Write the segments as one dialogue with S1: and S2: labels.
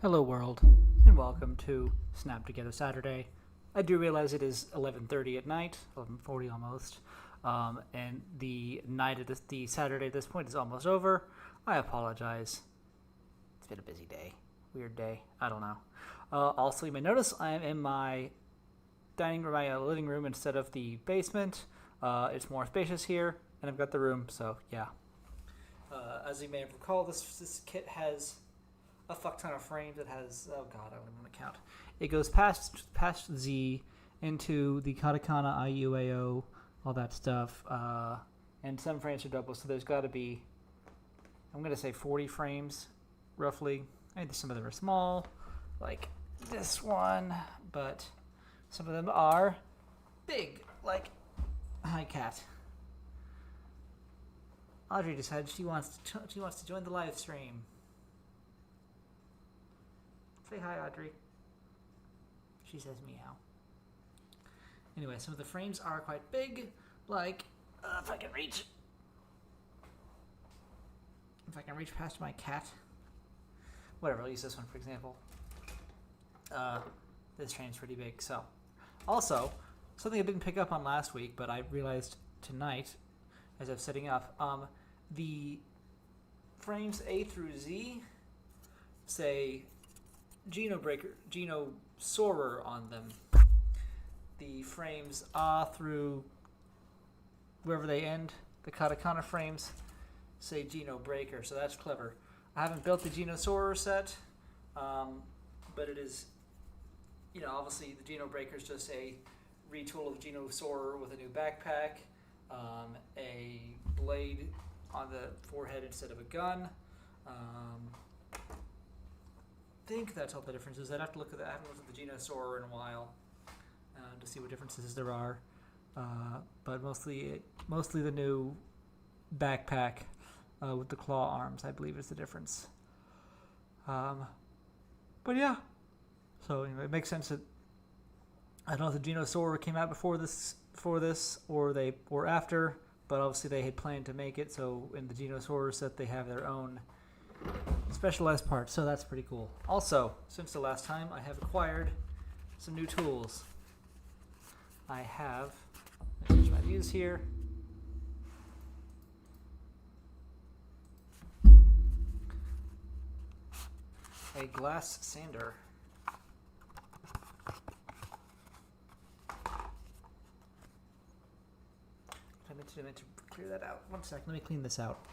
S1: Hello world, and welcome to Snap Together Saturday. I do realize it is 11:30 at night, 11:40 almost, and the the Saturday at this point is almost over. I apologize. It's been a busy day, weird day. I don't know. Also, you may notice I am in my dining room, my living room instead of the basement. It's more spacious here, and I've got the room. So yeah. As you may have recalled, this kit has a fuck ton of frames. It has, oh god, I don't even want to count. It goes past Z into the katakana, IUAO, all that stuff, and some frames are double, so there's got to be, I'm going to say 40 frames, roughly. I think some of them are small, like this one, but some of them are big, like Hi Cat. Audrey decided she wants to join the live stream. Say hi, Audrey. She says meow. Anyway, some of the frames are quite big, like if I can reach past my cat. Whatever, I'll use this one for example. This frame's pretty big. So, also something I didn't pick up on last week, but I realized tonight as I was setting up, the frames A through Z say Geno Breaker, Geno Saurer on them. The frames A through wherever they end, the katakana frames, say Geno Breaker, so that's clever. I haven't built the Geno Saurer set, but it is, obviously the Geno Breaker is just a retool of Geno Saurer with a new backpack, a blade on the forehead instead of a gun. I think that's all the differences. I'd have to look at that. I haven't looked at the Geno Saurer in a while to see what differences there are. But mostly the new backpack with the claw arms, I believe, is the difference. But yeah, so anyway, it makes sense that I don't know if the Geno Saurer came out before this, or after, but obviously they had planned to make it. So in the Geno Saurer set, they have their own specialized parts, so that's pretty cool. Also, since the last time, I have acquired some new tools. I have, let me switch my views here. A glass sander. I meant to clear that out. One sec, let me clean this out.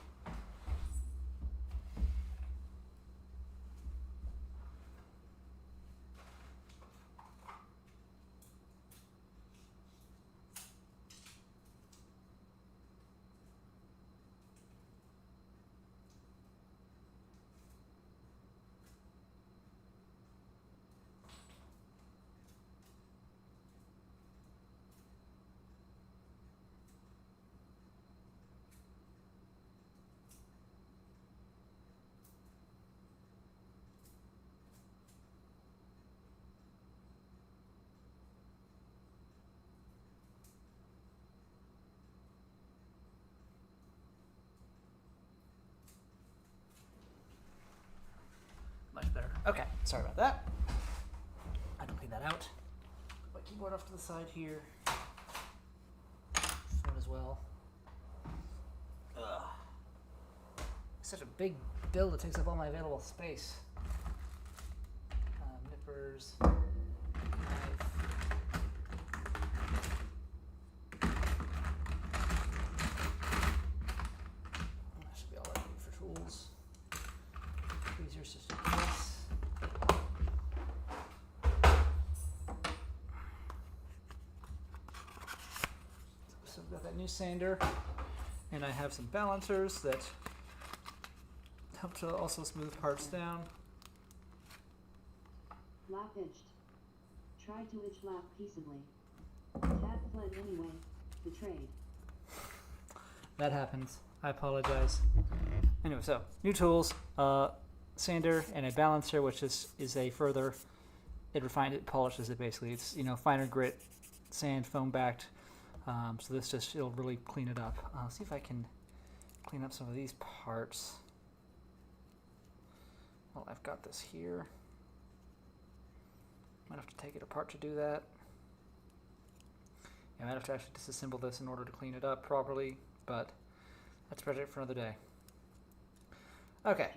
S1: Much better. Okay, sorry about that. I can clean that out. Put my keyboard off to the side here. Phone as well. Ugh. Such a big build, it takes up all my available space. Nippers. Knife. That should be all I need for tools. Tweezers just in case. So I've got that new sander, and I have some balancers that help to also smooth parts down.
S2: Lap itched. Try to itch lap peaceably. Cat fled anyway. Betrayed.
S1: That happens. I apologize. Anyway, so new tools, sander and a balancer, which is a further, it polishes it basically. It's finer grit, sand, foam backed. So this it'll really clean it up. I'll see if I can clean up some of these parts. Well, I've got this here. Might have to take it apart to do that. Yeah, I might have to actually disassemble this in order to clean it up properly, but that's a project for another day. Okay.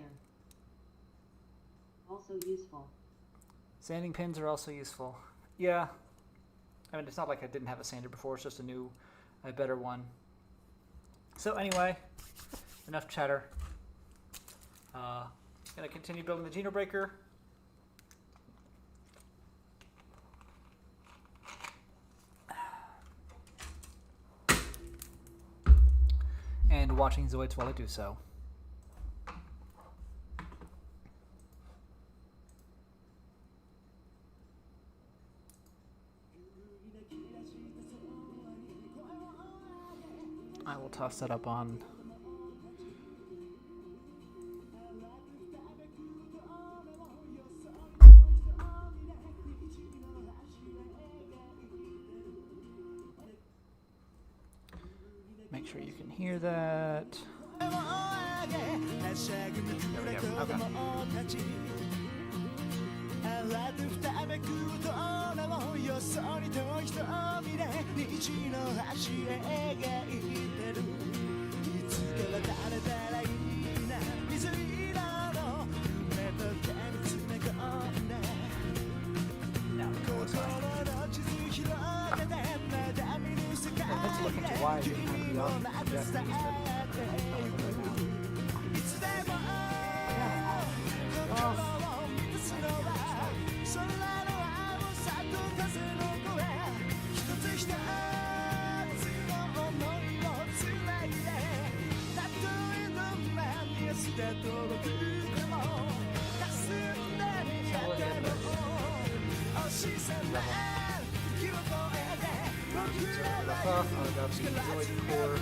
S2: Also useful.
S1: Sanding pins are also useful. Yeah. I mean, it's not like I didn't have a sander before, it's just a better one. So anyway, enough chatter. Gonna continue building the Geno Breaker. And watching Zoids while I do so. I will toss that up on make sure you can hear that. There we go. Okay. Let's look into why I didn't have the option to suggest these, I've got the Zoid core.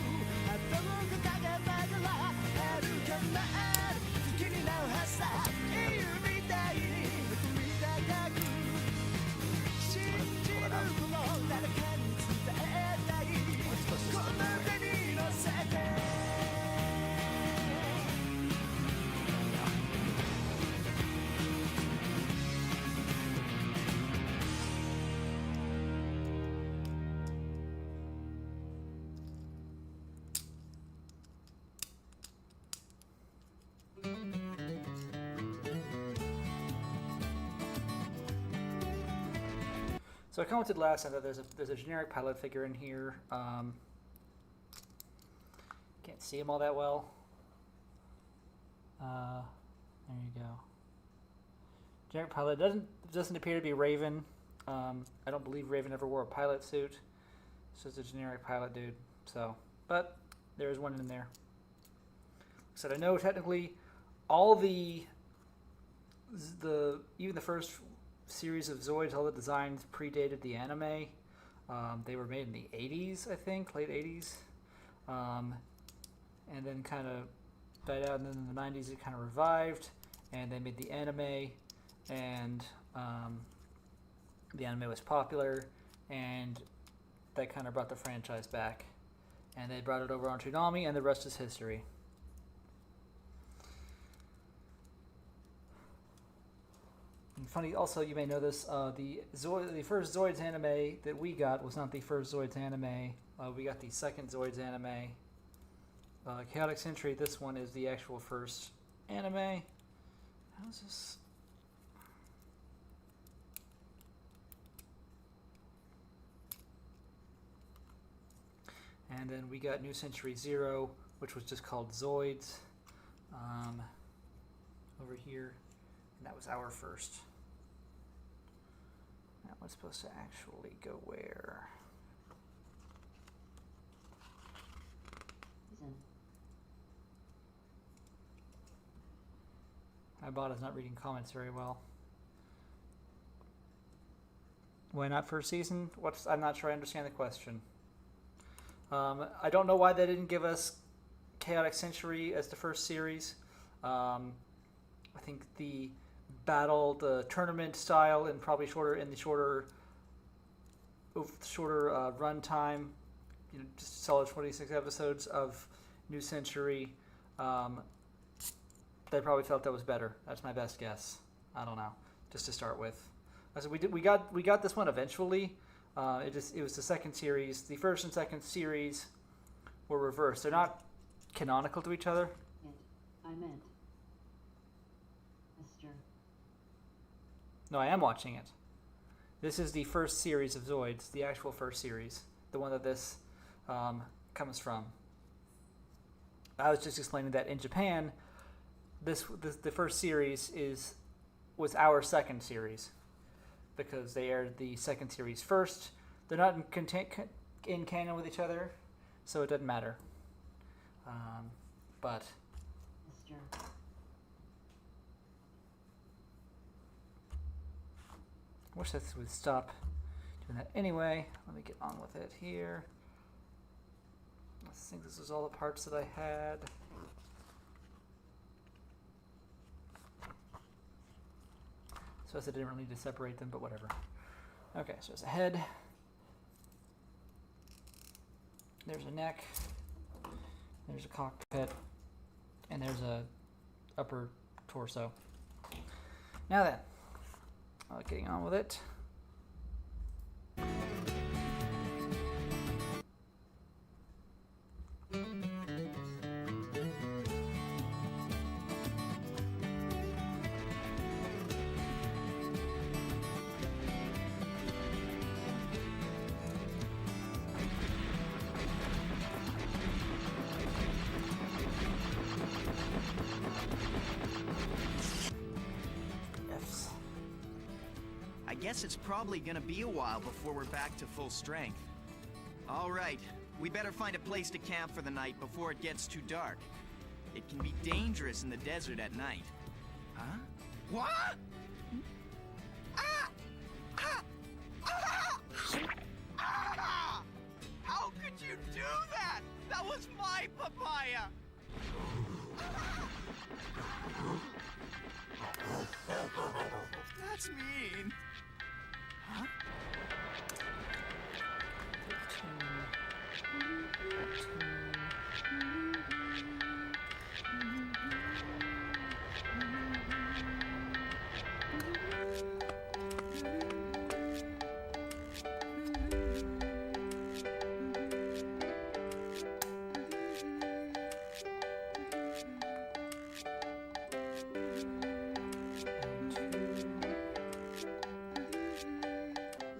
S1: So I commented last time that there's a generic pilot figure in here. Can't see him all that well. There you go. Generic pilot doesn't appear to be Raven. I don't believe Raven ever wore a pilot suit. It's just a generic pilot dude. So, but there is one in there. So I know technically all even the first series of Zoids, all the designs predated the anime. They were made in the 80s, I think, late 80s. And then kind of died out, and then in the 90s it kind of revived, and they made the anime, and the anime was popular, and that kind of brought the franchise back. And they brought it over on Toonami, and the rest is history. And funny, also, you may know this, the first Zoids anime that we got was not the first Zoids anime. We got the second Zoids anime. Chaotic Century, this one is the actual first anime. How's this? And then we got New Century Zero, which was just called Zoids, over here. And that was our first. That was supposed to actually go where? My bot is not reading comments very well. Why not first season? I'm not sure I understand the question. I don't know why they didn't give us Chaotic Century as the first series. I think the tournament style, and probably shorter run time, just solid 26 episodes of New Century. They probably felt that was better. That's my best guess. I don't know, just to start with. So we got this one eventually. It was the second series. The first and second series were reversed. They're not canonical to each other.
S2: I meant. Esther.
S1: No, I am watching it. This is the first series of Zoids, the actual first series, the one that this comes from. I was just explaining that in Japan, the first series was our second series because they aired the second series first. They're not in canon with each other, so it doesn't matter. But
S2: Esther.
S1: I wish this would stop doing that anyway. Let me get on with it here. I think this is all the parts that I had. So I didn't really need to separate them, but whatever. Okay, so there's a head. There's a neck. There's a cockpit. And there's a upper torso. Now then, getting on with it.
S3: I guess it's probably gonna be a while before we're back to full strength. All right, we better find a place to camp for the night before it gets too dark. It can be dangerous in the desert at night. Huh? What? Ah! Ah! Ah! Ah! How could you do that? That was my papaya! That's mean. Huh?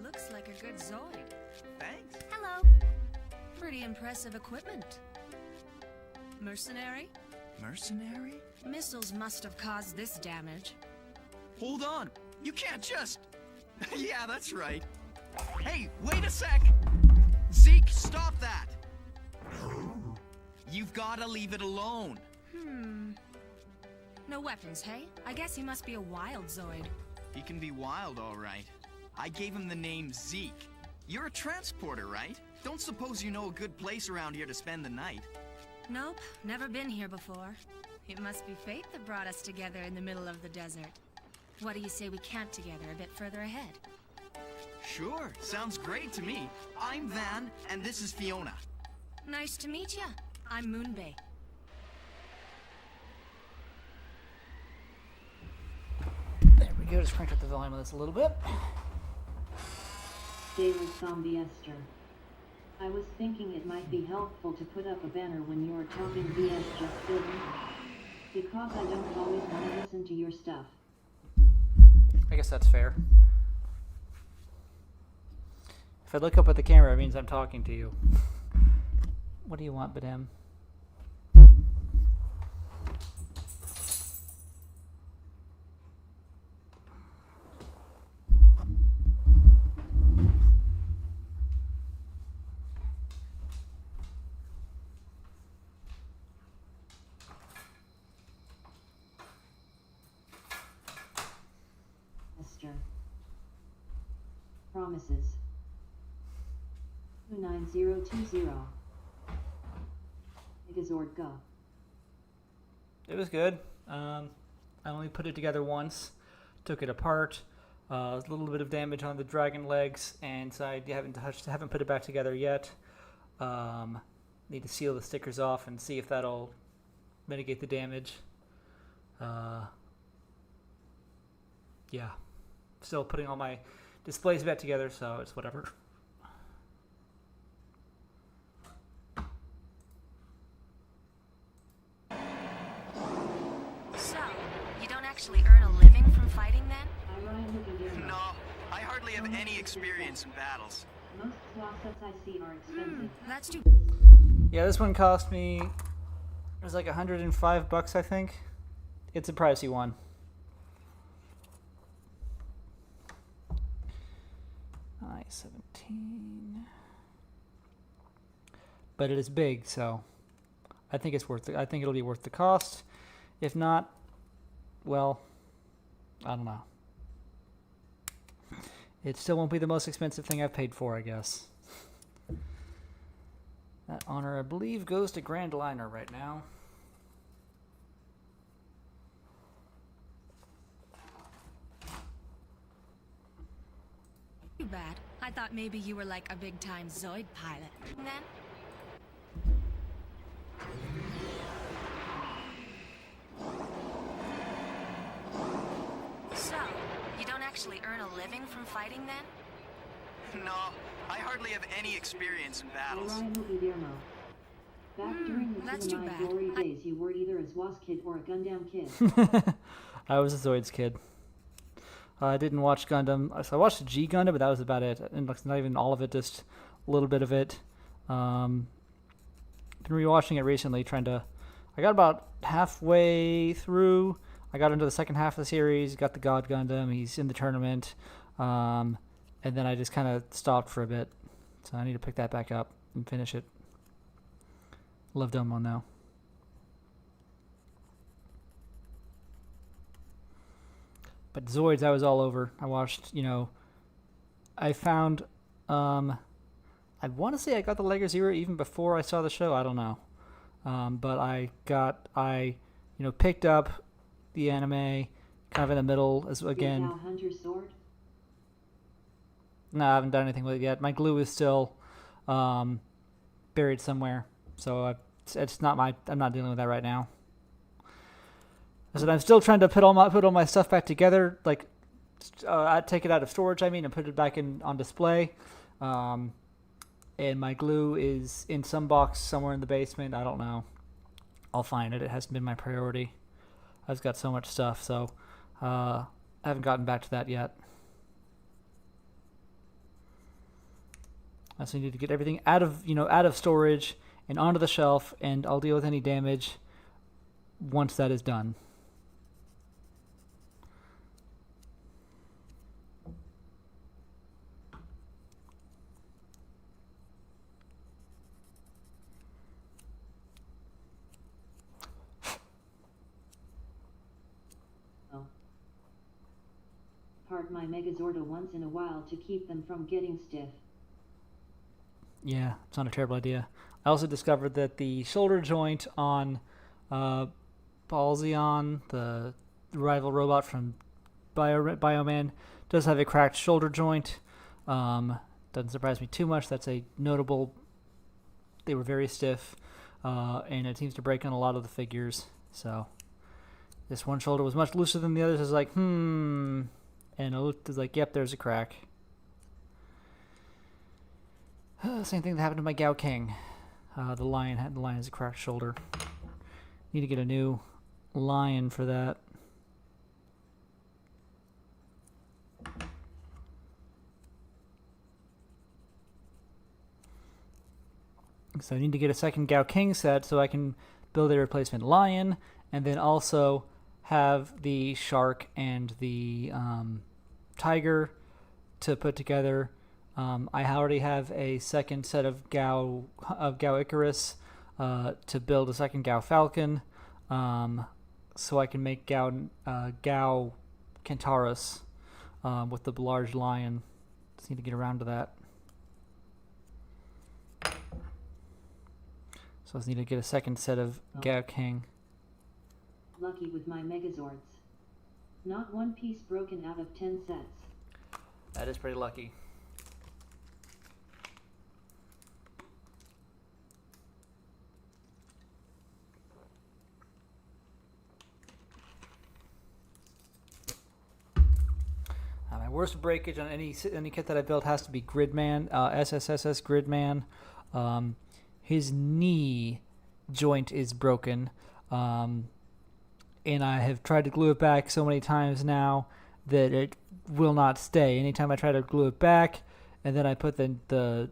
S4: Looks like a good Zoid.
S3: Thanks.
S4: Hello. Pretty impressive equipment. Mercenary?
S3: Mercenary?
S4: Missiles must have caused this damage.
S3: Hold on! You can't just... Yeah, that's right. Hey, wait a sec! Zeke, stop that! You've gotta leave it alone.
S4: No weapons, hey? I guess he must be a wild Zoid.
S3: He can be wild, all right. I gave him the name Zeke. You're a transporter, right? Don't suppose you know a good place around here to spend the night.
S4: Nope, never been here before. It must be fate that brought us together in the middle of the desert. What do you say we camp together a bit further ahead?
S3: Sure, sounds great to me. I'm Van, and this is Fiona.
S4: Nice to meet ya. I'm Moonbay.
S1: There we go. Just crank up the volume of this a little bit.
S2: Daily Zombie Esther. I was thinking it might be helpful to put up a banner when you're talking BS just didn't. Because I don't always want to listen to your stuff.
S1: I guess that's fair. If I look up at the camera, it means I'm talking to you. What do you want, Badem?
S2: Esther. Promises. 29020. Megazord Go.
S1: It was good. I only put it together once. Took it apart. A little bit of damage on the dragon legs, and so I haven't put it back together yet. Need to seal the stickers off and see if that'll mitigate the damage. Yeah. still putting all my displays back together, so it's whatever.
S4: So, you don't actually earn a living from fighting then?
S3: No, I hardly have any experience in battles.
S2: Most SWAT sets I see are expensive.
S4: That's too...
S1: Yeah, this one cost me, it was like $105, I think. It's a pricey one. I-17. But it is big, so I think it's worth it. I think it'll be worth the cost. If not, well, I don't know. It still won't be the most expensive thing I've paid for, I guess. That honor, I believe, goes to Grand Liner right now.
S4: Too bad. I thought maybe you were like a big-time Zoid pilot. Then? So, you don't actually earn a living from fighting then?
S3: No, I hardly have any experience in battles.
S2: Back during the
S4: that's too
S2: cinema
S4: bad.
S2: glory days, you were either a SWAT kid or a Gundam kid.
S1: I was a Zoids kid. I didn't watch Gundam. So I watched G Gundam, but that was about it. And not even all of it, just a little bit of it. Been rewatching it recently, I got about halfway through. I got into the second half of the series, got the God Gundam. He's in the tournament. And then I just kind of stopped for a bit. So I need to pick that back up and finish it. Love Domo now. But Zoids, I was all over. I watched, I found, I want to say I got the Liger Zero even before I saw the show. I don't know. But I picked up the anime kind of in the middle as again.
S2: Now Hunter's sword?
S1: No, I haven't done anything with it yet. My glue is still buried somewhere. So it's not I'm not dealing with that right now. I said I'm still trying to put all my stuff back together. Like, I take it out of storage, and put it back on display. And my glue is in some box somewhere in the basement. I don't know. I'll find it. It hasn't been my priority. I've got so much stuff, so I haven't gotten back to that yet. I also need to get everything out of storage and onto the shelf, and I'll deal with any damage once that is done.
S2: Part my Megazordo once in a while to keep them from getting stiff.
S1: Yeah, it's not a terrible idea. I also discovered that the shoulder joint on Balzion, the rival robot from Bioman, does have a cracked shoulder joint. Doesn't surprise me too much. That's a notable... They were very stiff, and it seems to break on a lot of the figures. So this one shoulder was much looser than the others. I was like, and it looked like, yep, there's a crack. Same thing that happened to my Gao King. The lion has a cracked shoulder. Need to get a new lion for that. So I need to get a second Gao King set so I can build a replacement lion, and then also have the shark and the tiger to put together. I already have a second set of Gao Icarus to build a second Gao Falcon, so I can make Gao Kentaurus with the large lion. Just need to get around to that. So I just need to get a second set of Gao King.
S2: Lucky with my Megazords. Not one piece broken out of 10 sets.
S1: That is pretty lucky. My My worst breakage on any kit that I built has to be Gridman, SSSS Gridman. His knee joint is broken, and I have tried to glue it back so many times now that it will not stay. Anytime I try to glue it back, and then I put the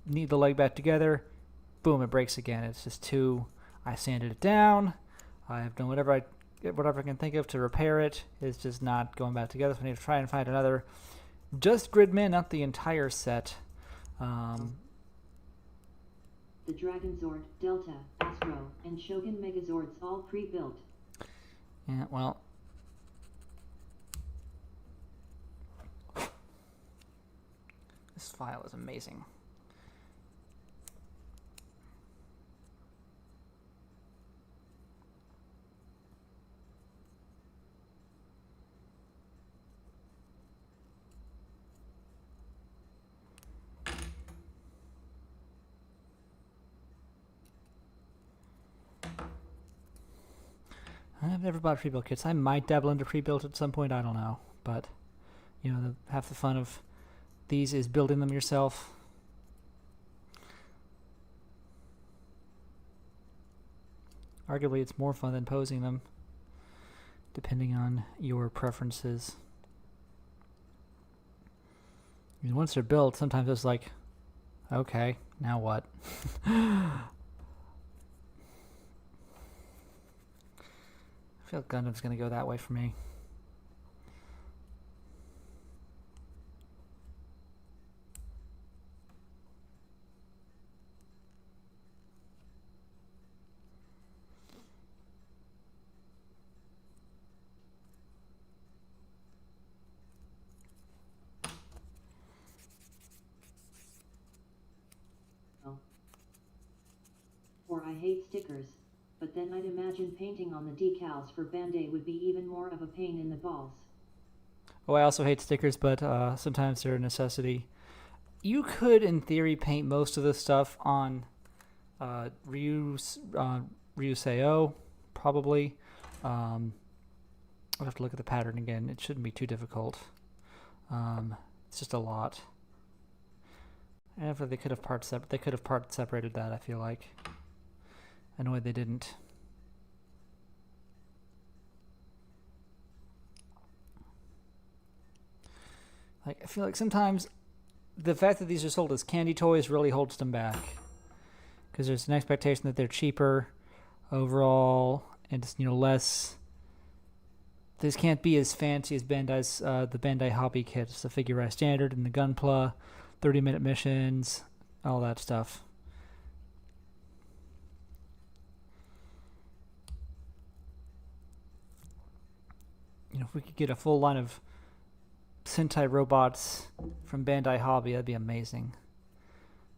S1: leg back together, boom, it breaks again. It's just too. I sanded it down. I have done whatever I can think of to repair it. It's just not going back together. So I need to try and find another, just Gridman, not the entire set.
S2: The Dragon Zord, Delta, Astro, and Shogun Megazords all pre-built.
S1: Yeah, well. This file is amazing. I've never bought pre-built kits. I might dabble into pre-built at some point. I don't know, but you know, half the fun of these is building them yourself. Arguably, it's more fun than posing them, depending on your preferences. I mean, once they're built, sometimes it's like, okay, now what? I feel like Gundam's going to go that way for me.
S2: Or I hate stickers. But then I'd imagine painting on the decals for Bandai would be even more of a pain in the balls.
S1: Oh, I also hate stickers, but sometimes they're a necessity. You could, in theory, paint most of this stuff on Ryuseo, probably. I'll have to look at the pattern again. It shouldn't be too difficult. It's just a lot. And they could have part separated that, I feel like. Annoyed they didn't. I feel like sometimes the fact that these are sold as candy toys really holds them back, because there's an expectation that they're cheaper overall and just, less. This can't be as fancy as Bandai's the Bandai Hobby kit. It's the Figure Eye Standard and the Gunpla, 30-minute missions, all that stuff. If we could get a full line of Sentai robots from Bandai Hobby, that'd be amazing.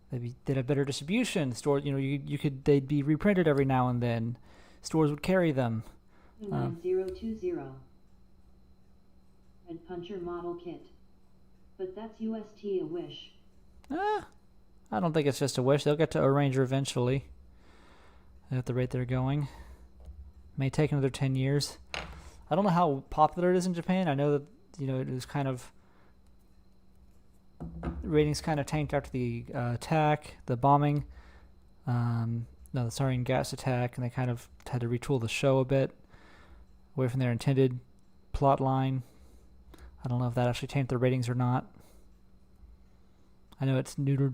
S1: They'd have better distribution. Stores, they'd be reprinted every now and then. Stores would carry them.
S2: 9020. Red Puncher model kit. But that's UST a wish.
S1: I don't think it's just a wish. They'll get to a Ranger eventually. At the rate they're going. May take another 10 years. I don't know how popular it is in Japan. I know that, it was kind of... ratings kind of tanked after the attack, the bombing. The sarin gas attack, and they kind of had to retool the show a bit away from their intended plot line. I don't know if that actually tanked their ratings or not. I know it's neutered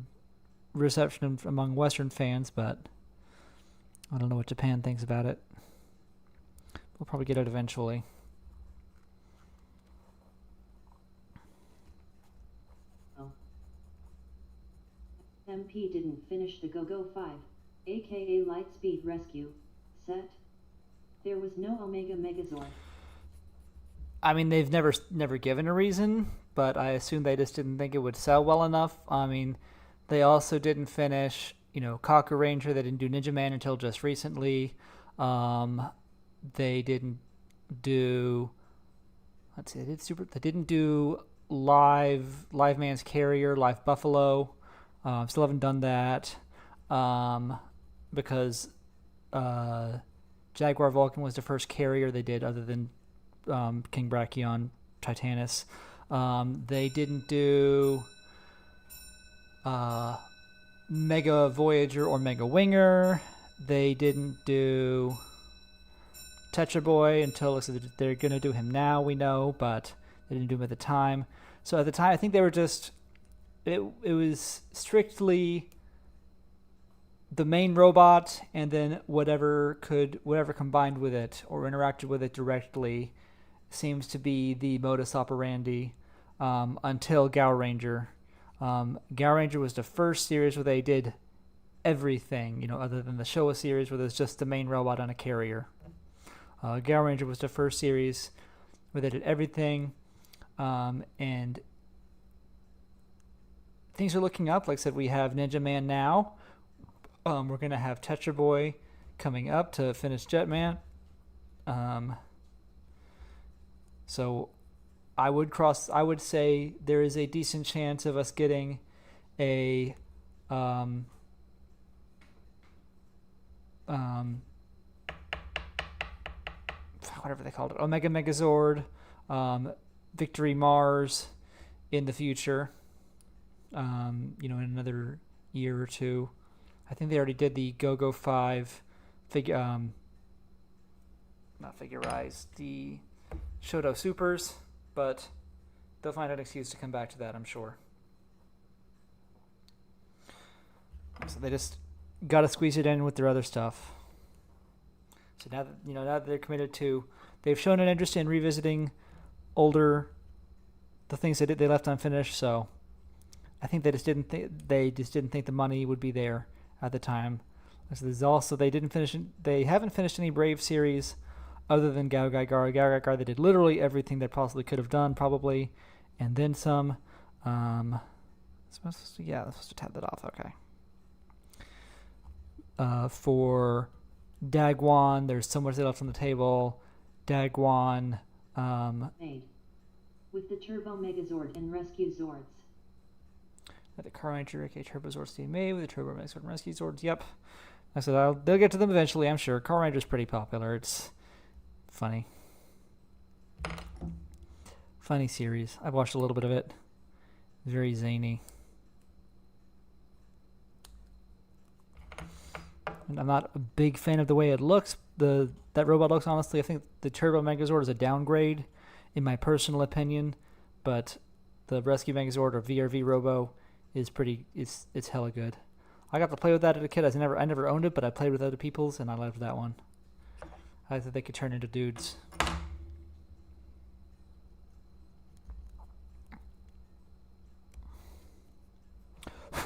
S1: reception among Western fans, but I don't know what Japan thinks about it. We'll probably get it eventually.
S2: Oh. MP didn't finish the Go-Go 5, aka Lightspeed Rescue, set. There was no Omega Megazord.
S1: I mean, they've never given a reason, but I assume they just didn't think it would sell well enough. I mean, they also didn't finish, Kaku Ranger. They didn't do Ninja Man until just recently. They didn't do. Let's see. They didn't do Live Man's Carrier, Live Buffalo. Still haven't done that because Jaguar Vulcan was the first carrier they did, other than King Brachion, Titanus. They didn't do Mega Voyager or Mega Winger. They didn't do Tetra Boy until they're going to do him now, we know, but they didn't do him at the time. So at the time, I think they were just... It was strictly the main robot, and then whatever combined with it or interacted with it directly seems to be the modus operandi until Gow Ranger. Gow Ranger was the first series where they did everything, other than the Showa series where there's just the main robot on a carrier. Gow Ranger was the first series where they did everything, and things are looking up. Like I said, we have Ninja Man now. We're going to have Tetra Boy coming up to finish Jetman. So I would say there is a decent chance of us getting a whatever they called it, Omega Megazord, Victory Mars in the future, in another year or two. I think they already did the Go-Go 5 not figurized, the Shoto Supers, but they'll find an excuse to come back to that, I'm sure. So they just got to squeeze it in with their other stuff. So now that they're committed to, they've shown an interest in revisiting the things they left unfinished. So I think they just didn't think the money would be there at the time. So there's also they haven't finished any Brave series other than Gao Gai Gar. Gao Gai Gar, they did literally everything they possibly could have done, probably, and then some. Supposed to tab that off. Okay. For Dagwan, there's so much they left on the table. Dagwan.
S2: Made. With the Turbo Megazord and Rescue Zords.
S1: The Car Ranger, aka Turbo Zords being made with the Turbo Megazord and Rescue Zords. Yep. I said they'll get to them eventually, I'm sure. Car Ranger's pretty popular. It's funny. Funny series. I've watched a little bit of it. Very zany. And I'm not a big fan of the way it looks. That robot looks, honestly, I think the Turbo Megazord is a downgrade, in my personal opinion. But the Rescue Megazord or VRV Robo is it's hella good. I got to play with that as a kid. I never owned it, but I played with other people's, and I loved that one. I thought they could turn into dudes.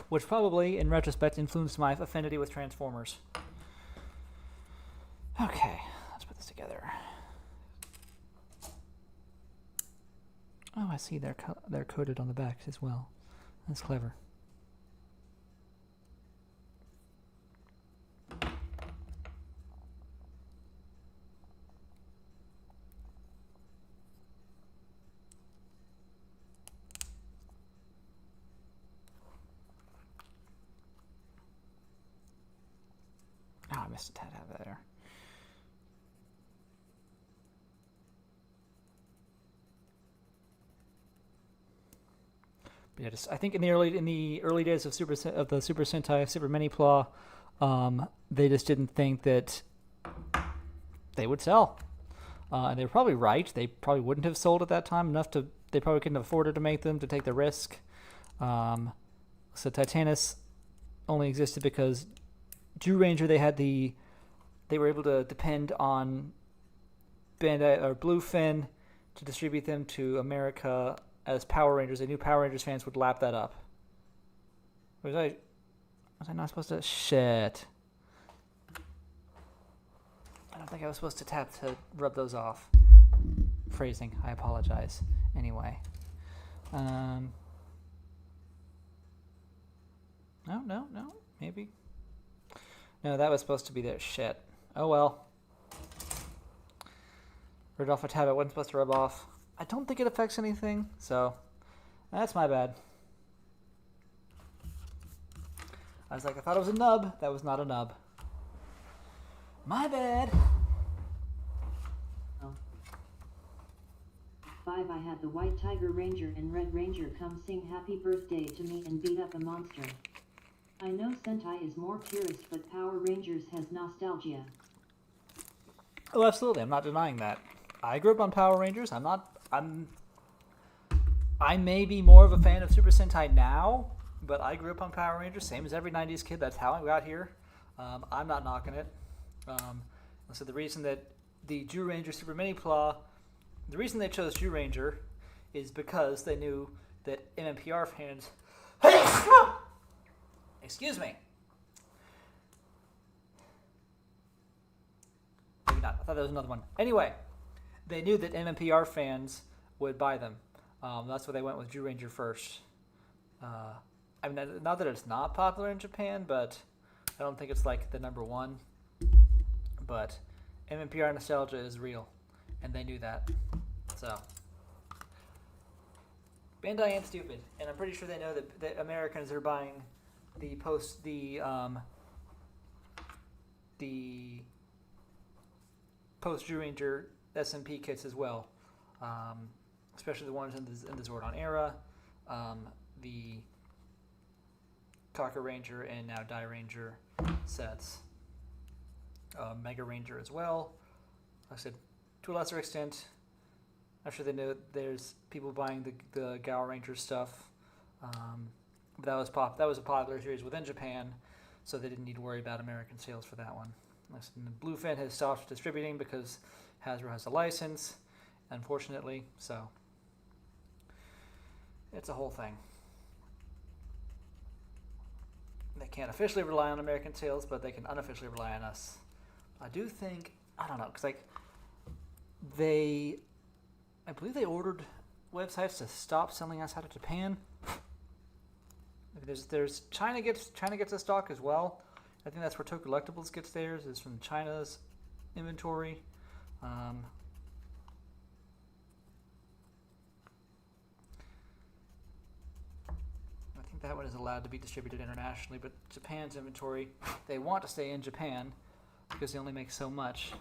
S1: Which probably, in retrospect, influenced my affinity with Transformers. Okay, let's put this together. Oh, I see they're coded on the back as well. That's clever. Oh, I missed a tab there. But yeah, I think in the early days of the Super Sentai, Super Mini-Pla, they just didn't think that they would sell. And they were probably right. They probably wouldn't have sold at that time enough to. They probably couldn't have afforded to make them, to take the risk. So Titanus only existed because Jew Ranger, they were able to depend on Bandai or Bluefin to distribute them to America as Power Rangers. They knew Power Rangers fans would lap that up. Was I not supposed to? Shit. I don't think I was supposed to tap to rub those off. Phrasing. I apologize. Anyway. No. Maybe. No, that was supposed to be there. Shit. Oh well. Ripped off a tab I wasn't supposed to rub off. I don't think it affects anything, so that's my bad. I was like, I thought it was a nub. That was not a nub. My bad.
S2: Oh. 5 I had the White Tiger Ranger and Red Ranger come sing happy birthday to me and beat up a monster. I know Sentai is more purist, but Power Rangers has nostalgia.
S1: Oh, absolutely. I'm not denying that. I grew up on Power Rangers. I may be more of a fan of Super Sentai now, but I grew up on Power Rangers, same as every 90s kid. That's how I got here. I'm not knocking it. So the reason that the Jew Ranger Super Mini Pla, the reason they chose Jew Ranger is because they knew that MMPR fans... Excuse me. Maybe not. I thought that was another one. Anyway, they knew that MMPR fans would buy them. That's why they went with Jew Ranger first. I mean, not that it's not popular in Japan, but I don't think it's like the number one. But MMPR nostalgia is real, and they knew that. So Bandai ain't stupid, and I'm pretty sure they know that Americans are buying the post Jew Ranger SMP kits as well, especially the ones in the Zordon era, the Kaka Ranger and now Die Ranger sets, Mega Ranger as well. Like I said, to a lesser extent, I'm sure they know there's people buying the Gal Ranger stuff. But that was a popular series within Japan, so they didn't need to worry about American sales for that one. Bluefin has stopped distributing because Hasbro has a license, unfortunately, so it's a whole thing. They can't officially rely on American sales, but they can unofficially rely on us. I do think, I don't know, because I believe they ordered websites to stop selling us out of Japan. There's China gets a stock as well. I think that's where Toku Collectibles gets theirs, is from China's inventory. I think that one is allowed to be distributed internationally, but Japan's inventory, they want to stay in Japan because they only make so much,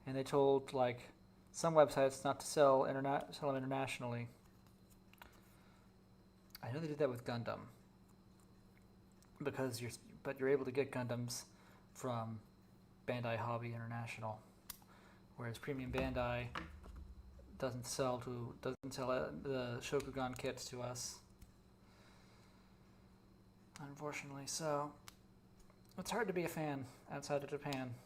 S1: and they told like some websites not to sell them internationally. I know they did that with Gundam, because you're able to get Gundams from Bandai Hobby International, whereas Premium Bandai doesn't sell the Shokugan kits to us, unfortunately. So it's hard to be a fan outside of Japan.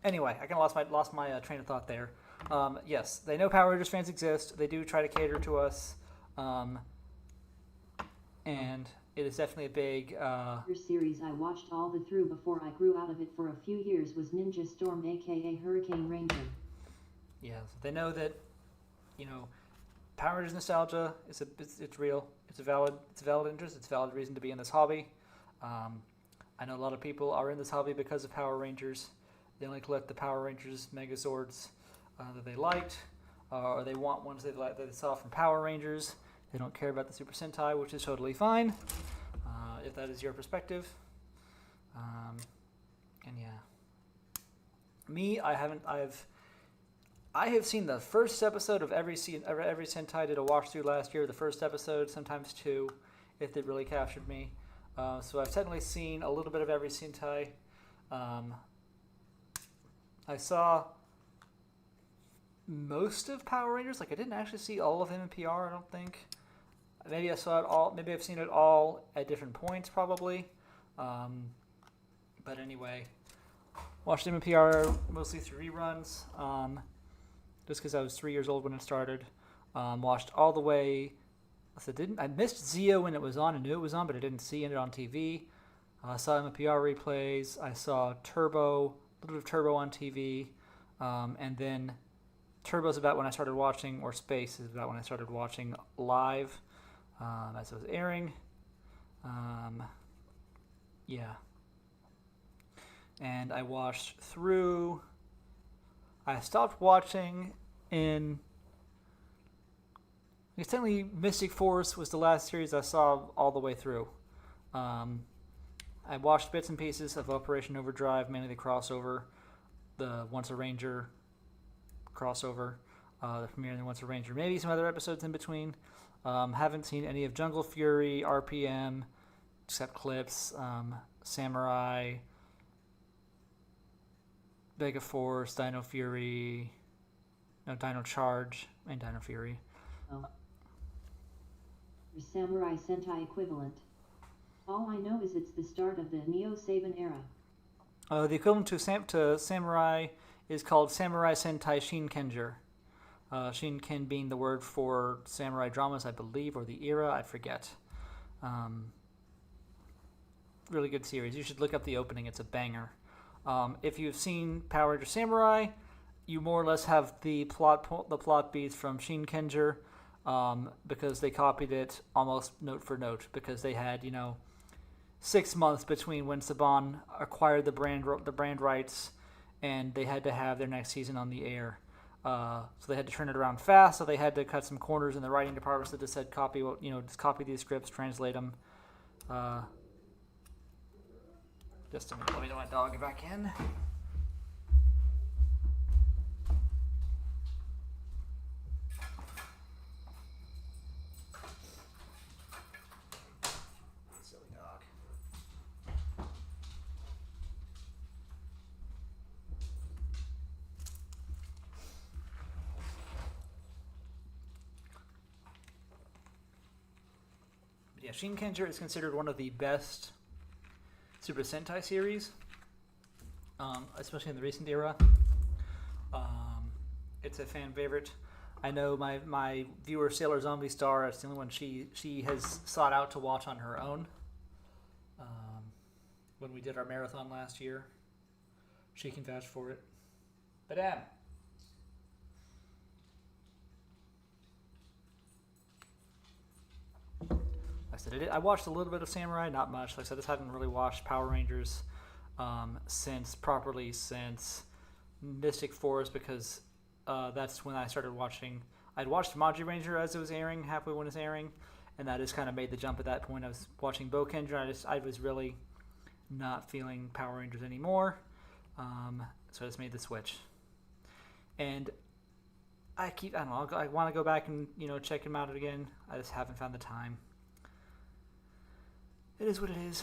S1: Anyway, I kind of lost my train of thought there. Yes, they know Power Rangers fans exist. They do try to cater to us, and it is definitely a big.
S2: Your series I watched all the through before I grew out of it for a few years was Ninja Storm, aka Hurricane Ranger.
S1: Yeah, they know that, Power Rangers nostalgia is it's real. It's a valid interest. It's a valid reason to be in this hobby. I know a lot of people are in this hobby because of Power Rangers. They only collect the Power Rangers Megazords that they liked, or they want ones that they saw from Power Rangers. They don't care about the Super Sentai, which is totally fine, if that is your perspective. And yeah, me, I have seen the first episode of every Sentai. I did a watch through last year. The first episode, sometimes two, if it really captured me. So I've technically seen a little bit of every Sentai. I saw most of Power Rangers. Like, I didn't actually see all of MMPR, I don't think. Maybe I saw it all. Maybe I've seen it all at different points, probably. But anyway, watched MMPR mostly through reruns, just because I was 3 years old when it started. Watched all the way. I missed Zio when it was on. I knew it was on, but I didn't see it on TV. I saw MMPR replays. I saw Turbo. A little bit of Turbo on TV, and then Turbo's about when I started watching, or Space is about when I started watching live as it was airing. Yeah. And I watched through. I stopped watching in. Technically, Mystic Force was the last series I saw all the way through. I watched bits and pieces of Operation Overdrive, mainly the crossover, the Once a Ranger crossover, the premiere and the Once a Ranger, maybe some other episodes in between. Haven't seen any of Jungle Fury, RPM, except clips, Samurai, Mega Force, Dino Fury, no, Dino Charge, and Dino Fury.
S2: Oh. Your Samurai Sentai equivalent. All I know is it's the start of the Neo Saban era.
S1: The equivalent to Samurai is called Samurai Sentai Shinkenger. Shinken being the word for samurai dramas, I believe, or the era, I forget. Really good series. You should look up the opening. It's a banger. If you've seen Power Ranger Samurai, you more or less have the plot beats from Shinkenger, because they copied it almost note for note, because they had 6 months between when Saban acquired the brand rights and they had to have their next season on the air. So they had to turn it around fast, so they had to cut some corners in the writing departments that just said just copy these scripts, translate them. Just a minute, let me let my dog get back in. Silly dog. Yeah, Shinkenger is considered one of the best Super Sentai series, especially in the recent era. It's a fan favorite. I know my viewer Sailor Zombie Star, it's the only one she has sought out to watch on her own. When we did our marathon last year, she can vouch for it. But I watched a little bit of Samurai, not much. Like I said, I just haven't really watched Power Rangers since Mystic Force, because that's when I started watching. I'd watched Maji Ranger as it was airing, halfway when it was airing, and that just kind of made the jump at that point. I was watching Bokenger, I was really not feeling Power Rangers anymore, so I just made the switch. And I don't know, I want to go back and check them out again. I just haven't found the time. It is what it is.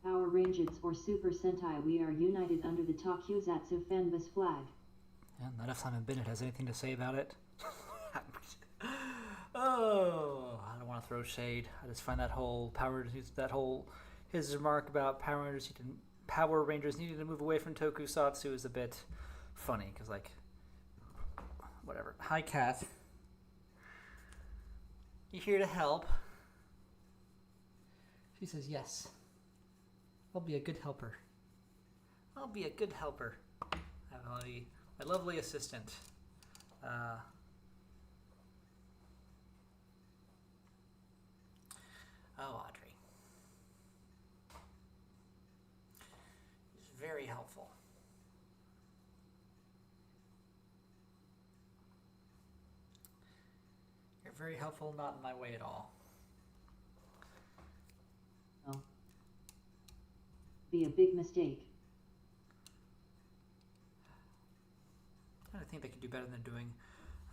S2: Power Rangers or Super Sentai, we are united under the Tokusatsu Fanbase flag.
S1: Yeah, not enough time Bennett has anything to say about it. Oh, I don't want to throw shade. I just find his remark about Power Rangers needing to move away from Tokusatsu is a bit funny, because whatever. Hi, Kat. You here to help? She says yes. I'll be a good helper. I'll be a good helper. I'll be my lovely assistant. Oh, Audrey. It's very helpful. You're very helpful, not in my way at all.
S2: Oh. Be a big mistake.
S1: I think they could do better than doing.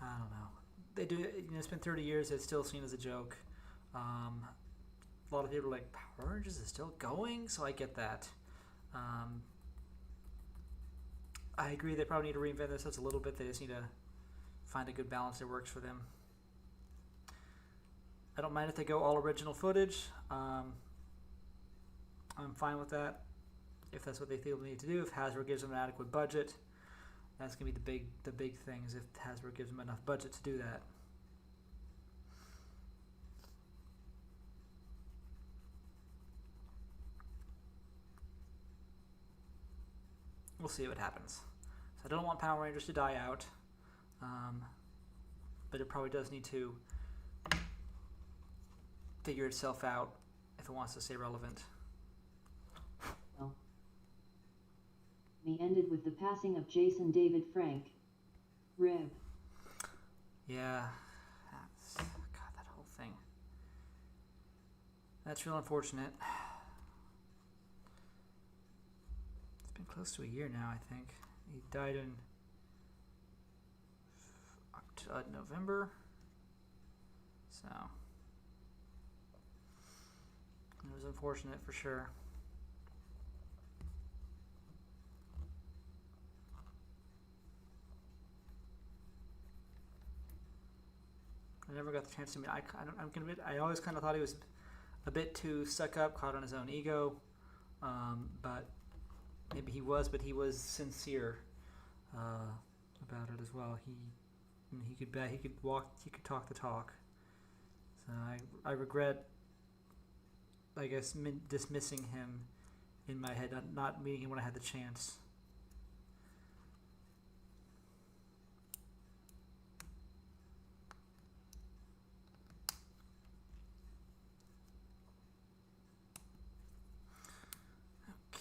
S1: I don't know. They do. It's been 30 years. It's still seen as a joke. A lot of people are like, Power Rangers is still going, so I get that. I agree. They probably need to reinvent themselves a little bit. They just need to find a good balance that works for them. I don't mind if they go all original footage. I'm fine with that. if that's what they feel they need to do. If Hasbro gives them an adequate budget, that's gonna be the big thing, is if Hasbro gives them enough budget to do that. We'll see what happens. So I don't want Power Rangers to die out, but it probably does need to figure itself out if it wants to stay relevant.
S2: Well, we ended with the passing of Jason David Frank. Rib.
S1: Yeah, God, that whole thing. That's real unfortunate. It's been close to a year now, I think. He died in November, so it was unfortunate for sure. I never got the chance to meet. I always kind of thought he was a bit too stuck up, caught on his own ego, but maybe he was. But he was sincere about it as well. He could bet, he could walk, he could talk the talk. So I regret, I guess, dismissing him in my head, not meeting him when I had the chance.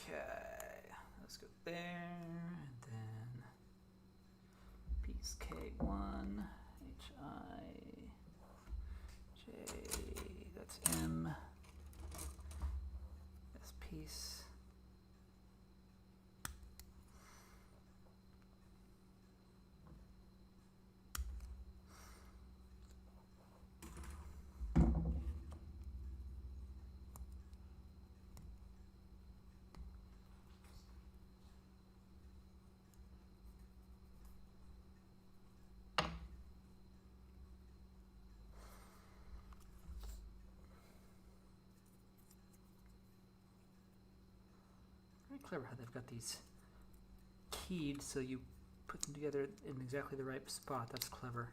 S1: Okay, let's go there, and then piece K1, H-I-J, that's M, this piece. Very clever how they've got these keyed so you put them together in exactly the right spot. That's clever.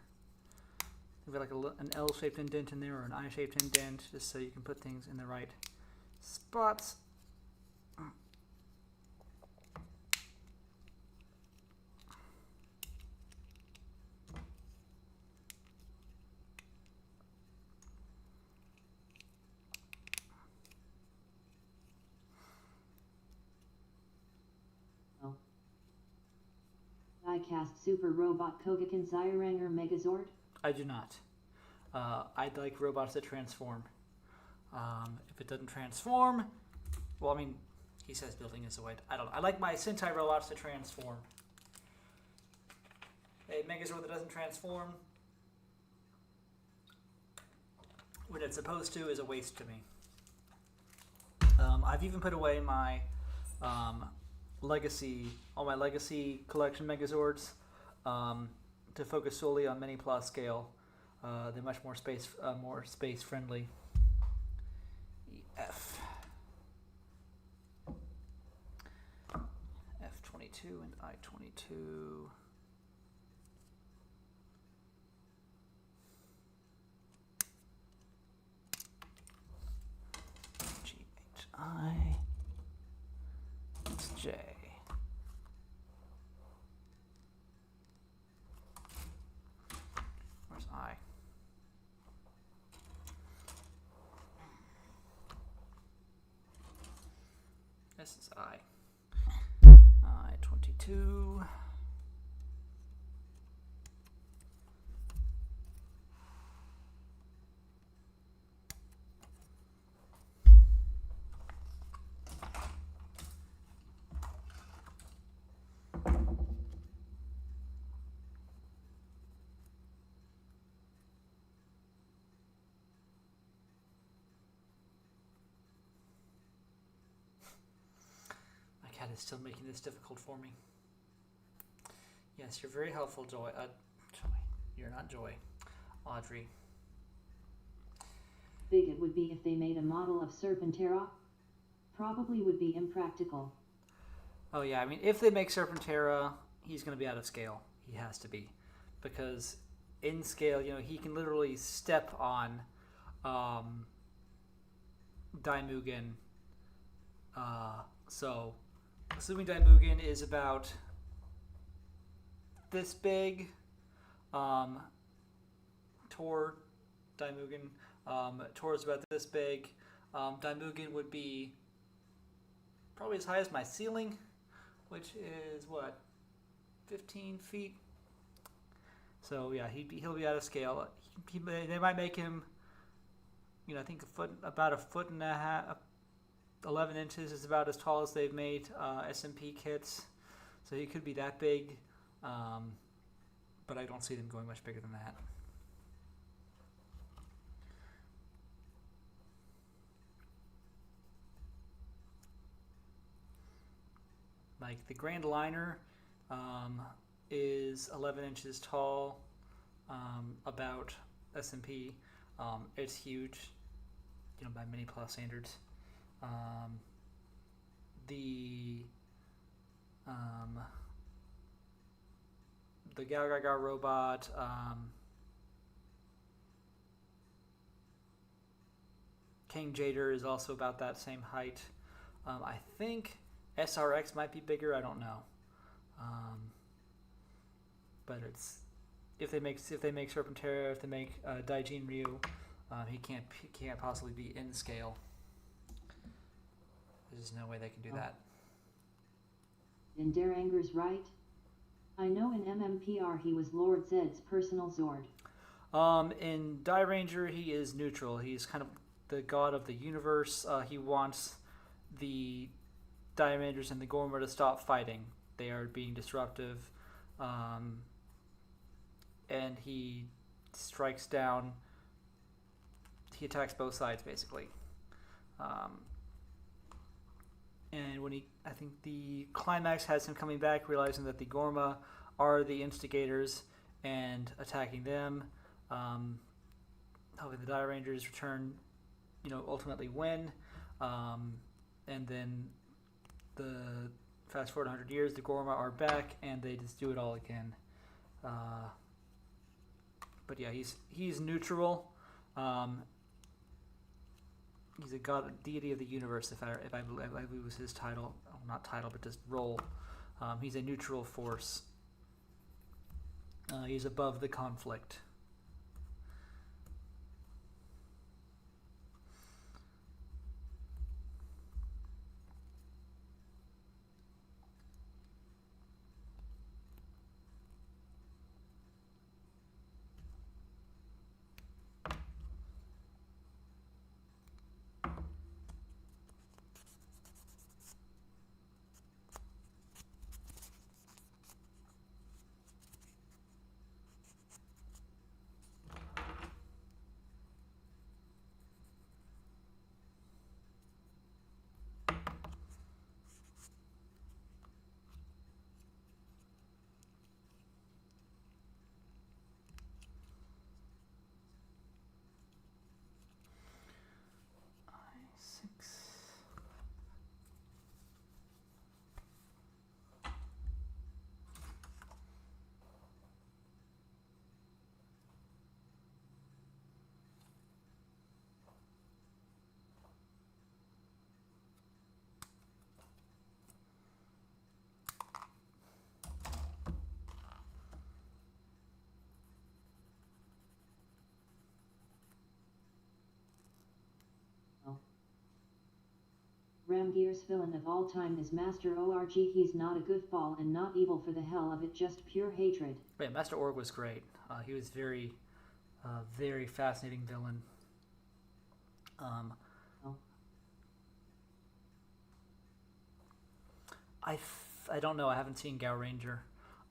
S1: They've got like an L-shaped indent in there or an I-shaped indent just so you can put things in the right spots.
S2: Die-cast super robot Kogakin Zyranger Megazord?
S1: I do not. I'd like robots that transform. If it doesn't transform, well, I mean, he says building is a Zoid. I don't know. I like my Sentai robots to transform. A Megazord that doesn't transform when it's supposed to is a waste to me. I've even put away my all my Legacy collection Megazords to focus solely on mini plus scale. They're much more space friendly. EF F22 and I22. GHI. It's J. Where's I? This is I. I22. Is still making this difficult for me. Yes, you're very helpful, Joy. Joy. You're not Joy. Audrey.
S2: Big it would be if they made a model of Serpentera. Probably would be impractical.
S1: Oh yeah, I mean, if they make Serpentera, he's going to be out of scale. He has to be, because in scale, he can literally step on Daimugen. So, assuming Daimugen is about this big, Tor Daimugen, Tor is about this big. Daimugen would be probably as high as my ceiling, which is what, 15 feet. So yeah, he'll be out of scale. They might make him, I think about a foot and a half, 11 inches is about as tall as they've made SMP kits. So he could be that big, but I don't see them going much bigger than that. Like the Grand Liner is 11 inches tall, about SMP. It's huge, by many plus standards. The Gao robot, King Jader is also about that same height. I think SRX might be bigger. I don't know, but it's if they make Serpentera, if they make Daijin Ryu, he can't possibly be in scale. There's no way they can do that.
S2: And Daranger's right. I know in MMPR he was Lord Zed's personal Zord.
S1: In Die Ranger, he is neutral. He's kind of the god of the universe. He wants the Die Rangers and the Gorma to stop fighting. They are being disruptive, and he strikes down. He attacks both sides basically. And when I think the climax has him coming back, realizing that the Gorma are the instigators and attacking them. Hoping the Die Rangers return, ultimately win. And then the fast forward 100 years, the Gorma are back and they just do it all again. But yeah, he's neutral. He's a god, deity of the universe. If I believe it was his title, not title, but just role. He's a neutral force. He's above the conflict.
S2: Ramgear's villain of all time is Master Org. He's not a good fall and not evil for the hell of it, just pure hatred.
S1: Yeah, Master Org was great. He was very fascinating villain. I don't know. I haven't seen Gao Ranger.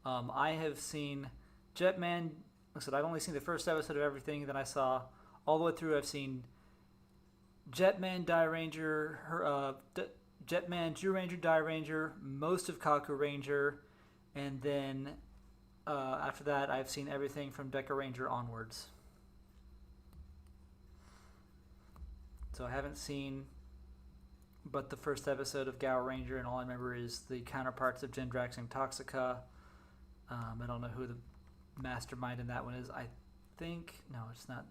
S1: I have seen Jetman. Like I said, I've only seen the first episode of everything that I saw all the way through. I've seen Jetman, Die Ranger, Jetman, Jew Ranger, Die Ranger, most of Kaku Ranger, and then after that, I've seen everything from Deca Ranger onwards. So I haven't seen but the first episode of Gower Ranger, and all I remember is the counterparts of Gendrax and Toxica. I don't know who the mastermind in that one is. I think, no, it's not.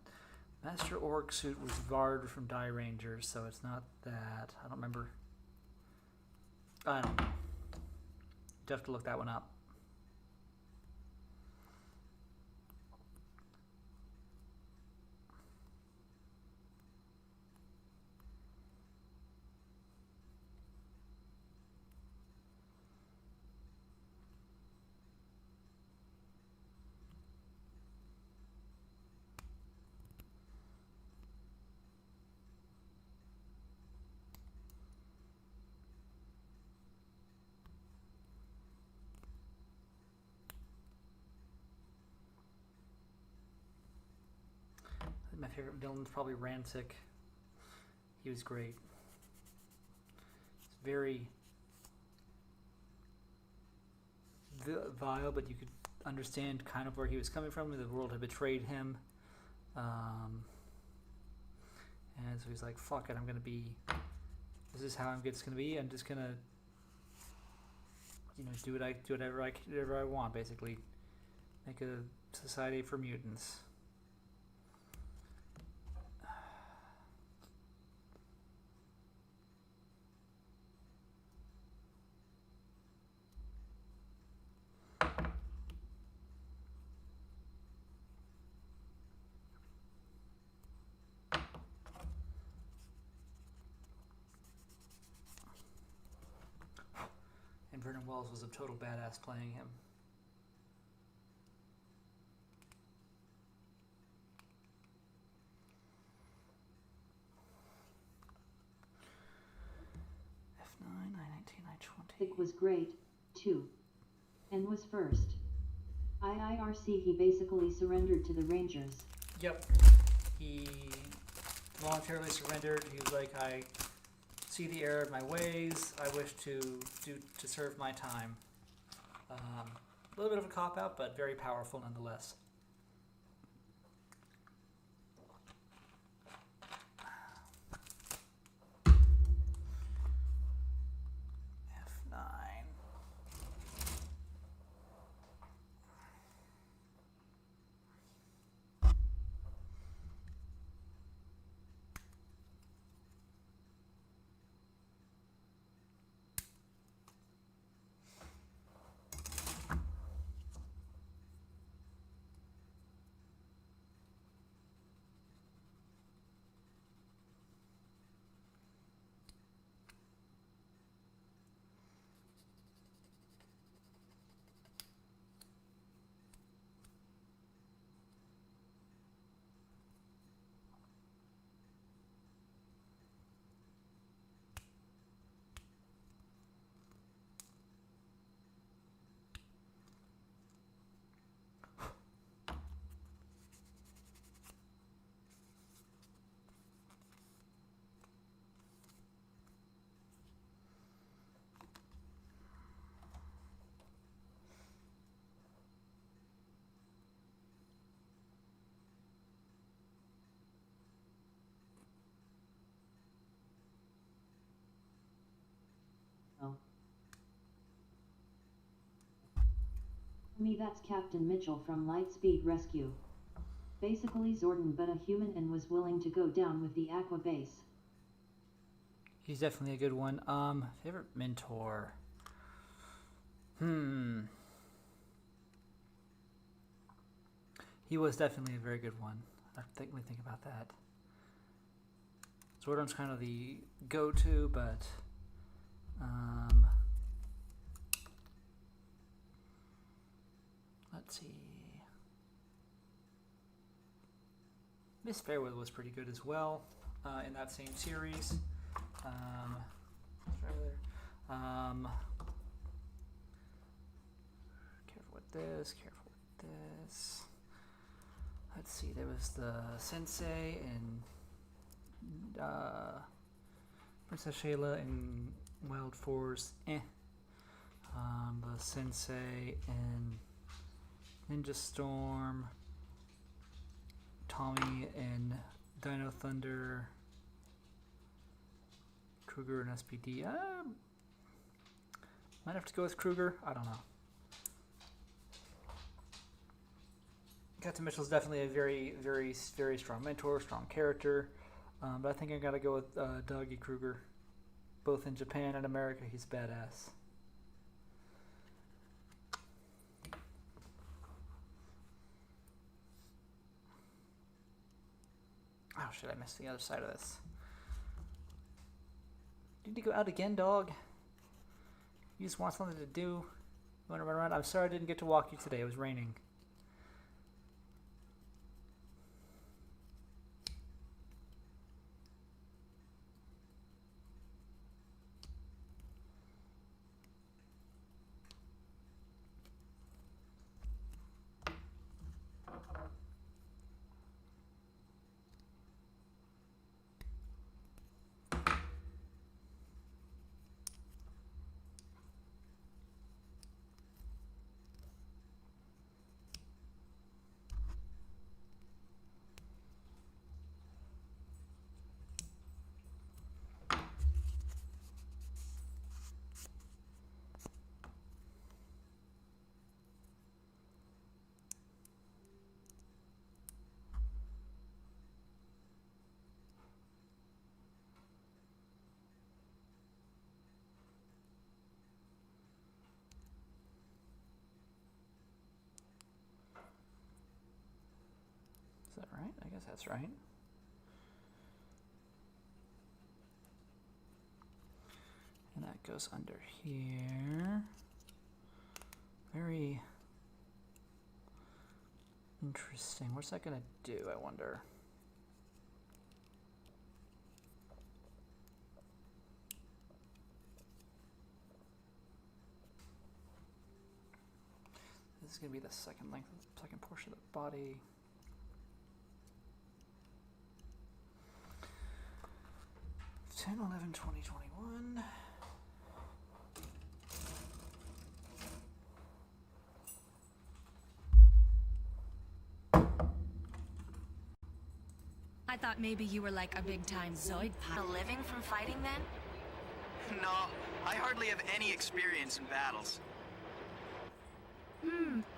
S1: Master Orc Suit was Vard from Die Rangers, so it's not that. I don't remember. I don't know. You have to look that one up. My favorite villain is probably Rancic. He was great. It's very vile, but you could understand kind of where he was coming from. The world had betrayed him. And so he's like, fuck it, this is how it's going to be. I'm just going to, do whatever I want, basically. Make a society for mutants. And Vernon Wells was a total badass playing him. F9, 919, 920.
S2: It was great, too. And was first. IIRC, he basically surrendered to the Rangers.
S1: Yep. He voluntarily surrendered. He was like, I see the error of my ways. I wish to serve my time. A little bit of a cop-out, but very powerful nonetheless. F9.
S2: Me, that's Captain Mitchell from Lightspeed Rescue. Basically Zordon, but a human, and was willing to go down with the Aqua base.
S1: He's definitely a good one. Favorite mentor? He was definitely a very good one. I think we think about that. Zordon's kind of the go-to, but let's see. Miss Fairweather was pretty good as well in that same series. Careful with this, careful with this. Let's see, there was the Sensei and Princess Shayla and Wild Force. The Sensei and Ninja Storm, Tommy and Dino Thunder, Kruger and SPD. Might have to go with Kruger. I don't know. Captain Mitchell's definitely a very, very, very strong mentor, strong character. But I think I gotta go with Dougie Kruger. Both in Japan and America, he's badass. Oh shit, I missed the other side of this. You need to go out again, dog. You just want something to do. You want to run around? I'm sorry I didn't get to walk you today. It was raining. Is that right? I guess that's right. And that goes under here. Very interesting. What's that gonna do, I wonder? This is gonna be the second portion of the body. – 10, 11, 20, 21.
S4: I thought maybe you were like a big-time Zoid pilot. Living from fighting then?
S3: No, I hardly have any experience in battles.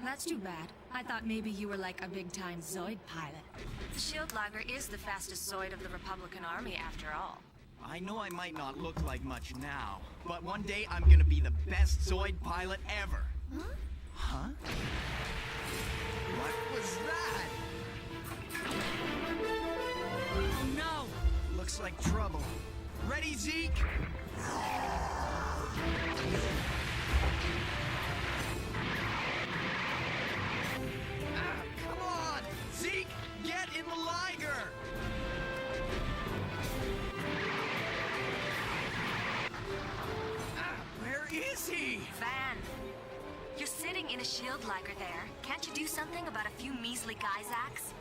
S4: That's too bad. I thought maybe you were like a big-time Zoid pilot. The Shield Liger is the fastest Zoid of the Republican Army, after all.
S3: I know I might not look like much now, but one day I'm gonna be the best Zoid pilot ever. Huh? What was that?
S4: No!
S3: Looks like trouble. Ready, Zeke? Come on! Zeke, get in the Liger! Where is he?
S4: Van! You're sitting in a Shield Liger there. Can't you do something about a few measly Geysacs?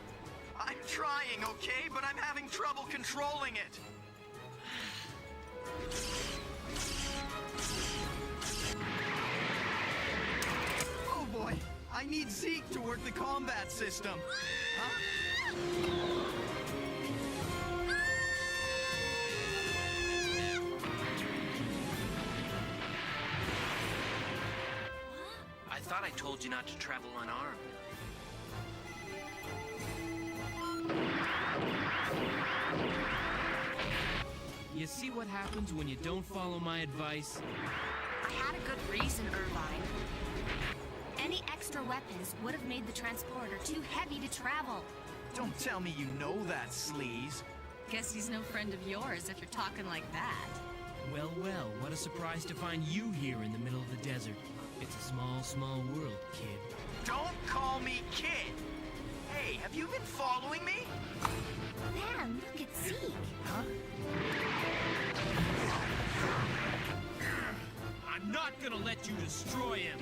S3: I'm trying, okay? But I'm having trouble controlling it. Oh boy, I need Zeke to work the combat system. Huh?
S5: I thought I told you not to travel unarmed. You see what happens when you don't follow my advice?
S4: I had a good reason, Irvine. Any extra weapons would have made the transporter too heavy to travel.
S3: Don't tell me you know that, sleaze.
S4: Guess he's no friend of yours if you're talking like that.
S5: Well, well, what a surprise to find you here in the middle of the desert. It's a small, small world, kid.
S3: Don't call me kid. Hey, have you been following me?
S4: Man, look at Zeke.
S3: Huh?
S5: I'm not gonna let you destroy him!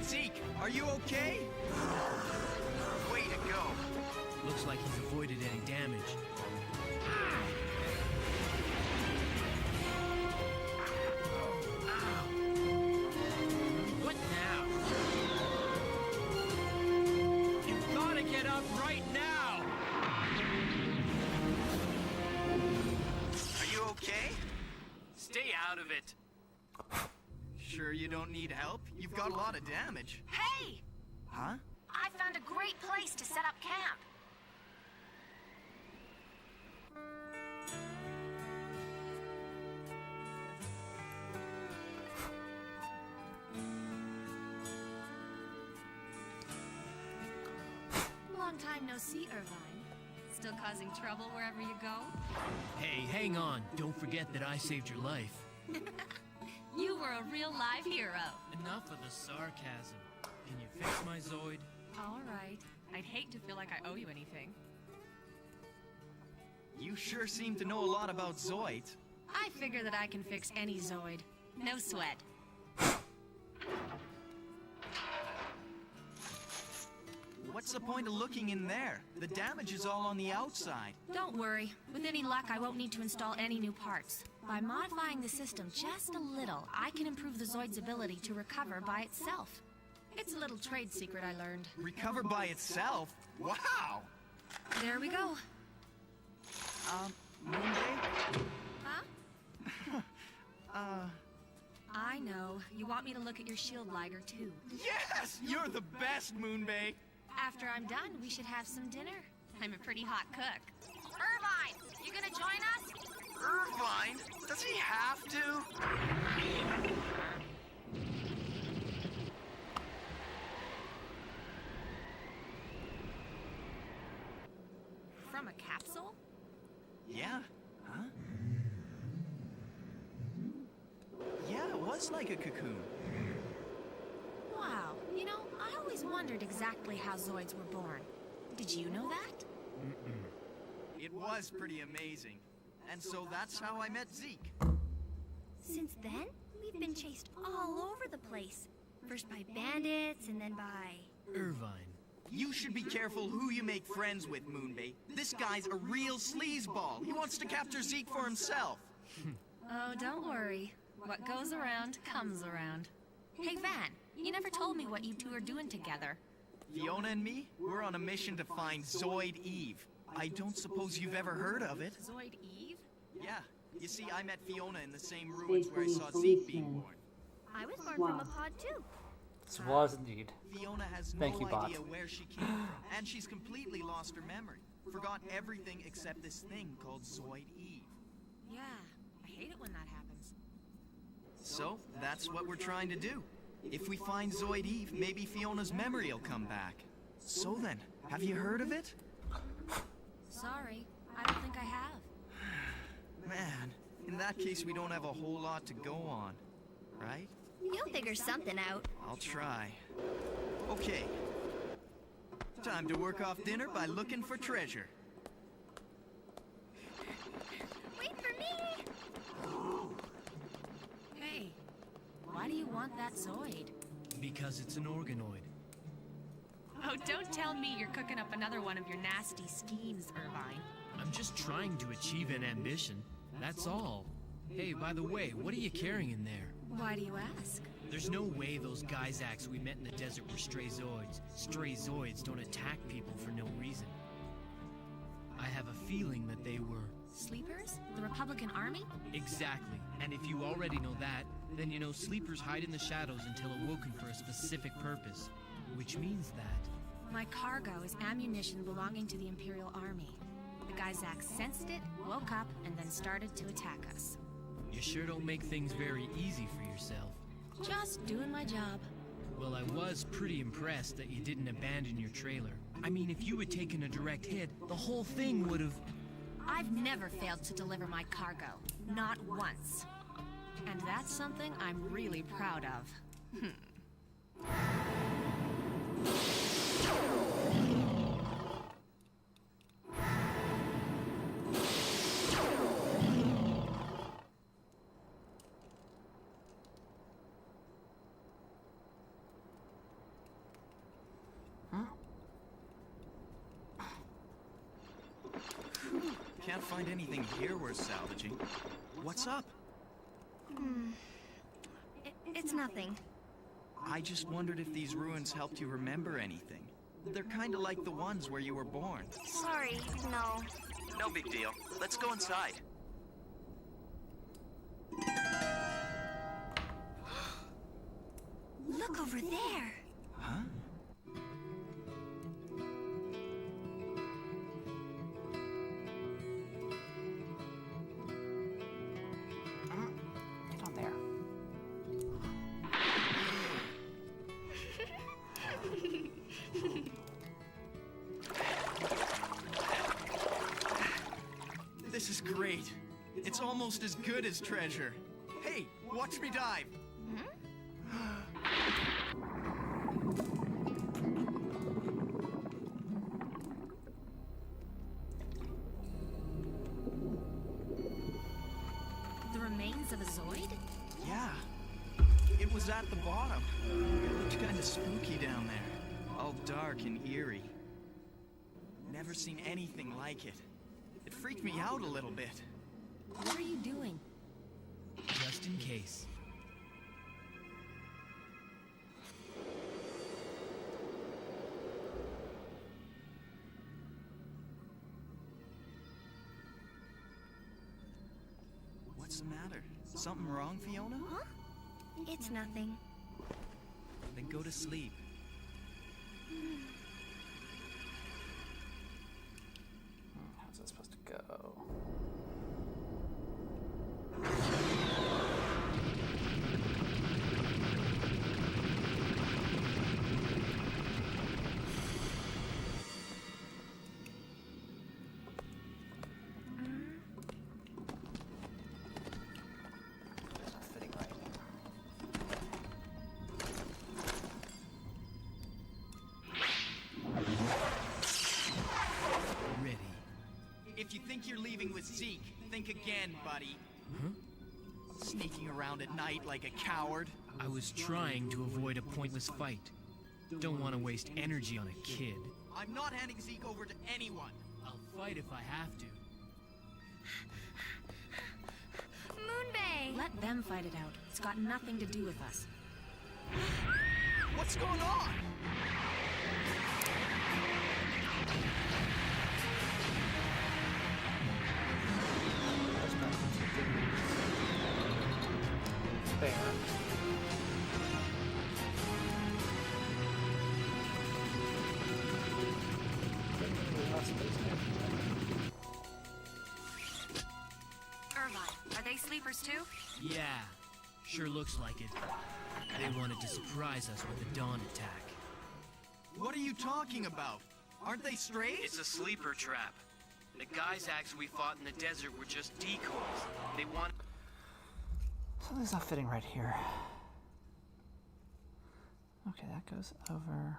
S3: Zeke, are you okay? Way to go.
S5: Looks like he's avoided any damage. What now? of it.
S3: Sure you don't need help? You've got a lot of damage.
S4: Hey!
S3: Huh?
S4: I found a great place to set up camp. Long time no see, Irvine. Still causing trouble wherever you go?
S5: Hey, hang on. Don't forget that I saved your life.
S4: You were a real live hero.
S5: Enough of the sarcasm. Can you fix my Zoid?
S4: All right. I'd hate to feel like I owe you anything.
S3: You sure seem to know a lot about Zoids.
S4: I figure that I can fix any Zoid. No sweat.
S3: What's the point of looking in there? The damage is all on the outside.
S4: Don't worry. With any luck, I won't need to install any new parts. By modifying the system just a little, I can improve the Zoid's ability to recover by itself. It's a little trade secret I learned.
S3: Recover by itself? Wow!
S4: There we go.
S3: Moonbay?
S4: Huh? I know. You want me to look at your shield, Liger, too.
S3: Yes! You're the best, Moonbay!
S4: After I'm done, we should have some dinner. I'm a pretty hot cook. Irvine, you gonna join us?
S3: Irvine? Does he have to?
S4: From a capsule?
S3: Yeah? Huh? Yeah, it was like a cocoon.
S4: Wow. You know, I always wondered exactly how Zoids were born. Did you know that?
S3: It was pretty amazing. And so that's how I met Zeke.
S6: Since then, we've been chased all over the place. First by bandits, and then by...
S5: Irvine.
S3: You should be careful who you make friends with, Moonbay. This guy's a real sleazeball. He wants to capture Zeke for himself.
S4: Oh, don't worry. What goes around comes around. Hey, Van, you never told me what you two are doing together.
S3: Fiona and me, we're on a mission to find Zoid Eve. I don't suppose you've ever heard of it.
S4: Zoid Eve?
S3: Yeah. You see, I met Fiona in the same ruins where I saw Zeke being born.
S6: I was born from a pod too.
S1: This was indeed.
S3: Fiona has no
S1: Thank you, bot.
S3: idea where she came from, and she's completely lost her memory. Forgot everything except this thing called Zoid Eve.
S4: Yeah, I hate it when that happens.
S3: So, that's what we're trying to do. If we find Zoid Eve, maybe Fiona's memory will come back. So then, have you heard of it?
S4: Sorry, I don't think I have.
S3: Man, in that case we don't have a whole lot to go on, right?
S6: You'll figure something out.
S3: I'll try. Okay. Time to work off dinner by looking for treasure.
S6: Wait for me!
S4: Hey, why do you want that Zoid?
S5: Because it's an organoid.
S4: Oh, don't tell me you're cooking up another one of your nasty schemes, Irvine.
S5: I'm just trying to achieve an ambition. That's all. Hey, by the way, what are you carrying in there?
S4: Why do you ask?
S5: There's no way those Gyzaks we met in the desert were stray Zoids. Stray Zoids don't attack people for no reason. I have a feeling that they were...
S4: Sleepers? The Republican Army?
S5: Exactly. And if you already know that, then you know sleepers hide in the shadows until awoken for a specific purpose. Which means that...
S4: My cargo is ammunition belonging to the Imperial Army. The Gyzaks sensed it, woke up, and then started to attack us.
S5: You sure don't make things very easy for yourself.
S4: Just doing my job.
S5: Well, I was pretty impressed that you didn't abandon your trailer. I mean, if you had taken a direct hit, the whole thing would have...
S4: I've never failed to deliver my cargo. Not once. And that's something I'm really proud of.
S3: Can't find anything here worth salvaging. What's up?
S6: It's nothing.
S3: I just wondered if these ruins helped you remember anything. They're kind of like the ones where you were born.
S6: Sorry, no.
S3: No big deal. Let's go inside.
S6: Look over there.
S3: Huh?
S1: Get on there.
S3: This is great. It's almost as good as treasure. Hey, watch me dive.
S4: The remains of a Zoid?
S3: Yeah. It was at the bottom. It looked kind of spooky down there. All dark and eerie. Never seen anything like it. It freaked me out a little bit.
S4: What are you doing?
S5: Just in case.
S3: What's the matter? Something wrong, Fiona?
S6: Huh? It's nothing.
S5: Then go to sleep.
S1: How's that supposed to go? It's not fitting right.
S5: Ready.
S3: If you think you're leaving with Zeke, think again, buddy. Sneaking around at night like a coward.
S5: I was trying to avoid a pointless fight. Don't want to waste energy on a kid.
S3: I'm not handing Zeke over to anyone.
S5: I'll fight if I have to.
S6: Moonbay!
S4: Let them fight it out. It's got nothing to do with us.
S3: What's going on?
S1: There's nothing to do. There.
S4: Irvine, are they sleepers too?
S5: Yeah, sure looks like it. They wanted to surprise us with a dawn attack.
S3: What are you talking about? Aren't they strays?
S5: It's a sleeper trap. The Gysax we fought in the desert were just decoys. They want...
S1: Something's not fitting right here. Okay, that goes over.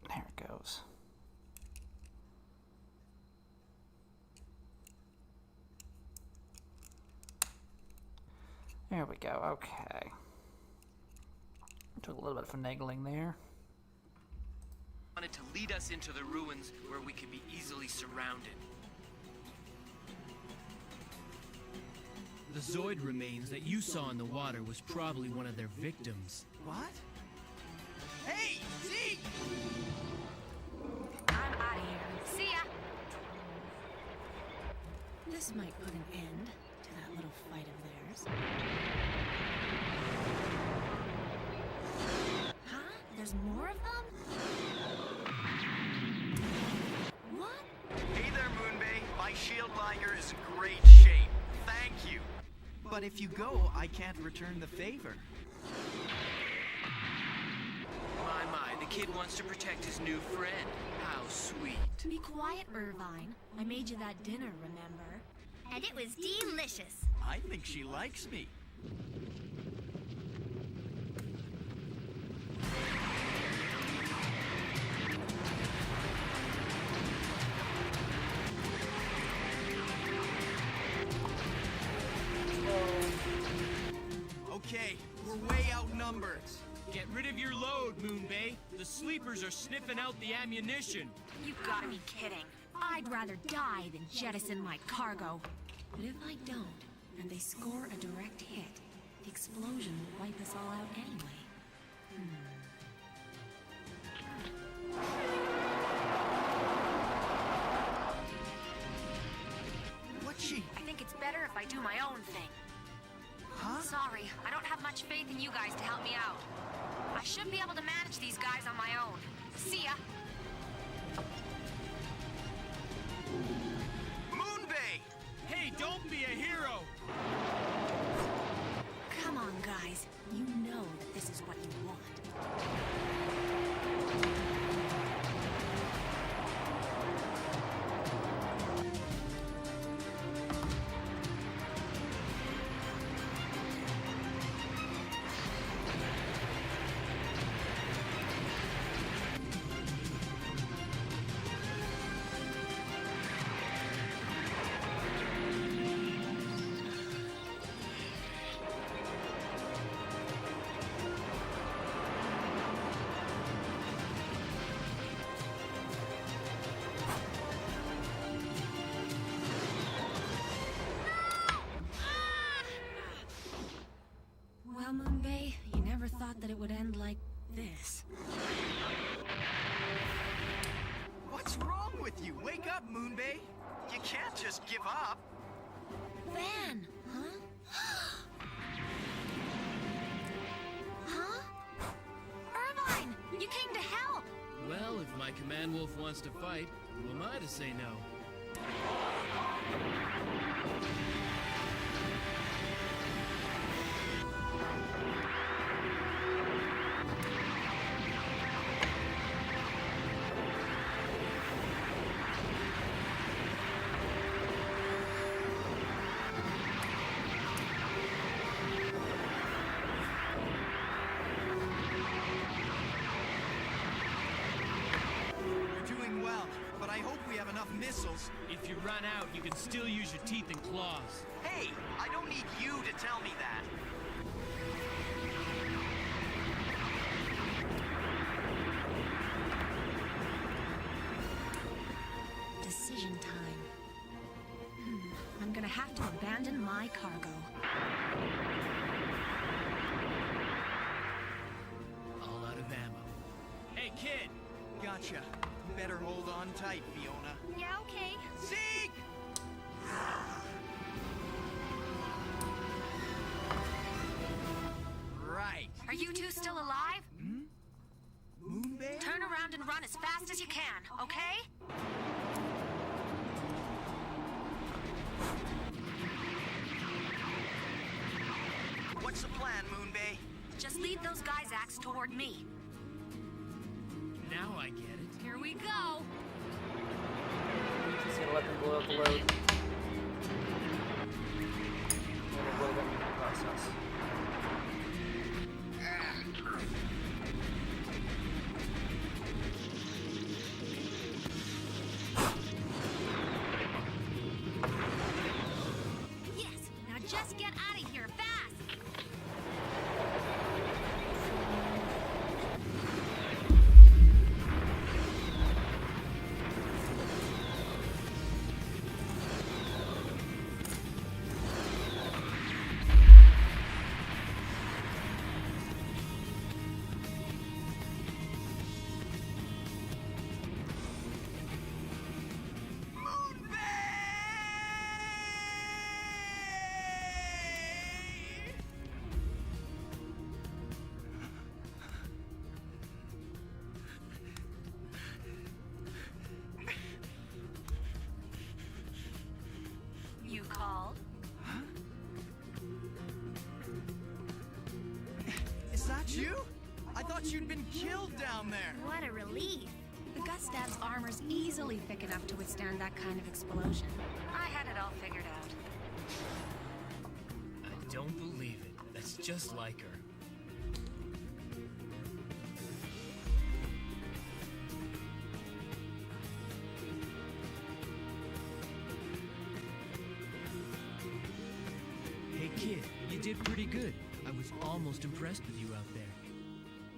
S1: There it goes. There we go. Okay. Took a little bit of finagling there.
S5: wanted to lead us into the ruins where we could be easily surrounded. The Zoid remains that you saw in the water was probably one of their victims.
S3: What? Hey, Zeke!
S4: I'm out of here. See ya! This might put an end to that little fight of theirs. Huh? There's more of them?
S3: But if you go, I can't return the favor.
S5: My, the kid wants to protect his new friend. How sweet.
S4: Be quiet, Irvine. I made you that dinner, remember?
S6: And it was delicious.
S3: I think she likes me. Okay, we're way outnumbered.
S5: Get rid of your load, Moonbay. The sleepers are sniffing out the ammunition.
S4: You gotta be kidding. I'd rather die than jettison my cargo. But if I don't, and they score a direct hit, the explosion will wipe us all out anyway.
S3: What's she?
S4: I think it's better if I do my own thing.
S3: Huh?
S4: Sorry, I don't have much faith in you guys to help me out. I should be able to manage these guys on my own. See ya!
S3: Moonbay!
S5: Hey, don't be a hero!
S4: Come on, guys. You know that this is what you want. Well, Moonbay, you never thought that it would end like this.
S3: What's wrong with you? Wake up, Moonbay! You can't just give up.
S4: Van, huh? Huh? Irvine, you came to help!
S5: Well, if my command wolf wants to fight, who am I to say no?
S3: You're doing well, but I hope we have enough missiles.
S5: If you run out, you can still use your teeth and claws.
S3: Hey, I don't need you to tell me that.
S4: Decision time. I'm gonna have to abandon my cargo.
S5: All out of ammo. Hey, kid!
S3: Gotcha. Better hold on tight, Fiona.
S6: Yeah, okay.
S3: Zeke! Right.
S4: Are you two still alive?
S3: Moonbay?
S4: Turn around and run as fast as you can, okay?
S3: What's the plan, Moonbay?
S4: Just lead those Geysacs toward me.
S5: Now I get it.
S4: Here we go!
S1: Just gonna let them blow up the load. We'll blow them in the process.
S6: Yes, now just get out of here fast.
S3: that you? I thought you'd been killed down there.
S6: What a relief.
S4: The Gustav's armor's easily thick enough to withstand that kind of explosion. I had it all figured out.
S5: I don't believe it. That's just like her. Hey kid, you did pretty good. I was almost impressed with you out there.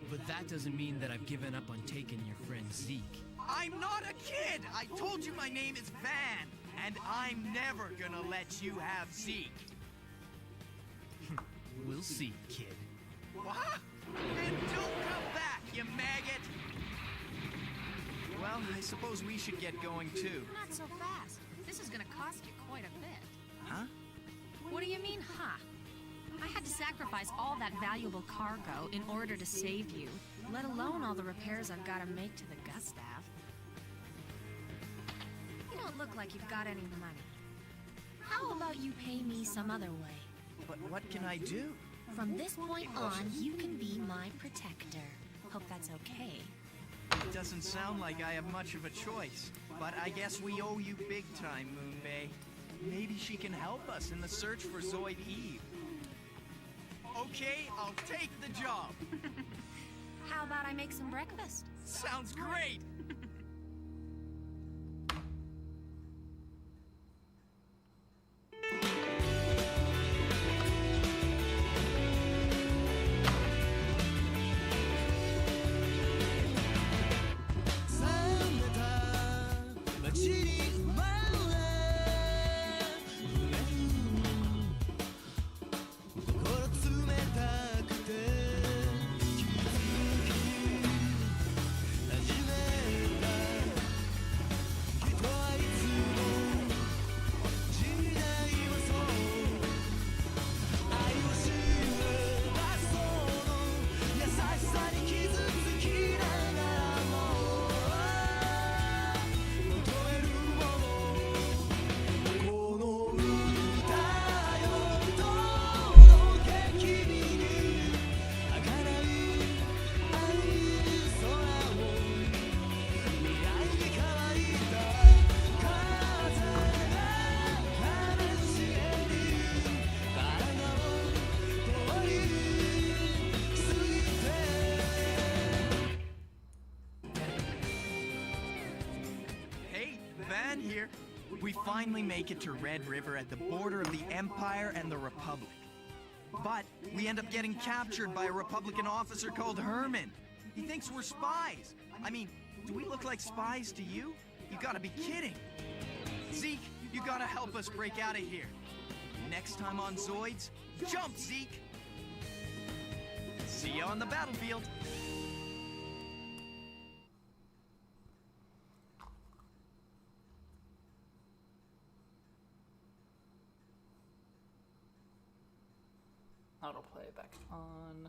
S5: But that doesn't mean that I've given up on taking your friend Zeke.
S3: I'm not a kid! I told you my name is Van, and I'm never gonna let you have Zeke.
S5: We'll see, kid.
S3: What? And don't come back, you maggot! Well, I suppose we should get going too.
S4: Not so fast. This is gonna cost you quite a bit.
S3: Huh?
S4: What do you mean, huh? I had to sacrifice all that valuable cargo in order to save you, let alone all the repairs I've got to make to the Gustav. You don't look like you've got any money. How about you pay me some other way?
S3: But what can I do?
S4: From this point on, you can be my protector. Hope that's okay.
S3: It doesn't sound like I have much of a choice, but I guess we owe you big time, Moonbay. Maybe she can help us in the search for Zoid Eve. Okay, I'll take the job.
S4: How about I make some breakfast?
S3: Sounds great! Here, we finally make it to Red River at the border of the Empire and the Republic. But we end up getting captured by a Republican officer called Herman. He thinks we're spies. I mean, do we look like spies to you? You gotta be kidding. Zeke, you gotta help us break out of here. Next time on Zoids, jump, Zeke! See you on the battlefield.
S1: Autoplay back on.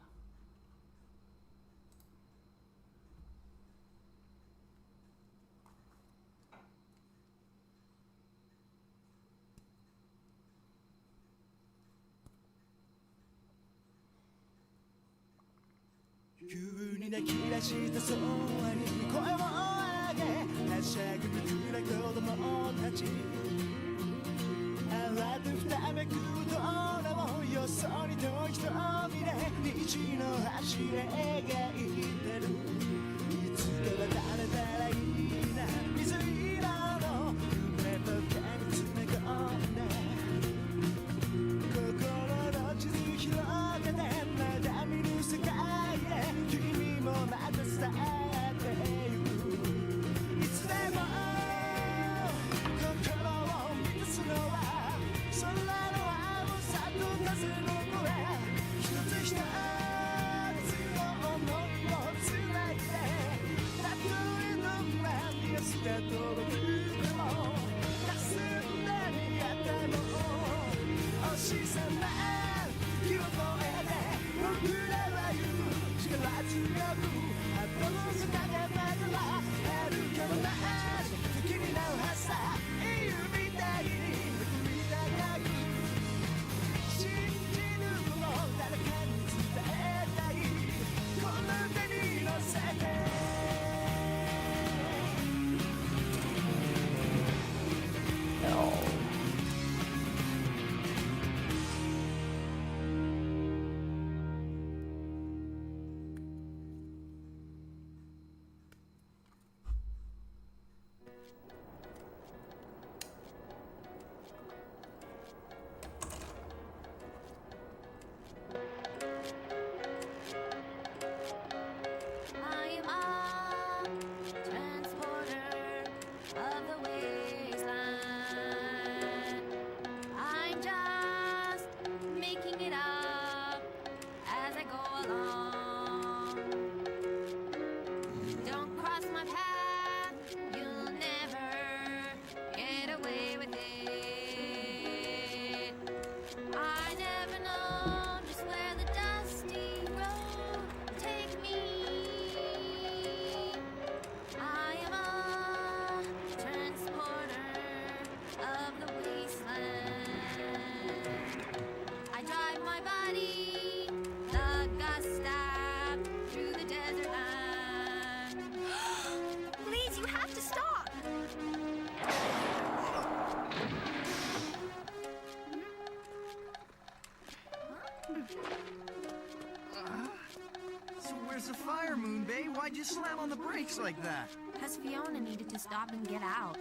S3: So where's the fire, Moonbay? Why'd you slam on the brakes like that?
S4: Because Fiona needed to stop and get out.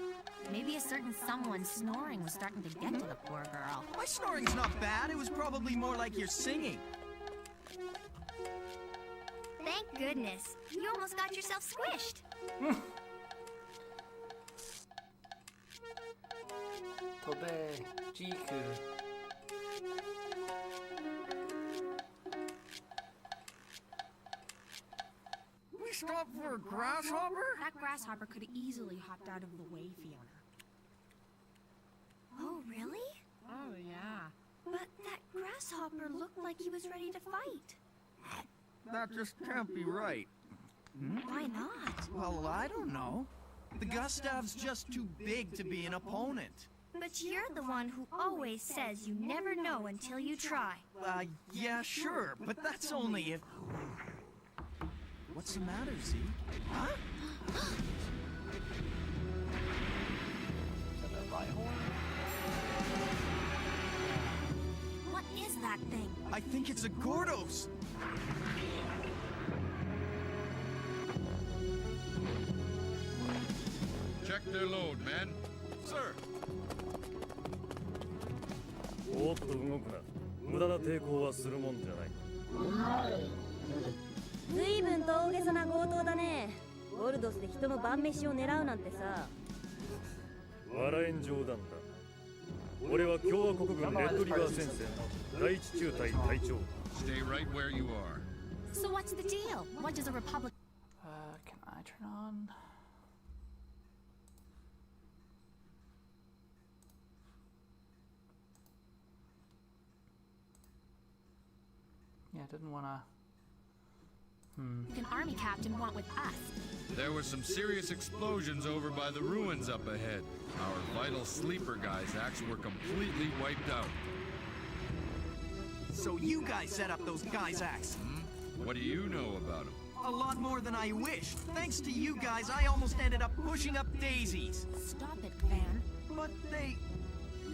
S4: Maybe a certain someone's snoring was starting to get to the poor girl.
S3: My snoring's not bad. It was probably more like your singing.
S6: Thank goodness. You almost got yourself squished.
S1: Tobe, Jiku.
S3: We stopped for a grasshopper?
S4: That grasshopper could have easily hopped out of the way, Fiona.
S6: Oh, really?
S4: Oh, yeah.
S6: But that grasshopper looked like he was ready to fight.
S3: That just can't be right.
S6: Why not?
S3: Well, I don't know. The Gustav's just too big to be an opponent.
S6: But you're the one who always says you never know until you try.
S3: Yeah, sure, but that's only if... What's the matter, Z? Huh?
S1: Is that a Rhyhorn?
S4: What is that thing?
S3: I think it's a Gordos.
S7: Check their load, men.
S3: Sir.
S8: おっと動くな。無駄な抵抗はするもんじゃない。
S9: ずいぶんと大げさな強盗だね。ゴルドスで人の晩飯を狙うなんてさ。
S8: 笑えん冗談だ。俺は共和国軍レッドリガー戦線の第一中隊隊長。
S7: Stay right where you are.
S4: So what's the deal? What does a Republic...
S1: Can I turn on? Yeah, I didn't wanna...
S4: An army captain want with us?
S7: There were some serious explosions over by the ruins up ahead. Our vital sleeper Gysax were completely wiped out.
S3: So you guys set up those Gysax?
S7: What do you know about them?
S3: A lot more than I wished. Thanks to you guys, I almost ended up pushing up daisies.
S4: Stop it, Van.
S3: But they...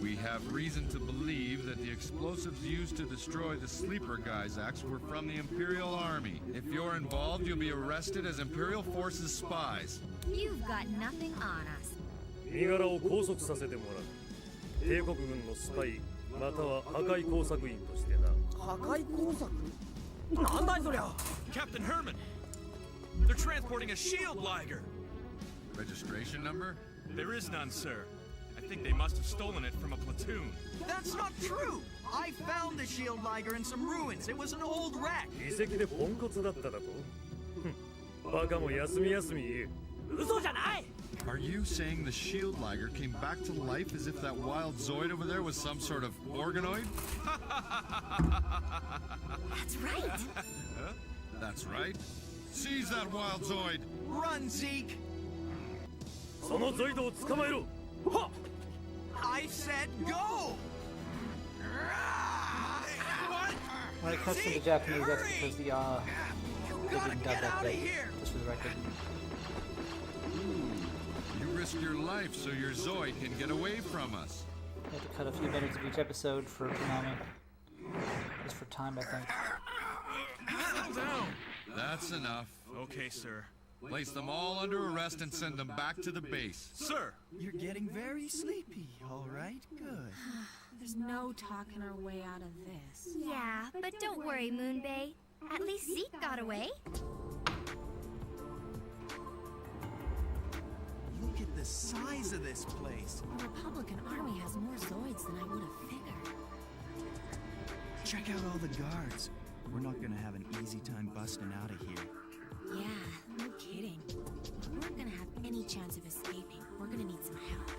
S7: We have reason to believe that the explosives used to destroy the sleeper Gysax were from the Imperial Army. If you're involved, you'll be arrested as Imperial Forces spies.
S4: You've got nothing on us.
S8: 身柄を拘束させてもらう。帝国軍のスパイ、または破壊工作員としてな。
S10: 破壊工作？なんだいそりゃ。
S11: Captain Herman! They're transporting a shield Liger!
S7: Registration number?
S11: There is none, sir. I think they must have stolen it from a platoon.
S3: That's not true! I found the shield Liger in some ruins. It was an old wreck.
S8: 遺跡でポンコツだっただと。バカも休み休み言え。
S10: 嘘じゃない。
S7: Are you saying the shield Liger came back to life as if that wild Zoid over there was some sort of organoid?
S4: That's right.
S7: Huh? That's right. Seize that wild Zoid!
S3: Run, Zeke!
S8: そのゾイドを捕まえろ。はっ。
S3: I said go! What?
S1: When it comes to the
S3: Zeke,
S1: Japanese, that's
S3: hurry!
S1: because the
S3: You
S1: they
S3: gotta
S1: didn't dub
S3: get
S1: that
S3: out of
S1: bit.
S3: here!
S1: Just for the record.
S7: You risk your life so your Zoid can get away from us.
S1: I had to cut a few minutes of each episode for Konami. Just for time, I think.
S11: Settle down!
S7: That's enough.
S11: Okay, sir.
S7: Place them all under arrest and send them back to the base.
S11: Sir!
S3: You're getting very sleepy, all right? Good.
S4: There's no talking our way out of this.
S6: Yeah, but don't worry, Moonbay. At least Zeke got away.
S3: Look at the size of this place.
S4: The Republican Army has more Zoids than I would have figured.
S3: Check out all the guards. We're not gonna have an easy time busting out of here.
S4: Yeah, no kidding. If we're gonna have any chance of escaping, we're gonna need some help.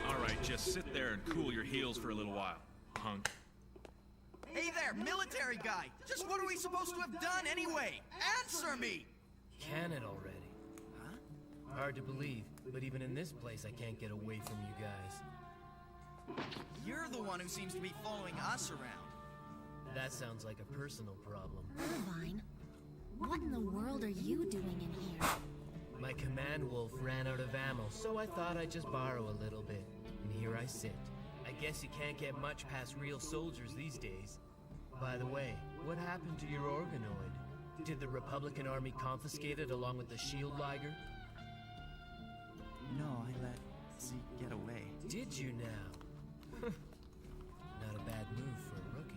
S11: Alright, just sit there and cool your heels for a little while, punk.
S3: Hey there, military guy! Just what are we supposed to have done anyway? Answer me!
S5: Can it already? Huh? Hard to believe, but even in this place I can't get away from you guys.
S3: You're the one who seems to be following us around.
S5: That sounds like a personal problem.
S4: Irvine, what in the world are you doing in here?
S5: My command wolf ran out of ammo, so I thought I'd just borrow a little bit. And here I sit. I guess you can't get much past real soldiers these days. By the way, what happened to your organoid? Did the Republican Army confiscate it along with the Shield Liger?
S3: No, I let Z get away.
S5: Did you now? Not a bad move for a rookie.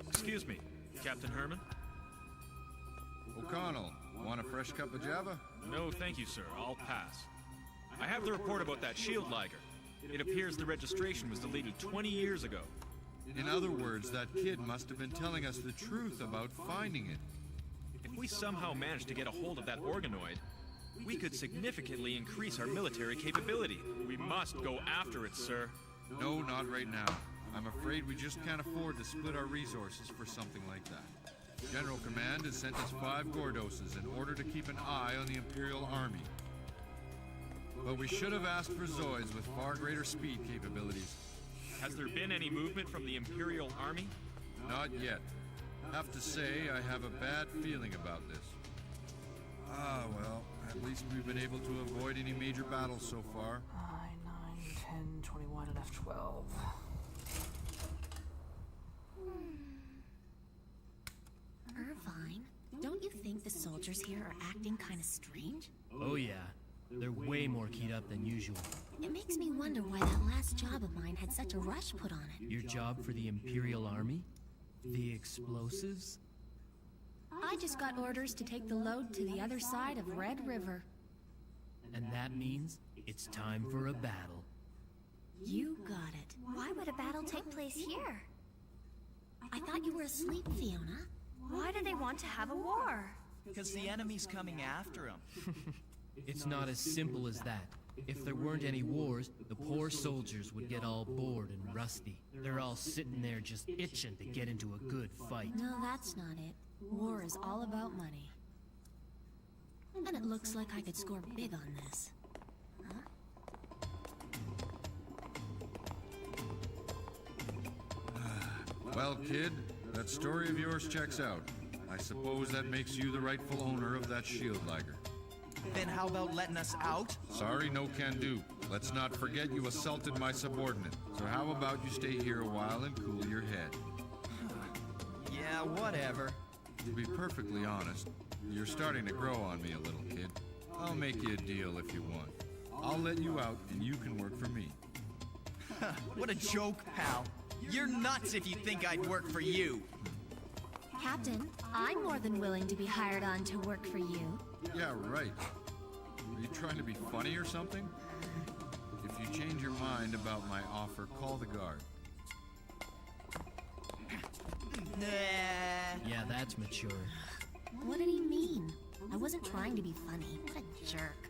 S11: Excuse me, Captain Herman?
S7: O'Connell, want a fresh cup of Java?
S11: No, thank you, sir. I'll pass. I have the report about that Shield Liger. It appears the registration was deleted 20 years ago.
S7: In other words, that kid must have been telling us the truth about finding it.
S11: If we somehow manage to get a hold of that organoid, we could significantly increase our military capability. We must go after it, sir.
S7: No, not right now. I'm afraid we just can't afford to split our resources for something like that. General Command has sent us 5 Gordoses in order to keep an eye on the Imperial Army. But we should have asked for Zoids with far greater speed capabilities.
S11: Has there been any movement from the Imperial Army?
S7: Not yet. Have to say, I have a bad feeling about this. Ah, well, at least we've been able to avoid any major battles so far.
S1: 9, 10, 21, and F12.
S4: Irvine, don't you think the soldiers here are acting kind of strange?
S5: Oh yeah, they're way more keyed up than usual.
S4: It makes me wonder why that last job of mine had such a rush put on it.
S5: Your job for the Imperial Army? The explosives?
S4: I just got orders to take the load to the other side of Red River.
S5: And that means it's time for a battle.
S4: You got it.
S6: Why would a battle take place here?
S4: I thought you were asleep, Fiona.
S6: Why do they want to have a war?
S3: Because the enemy's coming after him.
S5: It's not as simple as that. If there weren't any wars, the poor soldiers would get all bored and rusty. They're all sitting there just itching to get into a good fight.
S4: No, that's not it. War is all about money. And it looks like I could score big on this.
S7: Well, kid, that story of yours checks out. I suppose that makes you the rightful owner of that Shield Liger.
S3: Then how about letting us out?
S7: Sorry, no can do. Let's not forget you assaulted my subordinate. So how about you stay here a while and cool your head?
S3: Yeah, whatever.
S7: To be perfectly honest, you're starting to grow on me a little, kid. I'll make you a deal if you want. I'll let you out and you can work for me.
S3: What a joke, pal. You're nuts if you think I'd work for you.
S4: Captain, I'm more than willing to be hired on to work for you.
S7: Yeah, right. Are you trying to be funny or something? If you change your mind about my offer, call the guard.
S3: Nah.
S5: Yeah, that's mature.
S4: What did he mean? I wasn't trying to be funny. What a jerk.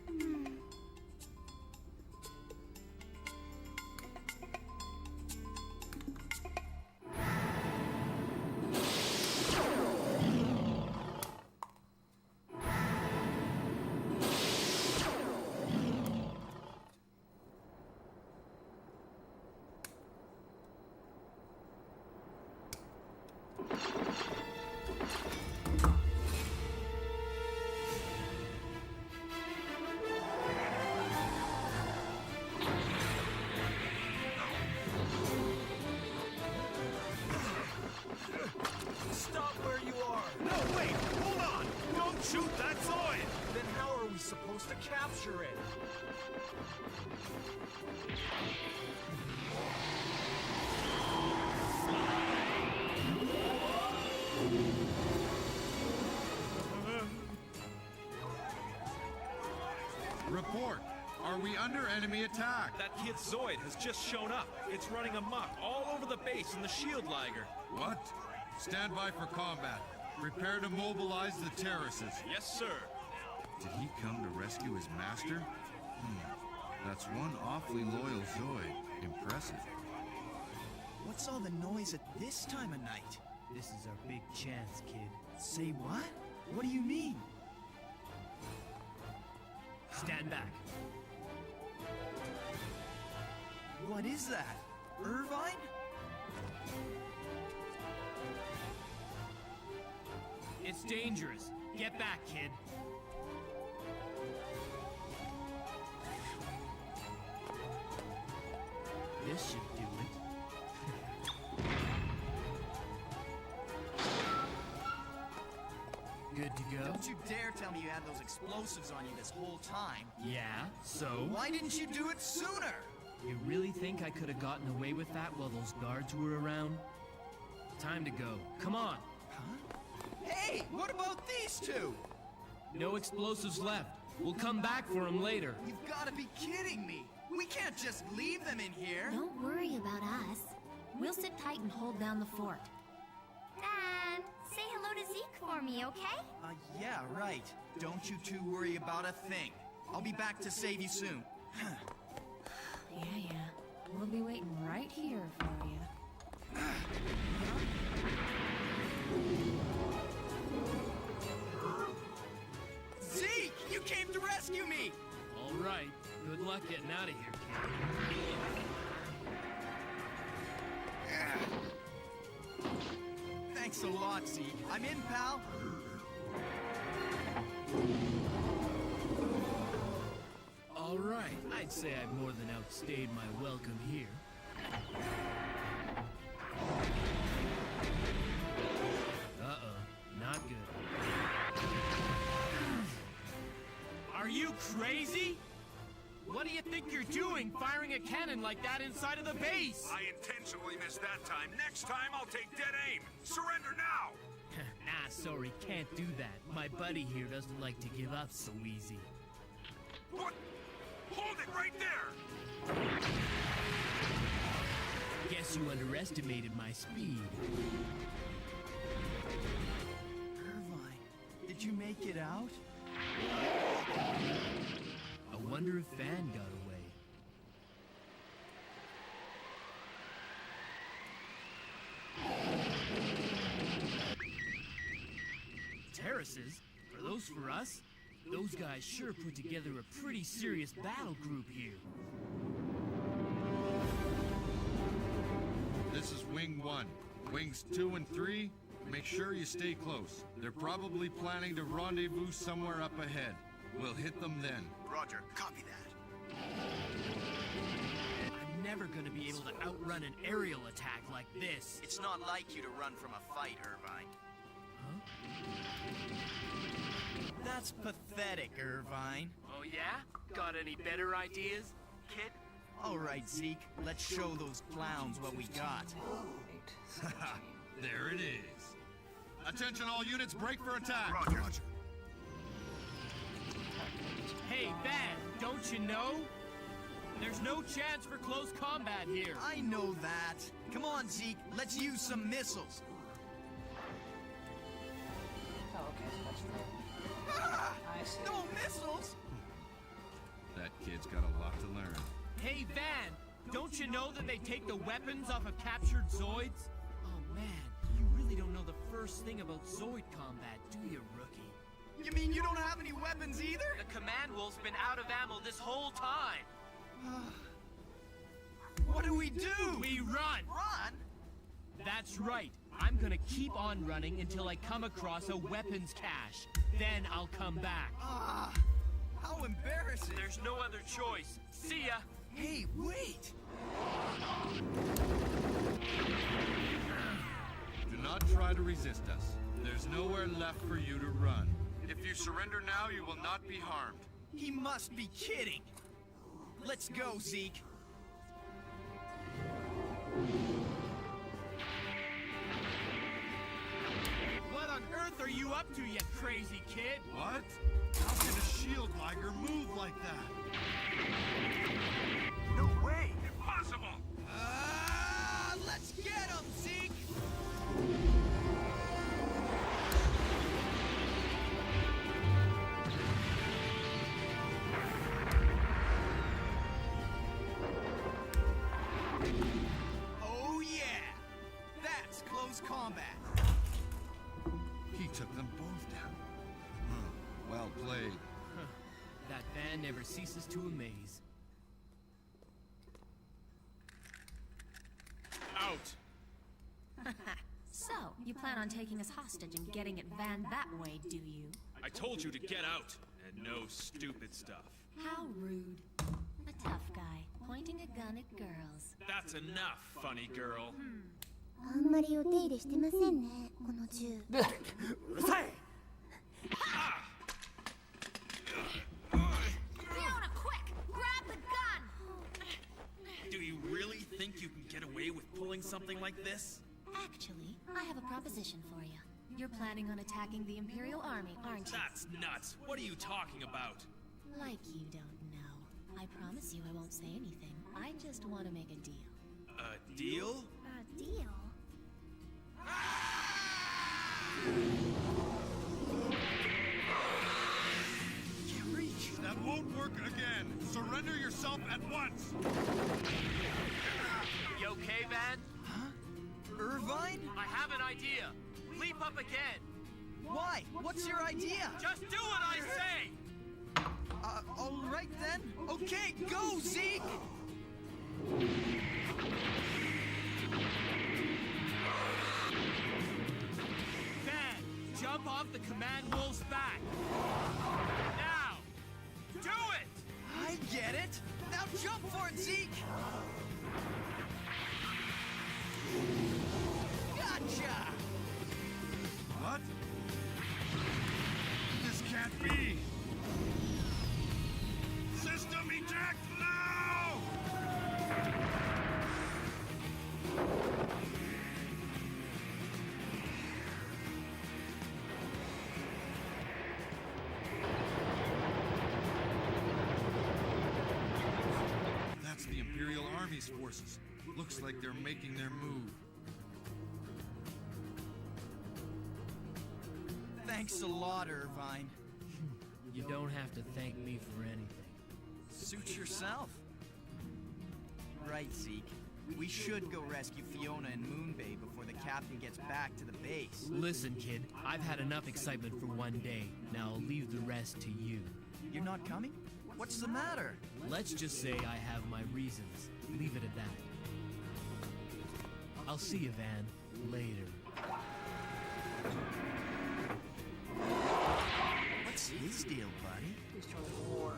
S10: Stop where you are!
S11: No, wait! Hold on! Don't shoot that Zoid!
S10: Then how are we supposed to capture it?
S7: Report! Are we under enemy attack?
S11: That kid Zoid has just shown up. It's running amok all over the base in the Shield Liger.
S7: What? Stand by for combat. Prepare to mobilize the terraces.
S11: Yes, sir.
S7: Did he come to rescue his master? That's one awfully loyal Zoid. Impressive.
S3: What's all the noise at this time of night?
S5: This is our big chance, kid.
S3: Say what? What do you mean?
S5: Stand back.
S3: What is that? Irvine?
S5: It's dangerous. Get back, kid. This should do it. Good to go?
S3: Don't you dare tell me you had those explosives on you this whole time.
S5: Yeah, so?
S3: Why didn't you do it sooner?
S5: You really think I could have gotten away with that while those guards were around? Time to go. Come on!
S3: Huh? Hey, what about these two?
S5: No explosives left. We'll come back for them later.
S3: You've got to be kidding me. We can't just leave them in here.
S4: Don't worry about us. We'll sit tight and hold down the fort.
S6: Dad, say hello to Zeke for me, okay?
S3: Yeah, right. Don't you two worry about a thing. I'll be back to save you soon.
S4: Yeah. We'll be waiting right here for you.
S3: Zeke! You came to rescue me!
S5: All right. Good luck getting out of here, kid.
S3: Thanks a lot, Zeke. I'm in, pal.
S5: All right. I'd say I've more than outstayed my welcome here. Uh-oh. Not good. Are you crazy? What do you think you're doing, firing a cannon like that inside of the base?
S12: I intentionally missed that time. Next time, I'll take dead aim. Surrender now!
S5: Nah, sorry, can't do that. My buddy here doesn't like to give up so easy.
S12: What? Hold it right there!
S5: Guess you underestimated my speed.
S3: Irvine, did you make it out?
S5: I wonder if Van got away. Terraces? Are those for us? Those guys sure put together a pretty serious battle group here.
S7: This is Wing 1. Wings 2 and 3, make sure you stay close. They're probably planning to rendezvous somewhere up ahead. We'll hit them then.
S3: Roger, copy that.
S5: I'm never gonna be able to outrun an aerial attack like this.
S3: It's not like you to run from a fight, Irvine.
S5: Huh?
S3: That's pathetic, Irvine.
S5: Oh yeah? Got any better ideas, kid?
S3: All right, Zeke, let's show those clowns what we got.
S7: There it is. Attention all units, break for attack.
S12: Roger.
S5: Hey, Van, don't you know? There's no chance for close combat here.
S3: I know that. Come on, Zeke, let's use some missiles.
S1: Oh, okay, so that's the...
S3: Ah,
S1: I see.
S3: no missiles?
S7: That kid's got a lot to learn.
S5: Hey, Van, don't you know that they take the weapons off of captured Zoids? Oh, man, you really don't know the first thing about Zoid combat, do you, rookie?
S3: You mean you don't have any weapons either?
S5: The command wolf's been out of ammo this whole time.
S3: What do we do?
S5: We run!
S3: Run?
S5: That's right. I'm gonna keep on running until I come across a weapons cache. Then I'll come back.
S3: Ah, how embarrassing.
S5: There's no other choice. See ya!
S3: Hey, wait!
S7: Do not try to resist us. There's nowhere left for you to run. If you surrender now, you will not be harmed.
S3: He must be kidding. Let's go, Zeke.
S5: What on earth are you up to, you crazy kid?
S7: What? How can a shield Liger move like that?
S12: No way! Impossible!
S3: Let's get him, Zeke!
S5: never ceases to amaze.
S11: Out!
S4: So, you plan on taking us hostage and getting it Van that way, do you?
S11: I told you to get out, and no stupid stuff.
S4: How rude. A tough guy, pointing a gun at girls.
S11: That's enough, funny girl.
S6: あんまりお手入れしてませんね、この銃。
S1: うるさい
S4: Fiona, quick! Grab the gun!
S11: Do you really think you can get away with pulling something like this?
S4: Actually, I have a proposition for you. You're planning on attacking the Imperial Army, aren't you?
S11: That's nuts. What are you talking about?
S4: Like you don't know. I promise you I won't say anything. I just want to make a deal.
S11: A deal?
S6: A deal?
S11: Can't reach.
S12: That won't work again. Surrender yourself at once.
S5: You okay, Van?
S3: Irvine?
S5: I have an idea. Leap up again.
S3: Why? What's your idea?
S5: Just do what I say!
S3: All right then. Okay, go, Zeke!
S5: Van, jump off the command wolf's back. Now! Do it!
S3: I get it. Now jump for it, Zeke! Gotcha!
S12: What? This can't be! System eject now!
S7: That's the Imperial Army's forces. Looks like they're making their move.
S3: Thanks a lot, Irvine.
S5: You don't have to thank me for anything.
S3: Suit yourself. Right, Zeke. We should go rescue Fiona and Moonbay before the captain gets back to the base.
S5: Listen, kid, I've had enough excitement for one day. Now I'll leave the rest to you.
S3: You're not coming? What's the matter?
S5: Let's just say I have my reasons. Leave it at that. I'll see you, Van, later.
S3: What's his deal, buddy?
S1: He's joining the war.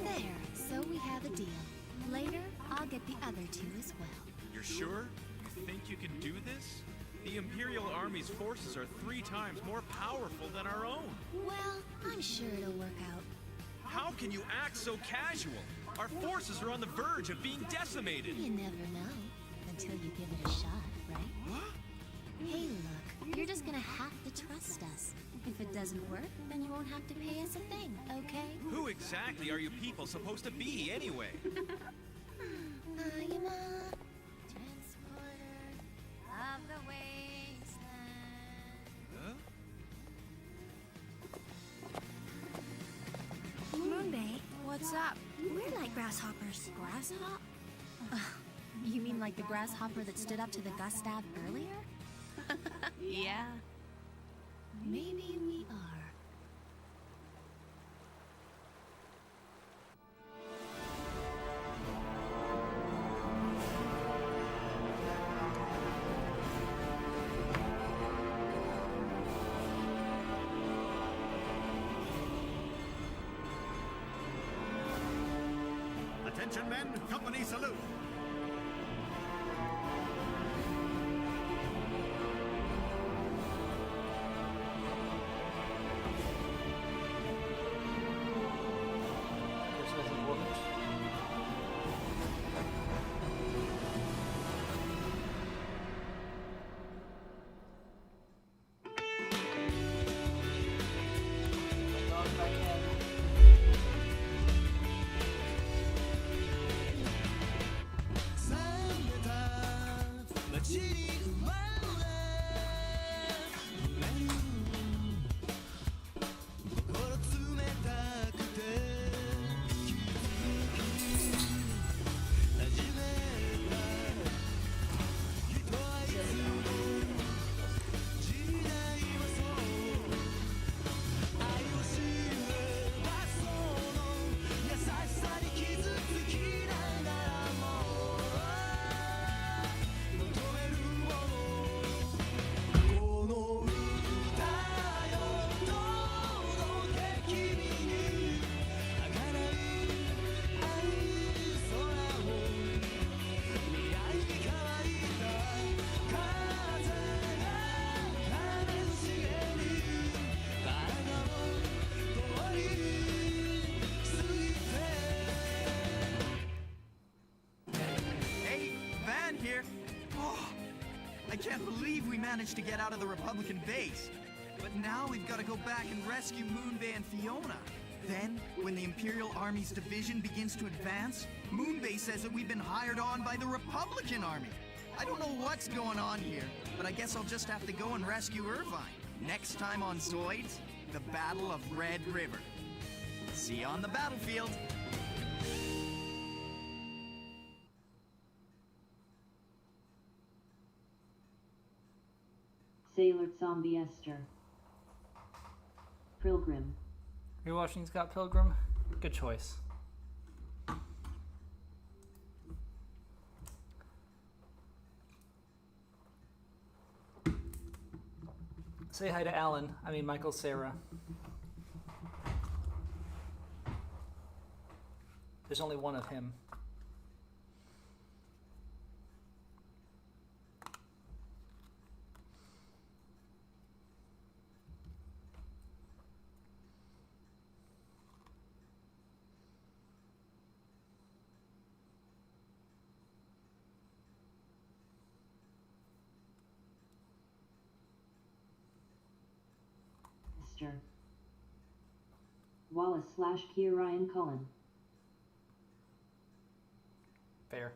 S4: There, so we have a deal. Later, I'll get the other two as well.
S11: You're sure? You think you can do this? The Imperial Army's forces are 3 times more powerful than our own.
S4: Well, I'm sure it'll work out.
S11: How can you act so casual? Our forces are on the verge of being decimated.
S4: You never know until you give it a shot, right?
S11: What?
S4: Hey, look, you're just gonna have to trust us. If it doesn't work, then you won't have to pay us a thing, okay?
S11: Who exactly are you people supposed to be, anyway?
S4: I am a transporter of the wasteland.
S11: Huh?
S6: Moonbay,
S4: What's up?
S6: we're like grasshoppers.
S4: Grasshopper? You mean like the grasshopper that stood up to the Gustav earlier? Yeah. Maybe we are.
S12: Attention men, company salute!
S1: This was important. Not if I can.
S3: believe we managed to get out of the Republican base. But now we've got to go back and rescue Moonbay and Fiona. Then, when the Imperial Army's division begins to advance, Moonbay says that we've been hired on by the Republican Army. I don't know what's going on here, but I guess I'll just have to go and rescue Irvine. Next time on Zoids, the Battle of Red River. See you on the battlefield.
S2: Sailor Zombie Esther. Pilgrim.
S1: Rewatching Scott Pilgrim? Good choice. Say hi to Alan. I mean Michael Sarah. There's only one of him.
S2: Wallace / Key Ryan Cullen.
S1: Fair.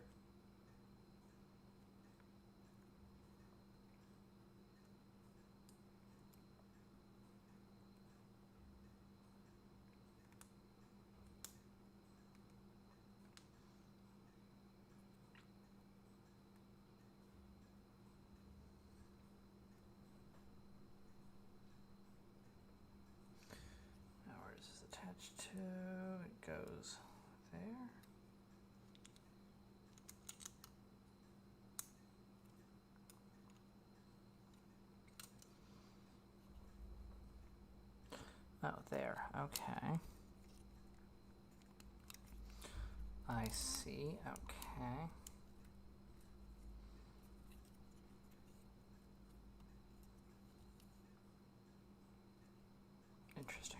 S1: Attached to, it goes there. Oh, there, okay. I see, okay. Interesting.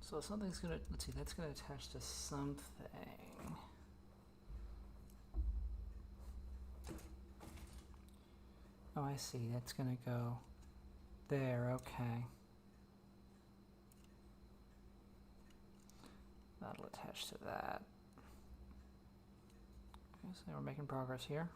S1: So something's gonna, let's see, that's gonna attach to something. Oh, I see, that's gonna go there, okay. That'll attach to that. Okay, so we're making progress here.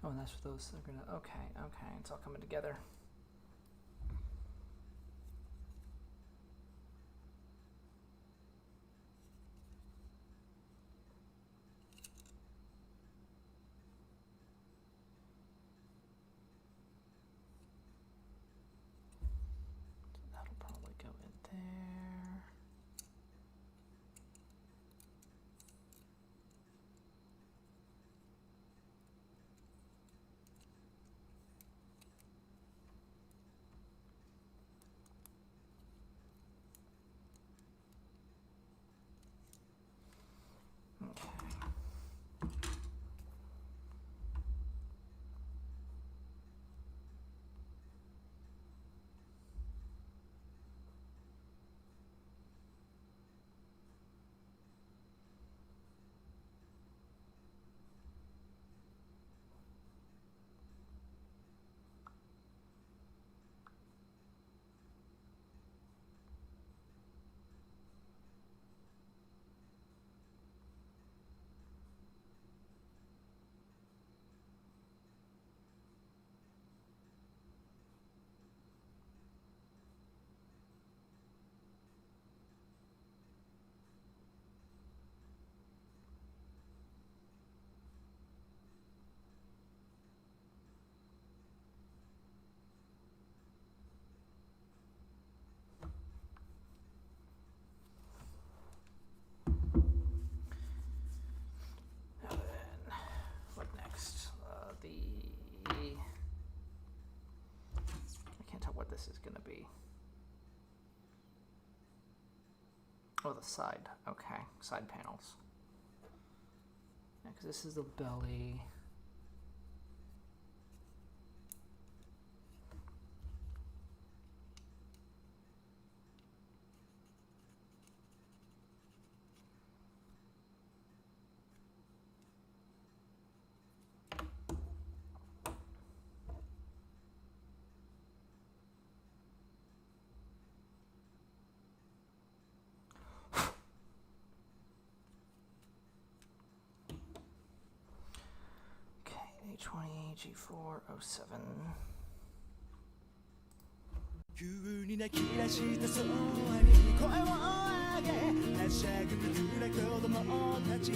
S1: Oh, and that's for those that are gonna. Okay, it's all coming together. That'll probably go in there. This is gonna be. Oh, the side. Okay, side panels. Yeah, because this is the belly. H20G407.
S13: 急に泣き出した空に声を上げはしゃぐくら子供たち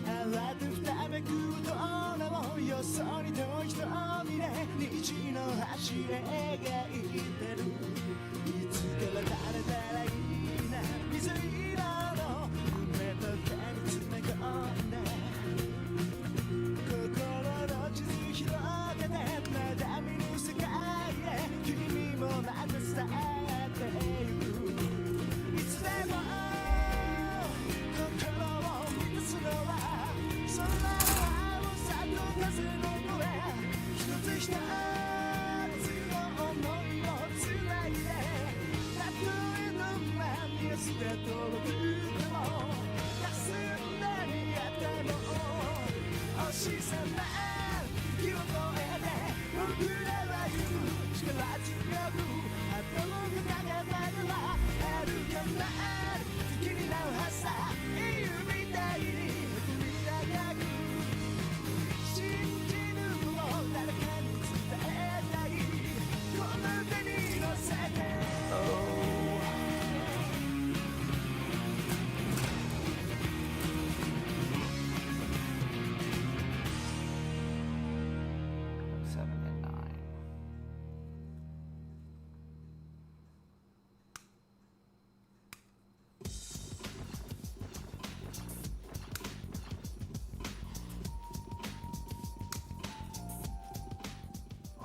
S13: 慌てふためく大人もよそに遠い瞳で虹の走れ描いてるいつから垂れたらいいな水色の夢と手に詰め込んで心の地図広げてまだ見ぬ世界へ君もまた伝えてゆくいつでも心を満たすのは空の青さと風の声一つ一つの想いをつないでたとえどんなニュースで届くでも霞んだりあっても星さま息を越えて僕らは行く力強く頭を掲げながら遥かなる敵になるはずさ英雄みたいに振り長く信じるも誰かに伝えたいこの手に乗せて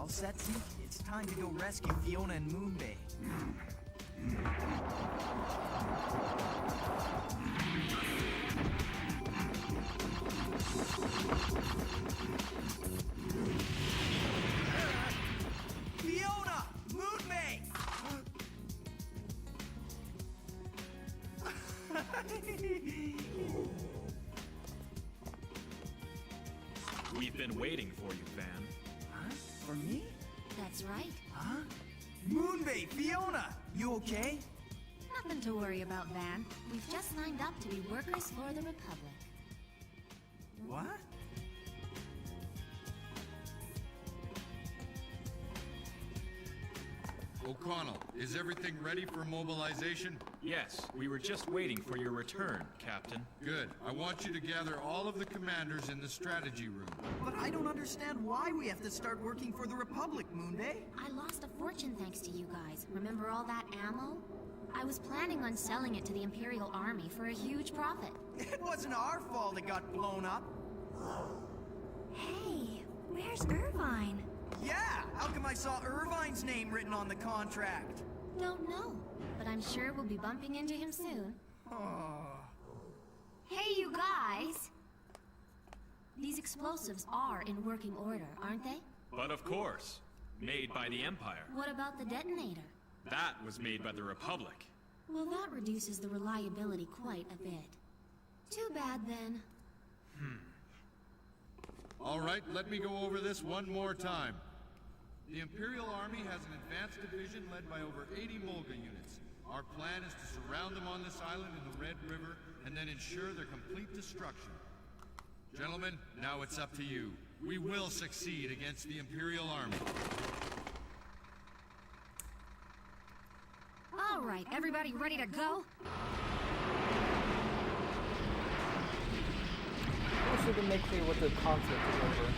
S3: Setzy, it's time to go rescue Fiona and Moonbay. Fiona! Moonbay!
S11: We've been waiting for you, Van.
S3: For me?
S4: That's right.
S3: Huh? Moonbay, Fiona! You okay?
S4: Nothing to worry about, Van. We've just signed up to be workers for the Republic.
S3: What?
S7: O'Connell, is everything ready for mobilization?
S11: Yes, we were just waiting for your return, Captain.
S7: Good. I want you to gather all of the commanders in the strategy room.
S3: But I don't understand why we have to start working for the Republic, Moonbay.
S4: I lost a fortune thanks to you guys. Remember all that ammo? I was planning on selling it to the Imperial Army for a huge profit.
S3: It wasn't our fault it got blown up.
S6: Hey, where's Irvine?
S3: Yeah, how come I saw Irvine's name written on the contract?
S4: Don't know, but I'm sure we'll be bumping into him soon. Hey, you guys! These explosives are in working order, aren't they?
S11: But of course, made by the Empire.
S4: What about the detonator?
S11: That was made by the Republic.
S4: Well, that reduces the reliability quite a bit. Too bad, then.
S7: All right, let me go over this one more time. The Imperial Army has an advanced division led by over 80 Molga units. Our plan is to surround them on this island in the Red River and then ensure their complete destruction. Gentlemen, now it's up to you. We will succeed against the Imperial Army.
S4: All right, everybody ready to go?
S1: I wish you could make clear what the conflict is over.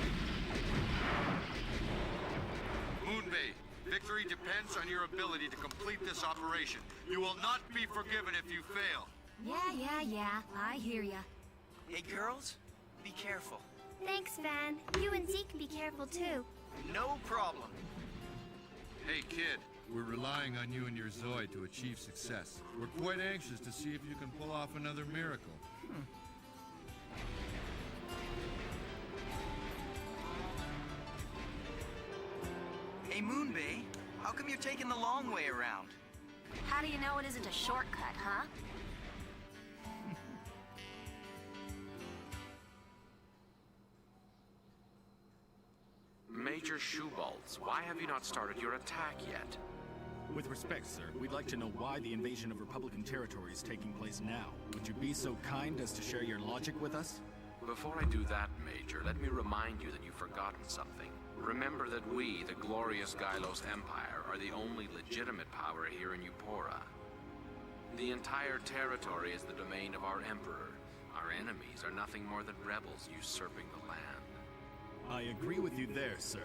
S7: Moonbay, victory depends on your ability to complete this operation. You will not be forgiven if you fail.
S4: Yeah, I hear ya.
S3: Hey, girls, be careful.
S6: Thanks, Van. You and Zeke be careful too.
S3: No problem.
S7: Hey, kid, we're relying on you and your Zoid to achieve success. We're quite anxious to see if you can pull off another miracle.
S3: Hey, Moonbay, how come you're taking the long way around?
S4: How do you know it isn't a shortcut, huh?
S14: Major Shoeballs, why have you not started your attack yet?
S15: With respect, sir, we'd like to know why the invasion of Republican territory is taking place now. Would you be so kind as to share your logic with us?
S14: Before I do that, Major, let me remind you that you've forgotten something. Remember that we, the glorious Gylos Empire, are the only legitimate power here in Eupora. The entire territory is the domain of our Emperor. Our enemies are nothing more than rebels usurping the land.
S15: I agree with you there, sir.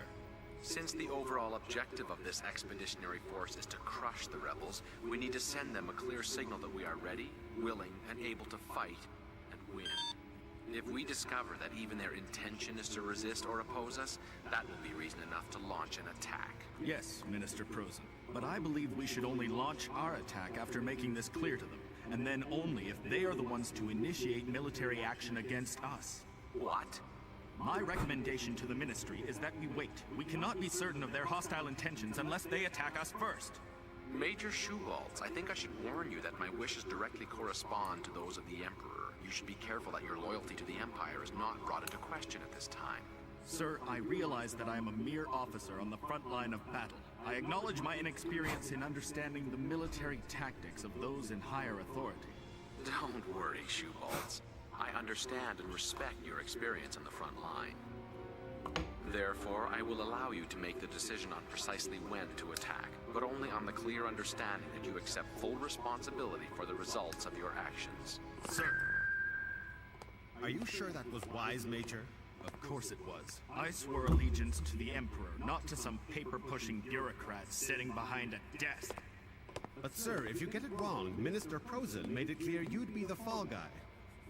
S14: Since the overall objective of this expeditionary force is to crush the rebels, we need to send them a clear signal that we are ready, willing, and able to fight and win. If we discover that even their intention is to resist or oppose us, that will be reason enough to launch an attack.
S15: Yes, Minister Prosen. But I believe we should only launch our attack after making this clear to them, and then only if they are the ones to initiate military action against us.
S14: What?
S15: My recommendation to the Ministry is that we wait. We cannot be certain of their hostile intentions unless they attack us first.
S14: Major Shoeballs, I think I should warn you that my wishes directly correspond to those of the Emperor. You should be careful that your loyalty to the Empire is not brought into question at this time.
S15: Sir, I realize that I am a mere officer on the front line of battle. I acknowledge my inexperience in understanding the military tactics of those in higher authority.
S14: Don't worry, Shoeballs. I understand and respect your experience on the front line. Therefore, I will allow you to make the decision on precisely when to attack, but only on the clear understanding that you accept full responsibility for the results of your actions.
S15: Sir!
S16: Are you sure that was wise, Major?
S15: Of course it was. I swore allegiance to the Emperor, not to some paper-pushing bureaucrat sitting behind a desk.
S16: But sir, if you get it wrong, Minister Prosen made it clear you'd be the fall guy.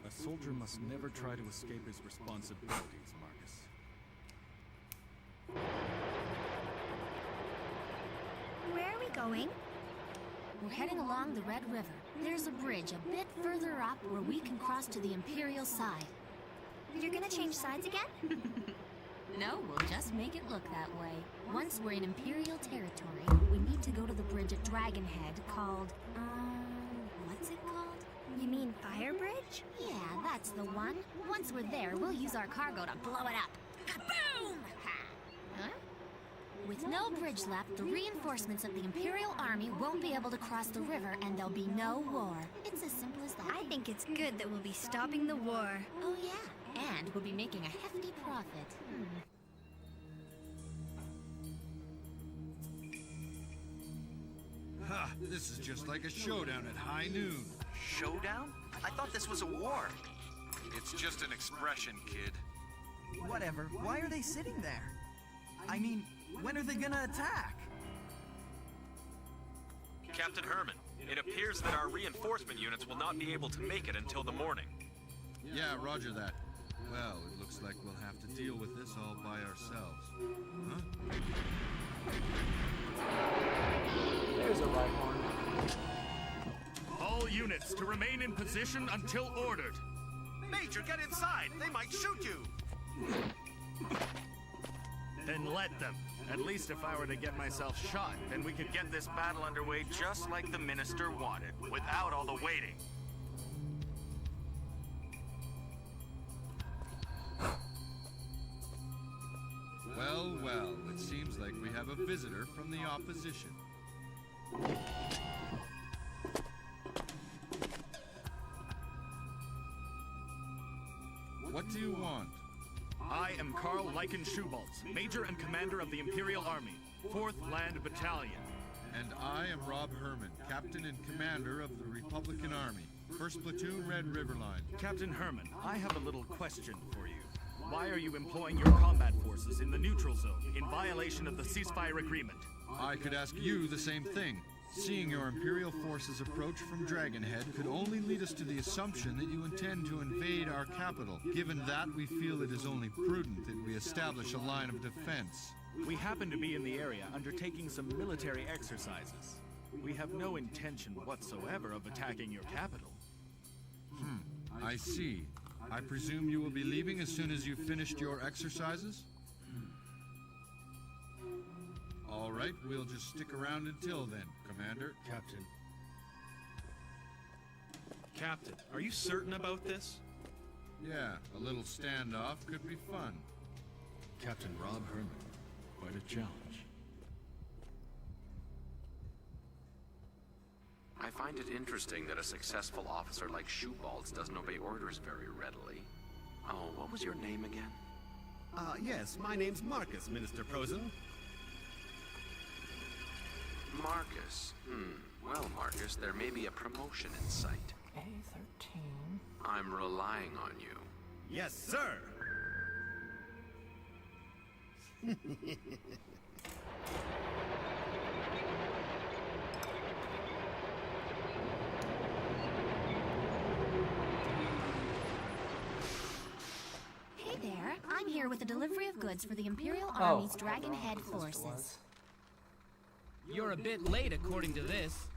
S15: A soldier must never try to escape his responsibilities, Marcus.
S6: Where are we going?
S4: We're heading along the Red River. There's a bridge a bit further up where we can cross to the Imperial side.
S6: You're gonna change sides again?
S4: No, we'll just make it look that way. Once we're in Imperial territory, we need to go to the bridge at Dragonhead called, what's it called?
S6: You mean Fire Bridge?
S4: Yeah, that's the one. Once we're there, we'll use our cargo to blow it up. Kaboom! Huh? With no bridge left, the reinforcements of the Imperial Army won't be able to cross the river, and there'll be no war. It's as simple as that.
S6: I think it's good that we'll be stopping the war.
S4: Oh yeah, and we'll be making a hefty profit.
S7: Ha! This is just like a showdown at high noon.
S3: Showdown? I thought this was a war.
S12: It's just an expression, kid.
S3: Whatever. Why are they sitting there? I mean, when are they gonna attack?
S11: Captain Herman, it appears that our reinforcement units will not be able to make it until the morning.
S7: Yeah, roger that. Well, it looks like we'll have to deal with this all by ourselves. Huh?
S1: There's a Rhyhorn.
S15: All units to remain in position until ordered.
S12: Major, get inside! They might shoot you!
S15: Then let them. At least if I were to get myself shot, then we could get this battle underway just like the Minister wanted, without all the waiting.
S7: Well, well, it seems like we have a visitor from the opposition. What do you want?
S15: I am Karl Lycan-Schubaltz, Major and Commander of the Imperial Army, 4th Land Battalion.
S7: And I am Rob Herman, Captain and Commander of the Republican Army, 1st Platoon Red River Line.
S15: Captain Herman, I have a little question for you. Why are you employing your combat forces in the neutral zone, in violation of the ceasefire agreement?
S7: I could ask you the same thing. Seeing your Imperial forces approach from Dragonhead could only lead us to the assumption that you intend to invade our capital. Given that, we feel it is only prudent that we establish a line of defense.
S15: We happen to be in the area undertaking some military exercises. We have no intention whatsoever of attacking your capital.
S7: I see. I presume you will be leaving as soon as you've finished your exercises? All right, we'll just stick around until then, Commander.
S11: Captain. Captain, are you certain about this?
S7: Yeah, a little standoff could be fun.
S16: Captain Rob Herman, quite a challenge.
S14: I find it interesting that a successful officer like Schubaltz doesn't obey orders very readily. Oh, what was your name again?
S16: Yes, my name's Marcus, Minister Prosen.
S14: Marcus. Well, Marcus, there may be a promotion in sight.
S1: A13.
S14: I'm relying on you.
S16: Yes, sir!
S4: Hey there, I'm here with a delivery of goods for the Imperial Army's Dragonhead forces.
S5: You're a bit late according to this.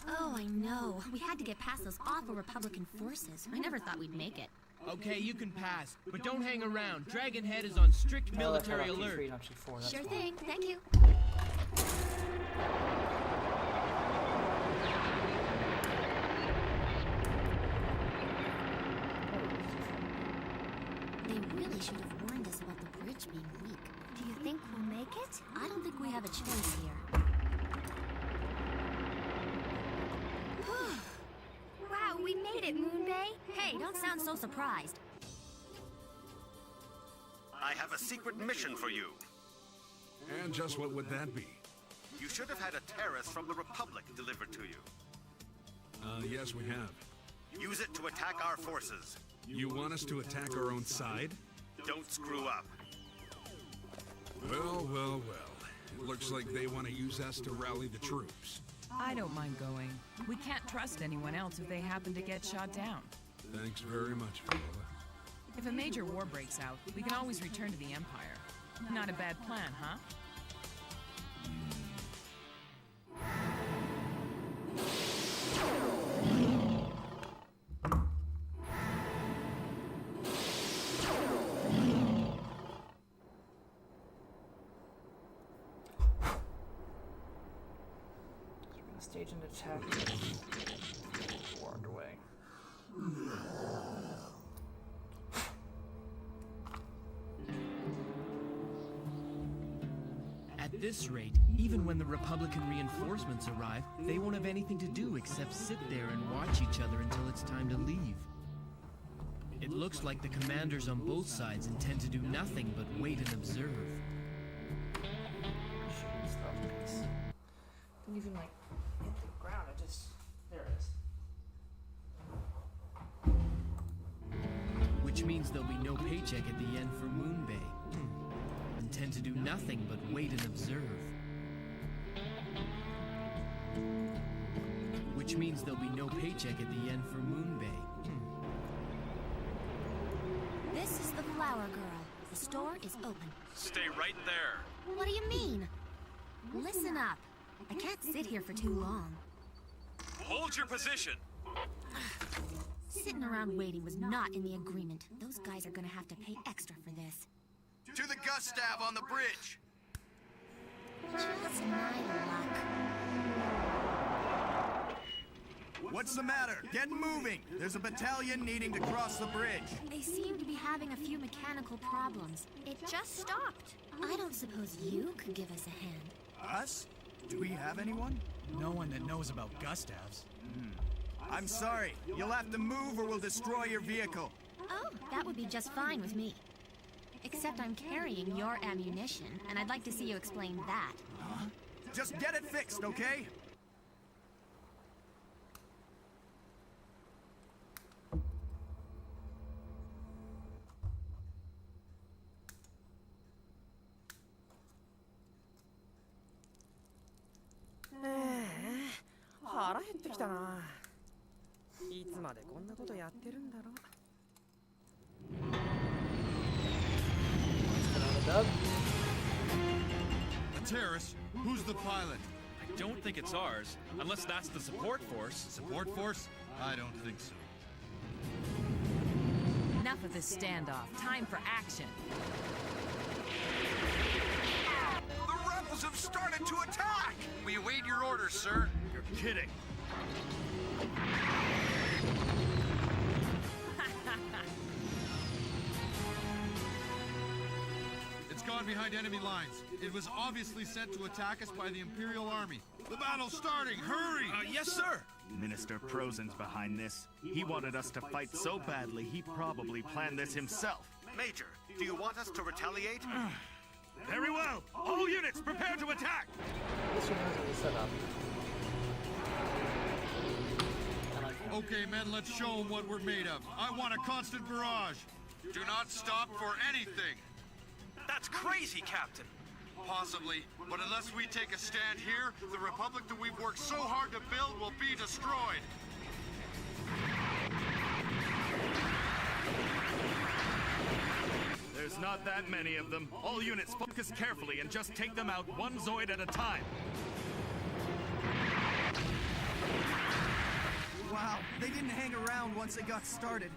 S4: Oh, I know. We had to get past those awful Republican forces. I never thought we'd make it.
S5: Okay, you can pass, but don't hang around. Dragonhead is on strict military alert.
S4: Sure thing, thank you. They really should have warned us about the bridge being weak. Do you think we'll make it? I don't think we have a choice here.
S6: Wow, we made it, Moonbay.
S4: Hey, don't sound so surprised.
S12: I have a secret mission for you.
S16: And just what would that be?
S12: You should have had a terrace from the Republic delivered to you.
S16: Yes, we have.
S12: Use it to attack our forces.
S16: You want us to attack our own side?
S12: Don't screw up.
S16: Well, well, well. It looks like they want to use us to rally the troops.
S17: I don't mind going. We can't trust anyone else if they happen to get shot down.
S16: Thanks very much, Viola.
S17: If a major war breaks out, we can always return to the Empire. Not a bad plan, huh?
S1: Stage an attack. War underway.
S5: At this rate, even when the Republican reinforcements arrive, they won't have anything to do except sit there and watch each other until it's time to leave. It looks like the commanders on both sides intend to do nothing but wait and observe.
S1: Didn't even like hit the
S5: Which means there'll be no paycheck at the end for Moon Bay. Intend to do nothing but wait and observe. Which means there'll be no paycheck at the end for Moon Bay.
S4: This is the Flower Girl. The store is open.
S11: Stay right there.
S4: What do you mean? Listen up. I can't sit here for too long.
S11: Hold your position.
S4: Sitting around waiting was not in the agreement. Those guys are gonna have to pay extra for this.
S3: To the Gustav on the bridge!
S4: Just my luck.
S3: What's the matter? Get moving! There's a battalion needing to cross the bridge.
S4: They seem to be having a few mechanical problems.
S6: It just stopped.
S4: I don't suppose you could give us a hand.
S3: Us? Do we have anyone?
S10: No one that knows about Gustavs.
S3: I'm sorry. You'll have to move or we'll destroy your vehicle.
S4: Oh, that would be just fine with me. Except I'm carrying your ammunition, and I'd like to see you explain that.
S3: Just get it fixed, okay?
S7: A terrace? Who's the pilot?
S11: I don't think it's ours, unless that's the support force.
S7: Support force? I don't think so.
S17: Enough of this standoff. Time for action.
S12: The rebels have started to attack!
S7: We await your orders, sir.
S15: You're kidding.
S7: It's gone behind enemy lines. It was obviously sent to attack us by the Imperial Army. The battle's starting! Hurry!
S11: Yes, sir!
S15: Minister Prozen's behind this. He wanted us to fight so badly, he probably planned this himself.
S12: Major, do you want us to retaliate?
S15: Very well! All units, prepare to attack!
S1: This one has a setup.
S7: Okay, men, let's show them what we're made of. I want a constant barrage. Do not stop for anything.
S11: That's crazy, Captain.
S7: Possibly, but unless we take a stand here, the Republic that we've worked so hard to build will be destroyed.
S15: There's not that many of them. All units focus carefully and just take them out one Zoid at a time.
S3: Wow, they didn't hang around once they got started.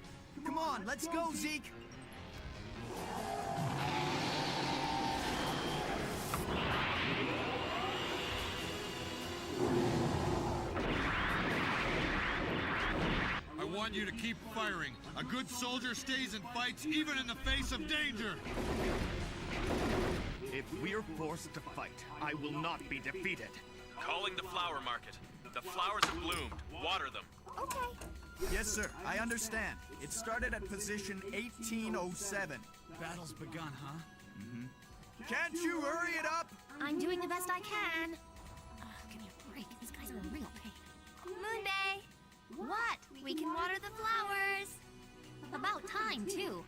S3: Come on, let's go, Zeke!
S7: I want you to keep firing. A good soldier stays and fights even in the face of danger.
S15: If we're forced to fight, I will not be defeated.
S11: Calling the flower market. The flowers have bloomed. Water them.
S6: Okay.
S3: Yes, sir, I understand. It started at position 1807.
S10: Battle's begun, huh?
S3: Can't you hurry it up?
S4: I'm doing the best I can. Give me a break. These guys are a real pain.
S6: Moon Bay!
S4: What?
S6: We can water the flowers!
S4: About time, too.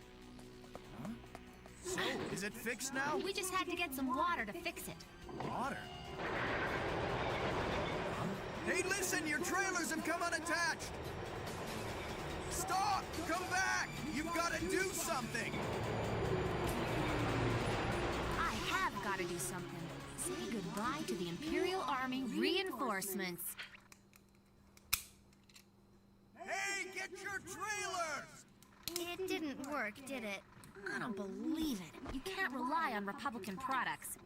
S3: So, is it fixed now?
S4: We just had to get some water to fix it.
S3: Water? Hey, listen, your trailers have come unattached! Stop! Come back! You've got to do something!
S4: I have got to do something. Say goodbye to the Imperial Army reinforcements.
S3: Hey, get your trailers!
S6: It didn't work, did it?
S4: I don't believe it. You can't rely on Republican products.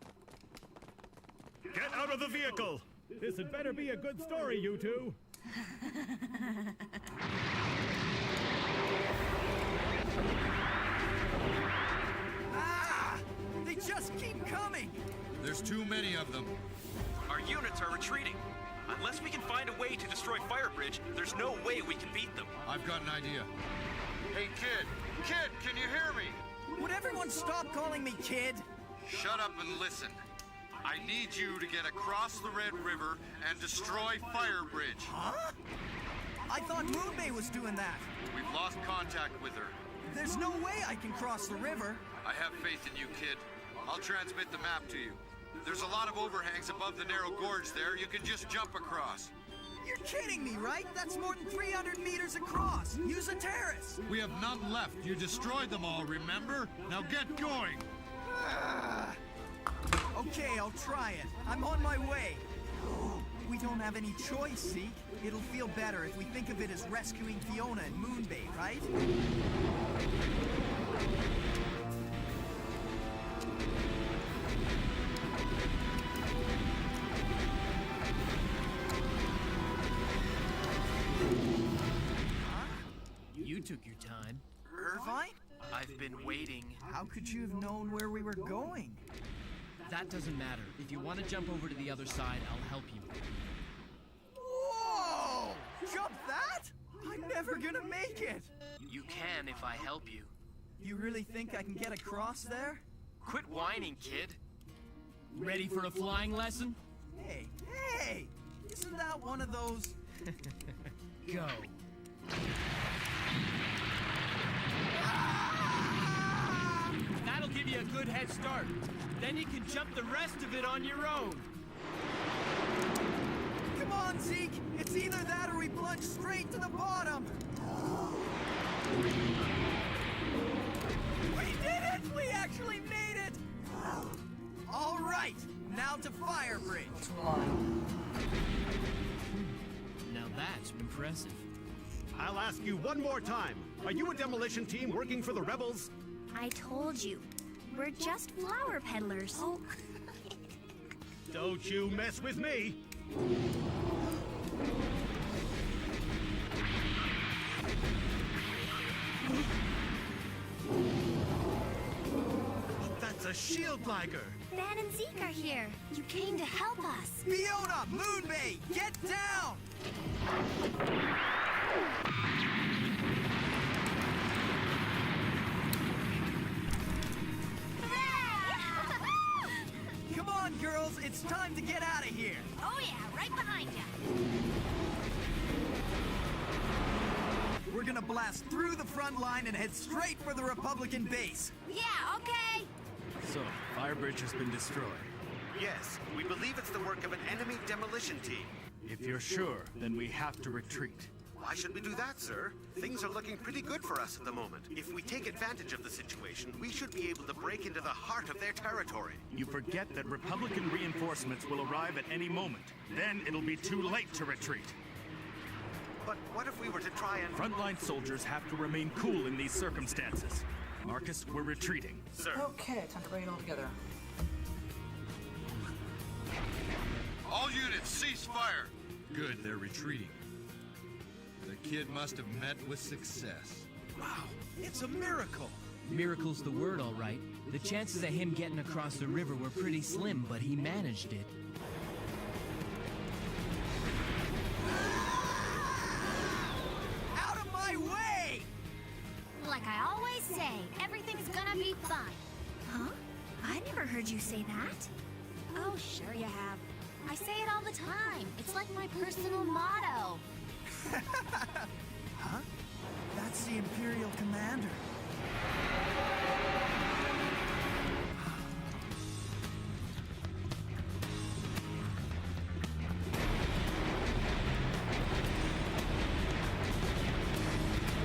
S8: Get out of the vehicle! This had better be a good story, you two.
S3: Ah! They just keep coming!
S7: There's too many of them.
S11: Our units are retreating. Unless we can find a way to destroy Firebridge, there's no way we can beat them.
S7: I've got an idea. Hey, kid! Kid, can you hear me?
S3: Would everyone stop calling me kid?
S7: Shut up and listen. I need you to get across the Red River and destroy Firebridge.
S3: Huh? I thought Moon Bay was doing that.
S7: We've lost contact with her.
S3: There's no way I can cross the river.
S7: I have faith in you, kid. I'll transmit the map to you. There's a lot of overhangs above the narrow gorge there. You can just jump across.
S3: You're kidding me, right? That's more than 300 meters across. Use a terrace.
S7: We have none left. You destroyed them all, remember? Now get going.
S3: Okay, I'll try it. I'm on my way. We don't have any choice, Zeke. It'll feel better if we think of it as rescuing Fiona and Moonbay, right?
S5: You took your time.
S3: Irvine?
S5: I've been waiting.
S3: How could you have known where we were going?
S5: That doesn't matter. If you want to jump over to the other side, I'll help you.
S3: Whoa! Jump that? I'm never gonna make it.
S5: You can if I help you.
S3: You really think I can get across there?
S5: Quit whining, kid. Ready for a flying lesson?
S3: Hey, hey! Isn't that one of those...
S5: Go. That'll give you a good head start. Then you can jump the rest of it on your own.
S3: Come on, Zeke! It's either that or we plunge straight to the bottom! We did it! We actually made it! All right, now to Fire Bridge.
S5: Now that's impressive.
S16: I'll ask you one more time. Are you a demolition team working for the rebels?
S6: I told you. We're just flower peddlers. Oh.
S16: Don't you mess with me! That's a shield liger!
S6: Ben and Zeke are here. You came to help us.
S3: Fiona, Moonbay, get down! Come on, girls, it's time to get out of here.
S6: Oh yeah, right behind you.
S3: We're gonna blast through the front line and head straight for the Republican base.
S6: Yeah, okay.
S15: So, Firebridge has been destroyed.
S16: Yes, we believe it's the work of an enemy demolition team.
S15: If you're sure, then we have to retreat.
S16: Why should we do that, sir? Things are looking pretty good for us at the moment. If we take advantage of the situation, we should be able to break into the heart of their territory.
S15: You forget that Republican reinforcements will arrive at any moment. Then it'll be too late to retreat.
S16: But what if we were to try and...
S15: Frontline soldiers have to remain cool in these circumstances. Marcus, we're retreating.
S16: Sir.
S1: Okay, time to bring it all together.
S7: All units, cease fire! Good, they're retreating. The kid must have met with success.
S11: Wow, it's a miracle!
S5: Miracle's the word, all right. The chances of him getting across the river were pretty slim, but he managed it.
S3: Out of my way!
S6: Like I always say, everything's gonna be fine. Huh? I never heard you say that. Oh, sure you have. I say it all the time. It's like my personal motto.
S3: Huh? That's the Imperial commander.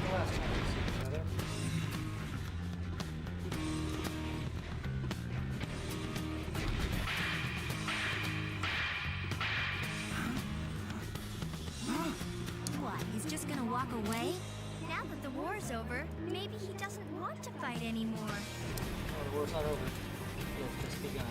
S1: The last time we see each other.
S6: What, he's just gonna walk away? Now that the war's over, maybe he doesn't want to fight anymore.
S1: Oh, the war's not over. It's just begun.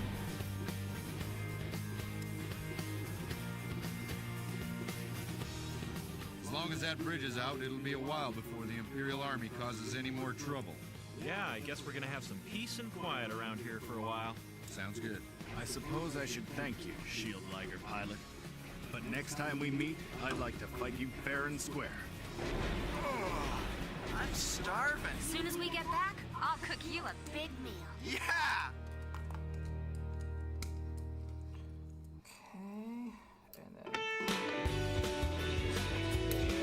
S7: As long as that bridge is out, it'll be a while before the Imperial Army causes any more trouble.
S11: Yeah, I guess we're gonna have some peace and quiet around here for a while.
S7: Sounds good.
S15: I suppose I should thank you, Shield Liger pilot. But next time we meet, I'd like to fight you fair and square.
S3: Oh, I'm starving.
S6: As soon as we get back, I'll cook you a big meal.
S3: Yeah!
S1: Okay, and then...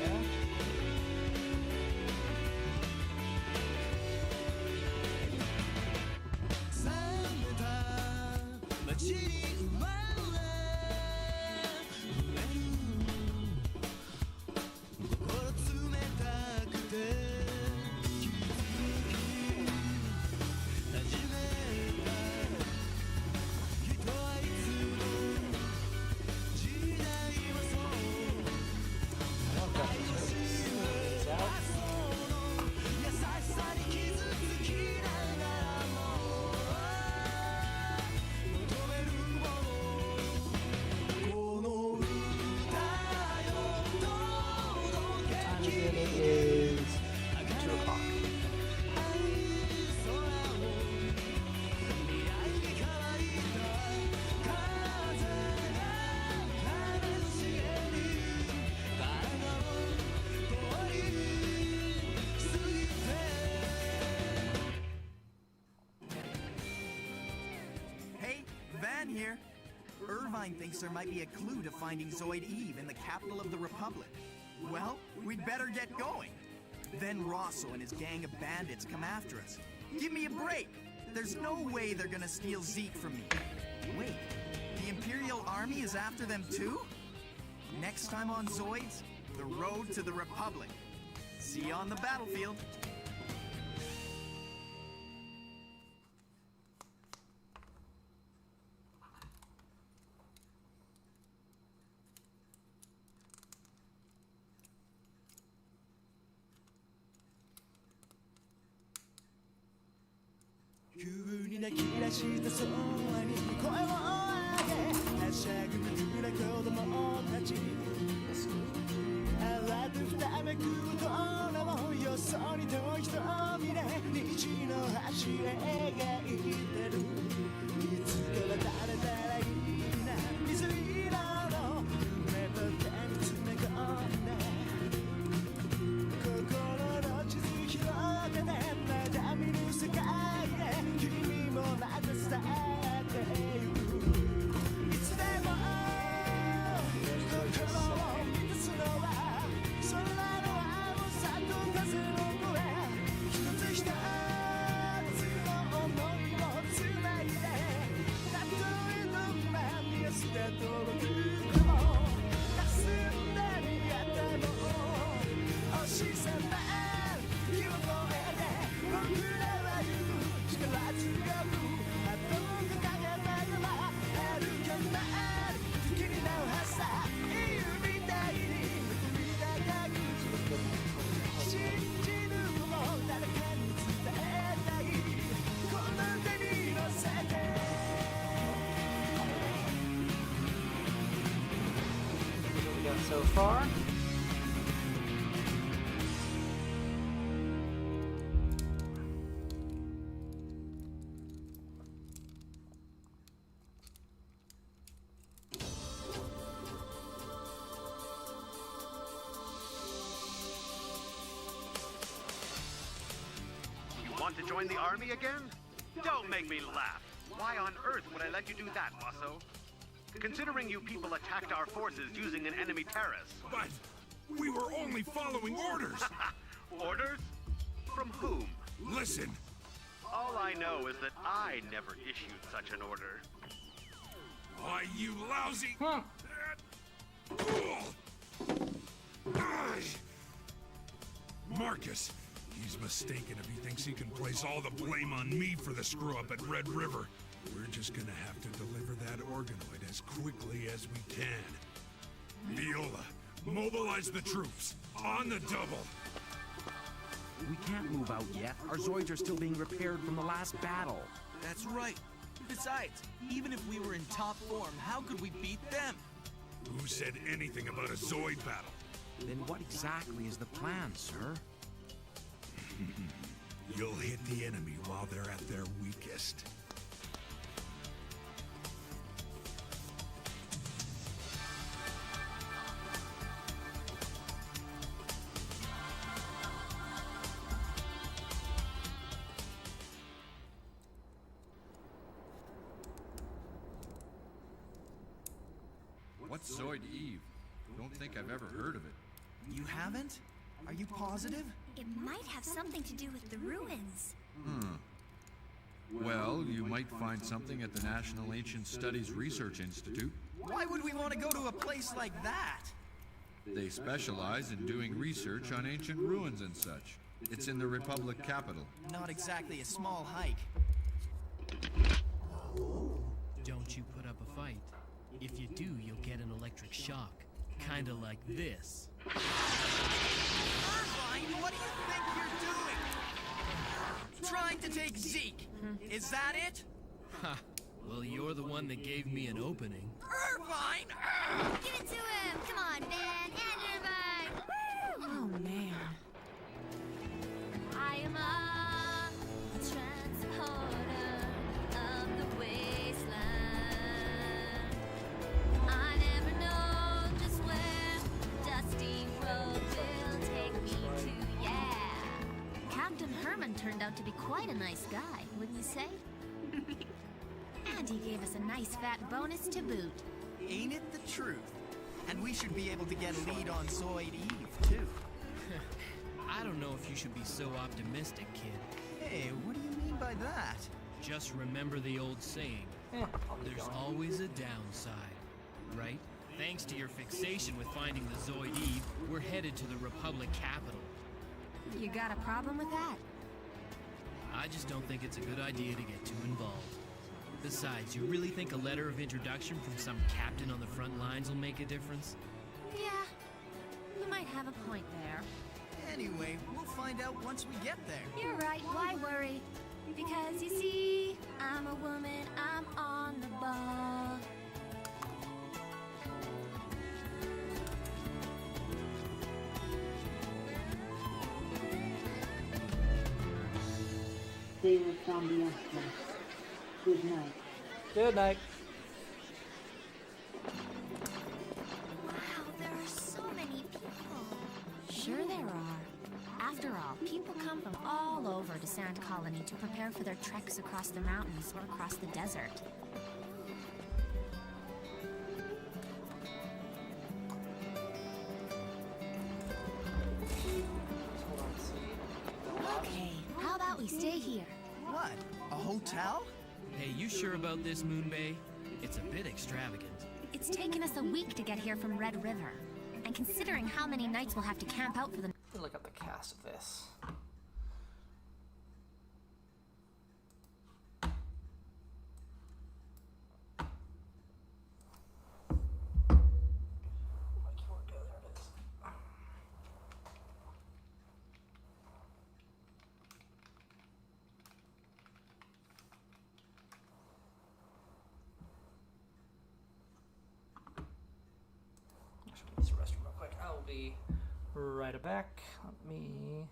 S1: Yeah.
S3: Mind thinks there might be a clue to finding Zoid Eve in the capital of the Republic. Well, we'd better get going. Then Rosso and his gang of bandits come after us. Give me a break! There's no way they're gonna steal Zeke from me. Wait, the Imperial Army is after them too? Next time on Zoids, the road to the Republic. See you on the battlefield.
S1: So far.
S16: You want to join the army again? Don't make me laugh. Why on earth would I let you do that, Rosso? Considering you people attacked our forces using an enemy terrace.
S12: But we were only following orders.
S16: Orders? From whom?
S12: Listen.
S16: All I know is that I never issued such an order.
S12: Why, you lousy... Marcus, he's mistaken if he thinks he can place all the blame on me for the screw-up at Red River. We're just gonna have to deliver that organoid as quickly as we can. Viola, mobilize the troops. On the double.
S18: We can't move out yet. Our Zoids are still being repaired from the last battle.
S3: That's right. Besides, even if we were in top form, how could we beat them?
S12: Who said anything about a Zoid battle?
S18: Then what exactly is the plan, sir?
S12: You'll hit the enemy while they're at their weakest.
S7: What's Zoid Eve? Don't think I've ever heard of it.
S3: You haven't? Are you positive?
S6: It might have something to do with the ruins.
S7: Well, you might find something at the National Ancient Studies Research Institute.
S3: Why would we want to go to a place like that?
S7: They specialize in doing research on ancient ruins and such. It's in the Republic capital.
S3: Not exactly a small hike.
S5: Don't you put up a fight. If you do, you'll get an electric shock. Kinda like this.
S3: Irvine, what do you think you're doing? Trying to take Zeke. Is that it?
S5: Ha! Well, you're the one that gave me an opening.
S3: Irvine!
S6: Give it to him! Come on, man! And Irvine! Woo!
S17: Oh, man.
S6: I am a transporter of the wasteland. I never know just where dusty road will take me to, yeah. Captain Herman turned out to be quite a nice guy, wouldn't you say? And he gave us a nice fat bonus to boot.
S3: Ain't it the truth? And we should be able to get a lead on Zoid Eve, too.
S5: I don't know if you should be so optimistic, kid.
S3: Hey, what do you mean by that?
S5: Just remember the old saying, there's always a downside, right? Thanks to your fixation with finding the Zoid Eve, we're headed to the Republic capital.
S6: You got a problem with that?
S5: I just don't think it's a good idea to get too involved. Besides, you really think a letter of introduction from some captain on the front lines will make a difference?
S6: Yeah, you might have a point there.
S3: Anyway, we'll find out once we get there.
S6: You're right, why worry? Because you see, I'm a woman, I'm on the ball.
S2: They were from the Estes. Good night.
S1: Good night.
S6: Wow, there are so many people. Sure there are. After all, people come from all over to Sand Colony to prepare for their treks across the mountains or across the desert. Okay, how about we stay here?
S3: What? A hotel?
S5: Hey, you sure about this, Moonbay? It's a bit extravagant.
S6: It's taken us a week to get here from Red River. And considering how many nights we'll have to camp out for the...
S1: Let me look up the cast of this. Use the restroom real quick. I will be right back. Let me.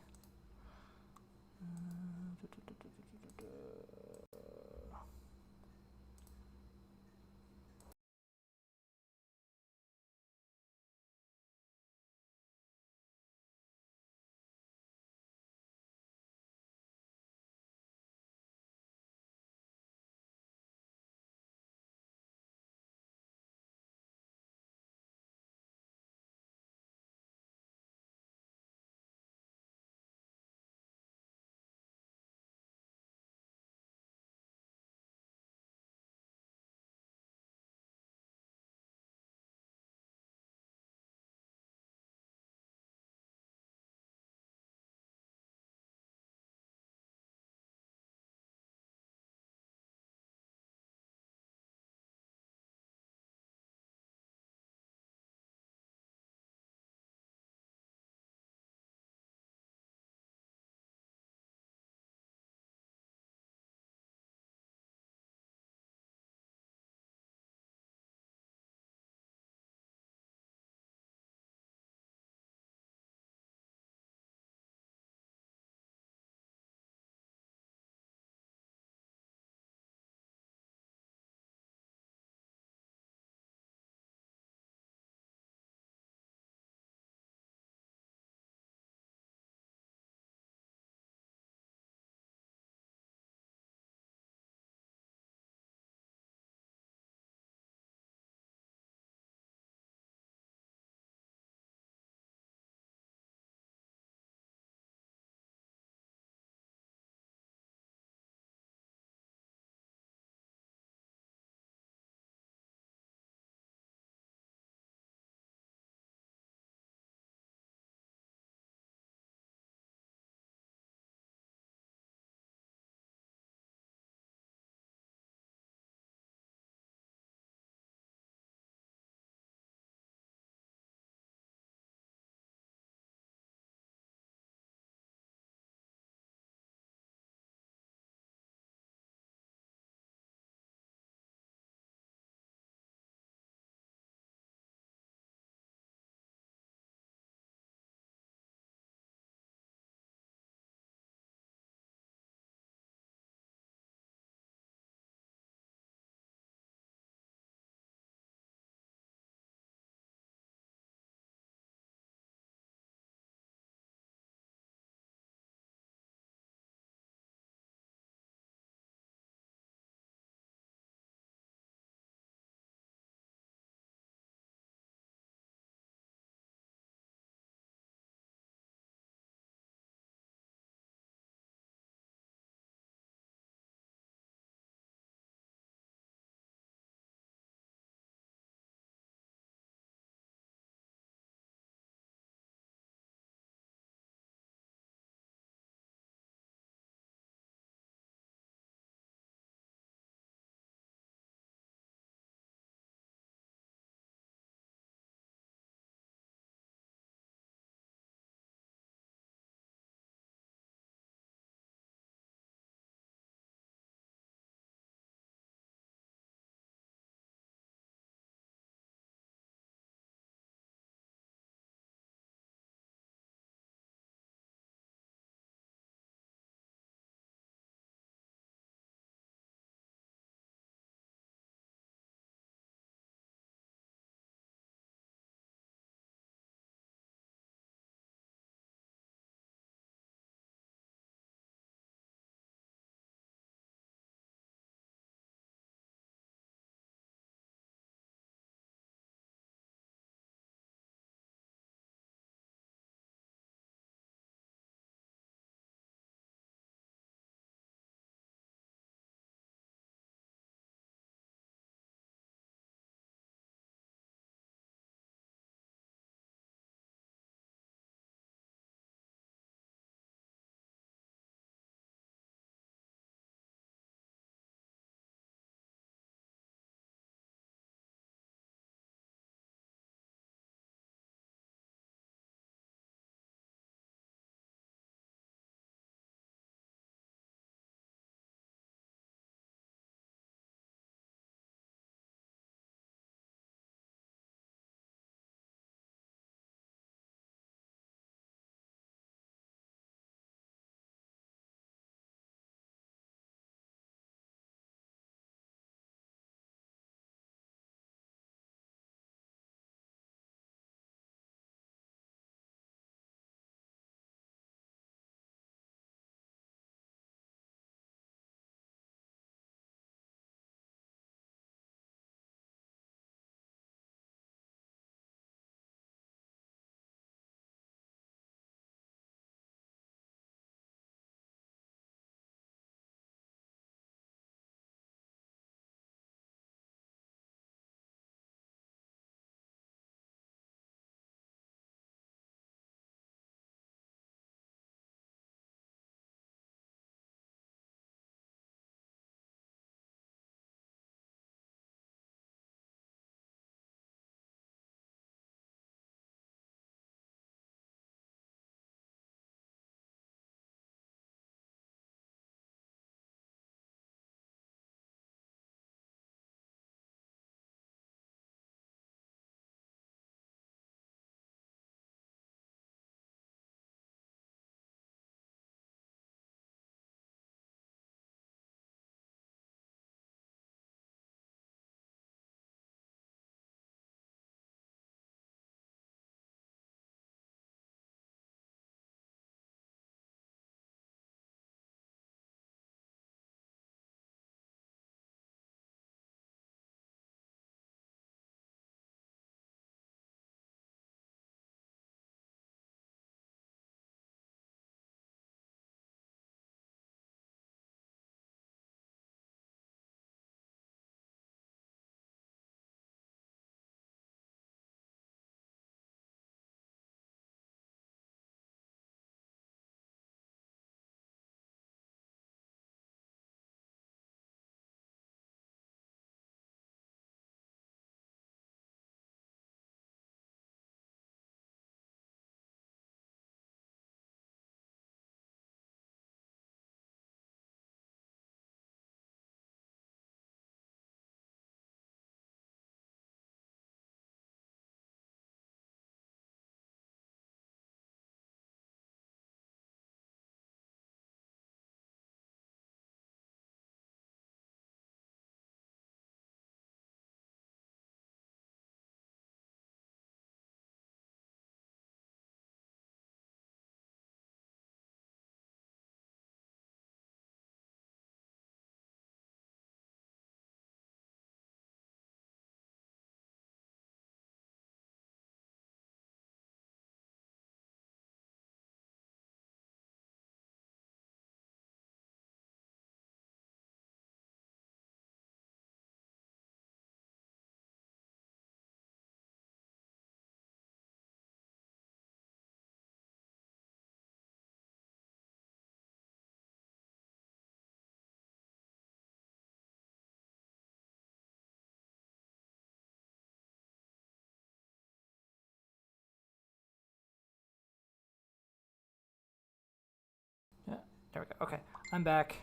S1: There we go. Okay, I'm back.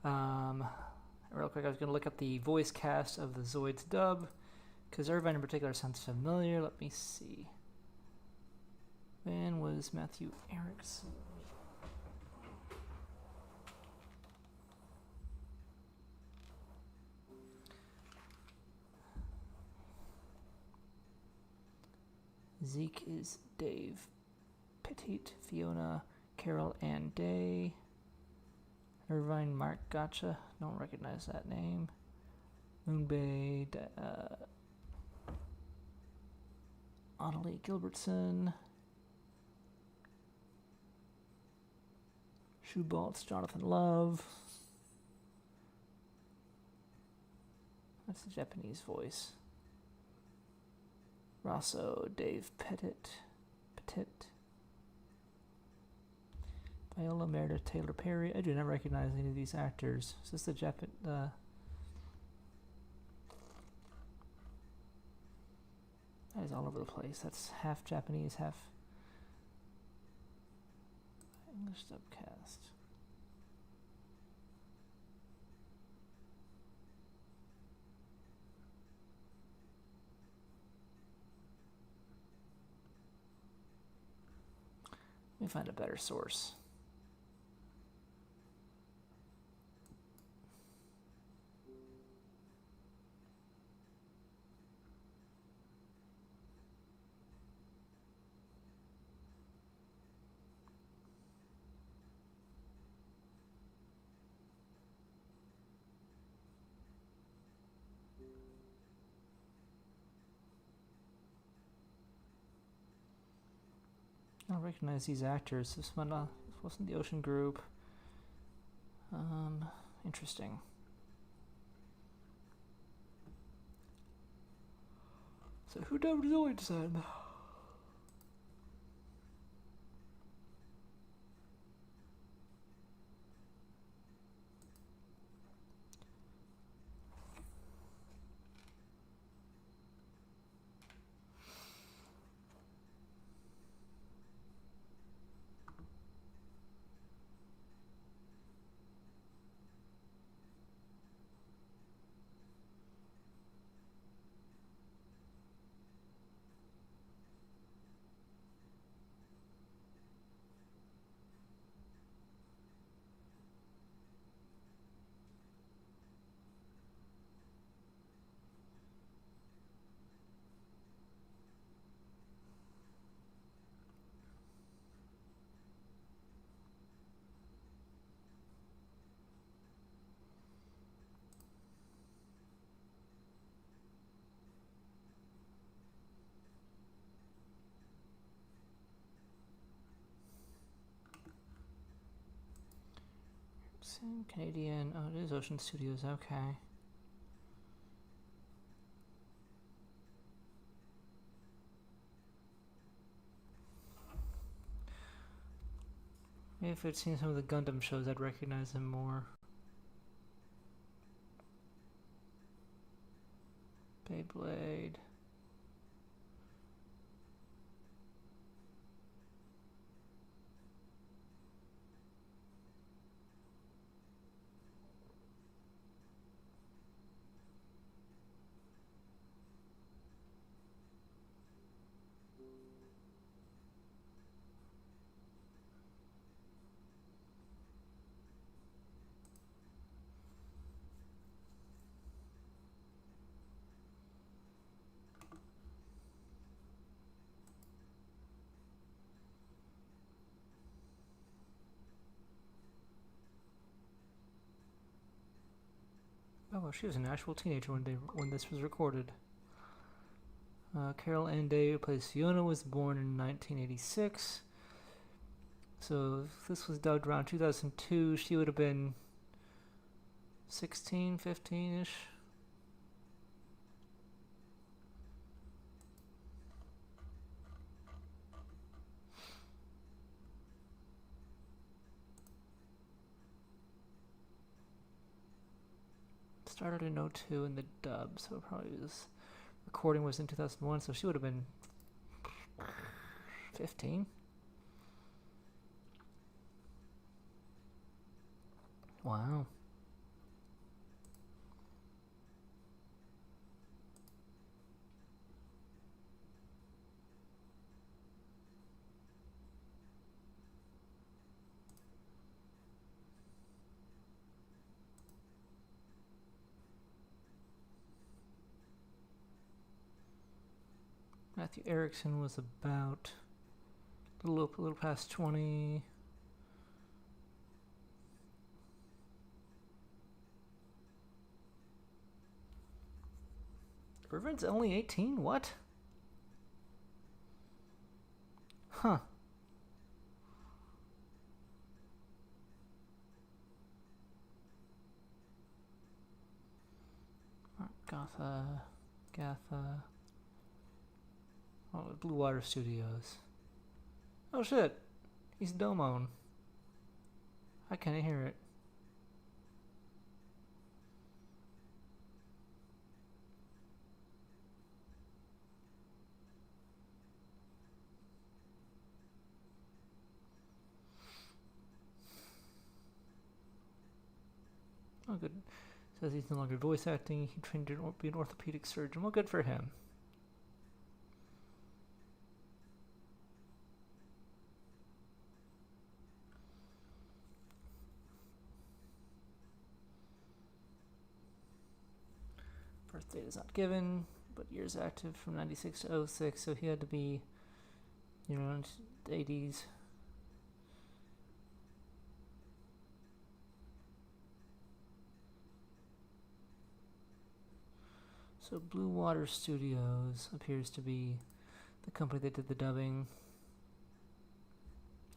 S1: Real quick, I was going to look up the voice cast of the Zoids dub, because everybody in particular sounds familiar. Let me see. When was Matthew Erickson? Zeke is Dave. Petite, Fiona, Carol Ann Day. Irvine Mark Gotcha. Don't recognize that name. Moonbay, Annalie Gilbertson. Shoebalt's Jonathan Love. That's the Japanese voice. Rosso, Dave Petit. Viola Meredith Taylor Perry. I do not recognize any of these actors. Is this the that is all over the place. That's half Japanese, half English subcast. Let me find a better source. I don't recognize these actors. This wasn't the Ocean Group. Interesting. So who dubbed Zoids then? Canadian. Oh, it is Ocean Studios. Okay. Maybe if I'd seen some of the Gundam shows, I'd recognize him more. Beyblade. Oh, well, she was an actual teenager when this was recorded. Carol Ann Day, who plays Fiona, was born in 1986. So if this was dubbed around 2002, she would have been 16, 15-ish. Started in 02 in the dub, so it probably was recording was in 2001, so she would have been 15. Wow. Matthew Erickson was about a little past 20. Riverman's only 18? What? Huh. Gatha. Oh, Blue Water Studios. Oh shit. He's Domon. I can't hear it. Oh, good. Says he's no longer voice acting. He trained to be an orthopedic surgeon. Well, good for him. Birth date is not given, but years active from 96 to 06, so he had to be, you know, in the 80s. So Blue Water Studios appears to be the company that did the dubbing.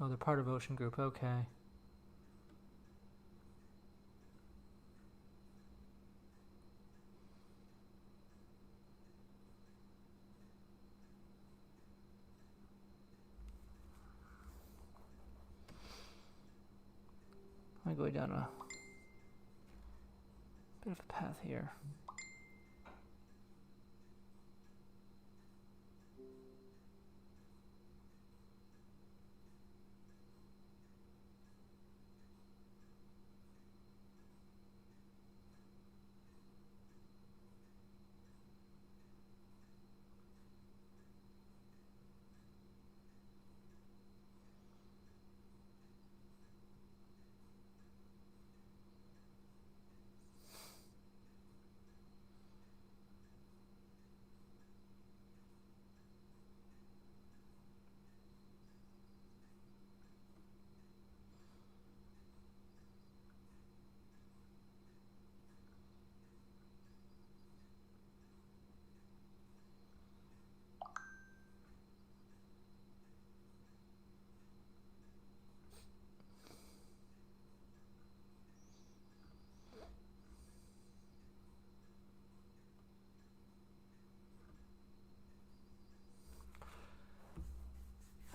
S1: Oh, they're part of Ocean Group, okay. I'm going down a bit of a path here.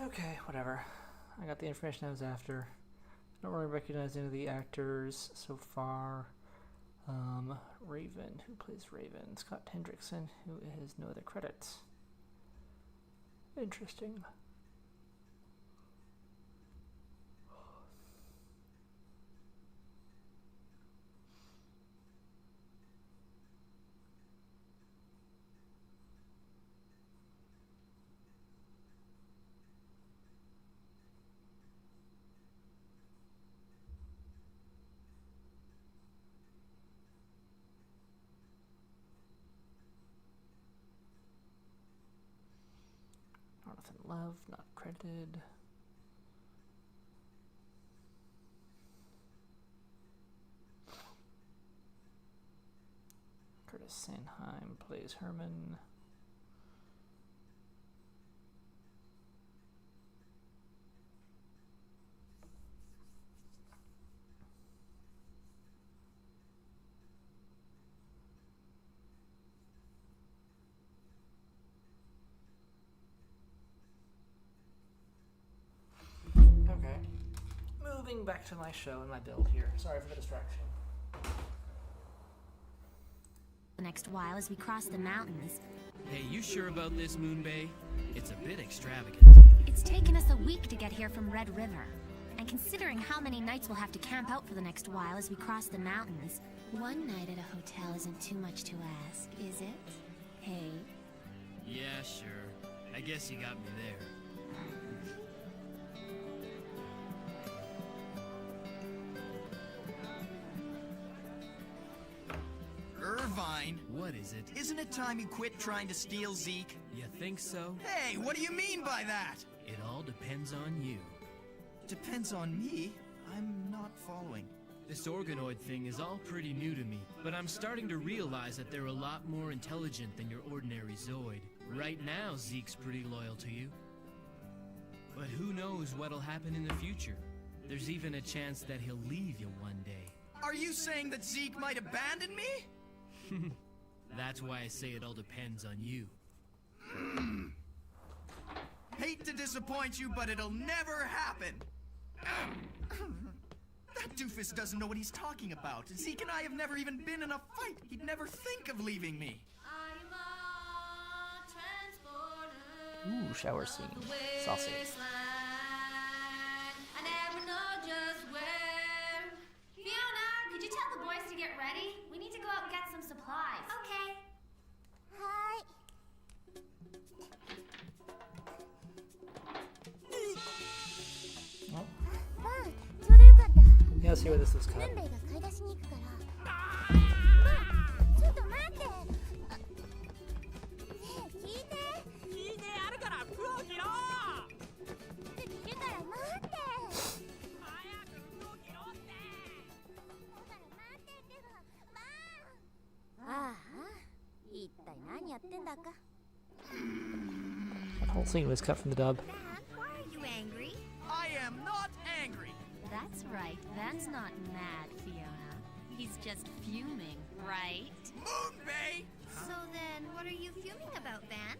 S1: Okay, whatever. I got the information I was after. I don't really recognize any of the actors so far. Raven, who plays Raven? Scott Hendrickson, who has no other credits. Interesting. Jonathan Love, not credited. Curtis Sandheim plays Herman. Okay. Moving back to my show and my build here. Sorry for the distraction.
S4: The next while as we cross the mountains.
S5: Hey, you sure about this, Moon Bay? It's a bit extravagant.
S4: It's taken us a week to get here from Red River. And considering how many nights we'll have to camp out for the next while as we cross the mountains, one night at a hotel isn't too much to ask, is it? Hey?
S5: Yeah, sure. I guess you got me there.
S3: Irvine?
S5: What is it?
S3: Isn't it time you quit trying to steal Zeke?
S5: You think so?
S3: Hey, what do you mean by that?
S5: It all depends on you.
S3: Depends on me? I'm not following.
S5: This organoid thing is all pretty new to me, but I'm starting to realize that they're a lot more intelligent than your ordinary Zoid. Right now, Zeke's pretty loyal to you. But who knows what'll happen in the future? There's even a chance that he'll leave you one day.
S3: Are you saying that Zeke might abandon me?
S5: That's why I say it all depends on you.
S3: Hate to disappoint you, but it'll never happen. That doofus doesn't know what he's talking about. Zeke and I have never even been in a fight. He'd never think of leaving me.
S1: Ooh, shower scene. Saucy.
S4: I never know just where. Fiona, could you tell the boys to get ready? We need to go out and get some supplies. Okay.
S6: Hi.
S1: Oh.
S6: まあ、ちょうどよかった。
S1: Yeah, let's see where this is cut.
S6: ルンベイが買い出しに行くから。まあ、ちょっと待って。ねえ、聞いて。聞いてやるから服を着ろ。ってから待って。早く服を着ろって。だから待ってってば。まあ。ああ、一体何やってんだか。
S1: That whole scene was cut from the dub.
S4: Why are you angry?
S3: I am not angry.
S4: That's right. Van's not mad, Fiona. He's just fuming, right?
S3: Moonbay!
S4: So then, what are you fuming about, Van?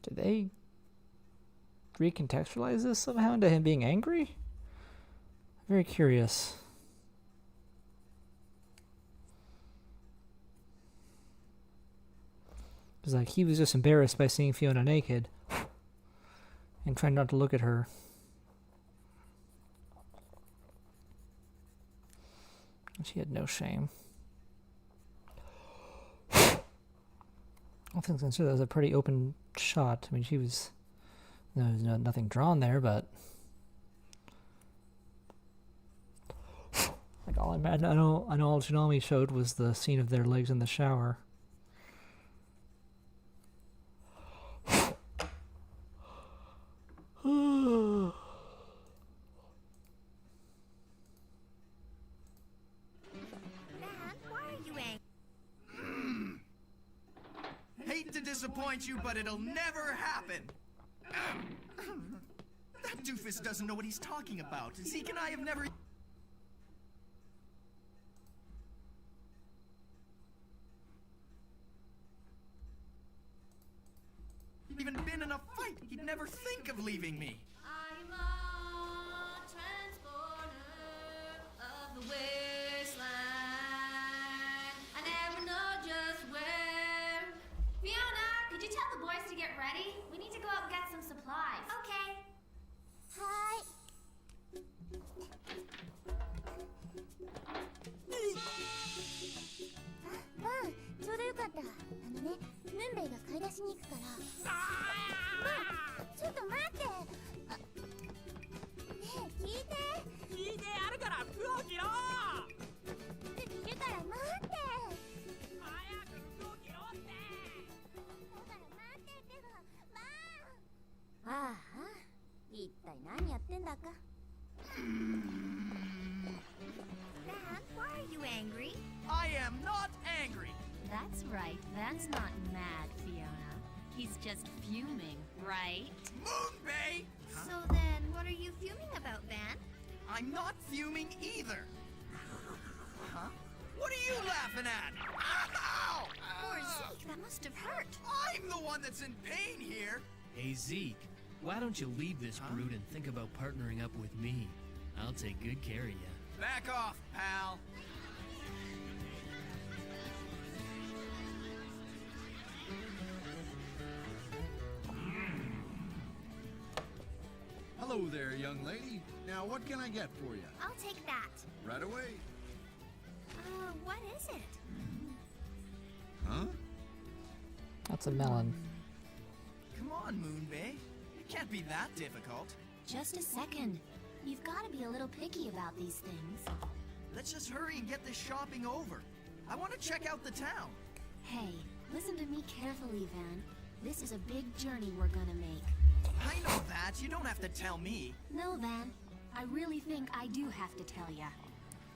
S1: Did they recontextualize this somehow into him being angry? Very curious. It was like he was just embarrassed by seeing Fiona naked and trying not to look at her. She had no shame. All things considered, that was a pretty open shot. I mean, she was... There was nothing drawn there, but... Like, all I know all Tsunami showed was the scene of their legs in the shower.
S3: Hate to disappoint you, but it'll never happen. That doofus doesn't know what he's talking about. Zeke and I have never... even been in a fight. He'd never think of leaving me.
S4: I'm a transporter of the wasteland. I never know just where. Fiona, could you tell the boys to get ready? We need to go out and get some supplies. Okay.
S6: Hi. まあ、ちょうどよかった。ね、ムンベイが買い出しに行くから。まあ、ちょっと待って。ねえ、聞いて。聞いてやるから服を着ろ。ってから待って。早く服を着ろって。だから待ってってば。まあ。ああ、一体何やってんだか。
S4: Van, why are you angry?
S3: I am not angry.
S4: That's right. Van's not mad, Fiona. He's just fuming, right?
S3: Moonbay!
S4: So then, what are you fuming about, Van?
S3: I'm not fuming either. Huh? What are you laughing at? Ow!
S4: Poor Zeke, that must have hurt.
S3: I'm the one that's in pain here.
S5: Hey, Zeke, why don't you leave this brood and think about partnering up with me? I'll take good care of you.
S3: Back off, pal.
S7: Hello there, young lady. Now, what can I get for you?
S6: I'll take that.
S7: Right away.
S6: What is it?
S7: Huh?
S1: That's a melon.
S3: Come on, Moonbay. It can't be that difficult.
S4: Just a second. You've got to be a little picky about these things.
S3: Let's just hurry and get this shopping over. I want to check out the town.
S4: Hey, listen to me carefully, Van. This is a big journey we're gonna make.
S3: I know that. You don't have to tell me.
S4: No, Van. I really think I do have to tell ya.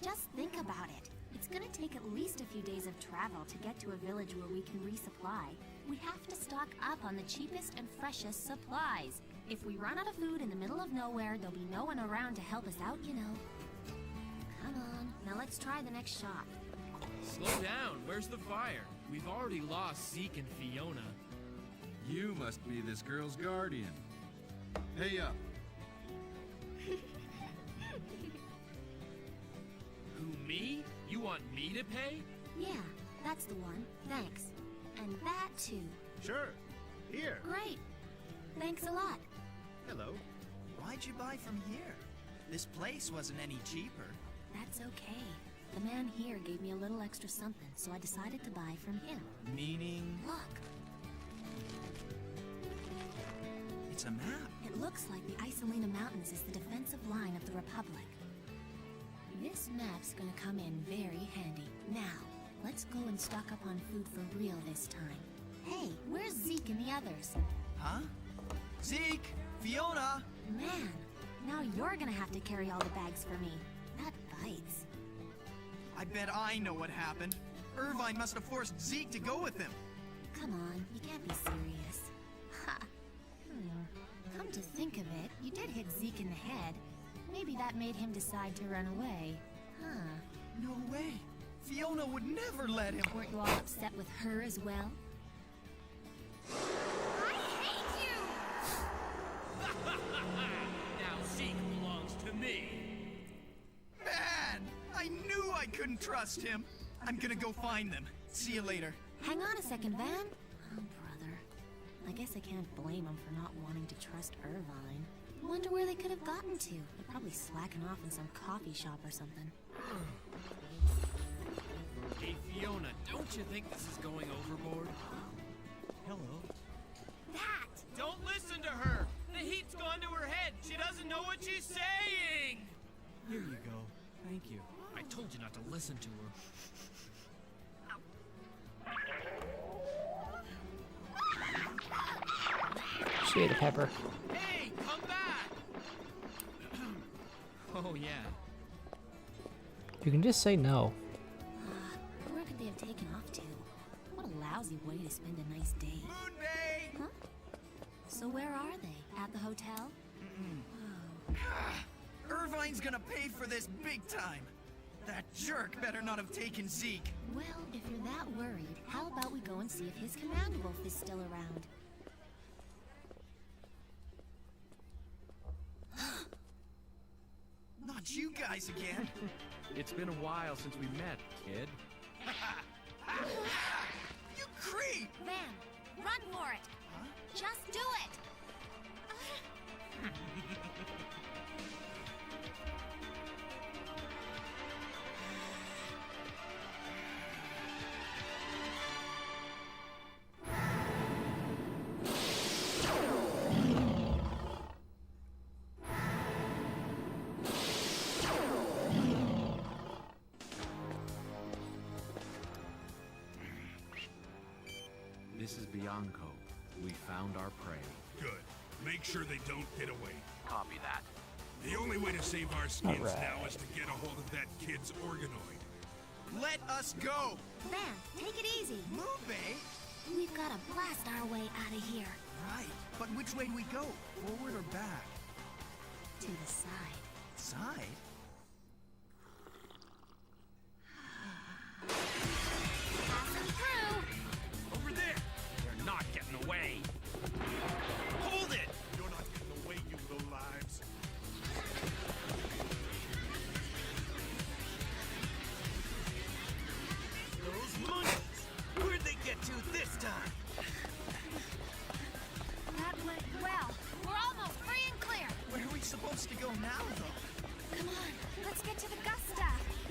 S4: Just think about it. It's gonna take at least a few days of travel to get to a village where we can resupply. We have to stock up on the cheapest and freshest supplies. If we run out of food in the middle of nowhere, there'll be no one around to help us out, you know. Come on, now let's try the next shop.
S5: Slow down, where's the fire? We've already lost Zeke and Fiona.
S7: You must be this girl's guardian. Hey up.
S5: Who, me? You want me to pay?
S4: Yeah, that's the one. Thanks. And that too.
S16: Sure. Here.
S4: Great. Thanks a lot.
S16: Hello.
S3: Why'd you buy from here? This place wasn't any cheaper.
S4: That's okay. The man here gave me a little extra something, so I decided to buy from him.
S3: Meaning?
S4: Look.
S3: It's a map.
S4: It looks like the Isolina Mountains is the defensive line of the Republic. This map's gonna come in very handy. Now, let's go and stock up on food for real this time. Hey, where's Zeke and the others?
S3: Huh? Zeke! Fiona!
S4: Man, now you're gonna have to carry all the bags for me. That bites.
S3: I bet I know what happened. Irvine must have forced Zeke to go with him.
S4: Come on, you can't be serious. Ha! Come to think of it, you did hit Zeke in the head. Maybe that made him decide to run away. Huh.
S3: No way. Fiona would never let him.
S4: Weren't you all upset with her as well?
S6: I hate you!
S5: Now Zeke belongs to me.
S3: Man! I knew I couldn't trust him. I'm gonna go find them. See you later.
S4: Hang on a second, Van. Oh, brother. I guess I can't blame him for not wanting to trust Irvine. Wonder where they could have gotten to. They're probably slacking off in some coffee shop or something.
S5: Hey, Fiona, don't you think this is going overboard?
S10: Hello.
S6: That!
S5: Don't listen to her! The heat's gone to her head! She doesn't know what she's saying!
S10: Here you go. Thank you.
S5: I told you not to listen to her.
S1: She ate a pepper.
S5: Hey, come back! Oh, yeah.
S1: You can just say no.
S4: Where could they have taken off to? What a lousy way to spend a nice day.
S3: Moonbay!
S4: Huh? So where are they? At the hotel?
S3: Irvine's gonna pay for this big time. That jerk better not have taken Zeke.
S4: Well, if you're that worried, how about we go and see if his command wolf is still around?
S3: Not you guys again.
S18: It's been a while since we met, kid.
S3: You creep!
S6: Van, run for it!
S3: Huh?
S6: Just do it!
S18: This is Bianco. We found our prey.
S12: Good. Make sure they don't get away.
S14: Copy that.
S12: The only way to save our skins
S1: Alright.
S12: now is to get a hold of that kid's organoid.
S3: Let us go!
S6: Van, take it easy.
S3: Moonbay?
S4: We've got to blast our way out of here.
S3: Right, but which way do we go? Forward or back?
S4: To the side.
S3: Side?
S6: Passing through!
S5: Over there! They're not getting away!
S3: Hold it!
S12: You're not getting away, you low lives.
S3: Those monkeys! Where'd they get to this time?
S6: That went well. We're almost free and clear.
S3: Where are we supposed go now, though?
S4: Come on, let's get to the Gusta.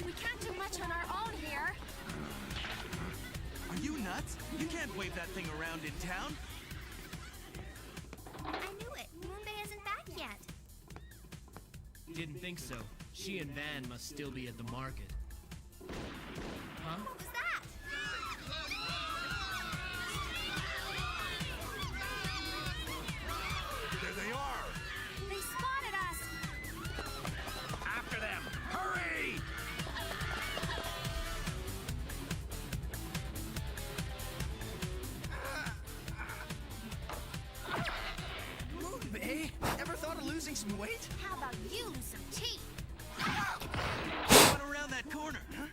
S4: We can't do much on our own here.
S3: Are you nuts? You can't wave that thing around in town.
S6: I knew it. Moonbay isn't back yet.
S5: Didn't think so. She and Van must still be at the market. Huh?
S6: What was that?
S12: There they are!
S4: They spotted us.
S18: After them! Hurry!
S3: Moonbay, ever thought of losing some weight?
S4: How about you lose some teeth?
S3: Run around that corner, huh?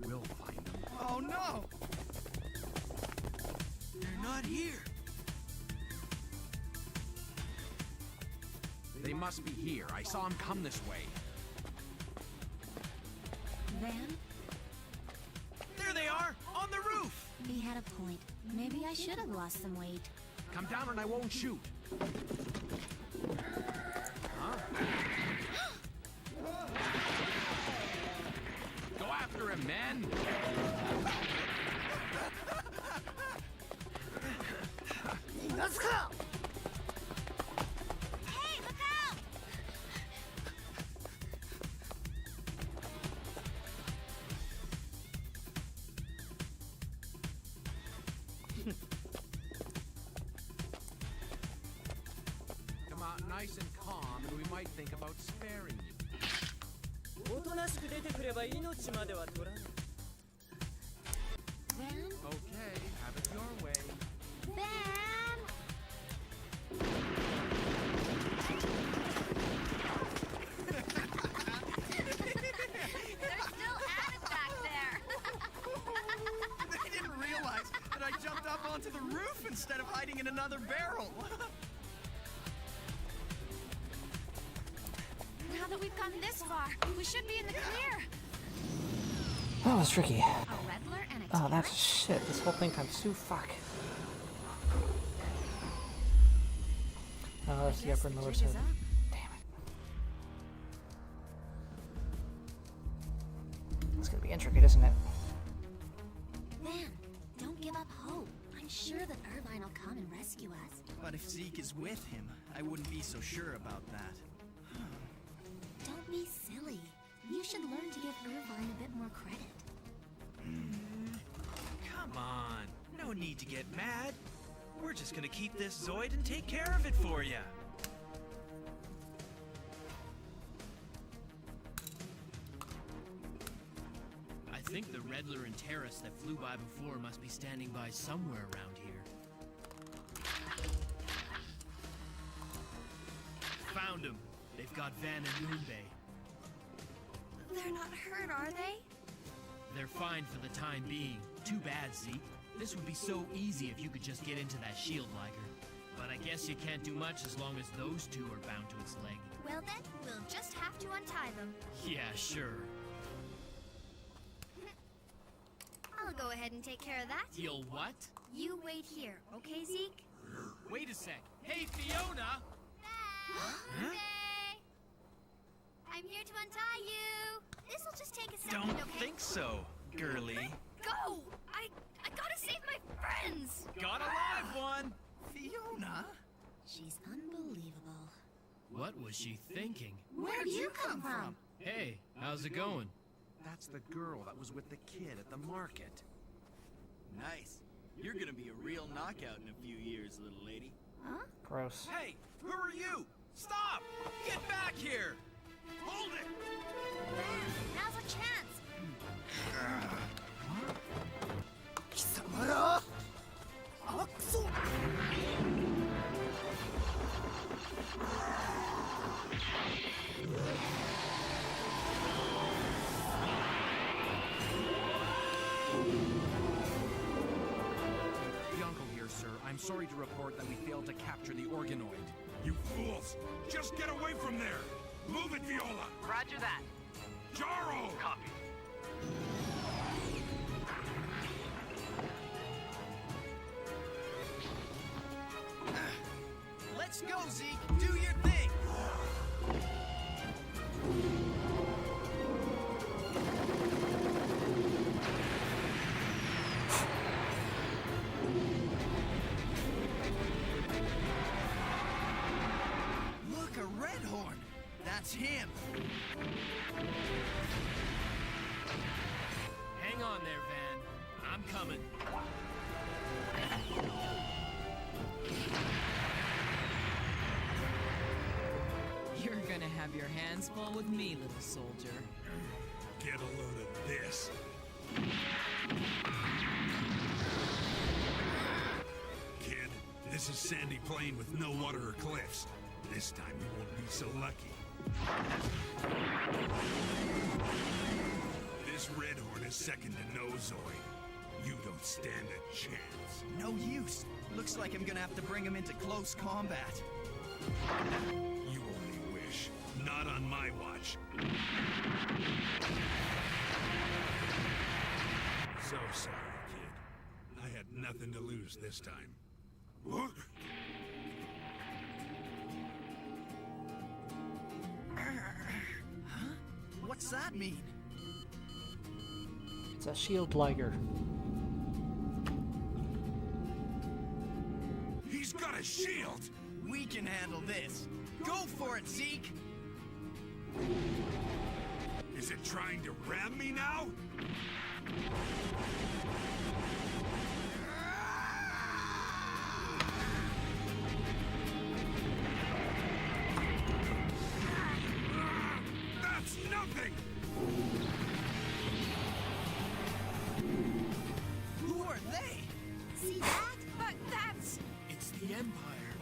S18: We'll find them.
S3: Oh no! They're not here.
S18: They must be here. I saw them come this way.
S4: Van?
S3: There they are, on the roof!
S4: He had a point. Maybe I should have lost some weight.
S18: Come down and I won't shoot. Huh? Go after him, man!
S3: Let's go!
S4: Hey, look out!
S18: Come out nice and calm, and we might think about sparing you.
S9: おとなしく出てくれば命までは取らない。
S4: Van?
S18: Okay, have it your way.
S4: Van! They're still at it back there.
S3: They didn't realize that I jumped up onto the roof instead of hiding in another barrel.
S4: Now that we've gotten this far, we should be in the clear.
S1: That was tricky.
S4: A Redler and a
S1: Oh,
S4: Terran?
S1: that's shit. This whole thing times 2. Fuck. Oh, that's the upper and lower side. Damn it. It's gonna be intricate, isn't it?
S4: Van, don't give up hope. I'm sure that Irvine will come and rescue us.
S3: But if Zeke is with him, I wouldn't be so sure about that.
S4: Don't be silly. You should learn to give Irvine a bit more credit.
S11: Come on. No need to get mad. We're just gonna keep this Zoid and take care of it for you.
S5: I think the Redler and Terrace that flew by before must be standing by somewhere around here. Found them. They've got Van and Moonbay.
S6: They're not hurt, are they?
S5: They're fine for the time being. Too bad, Zeke. This would be so easy if you could just get into that shield, Liger. But I guess you can't do much as long as those two are bound to its leg.
S6: Well then, we'll just have to untie them.
S5: Yeah, sure.
S6: I'll go ahead and take care of that.
S5: You'll what?
S6: You wait here, okay, Zeke?
S5: Wait a sec. Hey, Fiona!
S6: Huh? I'm here to untie you. This'll just take a second,
S11: Don't
S6: okay?
S11: think so, girly.
S6: Go! I gotta save my friends!
S11: Got a live one!
S3: Fiona?
S4: She's unbelievable.
S5: What was she thinking?
S6: Where'd you come from?
S5: Hey, how's it going?
S18: That's the girl that was with the kid at the market.
S3: Nice. You're gonna be a real knockout in a few years, little lady.
S6: Huh?
S1: Gross.
S11: Hey, who are you? Stop! Get back here! Hold it!
S6: Now's a chance.
S18: The uncle here, sir. I'm sorry to report that we failed to capture the organoid.
S12: You fools! Just get away from there! Move it, Viola!
S16: Roger that.
S12: Jaro!
S16: Copy.
S3: Let's go, Zeke! Do your thing! That's him!
S5: Hang on there, Van. I'm coming.
S17: You're gonna have your hands full with me, little soldier.
S12: Get a load of this. Kid, this is sandy plain with no water or cliffs. This time you won't be so lucky. This red horn is second to no, Zoid. You don't stand a chance.
S3: No use. Looks like I'm gonna have to bring him into close combat.
S12: You only wish. Not on my watch. So sorry, kid. I had nothing to lose this time. What?
S3: Huh? What's that mean?
S1: It's a shield liger.
S12: He's got a shield!
S3: We can handle this. Go for it, Zeke!
S12: Is it trying to ram me now? That's nothing!
S3: Who are they?
S6: See that?
S17: But that's...
S5: It's the Empire.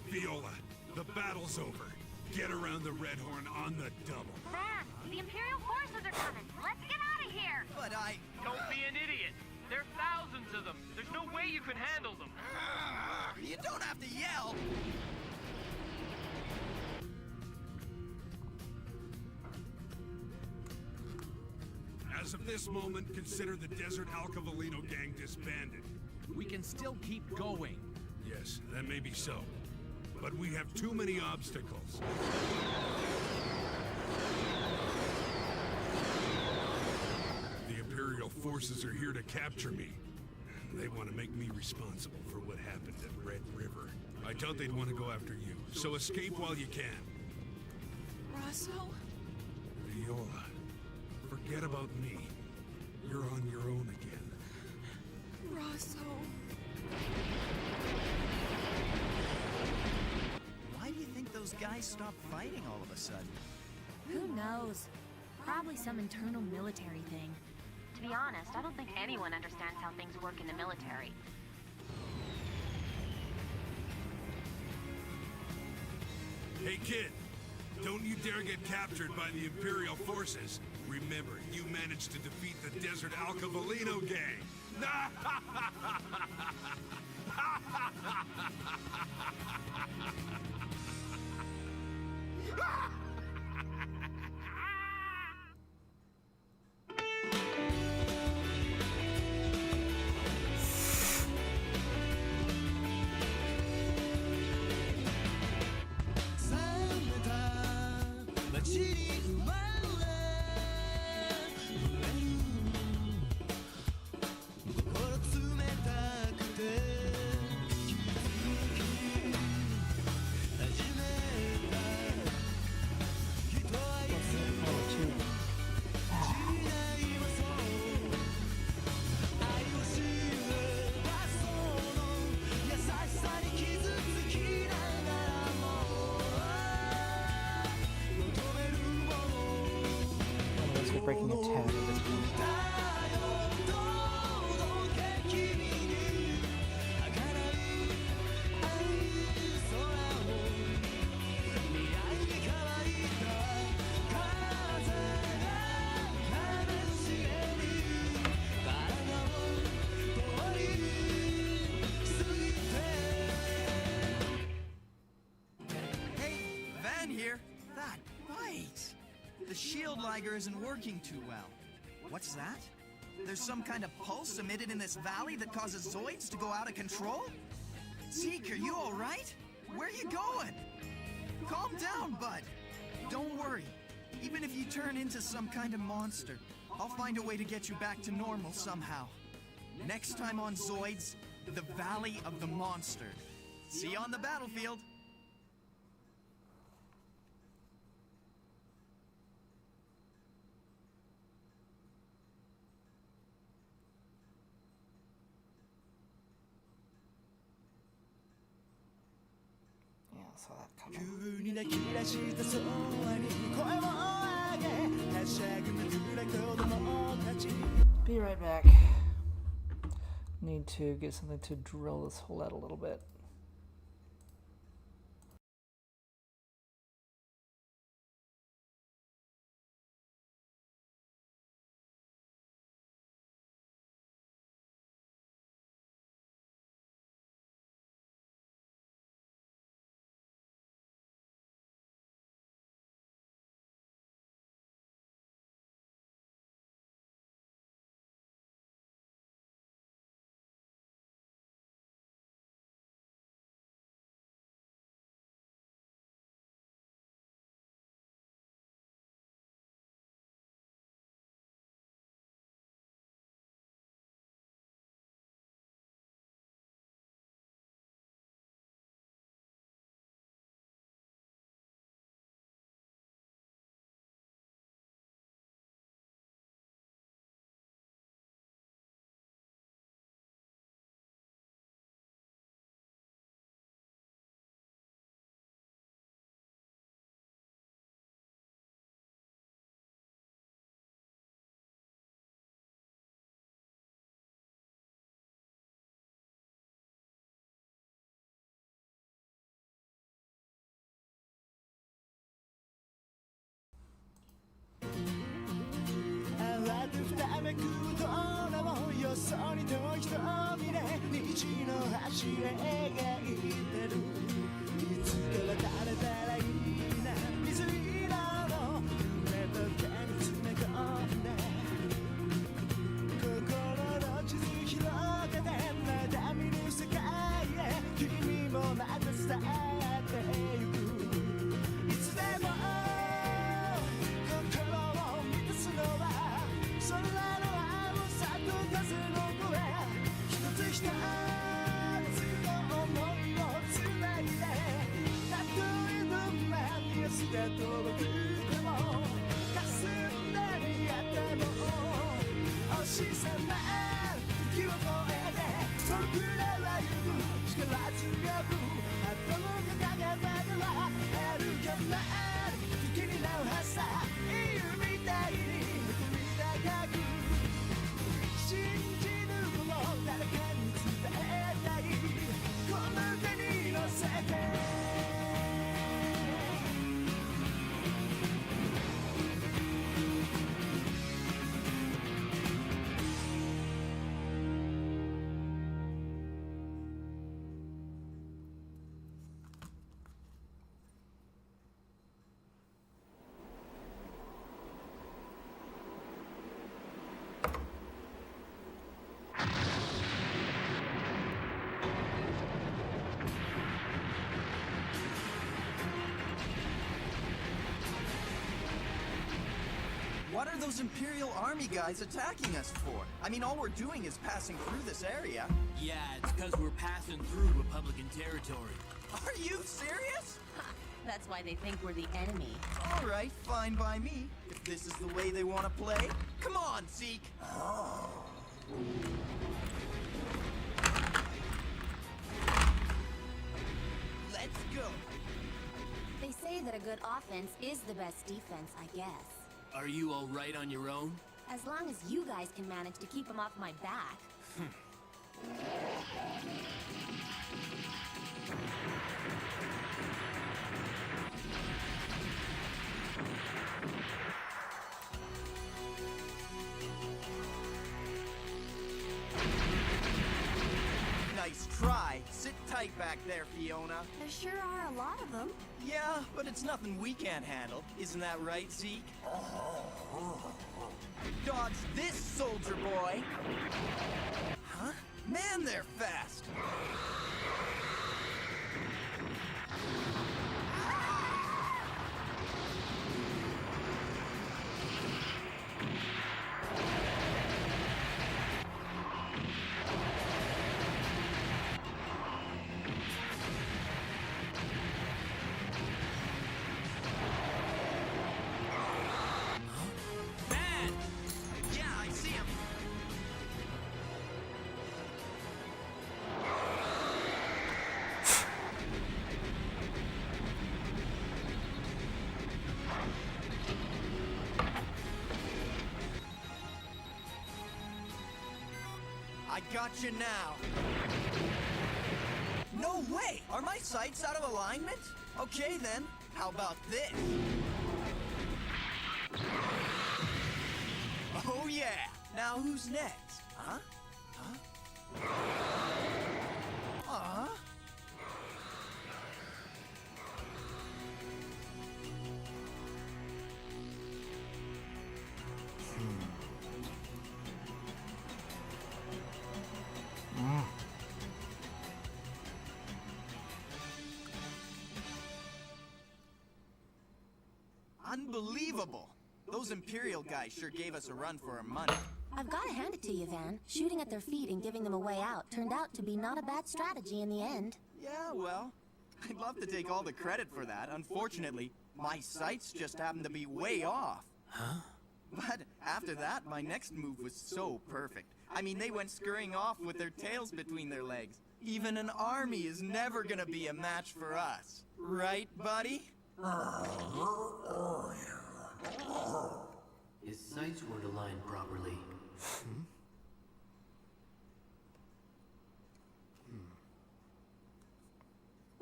S12: Viola, the battle's over. Get around the Red Horn on the double.
S4: Van, the Imperial forces are coming. Let's get out of here.
S3: But I...
S5: Don't be an idiot. There are thousands of them. There's no way you can handle them.
S3: You don't have to yell!
S12: As of this moment, consider the Desert Alcavalino gang disbanded.
S18: We can still keep going.
S12: Yes, that may be so. But we have too many obstacles. The Imperial forces are here to capture me. They want to make me responsible for what happened at Red River. I doubt they'd want to go after you, so escape while you can.
S17: Rosso?
S12: Viola, forget about me. You're on your own again.
S17: Rosso.
S3: Why do you think those guys stopped fighting all of a sudden?
S4: Who knows? Probably some internal military thing. To be honest, I don't think anyone understands how things work in the military.
S12: Hey kid, don't you dare get captured by the Imperial forces. Remember, you managed to defeat the Desert Alcavalino gang.
S1: Breaking a tab at this point.
S3: Hey, Van here. That bite. The shield liger isn't working too well. What's that? There's some kind of pulse emitted in this valley that causes Zoids to go out of control? Zeke, are you alright? Where are you going? Calm down, bud. Don't worry. Even if you turn into some kind of monster, I'll find a way to get you back to normal somehow. Next time on Zoids, the Valley of the Monster. See you on the battlefield.
S1: Yeah, I saw that coming.
S13: 急に泣き出した空に声を上げはしゃぐめくれ子供たち
S1: Be right back. Need to get something to drill this hole out a little bit.
S3: What are those Imperial Army guys attacking us for? I mean, all we're doing is passing through this area.
S5: Yeah, it's because we're passing through Republican territory.
S3: Are you serious?
S9: That's why they think we're the enemy.
S3: All right, fine by me. If this is the way they want to play. Come on, Zeke! Let's go!
S4: They say that a good offense is the best defense, I guess.
S5: Are you all right on your own?
S4: As long as you guys can manage to keep them off my back.
S3: Nice try. Sit tight back there, Fiona.
S6: There sure are a lot of them.
S3: Yeah, but it's nothing we can't handle. Isn't that right, Zeke? Dodge this, soldier boy! Huh? Man, they're fast! I got you now. No way! Are my sights out of alignment? Okay then, how about this? Oh yeah! Now who's next? Huh? Huh? Huh? Unbelievable! Those Imperial guys sure gave us a run for our money.
S4: I've got to hand it to you, Van. Shooting at their feet and giving them a way out turned out to be not a bad strategy in the end.
S3: Yeah, well, I'd love to take all the credit for that. Unfortunately, my sights just happened to be way off.
S5: Huh?
S3: But after that, my next move was so perfect. I mean, they went scurrying off with their tails between their legs. Even an army is never gonna be a match for us. Right, buddy?
S5: His sights weren't aligned properly.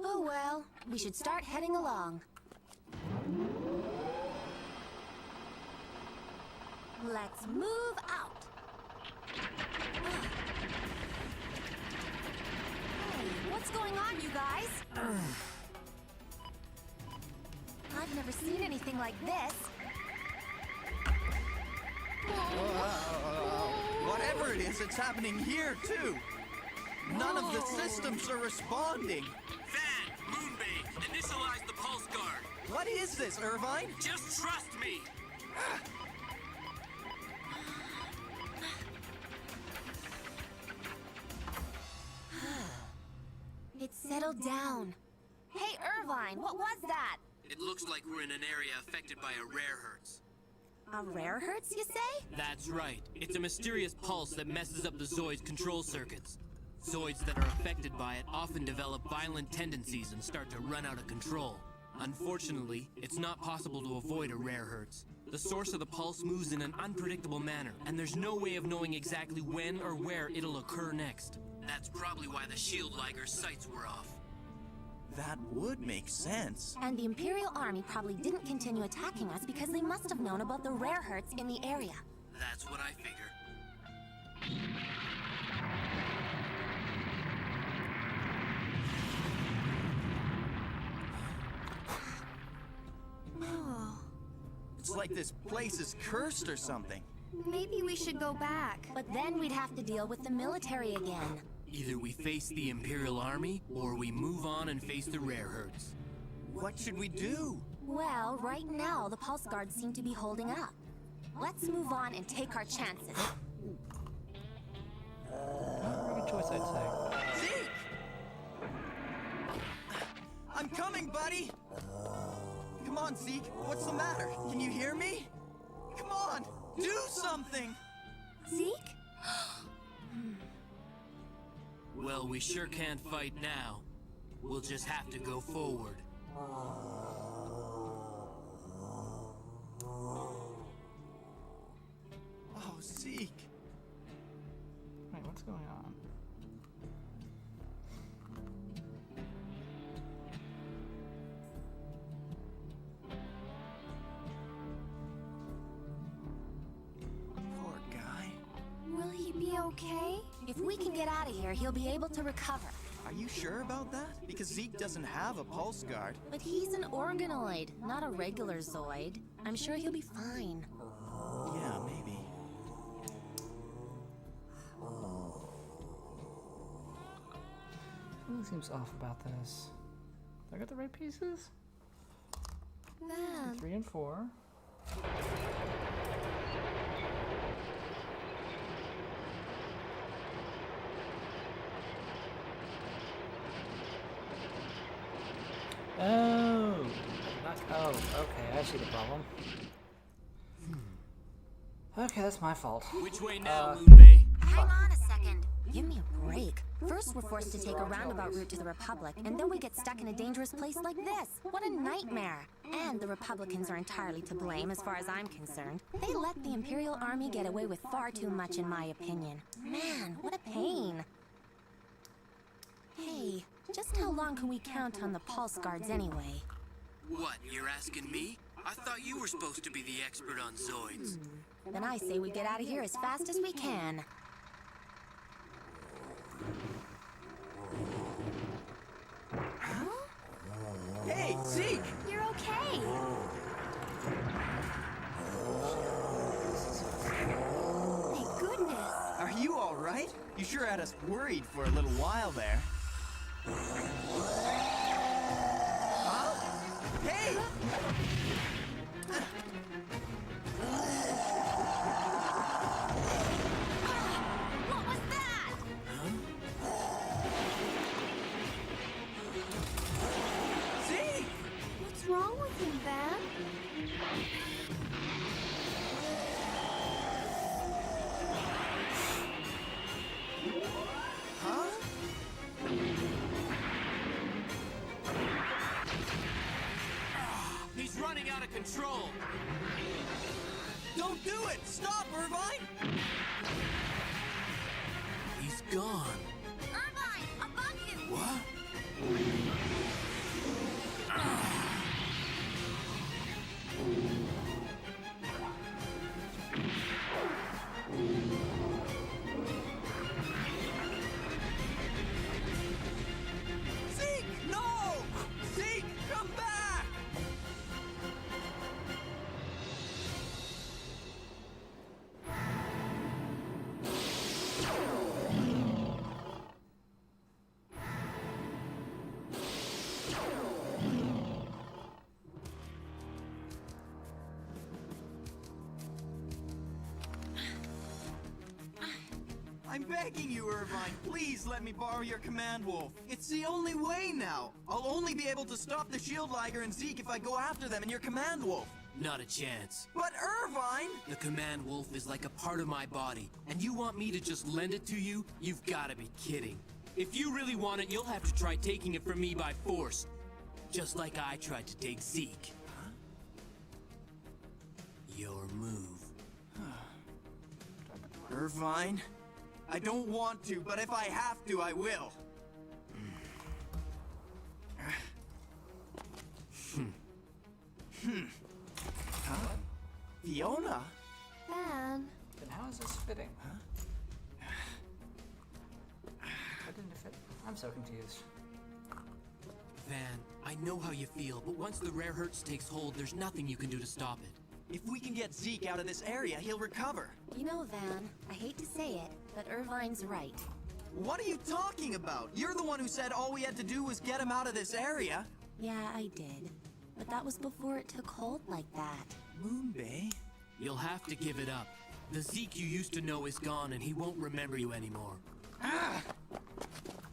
S4: Oh well, we should start heading along. Let's move out. Hey, what's going on, you guys? I've never seen anything like this.
S3: Whatever it is, it's happening here, too. None of the systems are responding.
S5: Van, Moonbase, initialize the pulse guard.
S3: What is this, Irvine?
S5: Just trust me.
S4: It's settled down. Hey, Irvine, what was that?
S5: It looks like we're in an area affected by a rare hertz.
S4: A rare hertz, you say?
S5: That's right. It's a mysterious pulse that messes up the Zoids control circuits. Zoids that are affected by it often develop violent tendencies and start to run out of control. Unfortunately, it's not possible to avoid a rare hertz. The source of the pulse moves in an unpredictable manner, and there's no way of knowing exactly when or where it'll occur next. That's probably why the Shield Liger's sights were off.
S3: That would make sense.
S4: And the Imperial Army probably didn't continue attacking us because they must have known about the rare hertz in the area.
S5: That's what I figure.
S4: Oh.
S3: It's like this place is cursed or something.
S6: Maybe we should go back.
S4: But then we'd have to deal with the military again.
S5: Either we face the Imperial Army, or we move on and face the rare hertz.
S3: What should we do?
S4: Well, right now the pulse guards seem to be holding up. Let's move on and take our chances.
S1: Very good choice, I'd say.
S3: Zeke! I'm coming, buddy! Come on, Zeke. What's the matter? Can you hear me? Come on! Do something!
S4: Zeke?
S5: Well, we sure can't fight now. We'll just have to go forward.
S3: Oh, Zeke.
S1: Wait, what's going on?
S3: Poor guy.
S6: Will he be okay?
S4: If we can get out of here, he'll be able to recover.
S3: Are you sure about that? Because Zeke doesn't have a pulse guard.
S4: But he's an organoid, not a regular Zoid. I'm sure he'll be fine.
S3: Yeah, maybe.
S1: Something seems off about this. Did I get the right pieces?
S6: Van.
S1: 3 and 4. Oh, okay, I see the problem. Okay, that's my fault.
S5: Which way now, Moonbay?
S4: Hang on a second. Give me a break. First, we're forced to take a roundabout route to the Republic, and then we get stuck in a dangerous place like this. What a nightmare! And the Republicans are entirely to blame, as far as I'm concerned. They let the Imperial Army get away with far too much, in my opinion. Man, what a pain. Hey, just how long can we count on the pulse guards anyway?
S5: What, you're asking me? I thought you were supposed to be the expert on Zoids.
S4: Then I say we get out of here as fast as we can.
S3: Huh? Hey, Zeke!
S4: You're okay! Thank goodness!
S3: Are you alright? You sure had us worried for a little while there. Huh? Hey!
S4: What was that?
S3: Zeke!
S6: What's wrong with him, Van?
S3: Huh?
S5: He's running out of control.
S3: Don't do it! Stop, Irvine!
S5: He's gone.
S4: Irvine, above you!
S5: What?
S3: Zeke! No! Zeke, come back! I'm begging you, Irvine, please let me borrow your command wolf. It's the only way now. I'll only be able to stop the Shield Liger and Zeke if I go after them in your command wolf.
S5: Not a chance.
S3: But Irvine!
S5: The command wolf is like a part of my body, and you want me to just lend it to you? You've gotta be kidding. If you really want it, you'll have to try taking it from me by force. Just like I tried to take Zeke. Huh? Your move.
S3: Irvine, I don't want to, but if I have to, I will. Huh? Fiona?
S6: Van.
S1: Then how is this fitting? Huh? Why didn't it fit? I'm so confused.
S5: Van, I know how you feel, but once the rare hertz takes hold, there's nothing you can do to stop it.
S3: If we can get Zeke out of this area, he'll recover.
S4: You know, Van, I hate to say it, but Irvine's right.
S3: What are you talking about? You're the one who said all we had to do was get him out of this area.
S4: Yeah, I did. But that was before it took hold like that.
S3: Moonbay?
S5: You'll have to give it up. The Zeke you used to know is gone, and he won't remember you anymore.
S3: Ah!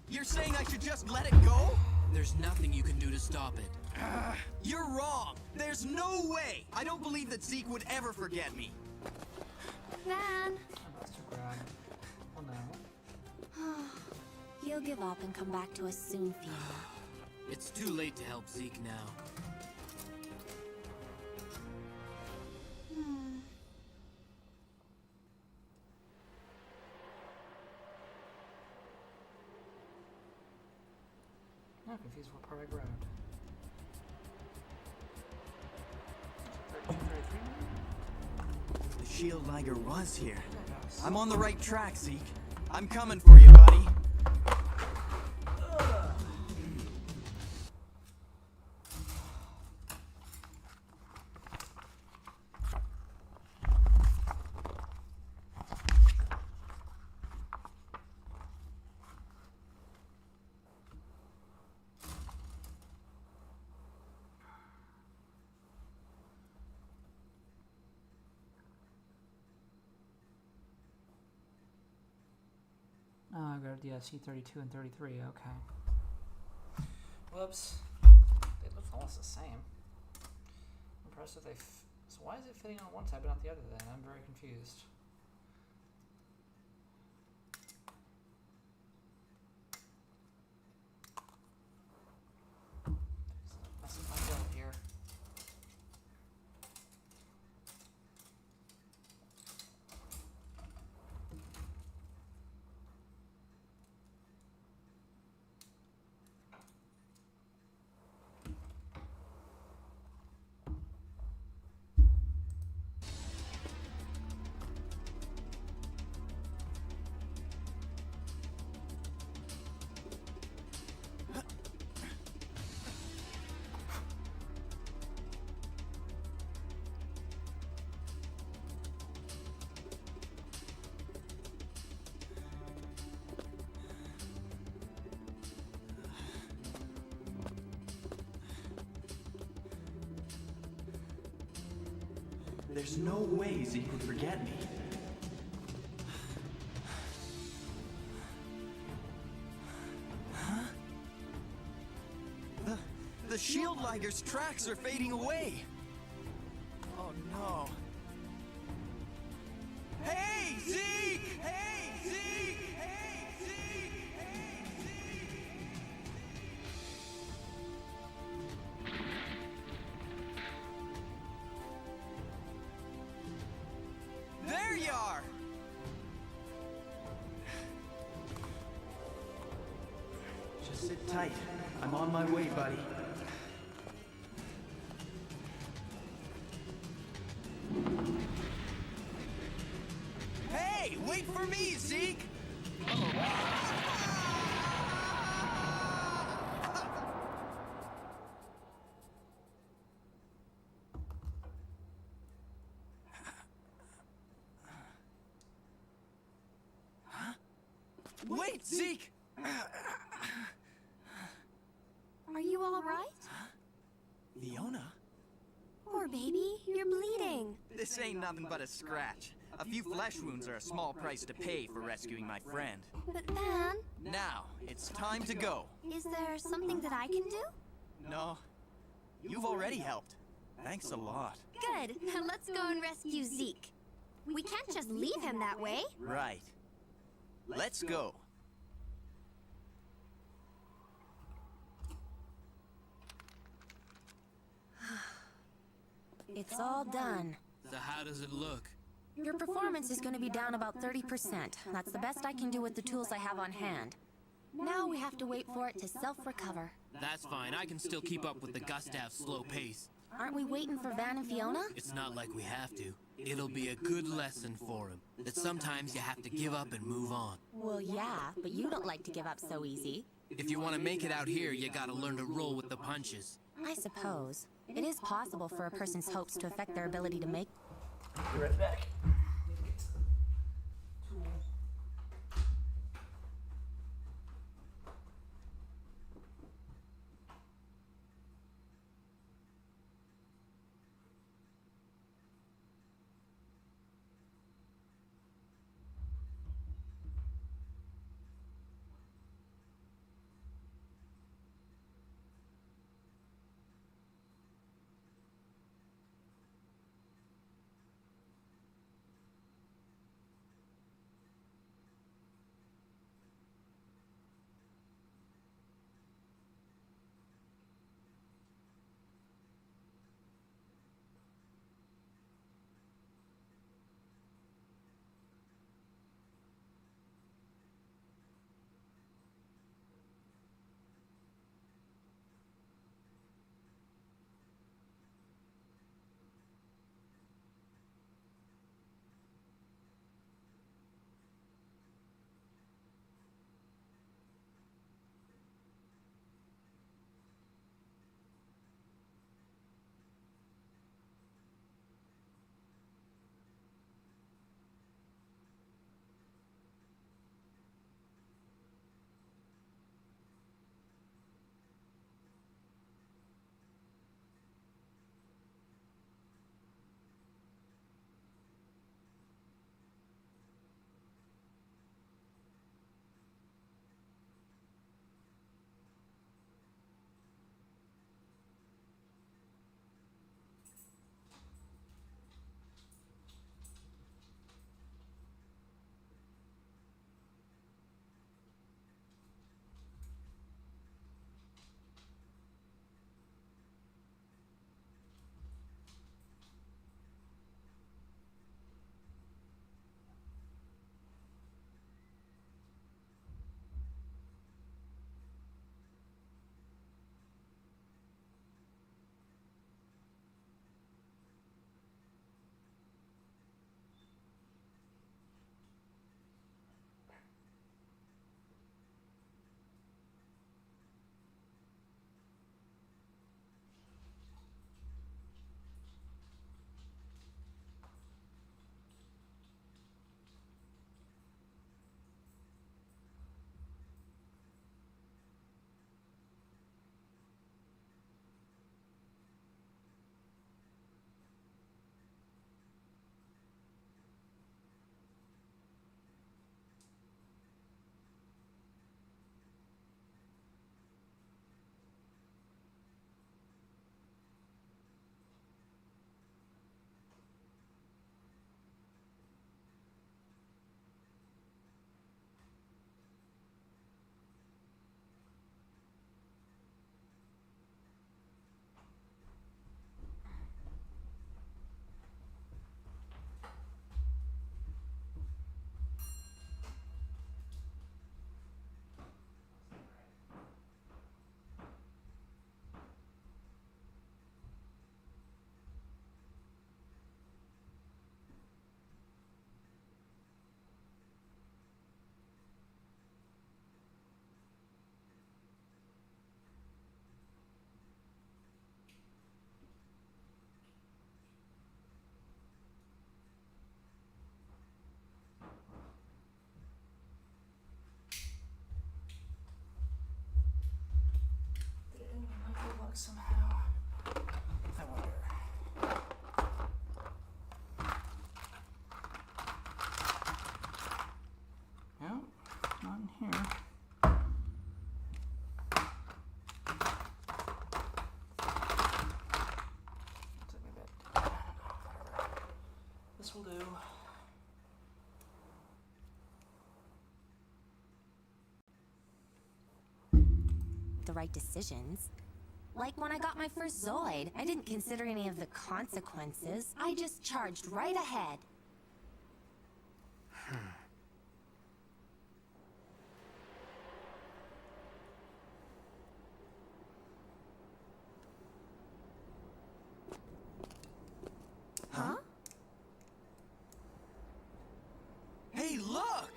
S3: You're saying I should just let it go?
S5: There's nothing you can do to stop it.
S3: You're wrong. There's no way. I don't believe that Zeke would ever forget me.
S6: Van.
S1: Oh no.
S4: He'll give up and come back to us soon, Fiona.
S5: It's too late to help Zeke now.
S1: I'm confused what part I grabbed. 32, 33?
S3: The Shield Liger was here. I'm on the right track, Zeke. I'm coming for you, buddy.
S1: Oh, I grabbed the C-32 and 33, okay. Whoops. They look almost the same. Impressed if they so why is it fitting on one side but not the other then? I'm very confused.
S3: There's no way Zeke would forget me. Huh? The Shield Liger's tracks are fading away! Oh no. Hey, Zeke! Hey, Zeke! Hey, Zeke! Hey, Zeke! There you are! Just sit tight. I'm on my way, buddy. Hey, wait for me, Zeke! Wait, Zeke!
S6: Are you all right?
S3: Fiona?
S6: Poor baby, you're bleeding.
S3: This ain't nothing but a scratch. A few flesh wounds are a small price to pay for rescuing my friend.
S6: But Van...
S3: Now, it's time to go.
S6: Is there something that I can do?
S3: No. You've already helped. Thanks a lot.
S6: Good. Now let's go and rescue Zeke. We can't just leave him that way.
S3: Right. Let's go.
S19: It's all done.
S5: So how does it look?
S19: Your performance is going to be down about 30%. That's the best I can do with the tools I have on hand. Now we have to wait for it to self-recover.
S5: That's fine. I can still keep up with the Gustav's slow pace.
S19: Aren't we waiting for Van and Fiona?
S5: It's not like we have to. It'll be a good lesson for him. That sometimes you have to give up and move on.
S19: Well, yeah, but you don't like to give up so easy.
S5: If you want to make it out here, you gotta learn to roll with the punches.
S19: I suppose. It is possible for a person's hopes to affect their ability to make...
S1: Be right back.
S19: the right decisions. Like when I got my first Zoid, I didn't consider any of the consequences. I just charged right ahead.
S3: Huh? Hey, look!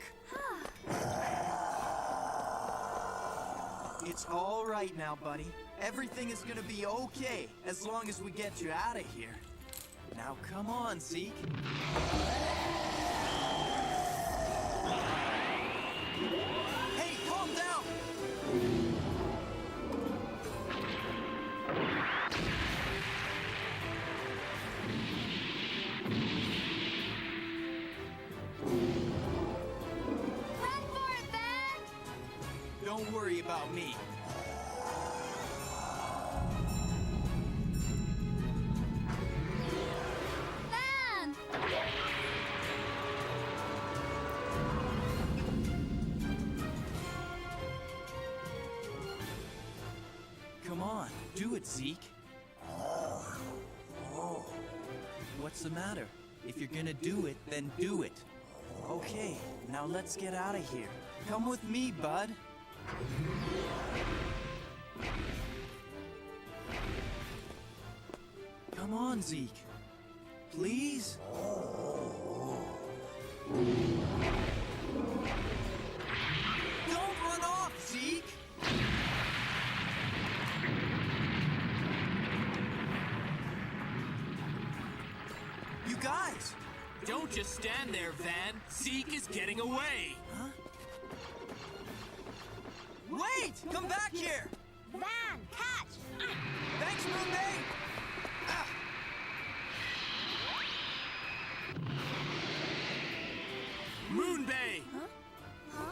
S3: It's all right now, buddy. Everything is gonna be okay, as long as we get you out of here. Now come on, Zeke. Hey, calm down!
S6: Run for it, Van!
S3: Don't worry about me.
S6: Van!
S3: Come on, do it, Zeke. What's the matter? If you're gonna do it, then do it. Okay, now let's get out of here. Come with me, bud. Come on, Zeke. Please? Don't run off, Zeke! You guys!
S5: Don't just stand there, Van. Zeke is getting away.
S3: Huh? Wait! Come back here!
S6: Van, catch!
S3: Thanks, Moonbay! Ah.
S5: Moonbay!
S6: Huh?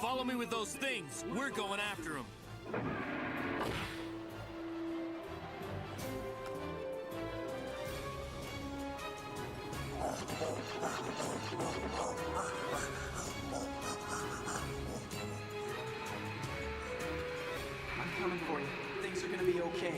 S5: Follow me with those things. We're going after him.
S3: I'm coming for you. Things are gonna be okay.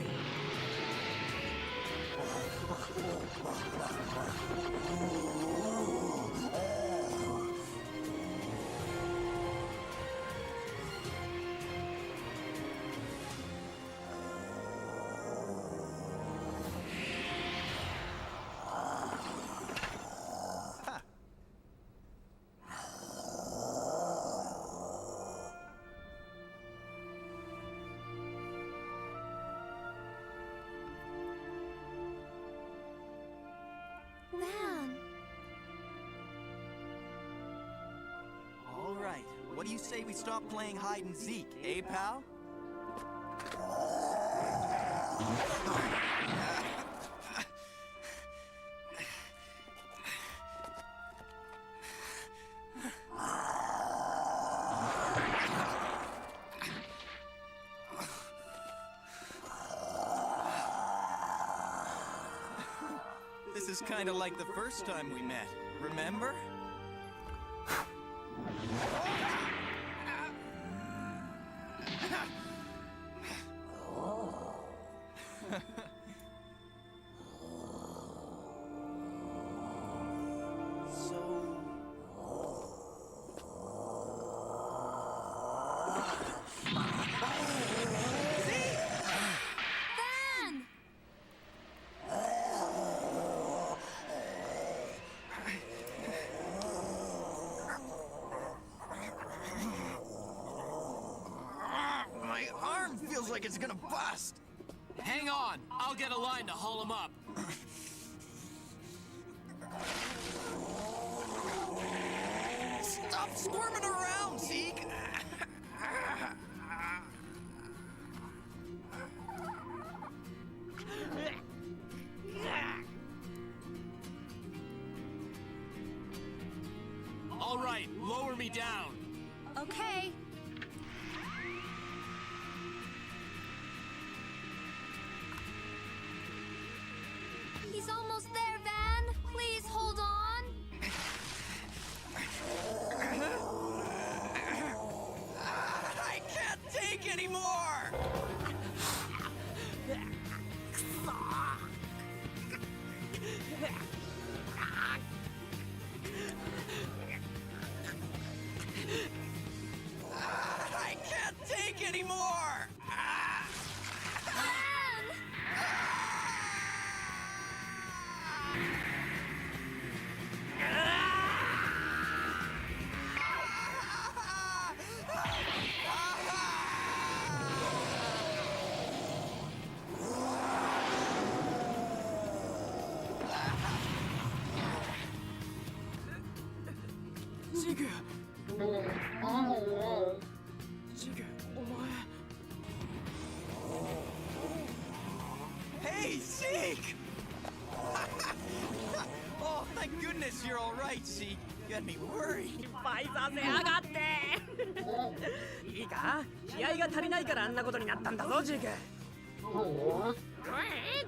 S6: Van!
S3: All right. What do you say we stop playing hide and seek, eh, pal? This is kind of like the first time we met, remember?
S6: Van!
S3: My arm feels like it's gonna bust.
S5: Hang on. I'll get a line to haul him up.
S3: Stop squirming around, Zeke!
S5: All right, lower me down.
S19: Okay.
S6: He's almost there, Van! Please hold on!
S3: I can't
S5: Zeke! Zeke,
S3: Hey, Zeke! Oh, thank goodness you're all right, Zeke. You had me worried.
S9: いっぱいさせやがっていいか気合が足りないからあんなことになったんだぞジーク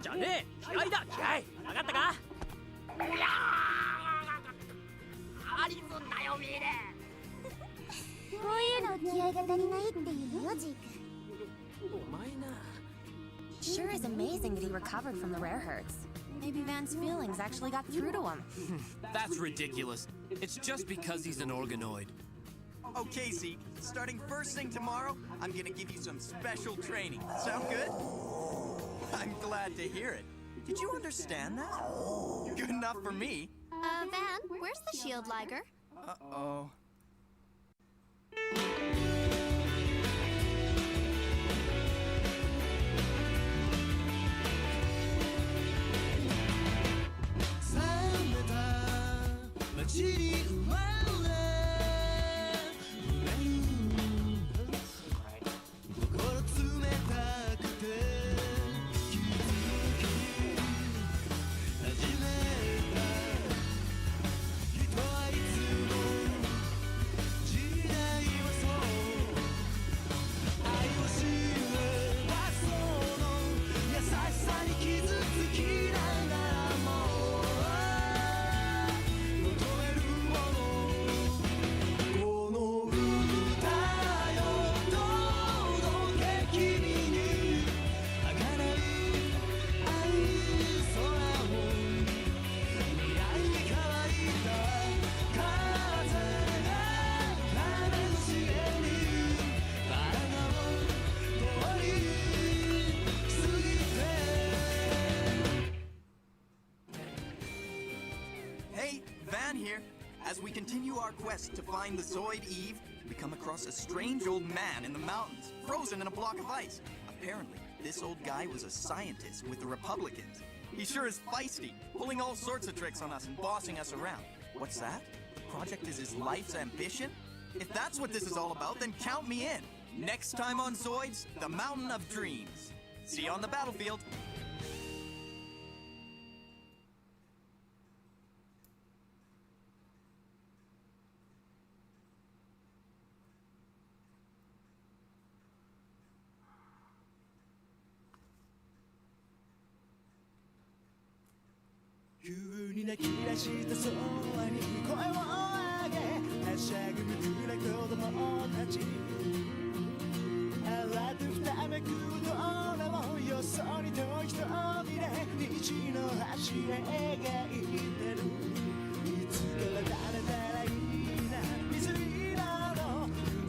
S9: じゃねえ気合だ気合分かったかアリスンだよミーレ
S6: こういうの気合が足りないっていうよジーク
S9: お前な
S19: Sure is amazing that he recovered from the rare herds. Maybe Van's feelings actually got through to him.
S5: That's ridiculous. It's just because he's an organoid.
S3: Okay, Zeke. Starting first thing tomorrow, I'm gonna give you some special training. Sound good? I'm glad to hear it. Did you understand that? Good enough for me.
S6: Van, where's the shield, Liger?
S3: Uh-oh. As we continue our quest to find the Zoid Eve, we come across a strange old man in the mountains, frozen in a block of ice. Apparently, this old guy was a scientist with the Republicans. He sure is feisty, pulling all sorts of tricks on us and bossing us around. What's that? The project is his life's ambition? If that's what this is all about, then count me in. Next time on Zoids, the Mountain of Dreams. See you on the battlefield.
S13: Q に泣き出した空に声を上げはしゃぐ無垢な子供たち荒くふめくドーナをよそに遠い瞳で虹の橋へ描いてるいつから誰ならいいな水色の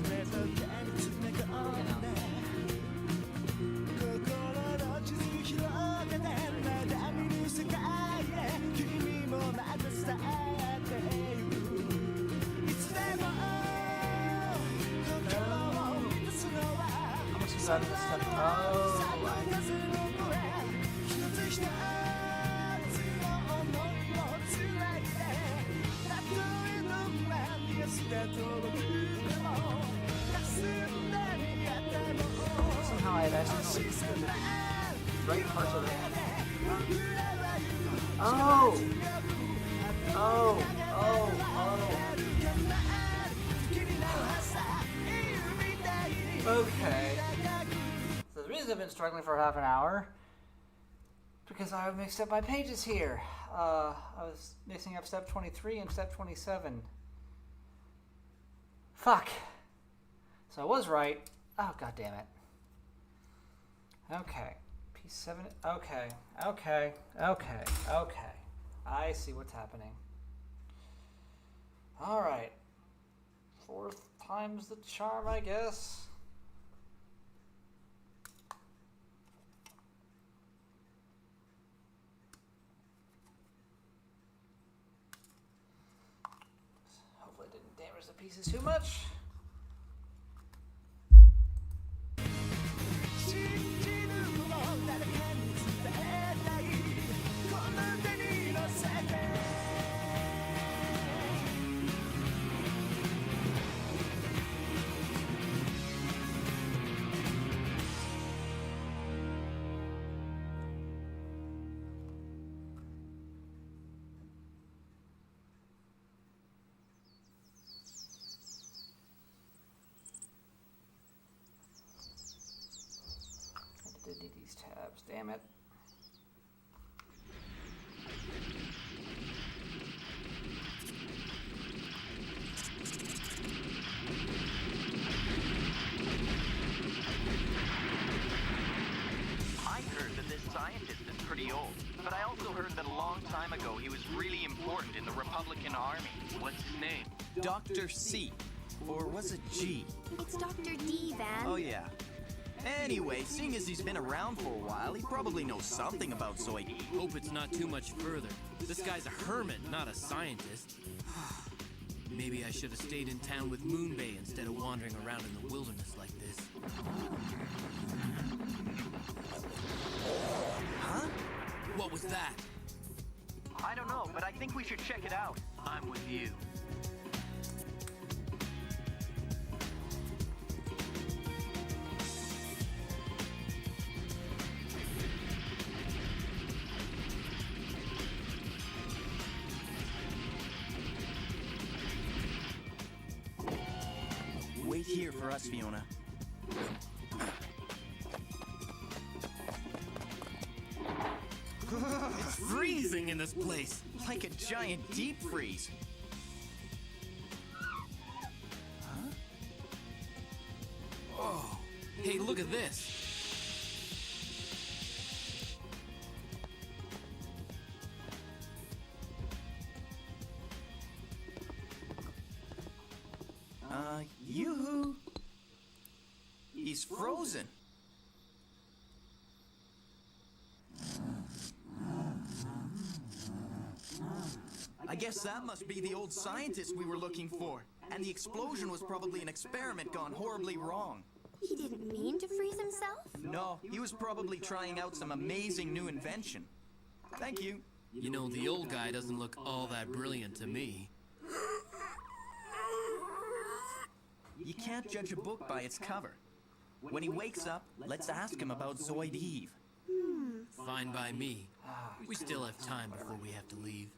S13: 夢と手に詰め込んで心の地図広げてまだ見ぬ世界へ君もまた伝えてゆくいつでも心を満たすのはその風の声一つ一つの想いをつないでたとえどこまでした届くでも霞んだにあっても
S1: Somehow I had actually skipped the right parts of it. Oh! Oh! Oh! Oh! Okay. So the reason I've been struggling for half an hour because I mixed up my pages here. I was mixing up step 23 and step 27. Fuck. So I was right. Oh, god damn it. Okay. P7. Okay. Okay. Okay. Okay. I see what's happening. Alright. Fourth time's the charm, I guess. Hopefully I didn't damage the pieces too much. damn it.
S3: I heard that this scientist is pretty old, but I also heard that a long time ago he was really important in the Republican Army. What's his name? Dr. C. Or was it G?
S6: It's Dr. D, Van.
S3: Oh, yeah. Anyway, seeing as he's been around for a while, he probably knows something about Zoids.
S5: Hope it's not too much further. This guy's a hermit, not a scientist. Maybe I should have stayed in town with Moonbay instead of wandering around in the wilderness like this.
S3: Huh?
S5: What was that?
S3: I don't know, but I think we should check it out. I'm with you. Wait here for us, Fiona.
S5: It's freezing in this place.
S3: Like a giant deep freeze. Huh?
S5: Oh, hey, look at this.
S3: Yoo-hoo! He's frozen. I guess that must be the old scientist we were looking for. And the explosion was probably an experiment gone horribly wrong.
S6: He didn't mean to freeze himself?
S3: No, he was probably trying out some amazing new invention. Thank you.
S5: You know, the old guy doesn't look all that brilliant to me.
S3: You can't judge a book by its cover. When he wakes up, let's ask him about Zoid Eve.
S5: Fine by me. We still have time before we have to leave.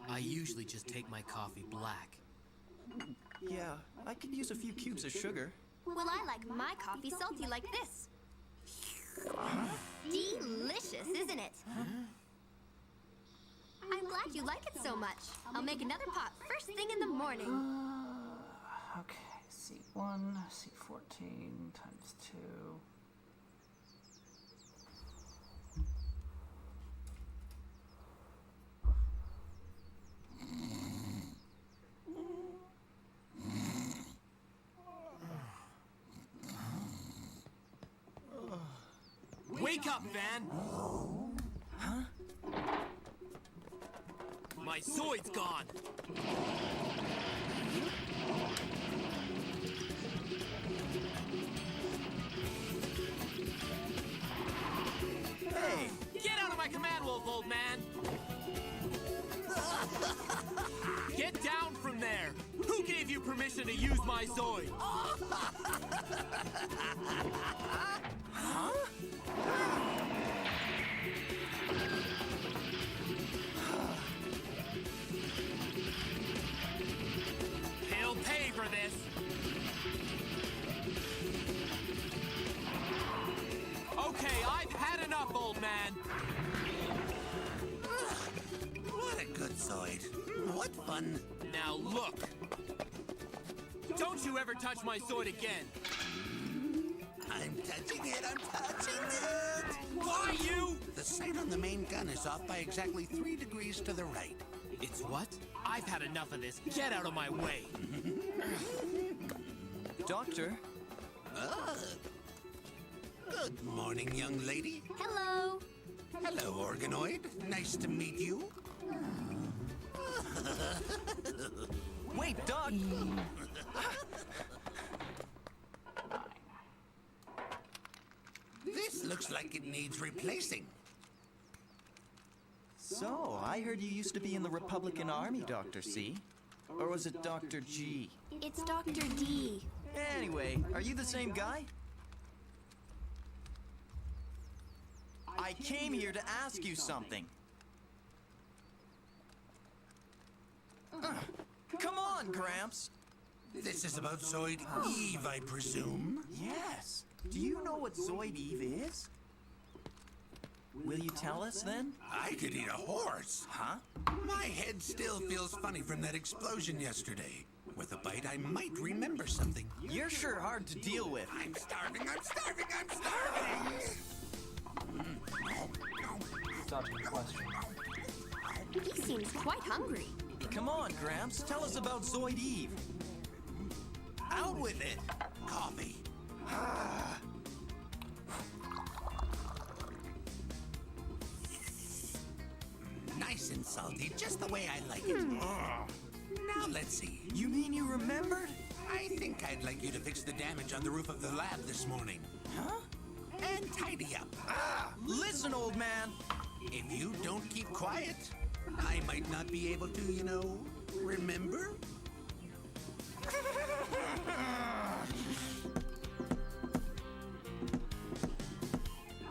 S5: I usually just take my coffee black.
S3: Yeah, I could use a few cubes of sugar.
S6: Well, I like my coffee salty like this. Delicious, isn't it? I'm glad you like it so much. I'll make another pot first thing in the morning.
S1: Okay, C1, C14 times 2.
S5: Wake up, Van!
S3: Huh?
S5: My Zoid's gone!
S3: Hey!
S5: Get out of my command wolf, old man! Get down from there! Who gave you permission to use my Zoid?
S3: Huh?
S5: He'll pay for this! Okay, I've had enough, old man!
S20: What a good Zoid. What fun.
S5: Now look! Don't you ever touch my Zoid again!
S20: I'm touching it, I'm touching it!
S5: Why you?
S20: The sight on the main gun is off by exactly 3 degrees to the right.
S5: It's what? I've had enough of this. Get out of my way!
S3: Doctor?
S20: Good morning, young lady.
S6: Hello.
S20: Hello, Organoid. Nice to meet you.
S3: Wait, Doc!
S20: This looks like it needs replacing.
S3: So, I heard you used to be in the Republican Army, Dr. C. Or was it Dr. G?
S6: It's Dr. D.
S3: Anyway, are you the same guy? I came here to ask you something. Come on, Gramps.
S20: This is about Zoid Eve, I presume?
S21: Yes. Do you know what Zoid Eve is? Will you tell us then?
S20: I could eat a horse.
S21: Huh?
S20: My head still feels funny from that explosion yesterday. With a bite, I might remember something.
S21: You're sure hard to deal with.
S20: I'm starving, I'm starving, I'm starving!
S1: Such a question.
S6: He seems quite hungry.
S21: Come on, Gramps. Tell us about Zoid Eve.
S20: Out with it! Coffee. Nice and salty, just the way I like it. Now let's see.
S21: You mean you remembered?
S20: I think I'd like you to fix the damage on the roof of the lab this morning.
S21: Huh?
S20: And tidy up.
S21: Listen, old man.
S20: If you don't keep quiet, I might not be able to, remember?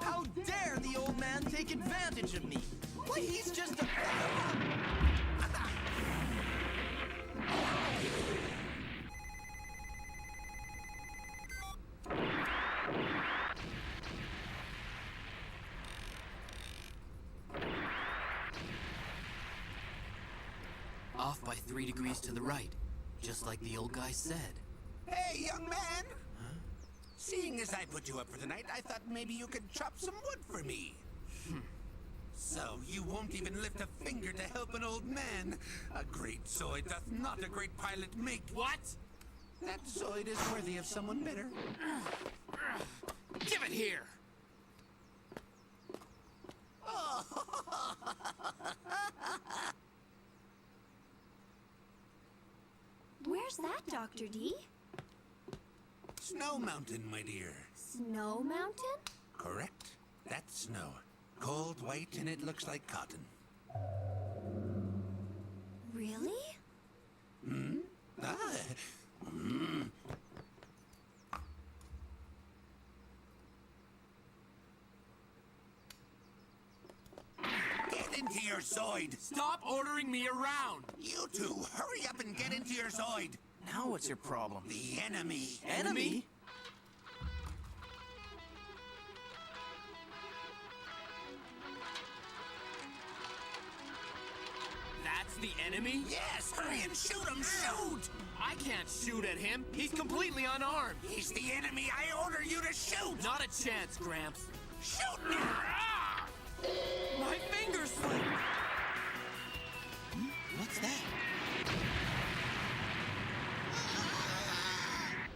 S21: How dare the old man take advantage of me? Why, he's just a...
S5: Off by 3 degrees to the right, just like the old guy said.
S20: Hey, young man! Seeing as I put you up for the night, I thought maybe you could chop some wood for me. So, you won't even lift a finger to help an old man. A great Zoid doth not a great pilot make.
S5: What?
S20: That Zoid is worthy of someone better.
S5: Give it here!
S6: Where's that, Dr. D?
S20: Snow Mountain, my dear.
S6: Snow Mountain?
S20: Correct. That's snow. Cold white and it looks like cotton.
S6: Really?
S20: Hmm? Get into your Zoid!
S5: Stop ordering me around!
S20: You two, hurry up and get into your Zoid!
S21: Now what's your problem?
S20: The enemy.
S21: Enemy?
S5: That's the enemy?
S20: Yes, hurry and shoot him, shoot!
S5: I can't shoot at him. He's completely unarmed.
S20: He's the enemy. I order you to shoot!
S5: Not a chance, Gramps.
S20: Shoot me!
S5: My finger slipped!
S21: What's that?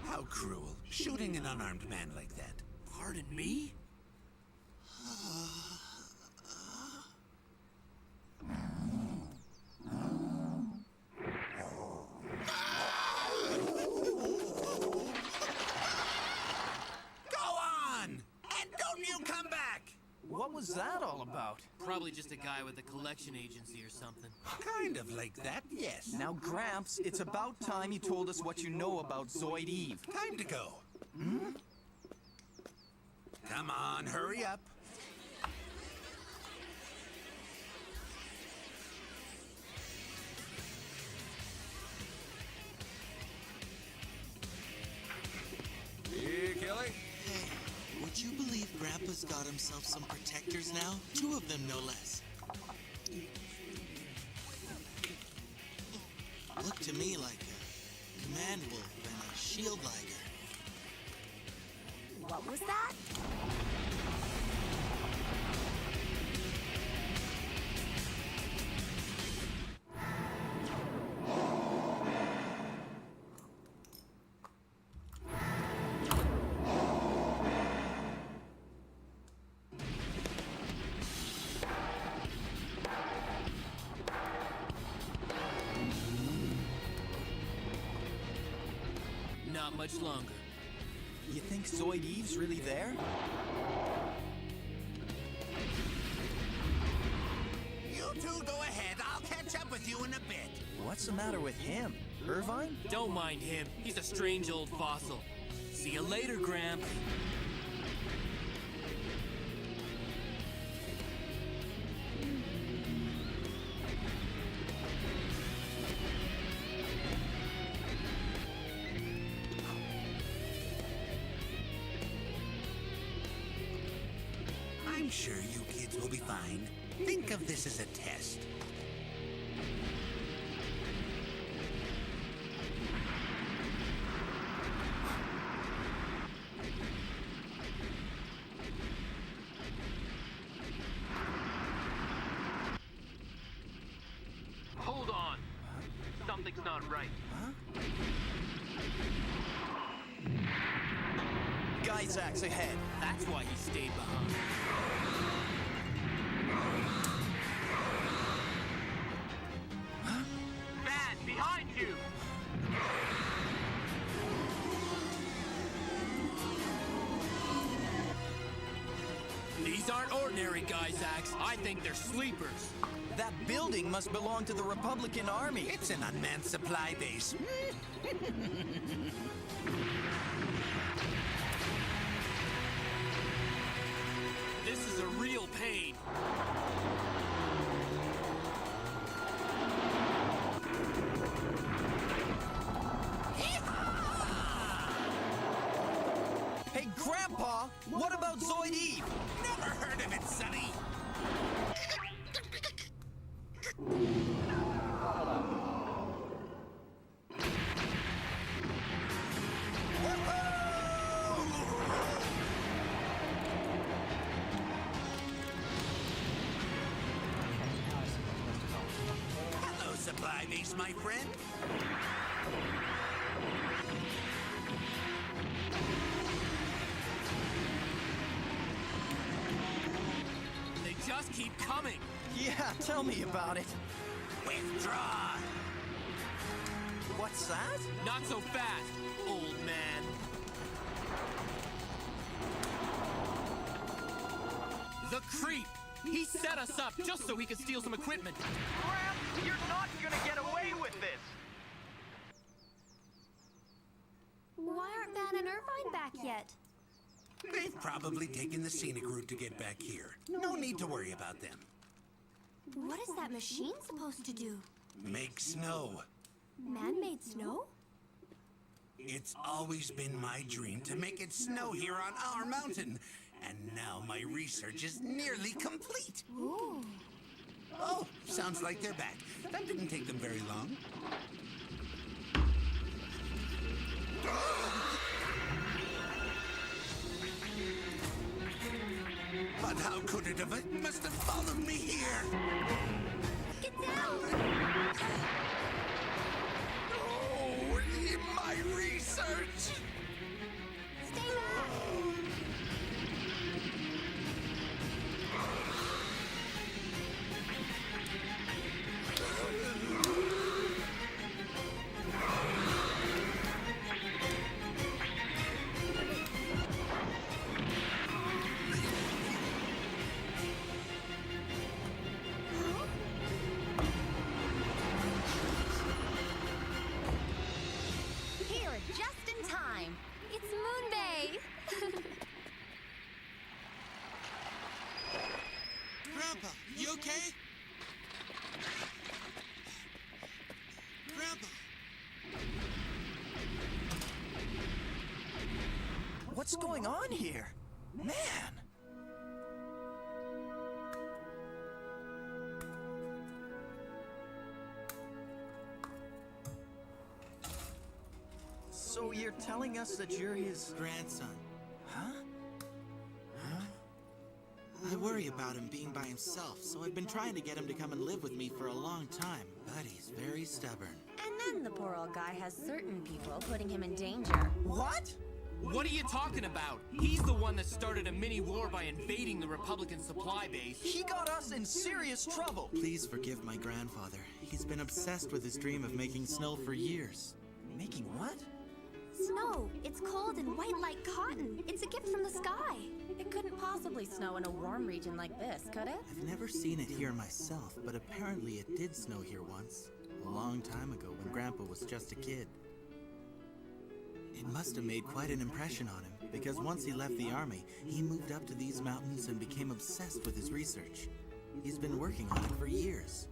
S20: How cruel. Shooting an unarmed man like that.
S5: Pardon me?
S21: What was that all about?
S5: Probably just a guy with a collection agency or something.
S20: Kind of like that, yes.
S21: Now, Gramps, it's about time you told us what you know about Zoid Eve.
S20: Time to go. Come on, hurry up.
S7: Hey, Kelly.
S22: Hey, would you believe Grandpa's got himself some protectors now? 2 of them, no less. Look to me like a command wolf and a shield liger.
S6: What was that?
S5: Not much longer.
S21: You think Zoid Eve's really there?
S20: You two go ahead. I'll catch up with you in a bit.
S21: What's the matter with him? Irvine?
S5: Don't mind him. He's a strange old fossil. See you later, Gramps.
S20: sure you kids will be fine. Think of this as a test.
S8: Hold on. Something's not right.
S3: Guyzak's ahead.
S5: That's why he stayed behind.
S8: Man, behind you!
S5: These aren't ordinary Guyzaks. I think they're sleepers.
S3: That building must belong to the Republican Army.
S20: It's an unmanned supply base.
S5: This is a real pain.
S3: Hey, Grandpa, what about Zoid Eve?
S20: Never heard of it, Sonny. Hello, supply base, my friend.
S5: They just keep coming.
S3: Yeah, tell me about it.
S20: Withdraw.
S3: What's that?
S5: Not so fast, old man. The creep! He set us up just so he could steal some equipment.
S8: Gramps, you're not gonna get away with this!
S6: Why aren't Van and Irvine back yet?
S20: They've probably taken the scenic route to get back here. No need to worry about them.
S6: What is that machine supposed to do?
S20: Make snow.
S6: Man-made snow?
S20: It's always been my dream to make it snow here on our mountain. And now my research is nearly complete.
S6: Ooh.
S20: Oh, sounds like they're back. That didn't take them very long. But how could it have? It must have followed me here.
S6: Get down!
S20: Oh, my research!
S6: Stay back!
S19: Here, just in time.
S6: It's Moon Bay!
S22: Grandpa, you okay? Grandpa.
S3: What's going on here? Man! So you're telling us that you're his
S22: Grandson.
S3: Huh?
S22: I worry about him being by himself, so I've been trying to get him to come and live with me for a long time, but he's very stubborn.
S19: And then the poor old guy has certain people putting him in danger.
S3: What?
S5: What are you talking about? He's the one that started a mini-war by invading the Republican supply base.
S3: He got us in serious trouble.
S22: Please forgive my grandfather. He's been obsessed with his dream of making snow for years.
S3: Making what?
S6: Snow. It's cold and white like cotton. It's a gift from the sky.
S19: It couldn't possibly snow in a warm region like this, could it?
S22: I've never seen it here myself, but apparently it did snow here once. A long time ago when Grandpa was just a kid. It must have made quite an impression on him, because once he left the army, he moved up to these mountains and became obsessed with his research. He's been working on it for years.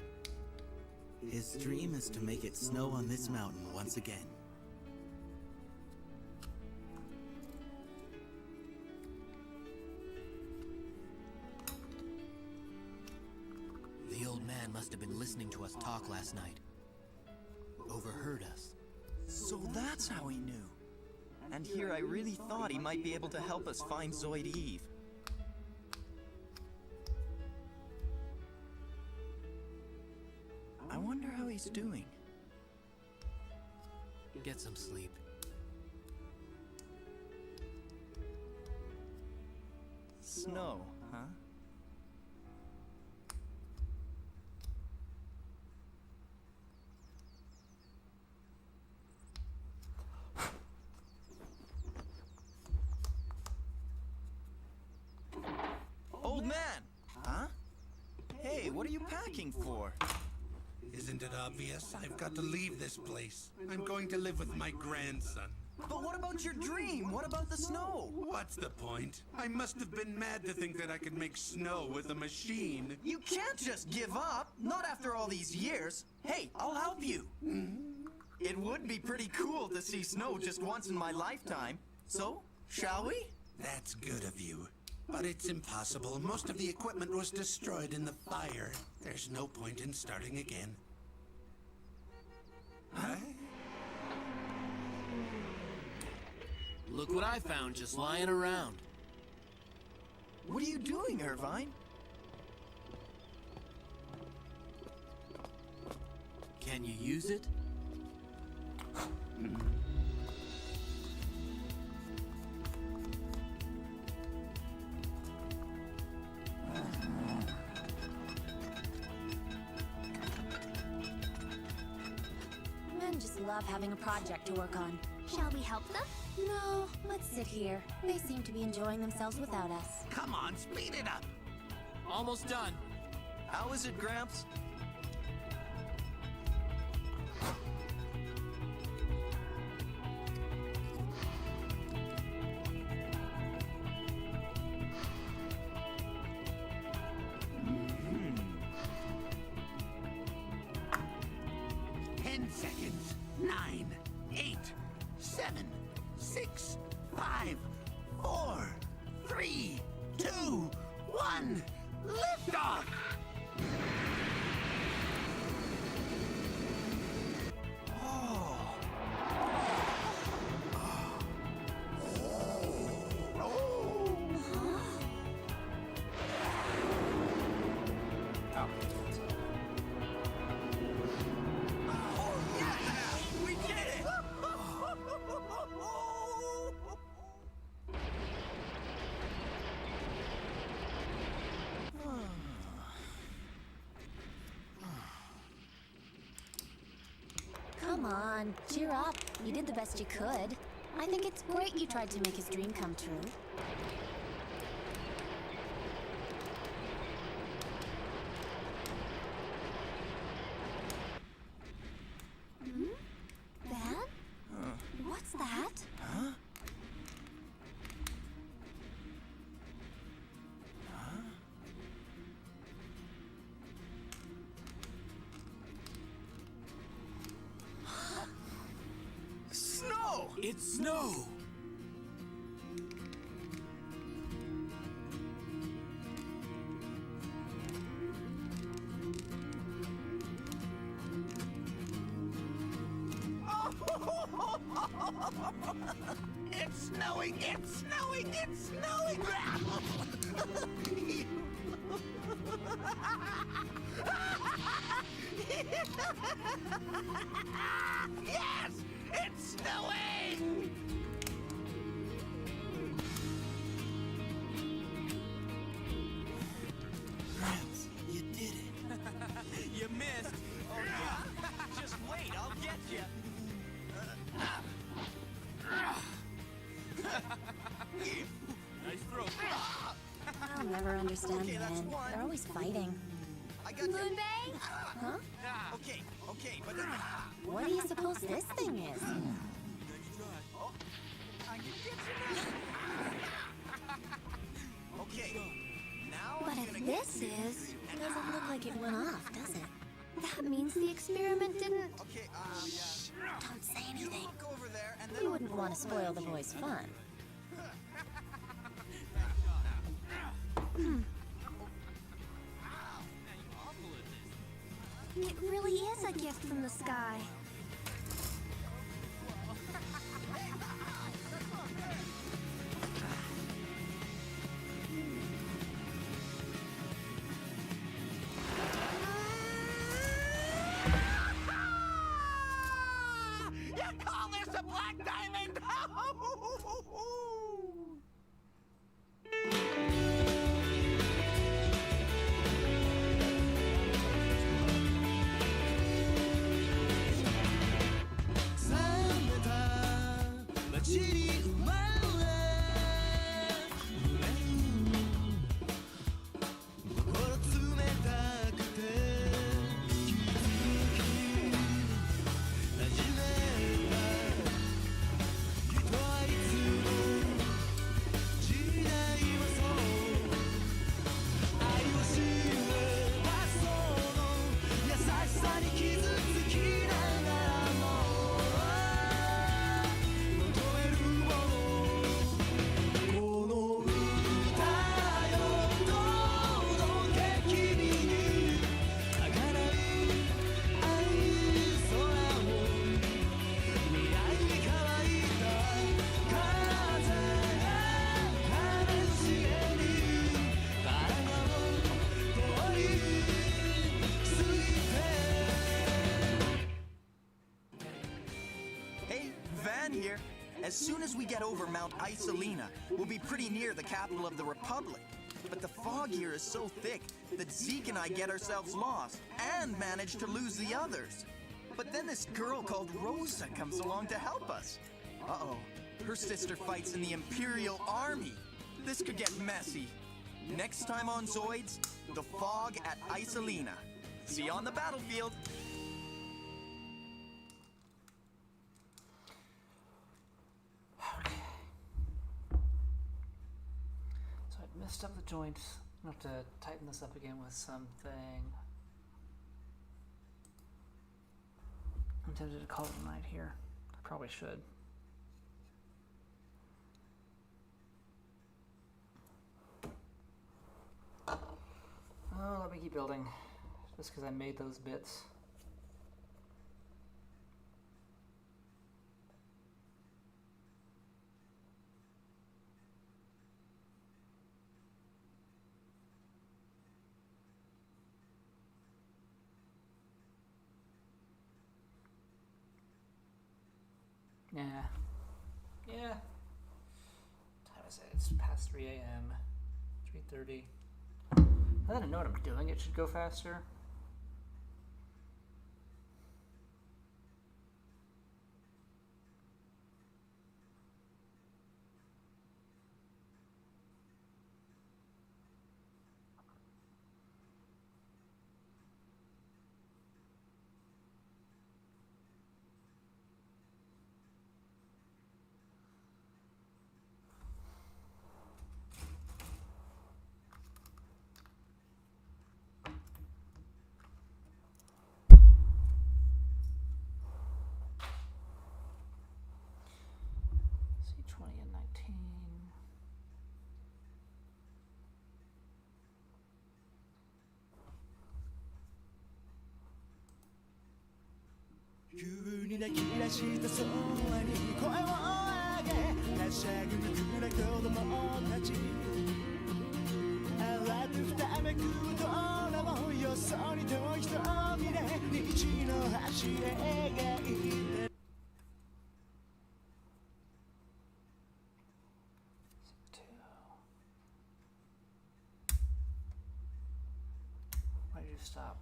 S22: His dream is to make it snow on this mountain once again.
S5: man must have been listening to us talk last night. Overheard us.
S3: So that's how he knew. And here I really thought he might be able to help us find Zoid Eve. I wonder how he's doing.
S5: Get some sleep.
S3: Snow, huh? Old man! Huh? Hey, what are you packing for?
S12: Isn't it obvious? I've got to leave this place. I'm going to live with my grandson.
S3: But what about your dream? What about the snow?
S12: What's the point? I must have been mad to think that I could make snow with a machine.
S3: You can't just give up, not after all these years. Hey, I'll help you. It would be pretty cool to see snow just once in my lifetime. So, shall we?
S12: That's good of you. But it's impossible. Most of the equipment was destroyed in the fire. There's no point in starting again. Huh?
S5: Look what I found just lying around.
S3: What are you doing, Irvine?
S5: Can you use it?
S19: Men just love having a project to work on.
S6: Shall we help them?
S19: No, let's sit here. They seem to be enjoying themselves without us.
S12: Come on, speed it up.
S5: Almost done.
S3: How is it, Gramps?
S12: Seconds. 9, 8, 7, 6, 5, 4, 3, 2, 1. Lift off!
S19: Come on, cheer up. You did the best you could. I think it's great you tried to make his dream come true.
S6: Ben? What's that?
S3: Huh? Snow!
S5: It's snow!
S20: It's snowing! It's snowing! It's snowing! Yes! It's snowing!
S22: Gramps, you did it.
S5: You missed.
S3: Oh, yeah? Just wait, I'll get you.
S5: Nice throw.
S19: I'll never understand
S3: Okay, that's
S19: men.
S3: one.
S19: They're always fighting.
S3: I got you.
S6: Moonbay?
S19: Huh?
S3: Okay, but...
S19: What do you suppose this thing is?
S3: Oh, I can get you now. Okay, now
S6: But
S3: I'm
S6: if
S3: gonna
S6: this
S3: get you.
S6: is...
S19: It doesn't look like it went off, does it?
S6: That means the experiment didn't...
S3: Okay,
S19: Don't say
S3: you
S19: anything.
S3: look over there and then...
S19: You wouldn't want to spoil the boy's fun.
S6: It really is a gift from the sky.
S20: You call this a black diamond?
S3: Here. As soon as we get over Mount Isolina, we'll be pretty near the capital of the Republic. But the fog here is so thick that Zeke and I get ourselves lost and manage to lose the others. But then this girl called Rosa comes along to help us. Uh-oh. Her sister fights in the Imperial Army. This could get messy. Next time on Zoids, the fog at Isolina. See you on the battlefield.
S1: Messed up the joints. I'm gonna have to tighten this up again with something. I'm tempted to call it a night here. I probably should. Oh, let me keep building. Just because I made those bits. Yeah. Time is it? It's past 3 a.m. 3:30. Now that I know what I'm doing, it should go faster.
S13: 急に泣き出した空に声を上げはしゃぐくら子供たち慌てふためく大人もよそに遠い瞳で道の端へ描いて
S1: Why did you stop?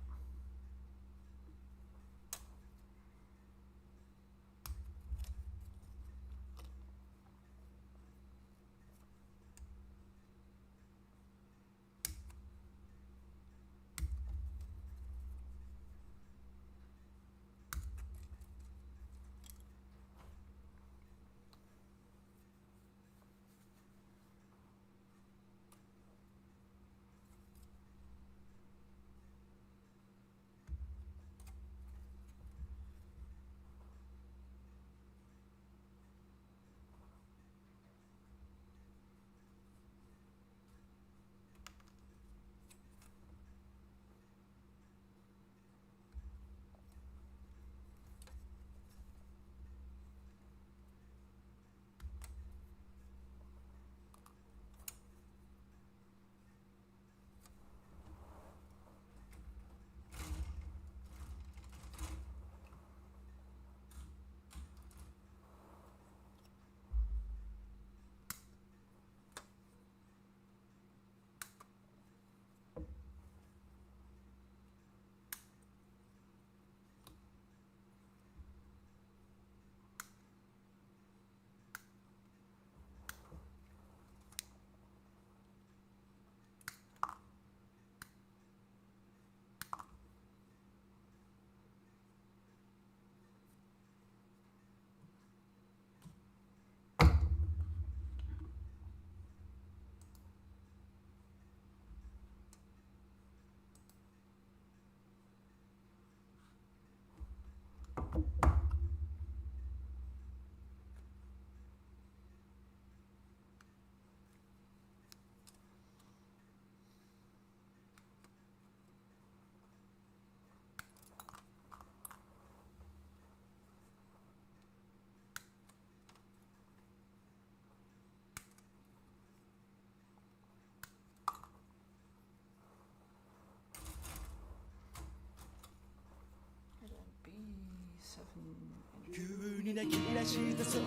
S13: 急に泣き出した空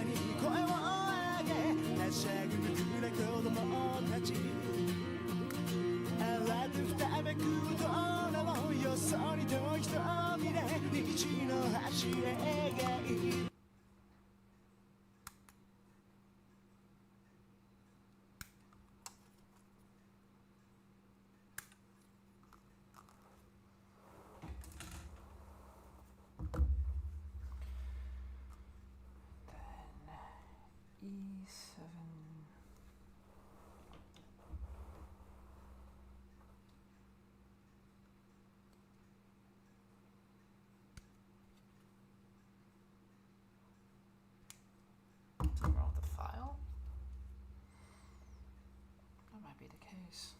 S13: に声を上げはしゃぐぬくな子供たち慌てふためく大人もよそに遠い瞳で虹の橋描い
S1: E7. Something wrong with the file? That might be the case.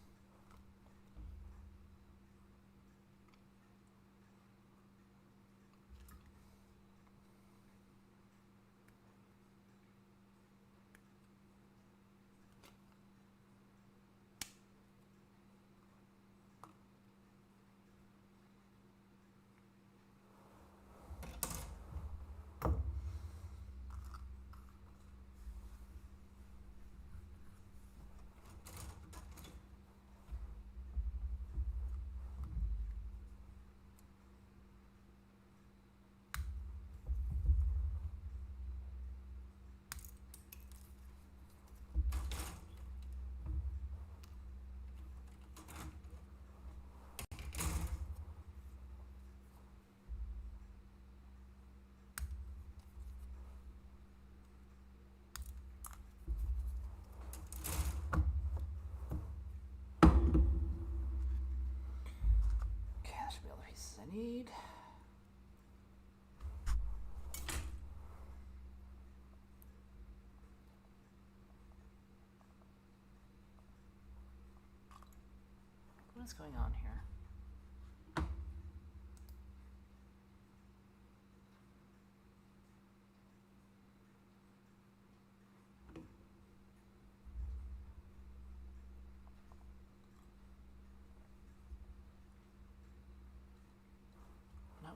S1: Should be all the pieces I need. What is going on here?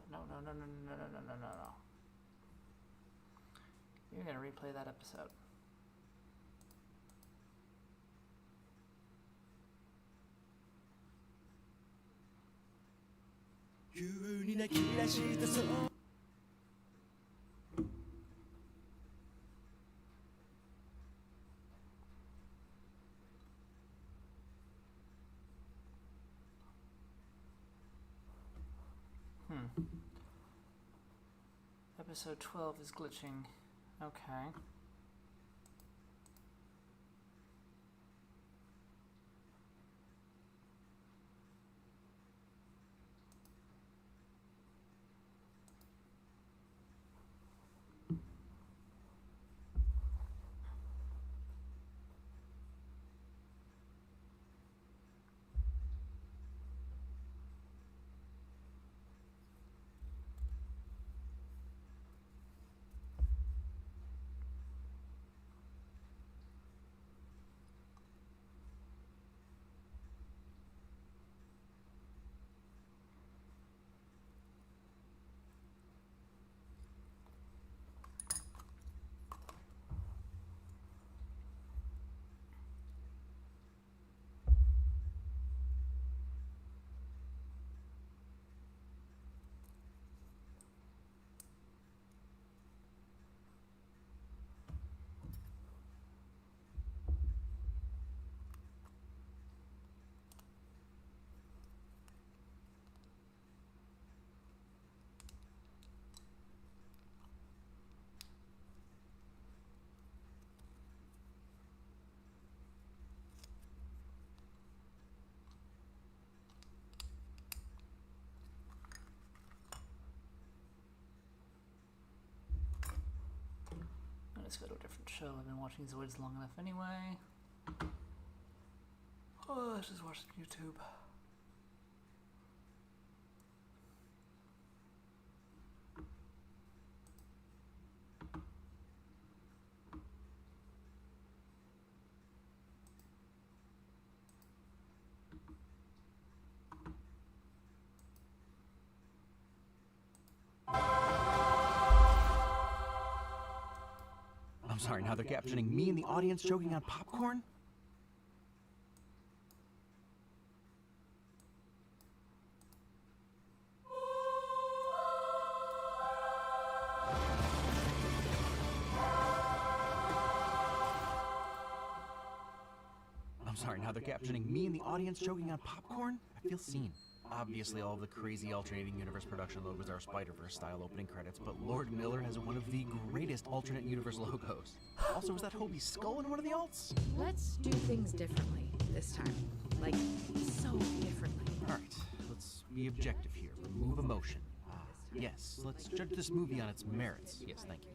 S1: No. You're gonna replay that episode. Episode 12 is glitching. Okay. Let's go to a different show. I've been watching Zoids long enough anyway. Oh, let's just watch some YouTube.
S18: sorry, now they're captioning me and the audience choking on popcorn? I'm sorry, now they're captioning me and the audience choking on popcorn? I feel seen. Obviously, all of the crazy alternating universe production logos are Spider-Verse style opening credits, but Lord Miller has one of the greatest alternate universe logos. Also, is that Hobie's skull in one of the alts?
S2: Let's do things differently this time. Like, so differently.
S18: Alright, let's be objective here. Remove emotion. Yes, let's judge this movie on its merits. Yes, thank you.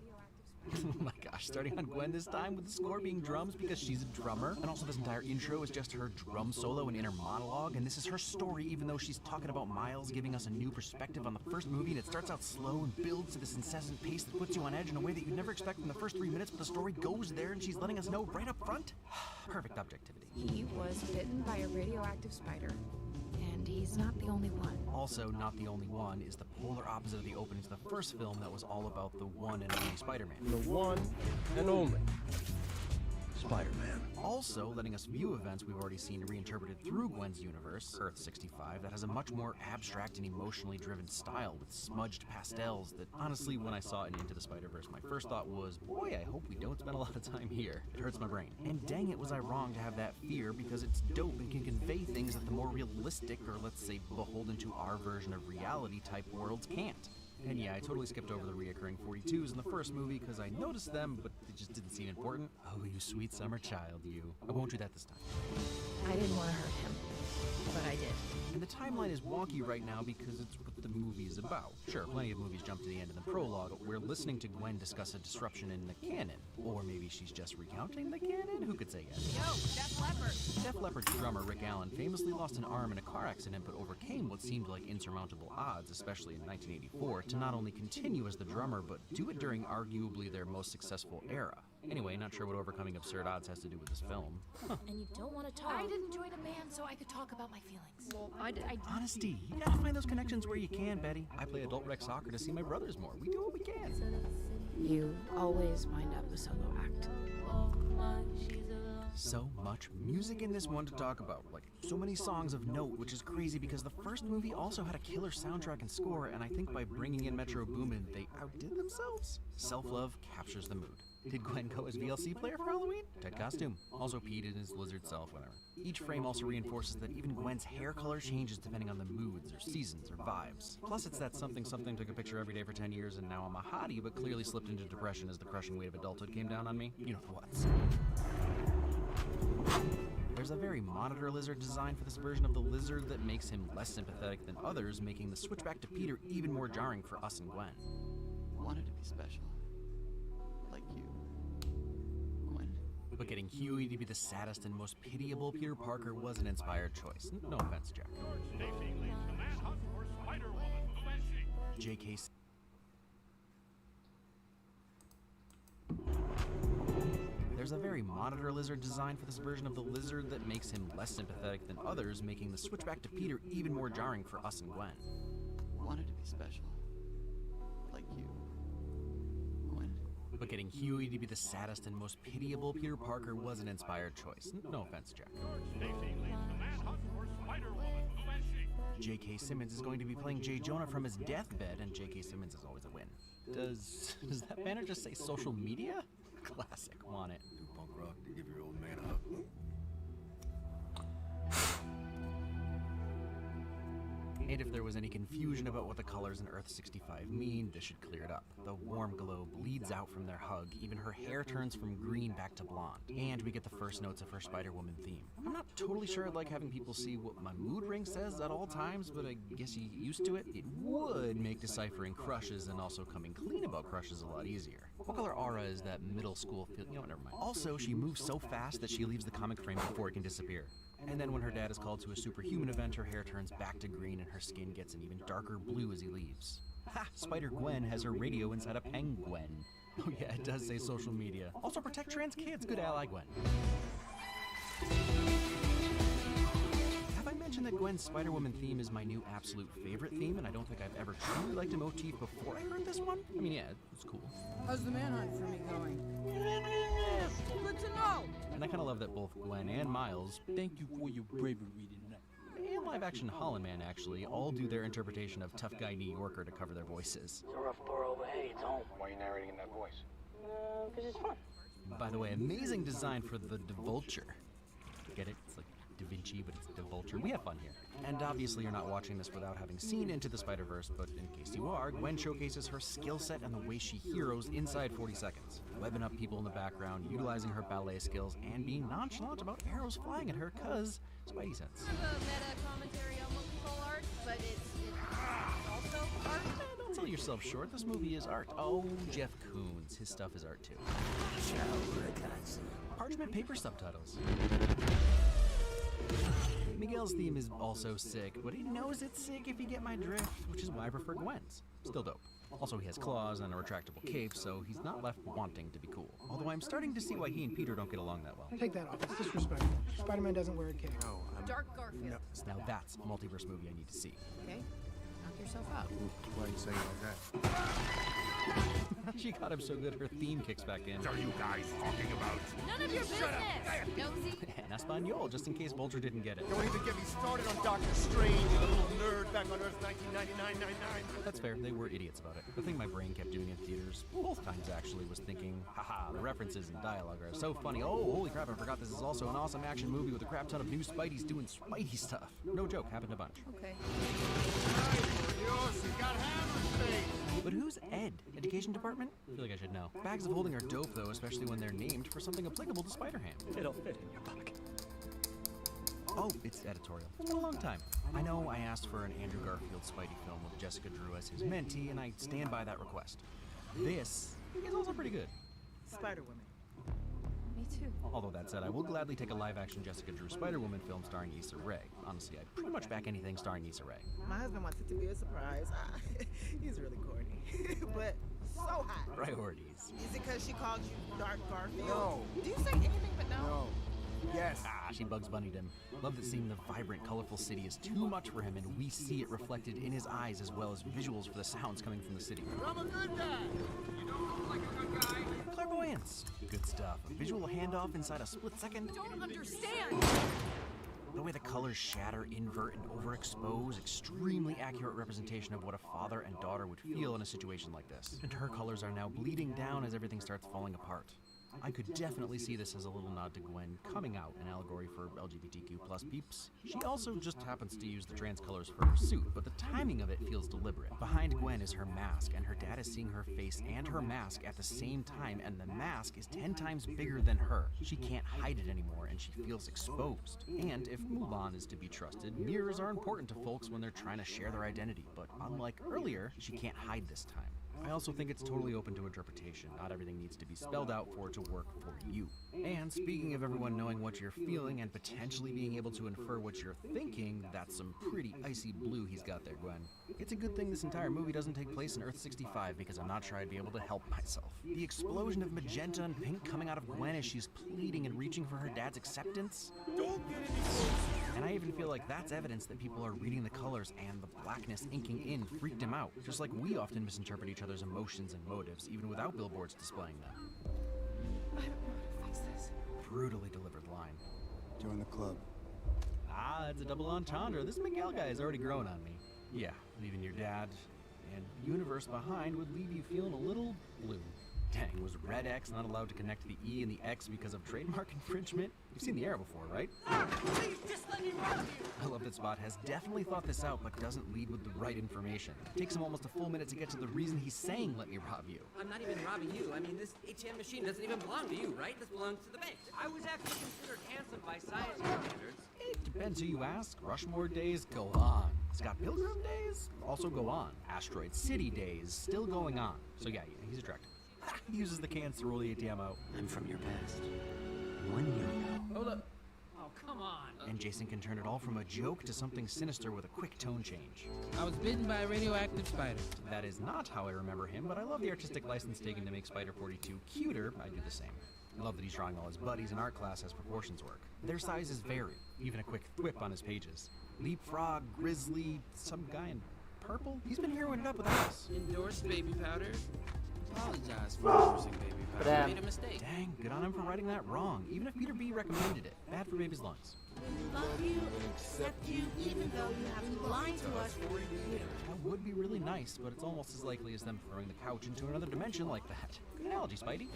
S18: Oh my gosh, starting on Gwen this time with the score being drums because she's a drummer. And also this entire intro is just her drum solo and inner monologue, and this is her story even though she's talking about Miles giving us a new perspective on the first movie, and it starts out slow and builds to this incessant pace that puts you on edge in a way that you'd never expect in the first 3 minutes, but the story goes there and she's letting us know right up front. Perfect objectivity.
S2: He was bitten by a radioactive spider. And he's not the only one.
S18: Also, not the only one is the polar opposite of the opening to the first film that was all about the one and only Spider-Man.
S15: The one and only Spider-Man.
S18: Also, letting us view events we've already seen reinterpreted through Gwen's universe, Earth 65, that has a much more abstract and emotionally driven style with smudged pastels that, honestly, when I saw it in Into the Spider-Verse, my first thought was, boy, I hope we don't spend a lot of time here. It hurts my brain. And dang it, was I wrong to have that fear, because it's dope and can convey things that the more realistic, or let's say beholden to our version of reality type worlds can't. And yeah, I totally skipped over the reoccurring 42s in the first movie because I noticed them, but they just didn't seem important. Oh, you sweet summer child, you. I won't do that this time.
S2: I didn't want to hurt him, but I did.
S18: And the timeline is wonky right now because it's what the movie is about. Sure, plenty of movies jump to the end of the prologue, but we're listening to Gwen discuss a disruption in the canon. Or maybe she's just recounting the canon? Who could say yes?
S17: Yo, Def Leppard!
S18: Def Leppard's drummer Rick Allen famously lost an arm in a car accident but overcame what seemed like insurmountable odds, especially in 1984, to not only continue as the drummer, but do it during arguably their most successful era. Anyway, not sure what overcoming absurd odds has to do with this film. Huh.
S4: And you don't want to talk.
S2: I didn't join a band so I could talk about my feelings.
S17: Well, I did.
S18: Honesty. You gotta find those connections where you can, Betty. I play adult rec soccer to see my brothers more. We do what we can.
S2: You always wind up a solo act.
S18: So much music in this one to talk about, like so many songs of note, which is crazy because the first movie also had a killer soundtrack and score, and I think by bringing in Metro Boomin, they outdid themselves. Self-love captures the mood. Did Gwen go as VLC player for Halloween? Tight costume. Also Pete in his lizard self, whatever. Each frame also reinforces that even Gwen's hair color changes depending on the moods or seasons or vibes. Plus it's that something took a picture every day for 10 years and now I'm a hottie but clearly slipped into depression as the crushing weight of adulthood came down on me. You know the what's. There's a very monitor lizard design for this version of the lizard that makes him less sympathetic than others, making the switch back to Peter even more jarring for us and Gwen.
S21: Wanted to be special. Like you. Gwen.
S18: But getting Huey to be the saddest and most pitiable Peter Parker was an inspired choice. No offense, Jack.
S12: Stacy leads the manhunt for Spider-Woman. Who is she?
S18: J.K. There's a very monitor lizard design for this version of the lizard that makes him less sympathetic than others, making the switch back to Peter even more jarring for us and Gwen.
S21: Wanted to be special. Like you. Gwen.
S18: But getting Huey to be the saddest and most pitiable Peter Parker was an inspired choice. No offense, Jack.
S12: Stacy leads the manhunt for Spider-Woman. Who is she?
S18: J.K. Simmons is going to be playing J. Jonah from his deathbed, and J.K. Simmons is always a win. Does that banner just say social media? Classic, want it.
S23: Do punk rock to give your old man a hug.
S18: And if there was any confusion about what the colors in Earth 65 mean, this should clear it up. The warm glow bleeds out from their hug, even her hair turns from green back to blonde, and we get the first notes of her Spider-Woman theme. I'm not totally sure I'd like having people see what my mood ring says at all times, but I guess you get used to it. It would make deciphering crushes and also coming clean about crushes a lot easier. What color aura is that middle school feel? You know what, never mind. Also, she moves so fast that she leaves the comic frame before it can disappear. And then when her dad is called to a superhuman event, her hair turns back to green and her skin gets an even darker blue as he leaves. Ha! Spider-Gwen has her radio inside a penguin. Oh yeah, it does say social media. Also protect trans kids, good ally Gwen. Have I mentioned mention that Gwen's Spider-Woman theme is my new absolute favorite theme, and I don't think I've ever truly liked a motif before I heard this one? I mean, yeah, it's cool.
S10: How's the manhunt for me going? Good to know!
S18: And I kind of love that both Gwen and Miles,
S15: Thank you for your bravery tonight.
S18: and live-action Holland Man actually, all do their interpretation of tough guy New Yorker to cover their voices.
S11: It's a rough borough, but hey, it's home. Why are you narrating in that voice? Because it's fun.
S18: By the way, amazing design for the DeVulture. Get it? It's like Da Vinci, but it's DeVulture. We have fun here. And obviously you're not watching this without having seen Into the Spider-Verse, but in case you are, Gwen showcases her skill set and the way she heroes inside 40 seconds. Webbing up people in the background, utilizing her ballet skills, and being nonchalant about arrows flying at her, cause Spidey sense.
S2: Kind of a meta commentary on what we call art, but it's also art.
S18: Don't sell yourself short, this movie is art. Oh, Jeff Koons, his stuff is art too. Parchment paper subtitles. Miguel's theme is also sick, but he knows it's sick if you get my drift, which is why I prefer Gwen's. Still dope. Also, he has claws and a retractable cape, so he's not left wanting to be cool. Although I'm starting to see why he and Peter don't get along that well.
S10: Take that off. It's disrespectful. Spider-Man doesn't wear a cape.
S18: Oh,
S2: Dark Garfield.
S18: Now that's a multiverse movie I need to see.
S2: Okay, knock yourself out.
S23: Why are you saying it like that?
S18: She got him so good her theme kicks back in.
S12: What are you guys talking about?
S2: None of your business, nosy.
S18: And Espanol, just in case Vulture didn't get it.
S11: Don't even get me started on Doctor Strange, you little nerd back on Earth 1999-99.
S18: That's fair, they were idiots about it. The thing my brain kept doing in theaters, both times actually, was thinking, haha, the references and dialogue are so funny. Oh, holy crap, I forgot this is also an awesome action movie with a crap ton of new Spideys doing Spidey stuff. No joke, happened a bunch.
S2: Okay.
S18: But who's Ed? Education department? I feel like I should know. Bags of holding are dope though, especially when they're named for something applicable to Spider-Ham.
S11: It'll fit in your pocket.
S18: Oh, it's editorial. It's been a long time. I know I asked for an Andrew Garfield Spidey film with Jessica Drew as his mentee, and I stand by that request. This is also pretty good.
S10: Spider-Woman.
S2: Me too.
S18: Although that said, I will gladly take a live-action Jessica Drew Spider-Woman film starring Issa Rae. Honestly, I'd pretty much back anything starring Issa Rae.
S10: My husband wants it to be a surprise. He's really corny. But so hot.
S18: Priorities.
S10: Is it because she called you Dark Garfield?
S11: No.
S10: Do you say anything but no?
S11: No. Yes.
S18: She Bugs Bunnied him. Love that seeing the vibrant, colorful city is too much for him, and we see it reflected in his eyes as well as visuals for the sounds coming from the city.
S11: I'm a good guy. You don't look like a good guy.
S18: Clairvoyance. Good stuff. A visual handoff inside a split second.
S2: Don't understand.
S18: The way the colors shatter, invert, and overexpose, extremely accurate representation of what a father and daughter would feel in a situation like this. And her colors are now bleeding down as everything starts falling apart. I could definitely see this as a little nod to Gwen coming out, an allegory for LGBTQ plus peeps. She also just happens to use the trans colors for her suit, but the timing of it feels deliberate. Behind Gwen is her mask, and her dad is seeing her face and her mask at the same time, and the mask is 10 times bigger than her. She can't hide it anymore, and she feels exposed. And if Mulan is to be trusted, mirrors are important to folks when they're trying to share their identity, but unlike earlier, she can't hide this time. I also think it's totally open to interpretation. Not everything needs to be spelled out for it to work for you. And speaking of everyone knowing what you're feeling and potentially being able to infer what you're thinking, that's some pretty icy blue he's got there, Gwen. It's a good thing this entire movie doesn't take place in Earth 65 because I'm not sure I'd be able to help myself. The explosion of magenta and pink coming out of Gwen as she's pleading and reaching for her dad's acceptance.
S11: Don't get any closer.
S18: And I even feel like that's evidence that people are reading the colors and the blackness inking in freaked him out, just like we often misinterpret each other's emotions and motives, even without billboards displaying them.
S2: I don't know how to fix this.
S18: Brutally delivered line.
S23: Join the club.
S18: Ah, it's a double entendre. This Miguel guy has already grown on me. Yeah, leaving your dad and the universe behind would leave you feeling a little blue. Dang, was Red X not allowed to connect the E and the X because of trademark infringement? You've seen the arrow before, right?
S10: Please, just let me rob you.
S18: I love that Spot has definitely thought this out, but doesn't lead with the right information. It takes him almost a full minute to get to the reason he's saying, let me rob you.
S14: I'm not even robbing you. I mean, this ATM machine doesn't even belong to you, right? This belongs to the bank. I was actually considered handsome by science standards.
S18: It depends who you ask. Rushmore days go on. Scott Pilgrim days also go on. Asteroid City days still going on. So yeah, he's attractive. He uses the cans to roll the ATM out.
S14: I'm from your past. 1 year ago.
S5: Hold up. Oh, come on.
S18: And Jason can turn it all from a joke to something sinister with a quick tone change.
S5: I was bitten by a radioactive spider.
S18: That is not how I remember him, but I love the artistic license taken to make Spider 42 cuter. I do the same. I love that he's drawing all his buddies in art class as proportions work. Their sizes vary, even a quick thwip on his pages. Leapfrog, Grizzly, some guy in purple? He's been heroing it up with us.
S14: Endorsed baby powder. Apologize for endorsing baby powder. Made a mistake.
S18: Dang, good on him for writing that wrong, even if Peter B recommended it. Bad for baby's lungs.
S13: We love you and accept you even though you have been lying to us for years.
S18: That would be really nice, but it's almost as likely as them throwing the couch into another dimension like that. Good analogy, Spidey.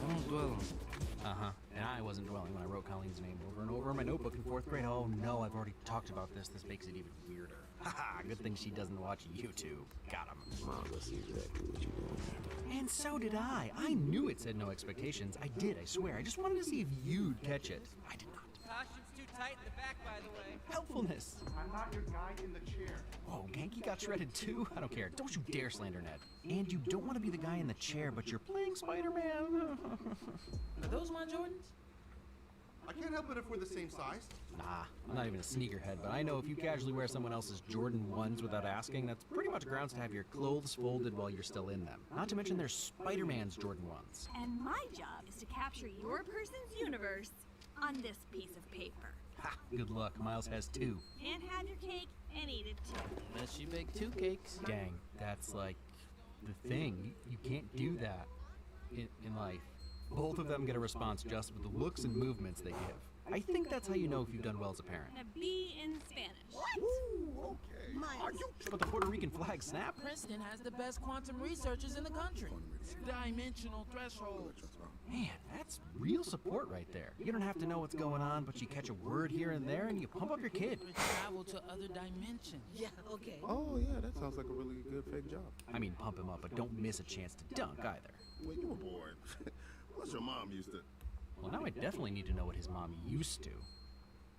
S14: Don't dwell on it.
S18: Uh-huh. And I wasn't dwelling when I wrote Colleen's name over and over in my notebook in 4th grade. Oh no, I've already talked about this. This makes it even weirder. Haha, good thing she doesn't watch YouTube. Got him.
S11: Mom, let's see exactly what you want.
S18: And so did I. I knew it said no expectations. I did, I swear. I just wanted to see if you'd catch it. I did not.
S14: Costume's too tight in the back, by the way.
S18: Helpfulness.
S11: I'm not your guy in the chair.
S18: Whoa, Genki got shredded too? I don't care. Don't you dare slander Ned. And you don't want to be the guy in the chair, but you're playing Spider-Man.
S14: Are those my Jordans?
S11: I can't help it if we're the same size.
S18: Nah, I'm not even a sneakerhead, but I know if you casually wear someone else's Jordan 1s without asking, that's pretty much grounds to have your clothes folded while you're still in them. Not to mention there's Spider-Man's Jordan 1s.
S6: And my job is to capture your person's universe on this piece of paper.
S18: Ha! Good luck. Miles has 2.
S6: Can't have your cake and eat it too.
S14: Unless you bake 2 cakes.
S18: Dang, that's like the thing. You can't do that in life. Both of them get a response just with the looks and movements they give. I think that's how you know if you've done well as a parent.
S6: And a B in Spanish. What?
S11: Ooh, okay.
S13: Miles.
S18: But the Puerto Rican flag snap?
S14: Princeton has the best quantum researchers in the country. Dimensional threshold.
S18: Man, that's real support right there. You don't have to know what's going on, but you catch a word here and there and you pump up your kid.
S14: Travel to other dimensions.
S2: Yeah, okay.
S11: Oh, yeah, that sounds like a really good fake job.
S18: I mean, pump him up, but don't miss a chance to dunk either.
S11: When you were born, what's your mom used to...
S18: Well, now I definitely need to know what his mom used to.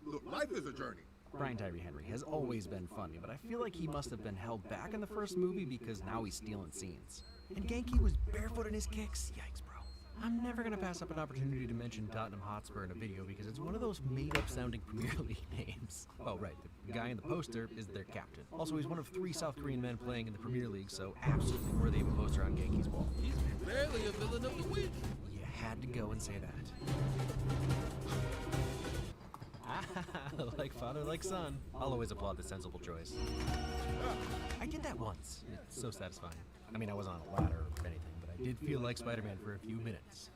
S11: Look, life is a journey.
S18: Brian Tyree Henry has always been funny, but I feel like he must have been held back in the first movie because now he's stealing scenes. And Genki was barefoot in his kicks? Yikes, bro. I'm never gonna pass up an opportunity to mention Tottenham Hotspur in a video because it's one of those made-up sounding Premier League names. Oh, right, the guy in the poster is their captain. Also, he's one of 3 South Korean men playing in the Premier League, so absolutely worthy of a poster on Genki's wall.
S14: He's barely a villain of the week.
S18: You had to go and say that. Like father, like son. I'll always applaud the sensible choice. I did that once. It's so satisfying. I mean, I wasn't on a ladder or anything, but I did feel like Spider-Man for a few minutes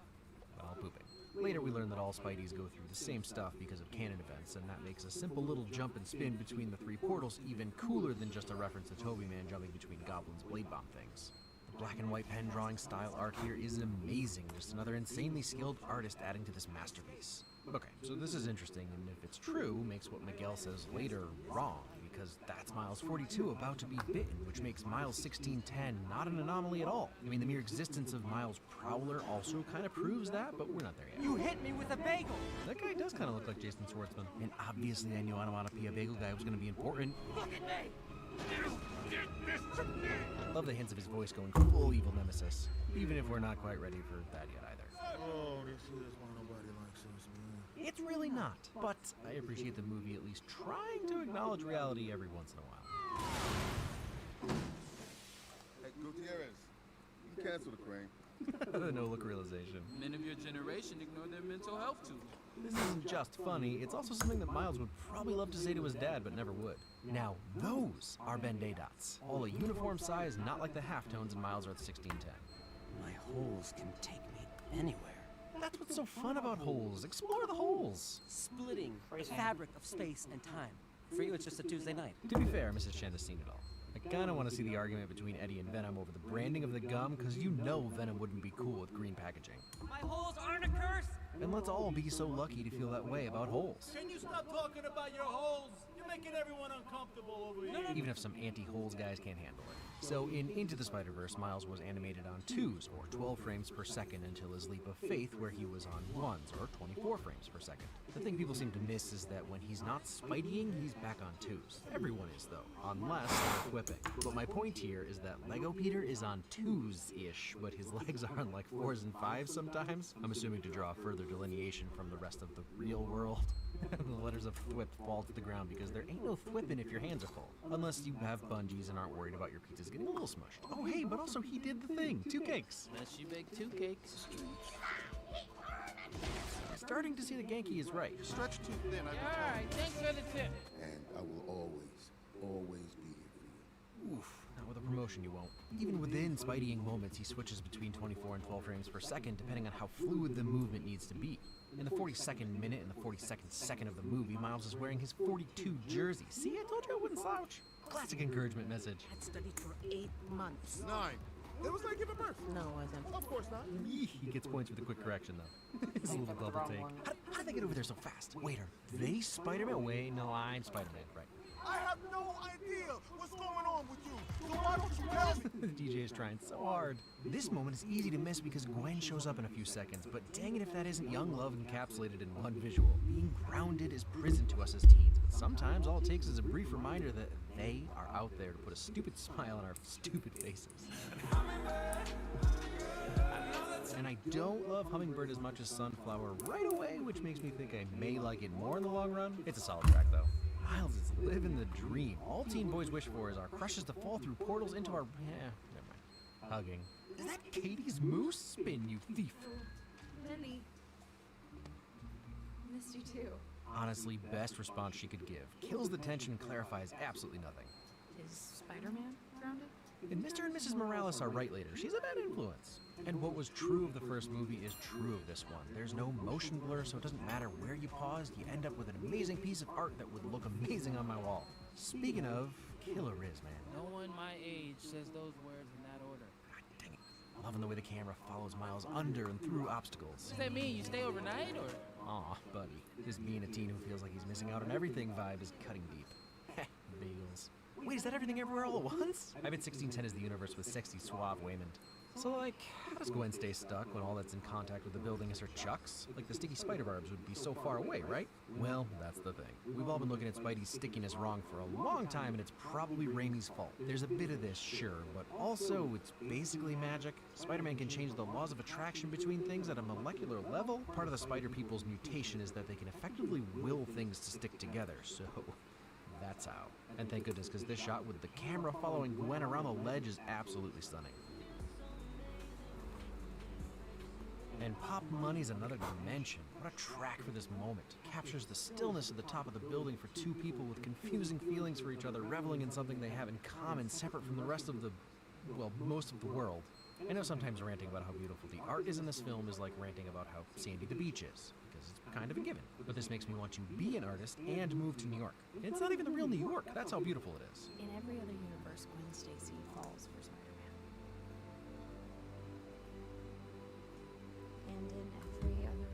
S18: while pooping. Later, we learned that all Spideys go through the same stuff because of canon events, and that makes a simple little jump and spin between the 3 portals even cooler than just a reference to Toby Man jumping between Goblin's blade bomb things. The black and white pen drawing style art here is amazing. Just another insanely skilled artist adding to this masterpiece. Okay, so this is interesting, and if it's true, makes what Miguel says later wrong, because that's Miles 42 about to be bitten, which makes Miles 1610 not an anomaly at all. I mean, the mere existence of Miles Prowler also kind of proves that, but we're not there yet.
S14: You hit me with a bagel!
S18: That guy does kind of look like Jason Schwartzman. And obviously I knew Onomatopoeia Bagel Guy was going to be important.
S14: Look at me!
S18: Love the hints of his voice going full evil nemesis, even if we're not quite ready for that yet either.
S11: Oh, this is why nobody likes us, man.
S18: It's really not, but I appreciate the movie at least trying to acknowledge reality every once in a while.
S11: Hey, Gutierrez, you can cancel the crane.
S18: The no-look realization.
S14: Men of your generation ignore their mental health too.
S18: This isn't just funny, it's also something that Miles would probably love to say to his dad, but never would. Now, those are Ben-Day dots. All a uniform size, not like the halftones in Miles Earth 1610.
S14: My holes can take me anywhere.
S18: That's what's so fun about holes. Explore the holes.
S14: Splitting the fabric of space and time. For you, it's just a Tuesday night.
S18: To be fair, Mrs. Chen has seen it all. I kinda want to see the argument between Eddie and Venom over the branding of the gum, because you know Venom wouldn't be cool with green packaging.
S14: My holes aren't a curse!
S18: And let's all be so lucky to feel that way about holes.
S13: Can you stop talking about your holes? You're making everyone uncomfortable over here.
S18: Even if some anti-holes guys can't handle it. So in Into the Spider-Verse, Miles was animated on 2s, or 12 frames per second, until his leap of faith, where he was on 1s, or 24 frames per second. The thing people seem to miss is that when he's not Spideying, he's back on 2s. Everyone is, though, unless they're whipping. But my point here is that Lego Peter is on 2s-ish, but his legs are on like 4s and 5s sometimes. I'm assuming to draw further delineation from the rest of the real world. The letters of thwip fall to the ground because there ain't no thwipping if your hands are full. Unless you have bungees and aren't worried about your pizzas getting a little smushed. Oh hey, but also he did the thing. 2 cakes.
S14: Unless you bake 2 cakes.
S18: Starting to see the Genki is right.
S11: Stretch too thin.
S8: Alright, thanks for the tip.
S7: And I will always be here for you.
S18: Oof, not with a promotion you won't. Even within Spideying moments, he switches between 24 and 12 frames per second depending on how fluid the movement needs to be. In the 42nd minute and the 42nd second of the movie, Miles is wearing his 42 jersey. See, I told you I wouldn't slouch. Classic encouragement message.
S10: I studied for 8 months.
S11: 9. It was like giving birth.
S10: No, it wasn't.
S11: Of course not.
S18: He gets points for the quick correction, though. His little double take. How did they get over there so fast? Wait, are they Spider-Man? Wait, no, I'm Spider-Man, right.
S11: I have no idea what's going on with you. So why don't you tell me?
S18: The DJ is trying so hard. This moment is easy to miss because Gwen shows up in a few seconds, but dang it if that isn't young love encapsulated in one visual. Being grounded is prison to us as teens, but sometimes all it takes is a brief reminder that they are out there to put a stupid smile on our stupid faces. And I don't love Hummingbird as much as Sunflower right away, which makes me think I may like it more in the long run. It's a solid track, though. Miles is living the dream. All teen boys wish for is our crushes to fall through portals into our... never mind. Hugging. Is that Katie's moose? Spin, you thief.
S2: Lily. Missed you too.
S18: Honestly, best response she could give. Kills the tension and clarifies absolutely nothing.
S2: Is Spider-Man grounded?
S18: And Mr. and Mrs. Morales are right later. She's a bad influence. And what was true of the first movie is true of this one. There's no motion blur, so it doesn't matter where you paused, you end up with an amazing piece of art that would look amazing on my wall. Speaking of, killer is, man.
S8: No one my age says those words in that order.
S18: God dang it. Loving the way the camera follows Miles under and through obstacles.
S8: Does that mean you stay overnight, or?
S18: Aw, buddy. This being a teen who feels like he's missing out on everything vibe is cutting deep. Heh, bagels. Wait, is that everything everywhere all at once? I bet 1610 is the universe with sexy, suave Waymond. So, like, how does Gwen stay stuck when all that's in contact with the building is her chucks? Like, the sticky spider barbs would be so far away, right? Well, that's the thing. We've all been looking at Spidey's stickiness wrong for a long time, and it's probably Raimi's fault. There's a bit of this, sure, but also, it's basically magic. Spider-Man can change the laws of attraction between things at a molecular level. Part of the spider people's mutation is that they can effectively will things to stick together, so... that's how. And thank goodness, because this shot with the camera following Gwen around the ledge is absolutely stunning. And Pop Money's another dimension. What a track for this moment. Captures the stillness at the top of the building for two people with confusing feelings for each other, reveling in something they have in common, separate from the rest of the, well, most of the world. I know sometimes ranting about how beautiful the art is in this film is like ranting about how sandy the beach is, because it's kind of a given. But this makes me want to be an artist and move to New York. And it's not even the real New York. That's how beautiful it is.
S2: In every other universe, Gwen Stacy falls for Spider-Man. And in every other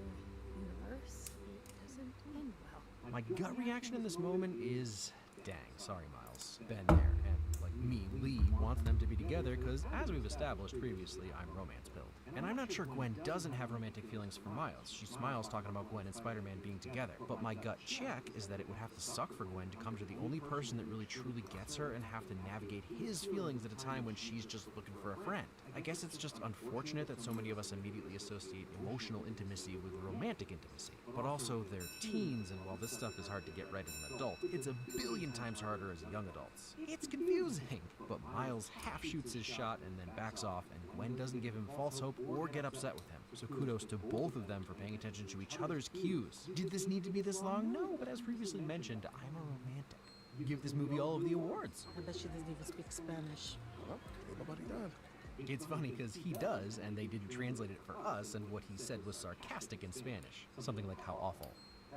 S2: universe, it doesn't end well.
S18: My gut reaction in this moment is, dang, sorry Miles, been there, and like me, Lee wants them to be together because, as we've established previously, I'm romance pilled. And I'm not sure Gwen doesn't have romantic feelings for Miles. She smiles talking about Gwen and Spider-Man being together. But my gut check is that it would have to suck for Gwen to come to the only person that really truly gets her and have to navigate his feelings at a time when she's just looking for a friend. I guess it's just unfortunate that so many of us immediately associate emotional intimacy with romantic intimacy. But also, they're teens, and while this stuff is hard to get right as an adult, it's a billion times harder as young adults. It's confusing. But Miles half shoots his shot and then backs off, and Gwen doesn't give him false hope or get upset with him. So kudos to both of them for paying attention to each other's cues. Did this need to be this long? No, but as previously mentioned, I'm a romantic. Give this movie all of the awards.
S10: I bet she doesn't even speak Spanish.
S11: Well, ain't nobody done.
S18: It's funny because he does, and they didn't translate it for us, and what he said was sarcastic in Spanish. Something like how awful.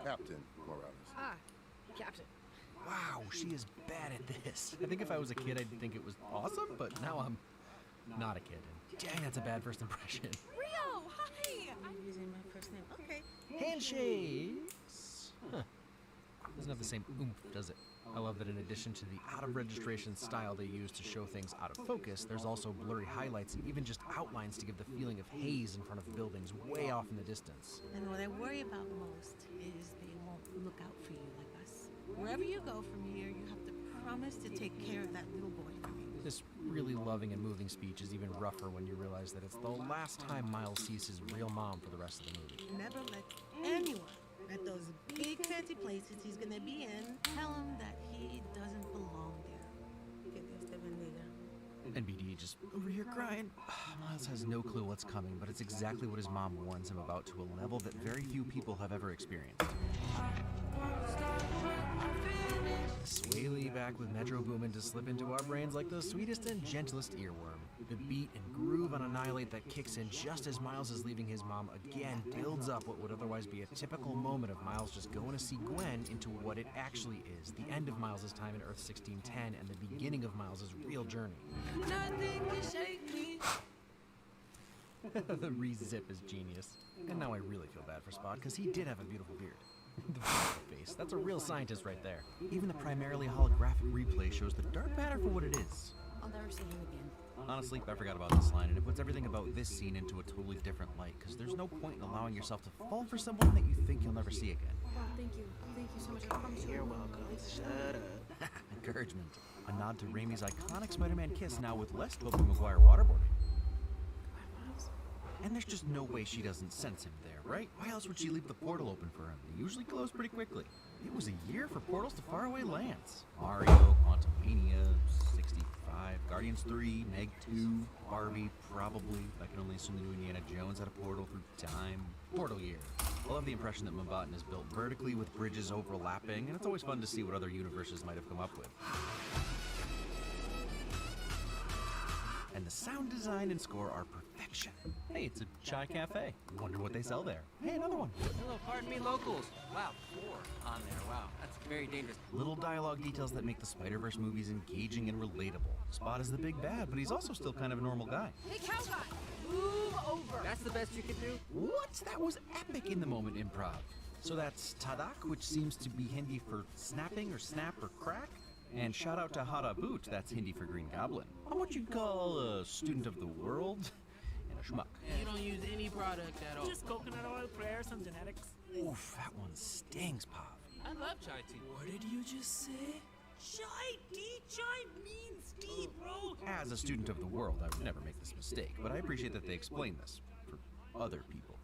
S11: Captain Morales.
S2: Ah, Captain.
S18: Wow, she is bad at this. I think if I was a kid, I'd think it was awesome, but now I'm not a kid. And dang, that's a bad first impression.
S2: Rio, hi!
S10: I'm using my first name. Okay.
S18: Handshakes! Huh. Doesn't have the same oomph, does it? I love that in addition to the out-of-registration style they use to show things out of focus, there's also blurry highlights and even just outlines to give the feeling of haze in front of buildings way off in the distance.
S10: And what I worry about most is they won't look out for you like us. Wherever you go from here, you have to promise to take care of that little boy for me.
S18: This really loving and moving speech is even rougher when you realize that it's the last time Miles sees his real mom for the rest of the movie.
S10: Never let anyone at those big fancy places he's gonna be in tell him that he doesn't belong there. Que Dios te bendiga.
S18: And BD just over here crying. Miles has no clue what's coming, but it's exactly what his mom warns him about to a level that very few people have ever experienced. Swaley back with Metro Boomin' to slip into our brains like the sweetest and gentlest earworm. The beat and groove on Annihilate that kicks in just as Miles is leaving his mom again builds up what would otherwise be a typical moment of Miles just going to see Gwen into what it actually is, the end of Miles' time in Earth 1610 and the beginning of Miles' real journey.
S13: Nothing can shake me.
S18: The re-zip is genius. And now I really feel bad for Spot, because he did have a beautiful beard. The face, that's a real scientist right there. Even the primarily holographic replay shows the dark matter for what it is.
S2: I'll never see him again.
S18: Honestly, I forgot about this line, and it puts everything about this scene into a totally different light, because there's no point in allowing yourself to fall for someone that you think you'll never see again.
S2: Oh, thank you. Thank you so much. I promise you.
S11: You're welcome. Shut up.
S18: Encouragement. A nod to Raimi's iconic Spider-Man kiss, now with less Tobey Maguire waterboarding. And there's just no way she doesn't sense him there, right? Why else would she leave the portal open for him? They usually close pretty quickly. It was a year for portals to faraway lands. Mario, Quantumania, 65, Guardians 3, Meg 2, Barbie, probably. I can only assume the new Indiana Jones had a portal through time. Portal year. I love the impression that Mumbattan is built vertically with bridges overlapping, and it's always fun to see what other universes might have come up with. And the sound design and score are perfection. Hey, it's a chai cafe. Wonder what they sell there. Hey, another one.
S14: Hello, pardon me, locals. Wow, 4 on there. Wow, that's very dangerous.
S18: Little dialogue details that make the Spider-Verse movies engaging and relatable. Spot is the big bad, but he's also still kind of a normal guy.
S2: Hey, cow guy! Move over!
S14: That's the best you can do?
S18: What? That was epic in the moment improv. So that's Tadak, which seems to be Hindi for snapping or snap or crack. And shout out to Hada Boot, that's Hindi for Green Goblin. I'm what you'd call a student of the world and a schmuck.
S8: You don't use any product at all.
S13: Just coconut oil, prayer, some genetics.
S18: Oof, that one stings, Pop.
S8: I love chai tea.
S13: What did you just say? Chai tea? Chai means tea, bro.
S18: As a student of the world, I would never make this mistake, but I appreciate that they explain this for other people,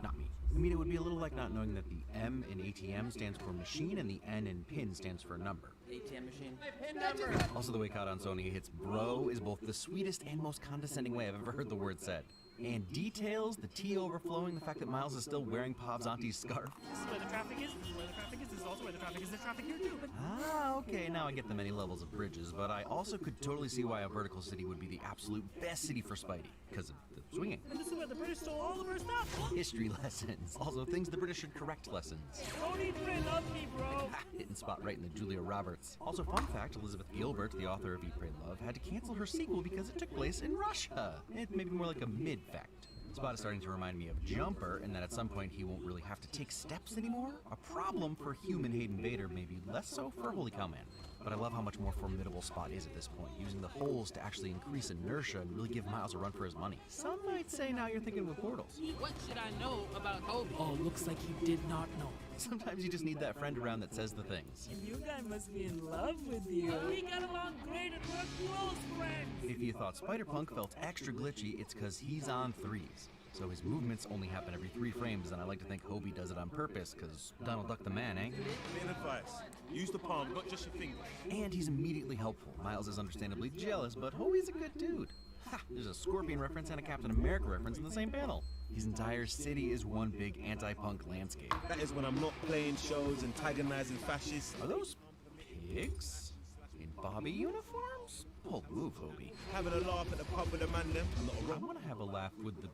S18: not me. I mean, it would be a little like not knowing that the M in ATM stands for machine and the N in pin stands for number.
S14: ATM machine.
S8: Pin number.
S18: Also, the way Caught on Sony hits bro is both the sweetest and most condescending way I've ever heard the word said. And details, the tea overflowing, the fact that Miles is still wearing Pop's auntie's scarf.
S13: This is where the traffic is, this is where the traffic is, this is also where the traffic is, there's traffic here too, but...
S18: Ah, okay, now I get the many levels of bridges, but I also could totally see why a vertical city would be the absolute best city for Spidey, because of the swinging.
S13: And this is where the British stole all of our stuff!
S18: History lessons. Also, things the British should correct lessons.
S13: Don't eat Pray Love Me, bro!
S18: Hitting Spot right in the Julia Roberts. Also, fun fact, Elizabeth Gilbert, the author of Eat, Pray, Love, had to cancel her sequel because it took place in Russia. It may be more like a mid-fact. Spot is starting to remind me of Jumper, in that at some point he won't really have to take steps anymore. A problem for human Hayden Vader, maybe less so for Holy Cow Man. But I love how much more formidable Spot is at this point, using the holes to actually increase inertia and really give Miles a run for his money. Some might say now you're thinking with portals.
S8: What should I know about Hobie?
S13: Oh, looks like you did not know.
S18: Sometimes you just need that friend around that says the things.
S13: And you guys must be in love with you.
S8: We got along great and we're close friends.
S18: If you thought Spider-Punk felt extra glitchy, it's because he's on 3s. So his movements only happen every 3 frames, and I like to think Hobie does it on purpose, because Donald Duck the man, eh?
S11: Bit of advice. Use the palm, not just your finger.
S18: And he's immediately helpful. Miles is understandably jealous, but Hobie's a good dude. Ha! There's a Scorpion reference and a Captain America reference in the same panel. His entire city is one big anti-punk landscape.
S11: That is when I'm not playing shows, antagonizing fascists.
S18: Are those pigs? In Bobby uniforms? Bold move, Hobie.
S11: Having a laugh at the pub with the man them.
S18: I want to have a laugh with the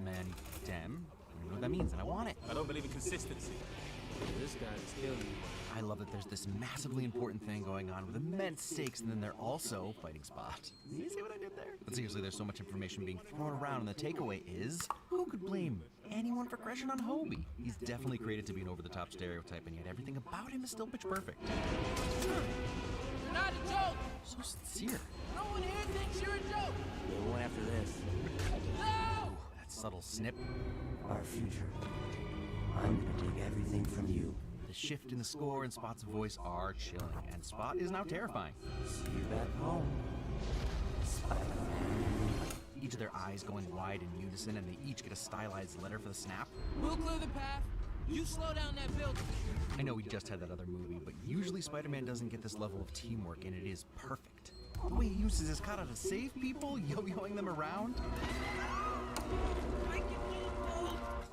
S18: man dem. I know what that means, and I want it.
S11: I don't believe in consistency.
S8: This guy is killing me.
S18: I love that there's this massively important thing going on with immense stakes, and then they're also fighting Spot. You see what I did there? But seriously, there's so much information being thrown around, and the takeaway is, who could blame anyone for crushing on Hobie? He's definitely created to be an over-the-top stereotype, and yet everything about him is still pitch perfect.
S8: You're not a joke.
S18: So sincere.
S8: No one here thinks you're a joke.
S14: We're going after this.
S8: No!
S18: That subtle snip.
S9: Our future. I'm gonna take everything from you.
S18: The shift in the score and Spot's voice are chilling, and Spot is now terrifying.
S9: See you back home, Spider-Man.
S18: Each of their eyes going wide in unison, and they each get a stylized letter for the snap.
S8: We'll clear the path. You slow down that building.
S18: I know we just had that other movie, but usually Spider-Man doesn't get this level of teamwork, and it is perfect. The way he uses his kata to save people, yo-yoing them around.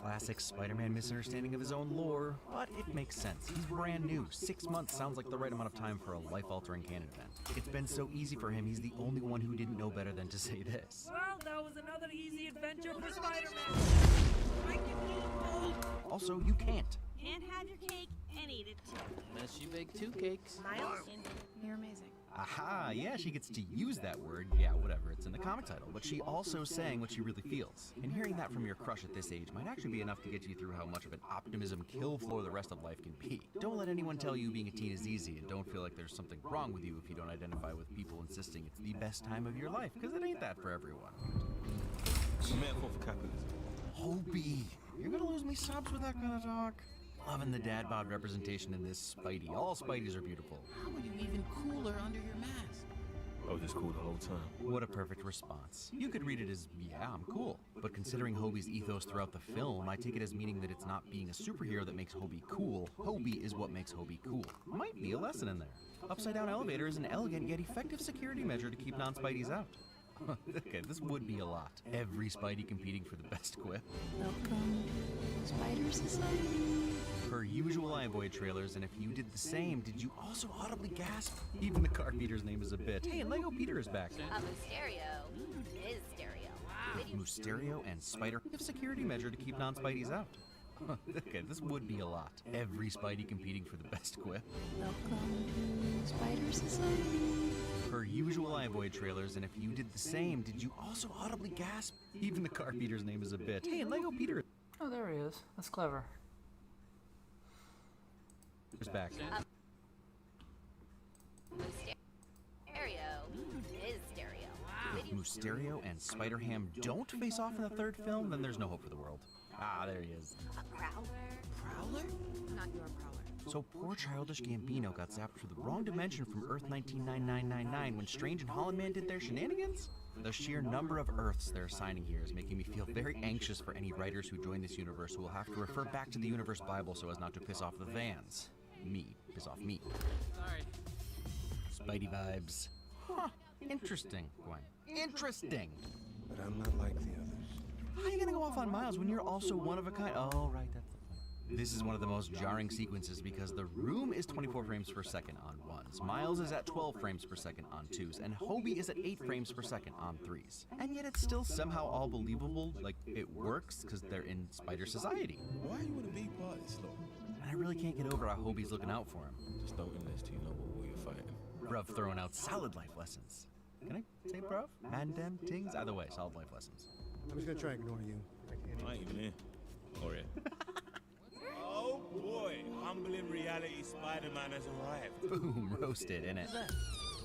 S18: Classic Spider-Man misunderstanding of his own lore, but it makes sense. He's brand new. 6 months sounds like the right amount of time for a life-altering canon event. It's been so easy for him, he's the only one who didn't know better than to say this.
S8: Well, that was another easy adventure for Spider-Man.
S18: Also, you can't.
S10: And have your cake and eat it too.
S14: Unless you bake 2 cakes.
S10: Miles?
S2: You're amazing.
S18: Aha, yeah, she gets to use that word. Yeah, whatever, it's in the comic title. But she also saying what she really feels. And hearing that from your crush at this age might actually be enough to get you through how much of an optimism kill floor the rest of life can be. Don't let anyone tell you being a teen is easy, and don't feel like there's something wrong with you if you don't identify with people insisting it's the best time of your life, because it ain't that for everyone.
S16: Metaphor for capitalism.
S18: Hobie, you're gonna lose me subs with that kind of talk. Loving the dad bod representation in this Spidey. All Spideys are beautiful.
S5: How are you even cooler under your mask?
S16: I was just cool the whole time.
S18: What a perfect response. You could read it as, yeah, I'm cool. But considering Hobie's ethos throughout the film, I take it as meaning that it's not being a superhero that makes Hobie cool. Hobie is what makes Hobie cool. Might be a lesson in there. Upside down elevator is an elegant yet effective security measure to keep non-Spideys out. Okay, this would be a lot. Every Spidey competing for the best quip.
S2: Welcome, Spider Society.
S18: Per usual iVoid trailers, and if you did the same, did you also audibly gasp? Even the car Peter's name is a bit. Hey, and Lego Peter is back.
S6: A Mysterio is stereo.
S18: Mysterio and Spider have security measure to keep non-Spideys out. Okay, this would be a lot. Every Spidey competing for the best quip.
S2: Welcome, Spider Society.
S18: Per usual iVoid trailers, and if you did the same, did you also audibly gasp? Even the car Peter's name is a bit. Hey, and Lego Peter
S1: Oh, there he is. That's clever.
S18: is back.
S6: Mysterio is stereo.
S18: If Mysterio and Spider-Ham don't face off in the third film, then there's no hope for the world. Ah, there he is.
S6: A Prowler?
S2: Prowler? Not your Prowler.
S18: So poor childish Gambino got zapped for the wrong dimension from Earth 199999 when Strange and Holland Man did their shenanigans? The sheer number of Earths they're assigning here is making me feel very anxious for any writers who join this universe who will have to refer back to the Universe Bible so as not to piss off the Vans. Me. Piss off me.
S14: Sorry.
S18: Spidey vibes. Huh. Interesting, Gwen. Interesting.
S7: But I'm not like the others.
S18: How are you gonna go off on Miles when you're also one of a kind? Oh, right, that's the point. This is one of the most jarring sequences because the room is 24 frames per second on 1s, Miles is at 12 frames per second on 2s, and Hobie is at 8 frames per second on 3s. And yet it's still somehow all believable, like it works because they're in Spider Society.
S16: Why you want to be part of this lot?
S18: And I really can't get over how Hobie's looking out for him.
S16: Just don't unless you know what war you're fighting.
S18: Bruv throwing out solid life lessons. Can I say bruv? Man, damn, tings? Either way, solid life lessons.
S7: I'm just gonna try and ignore you.
S16: I ain't even here. Or yeah. Oh boy, humbling reality Spider-Man has arrived.
S18: Boom, roasted, innit?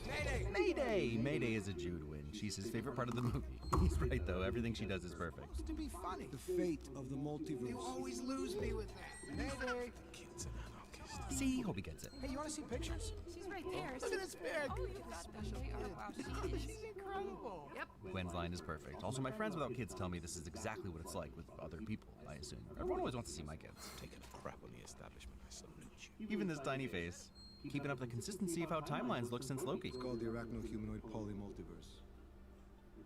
S11: Mayday!
S18: Mayday! Mayday is a Jude win. She's his favorite part of the movie. He's right though, everything she does is perfect.
S11: To be funny.
S7: The fate of the multiverse.
S11: You always lose me with that. Mayday!
S16: Kid's an anarchist.
S18: See, Hobie gets it.
S11: Hey, you want to see pictures?
S2: She's right there.
S11: Look at this bear.
S2: Oh, look at that special art. Wow, she is.
S11: She's incredible.
S2: Yep.
S18: Gwen's line is perfect. Also, my friends without kids tell me this is exactly what it's like with other people, I assume. Everyone always wants to see my kids.
S16: Taking a crap on the establishment, I salute you.
S18: Even this tiny face. Keeping up the consistency of how timelines look since Loki.
S7: It's called the arachno-humanoid polymultiverse.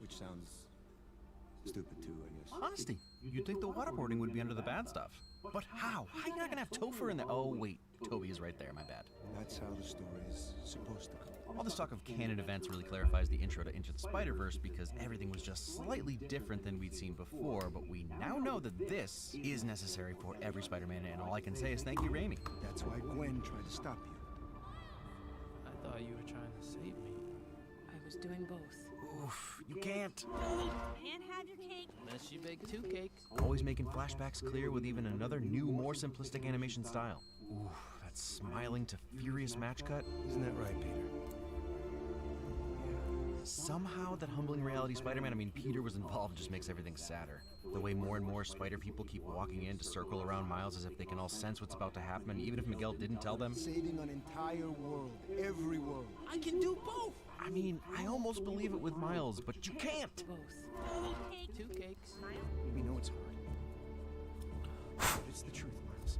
S7: Which sounds stupid too, I guess.
S18: Honesty. You'd think the waterboarding would be under the bad stuff. But how? How are you not gonna have Topher in there? Oh, wait. Toby is right there, my bad.
S7: That's how the story is supposed to go.
S18: All this talk of canon events really clarifies the intro to Into the Spider-Verse because everything was just slightly different than we'd seen before, but we now know that this is necessary for every Spider-Man, and all I can say is thank you, Raimi.
S7: That's why Gwen tried to stop you.
S5: I thought you were trying to save me.
S2: I was doing both.
S18: Oof, you can't.
S10: And have your cake.
S5: Unless you bake 2 cakes.
S18: Always making flashbacks clear with even another new, more simplistic animation style. Oof, that smiling to furious match cut.
S7: Isn't that right, Peter?
S18: Somehow that humbling reality Spider-Man, I mean Peter was involved, just makes everything sadder. The way more and more Spider people keep walking in to circle around Miles as if they can all sense what's about to happen, and even if Miguel didn't tell them.
S7: Saving an entire world. Every world.
S5: I can do both.
S18: I mean, I almost believe it with Miles, but you can't.
S2: Both.
S5: 2 cakes.
S7: We know it's hard. But it's the truth, Miles.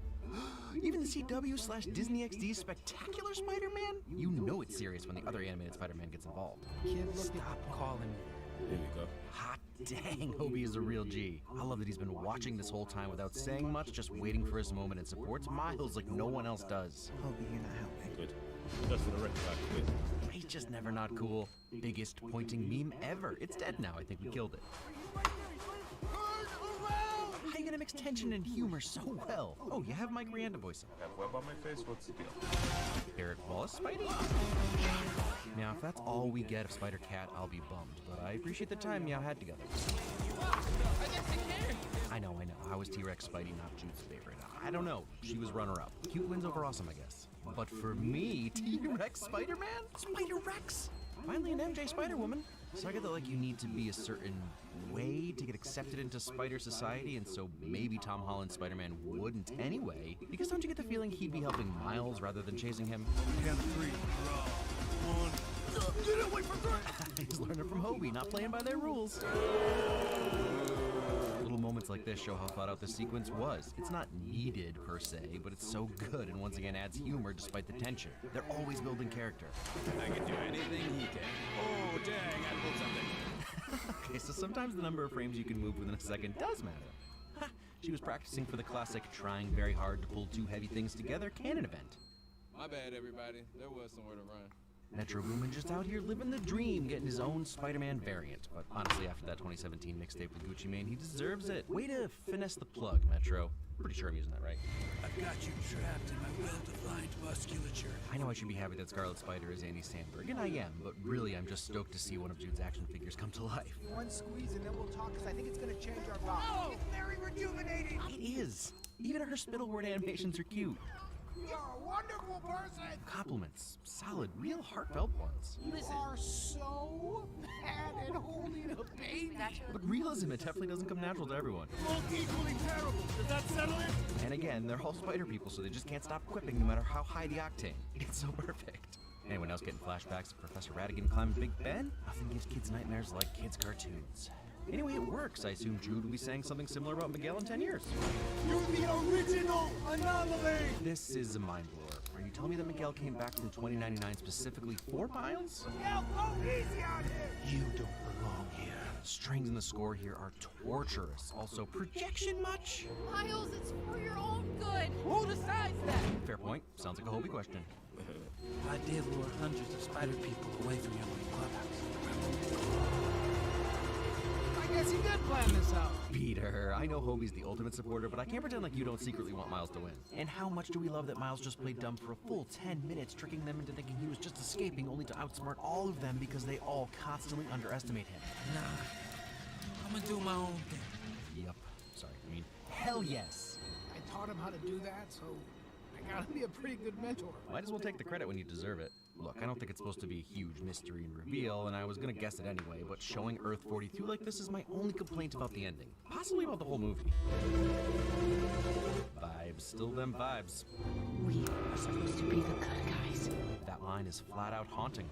S18: Even the CW/Disney XD's Spectacular Spider-Man? You know it's serious when the other animated Spider-Man gets involved.
S15: Kid, stop calling me.
S16: Here we go.
S18: Hot dang, Hobie is a real G. I love that he's been watching this whole time without saying much, just waiting for his moment, and supports Miles like no one else does.
S21: Hobie, you're not helping.
S16: Good. Just for the record, actually.
S18: He's just never not cool. Biggest pointing meme ever. It's dead now. I think we killed it. How are you gonna mix tension and humor so well? Oh, you have Mike Rianda voice.
S16: I have web on my face. What's the deal?
S18: Eric Wallace, Spidey? Now, if that's all we get of Spider-Cat, I'll be bummed. But I appreciate the time Meow had together. I know. I was T-Rex Spidey, not Jude's favorite. I don't know. She was runner-up. Cute wins over awesome, I guess. But for me, T-Rex Spider-Man? Spider-Rex? Finally an MJ Spider-Woman. So I get that, like, you need to be a certain way to get accepted into Spider Society, and so maybe Tom Holland's Spider-Man wouldn't anyway. Because don't you get the feeling he'd be helping Miles rather than chasing him?
S12: Count of 3. One.
S18: Get away from her! He's learning from Hobie, not playing by their rules. Little moments like this show how thought out this sequence was. It's not needed per se, but it's so good and once again adds humor despite the tension. They're always building character.
S16: I can do anything he can. Oh, dang, I pulled something.
S18: Okay, so sometimes the number of frames you can move within a second does matter. She was practicing for the classic trying very hard to pull 2 heavy things together canon event.
S19: My bad, everybody. There was somewhere to run.
S18: Metro Boomin just out here living the dream, getting his own Spider-Man variant. But honestly, after that 2017 mixtape with Gucci Mane, he deserves it. Way to finesse the plug, Metro. Pretty sure I'm using that right.
S12: I've got you trapped in my well-defined musculature.
S18: I know I should be happy that Scarlet Spider is Andy Samberg, and I am, but really I'm just stoked to see one of Jude's action figures come to life.
S13: One squeeze and then we'll talk, because I think it's going to change our lives.
S10: Oh!
S13: It's very rejuvenating.
S18: It is. Even her Spittleword animations are cute.
S13: You're a wonderful person.
S18: Compliments. Solid, real heartfelt ones.
S13: You are so bad at holding a baby.
S18: But realism, it definitely doesn't come natural to everyone.
S13: Both equally terrible. Does that settle it?
S18: And again, they're all spider people, so they just can't stop quipping no matter how high the octane. It's so perfect. Anyone else getting flashbacks of Professor Radigan climbing Big Ben? Nothing gives kids nightmares like kids' cartoons. Anyway, it works. I assume Jude will be saying something similar about Miguel in 10 years.
S13: You're the original anomaly!
S18: This is a mind blower. Are you telling me that Miguel came back from 2099 specifically for Miles?
S13: Yeah, go easy on him!
S18: You don't belong here. Strings in the score here are torturous. Also, projection much?
S2: Miles, it's for your own good.
S10: Who decides that?
S18: Fair point. Sounds like a Hobie question.
S15: I did lure hundreds of spider people away from your little clubhouse.
S13: I guess he did plan this out.
S18: Peter, I know Hobie's the ultimate supporter, but I can't pretend like you don't secretly want Miles to win. And how much do we love that Miles just played dumb for a full 10 minutes, tricking them into thinking he was just escaping, only to outsmart all of them because they all constantly underestimate him.
S15: Nah, I'm gonna do my own thing.
S18: Yep. Sorry, I mean, hell yes.
S13: I taught him how to do that, so I gotta be a pretty good mentor.
S18: Might as well take the credit when you deserve it. Look, I don't think it's supposed to be a huge mystery and reveal, and I was gonna guess it anyway, but showing Earth 42 like this is my only complaint about the ending. Possibly about the whole movie. Vibes, still them vibes.
S9: We are supposed to be the good guys.
S18: That line is flat out haunting.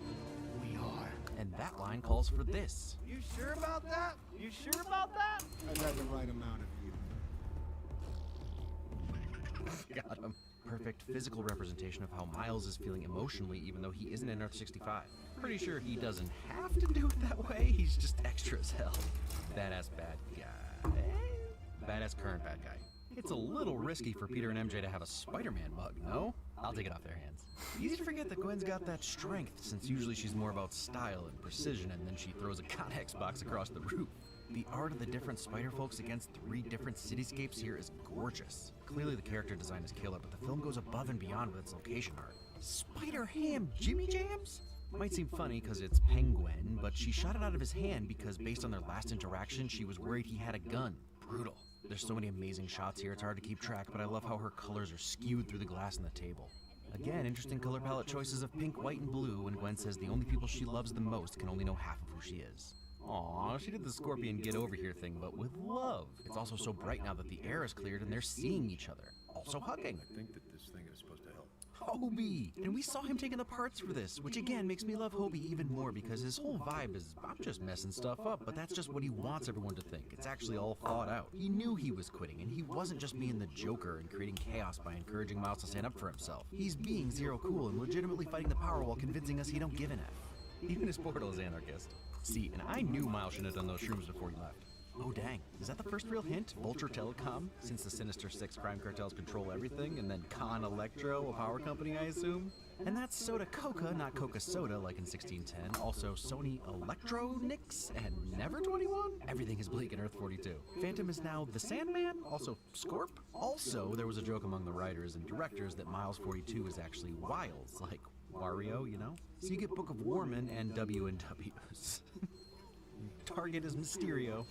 S13: We are.
S18: And that line calls for this.
S13: You sure about that? You sure about that? I got the right amount of you.
S18: Got him. Perfect physical representation of how Miles is feeling emotionally even though he isn't in Earth 65. Pretty sure he doesn't have to do it that way, he's just extra as hell. Badass bad guy. Badass current bad guy. It's a little risky for Peter and MJ to have a Spider-Man mug, no? I'll take it off their hands. Easy to forget that Gwen's got that strength, since usually she's more about style and precision, and then she throws a Connex box across the roof. The art of the different spider folks against 3 different cityscapes here is gorgeous. Clearly the character design is killer, but the film goes above and beyond with its location art. Spider Ham Jimmy Jams? Might seem funny because it's Penguin, but she shot it out of his hand because based on their last interaction, she was worried he had a gun. Brutal. There's so many amazing shots here, it's hard to keep track, but I love how her colors are skewed through the glass on the table. Again, interesting color palette choices of pink, white, and blue, when Gwen says the only people she loves the most can only know half of who she is. Aww, she did the Scorpion get over here thing, but with love. It's also so bright now that the air is cleared and they're seeing each other. Also hugging.
S12: I think that this thing is supposed to help.
S18: Hobie! And we saw him taking the parts for this, which again makes me love Hobie even more because his whole vibe is, I'm just messing stuff up, but that's just what he wants everyone to think. It's actually all thought out. He knew he was quitting, and he wasn't just being the Joker and creating chaos by encouraging Miles to stand up for himself. He's being Zero cool and legitimately fighting the power while convincing us he don't give an F. Even his portal is anarchist. See, and I knew Miles shouldn't have done those shrooms before he left. Oh dang, is that the first real hint? Vulture Telecom? Since the Sinister Six crime cartels control everything, and then Con Electro, a power company I assume? And that's Soda Coca, not Coca Soda like in 1610. Also Sony Electronics and Never 21? Everything is bleak in Earth 42. Phantom is now the Sandman, also Scorp. Also, there was a joke among the writers and directors that Miles 42 is actually Wiles, like Wario, you know? So you get Book of Warman and W&Ws. Target is Mysterio.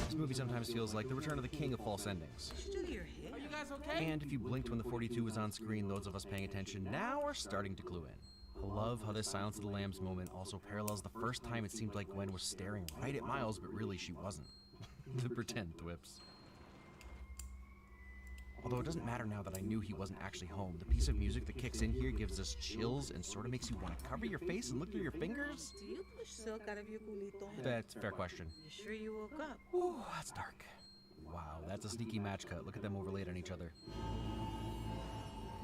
S18: This movie sometimes feels like the return of the king of false endings.
S10: Are you guys okay?
S18: And if you blinked when the 42 was on screen, those of us paying attention now are starting to clue in. I love how this Silence of the Lambs moment also parallels the first time it seemed like Gwen was staring right at Miles, but really she wasn't. The pretend thwips. Although it doesn't matter now that I knew he wasn't actually home. The piece of music that kicks in here gives us chills and sort of makes you want to cover your face and look through your fingers.
S10: Do you push silk out of your culito?
S18: That's a fair question.
S10: You sure you woke up?
S18: Ooh, that's dark. Wow, that's a sneaky match cut. Look at them overlaid on each other.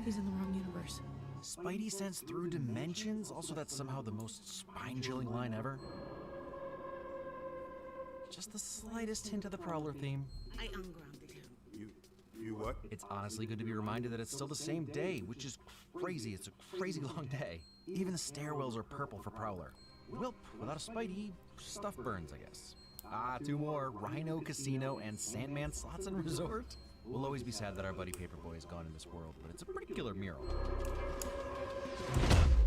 S2: He's in the wrong universe.
S18: Spidey sense through dimensions? Also, that's somehow the most spine-chilling line ever. Just the slightest hint of the Prowler theme.
S10: I ungrounded him.
S23: You what?
S18: It's honestly good to be reminded that it's still the same day, which is crazy. It's a crazy long day. Even the stairwells are purple for Prowler. Welp, without a Spidey, stuff burns, I guess. Ah, two more. Rhino Casino and Sandman Slots and Resort. We'll always be sad that our buddy Paperboy is gone in this world, but it's a pretty killer mural.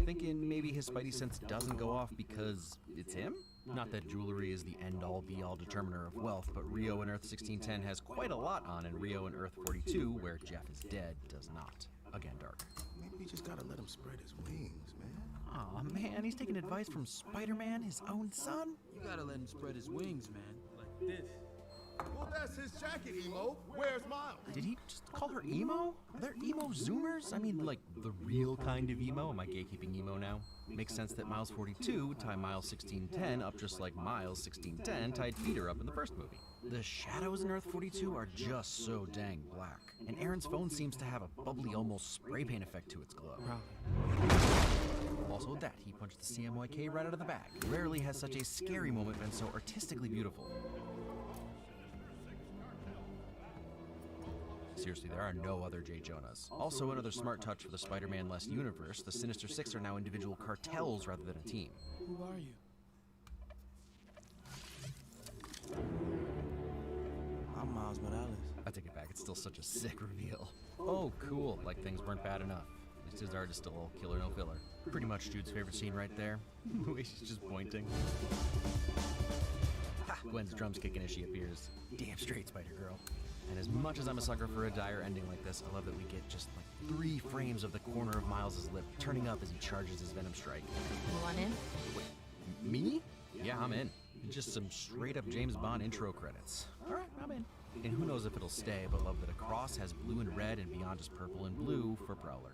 S18: Thinking maybe his Spidey sense doesn't go off because it's him? Not that jewelry is the end-all be-all determiner of wealth, but Rio in Earth 1610 has quite a lot on, and Rio in Earth 42, where Jeff is dead, does not. Again, dark.
S23: Maybe we just gotta let him spread his wings, man.
S18: Aw, man, he's taking advice from Spider-Man, his own son?
S15: You gotta let him spread his wings, man. Like this.
S11: Well, that's his jacket, Emo. Where's Miles?
S18: Did he just call her emo? Are there emo zoomers? I mean, like, the real kind of emo? Am I gatekeeping emo now? Makes sense that Miles 42 tie Miles 1610 up just like Miles 1610 tied Peter up in the first movie. The shadows in Earth 42 are just so dang black. And Aaron's phone seems to have a bubbly, almost spray paint effect to its glow. Also that, he punched the CMYK right out of the bag. Rarely has such a scary moment been so artistically beautiful. Seriously, there are no other J. Jonahs. Also, another smart touch for the Spider-Man-less universe, the Sinister Six are now individual cartels rather than a team.
S15: Who are you?
S23: I'm Miles Morales.
S18: I take it back, it's still such a sick reveal. Oh, cool, like things weren't bad enough. At least his art is still all killer, no filler. Pretty much Jude's favorite scene right there. The way she's just pointing. Ha! Gwen's drums kicking as she appears. Damn straight, Spider-Girl. And as much as I'm a sucker for a dire ending like this, I love that we get just like 3 frames of the corner of Miles' lip turning up as he charges his Venom strike.
S2: You want in?
S18: Wait, me? Yeah, I'm in. Just some straight up James Bond intro credits. Alright, I'm in. And who knows if it'll stay, but love that across has blue and red and beyond is purple and blue for Prowler.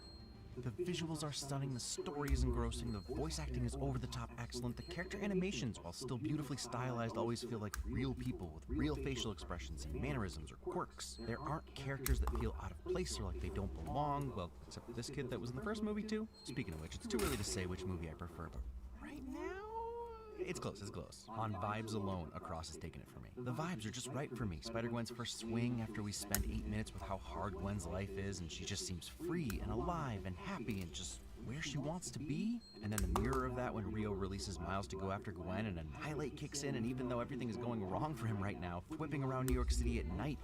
S18: The visuals are stunning, the story is engrossing, the voice acting is over the top excellent, the character animations, while still beautifully stylized, always feel like real people with real facial expressions and mannerisms or quirks. There aren't characters that feel out of place or like they don't belong, well, except for this kid that was in the first movie too. Speaking of which, it's too early to say which movie I prefer, but right now, it's close, it's close. On vibes alone, Across has taken it for me. The vibes are just right for me. Spider-Gwen's first swing after we spend 8 minutes with how hard Gwen's life is, and she just seems free and alive and happy and just where she wants to be. And then the mirror of that when Rio releases Miles to go after Gwen and Annihilate kicks in, and even though everything is going wrong for him right now, whipping around New York City at night,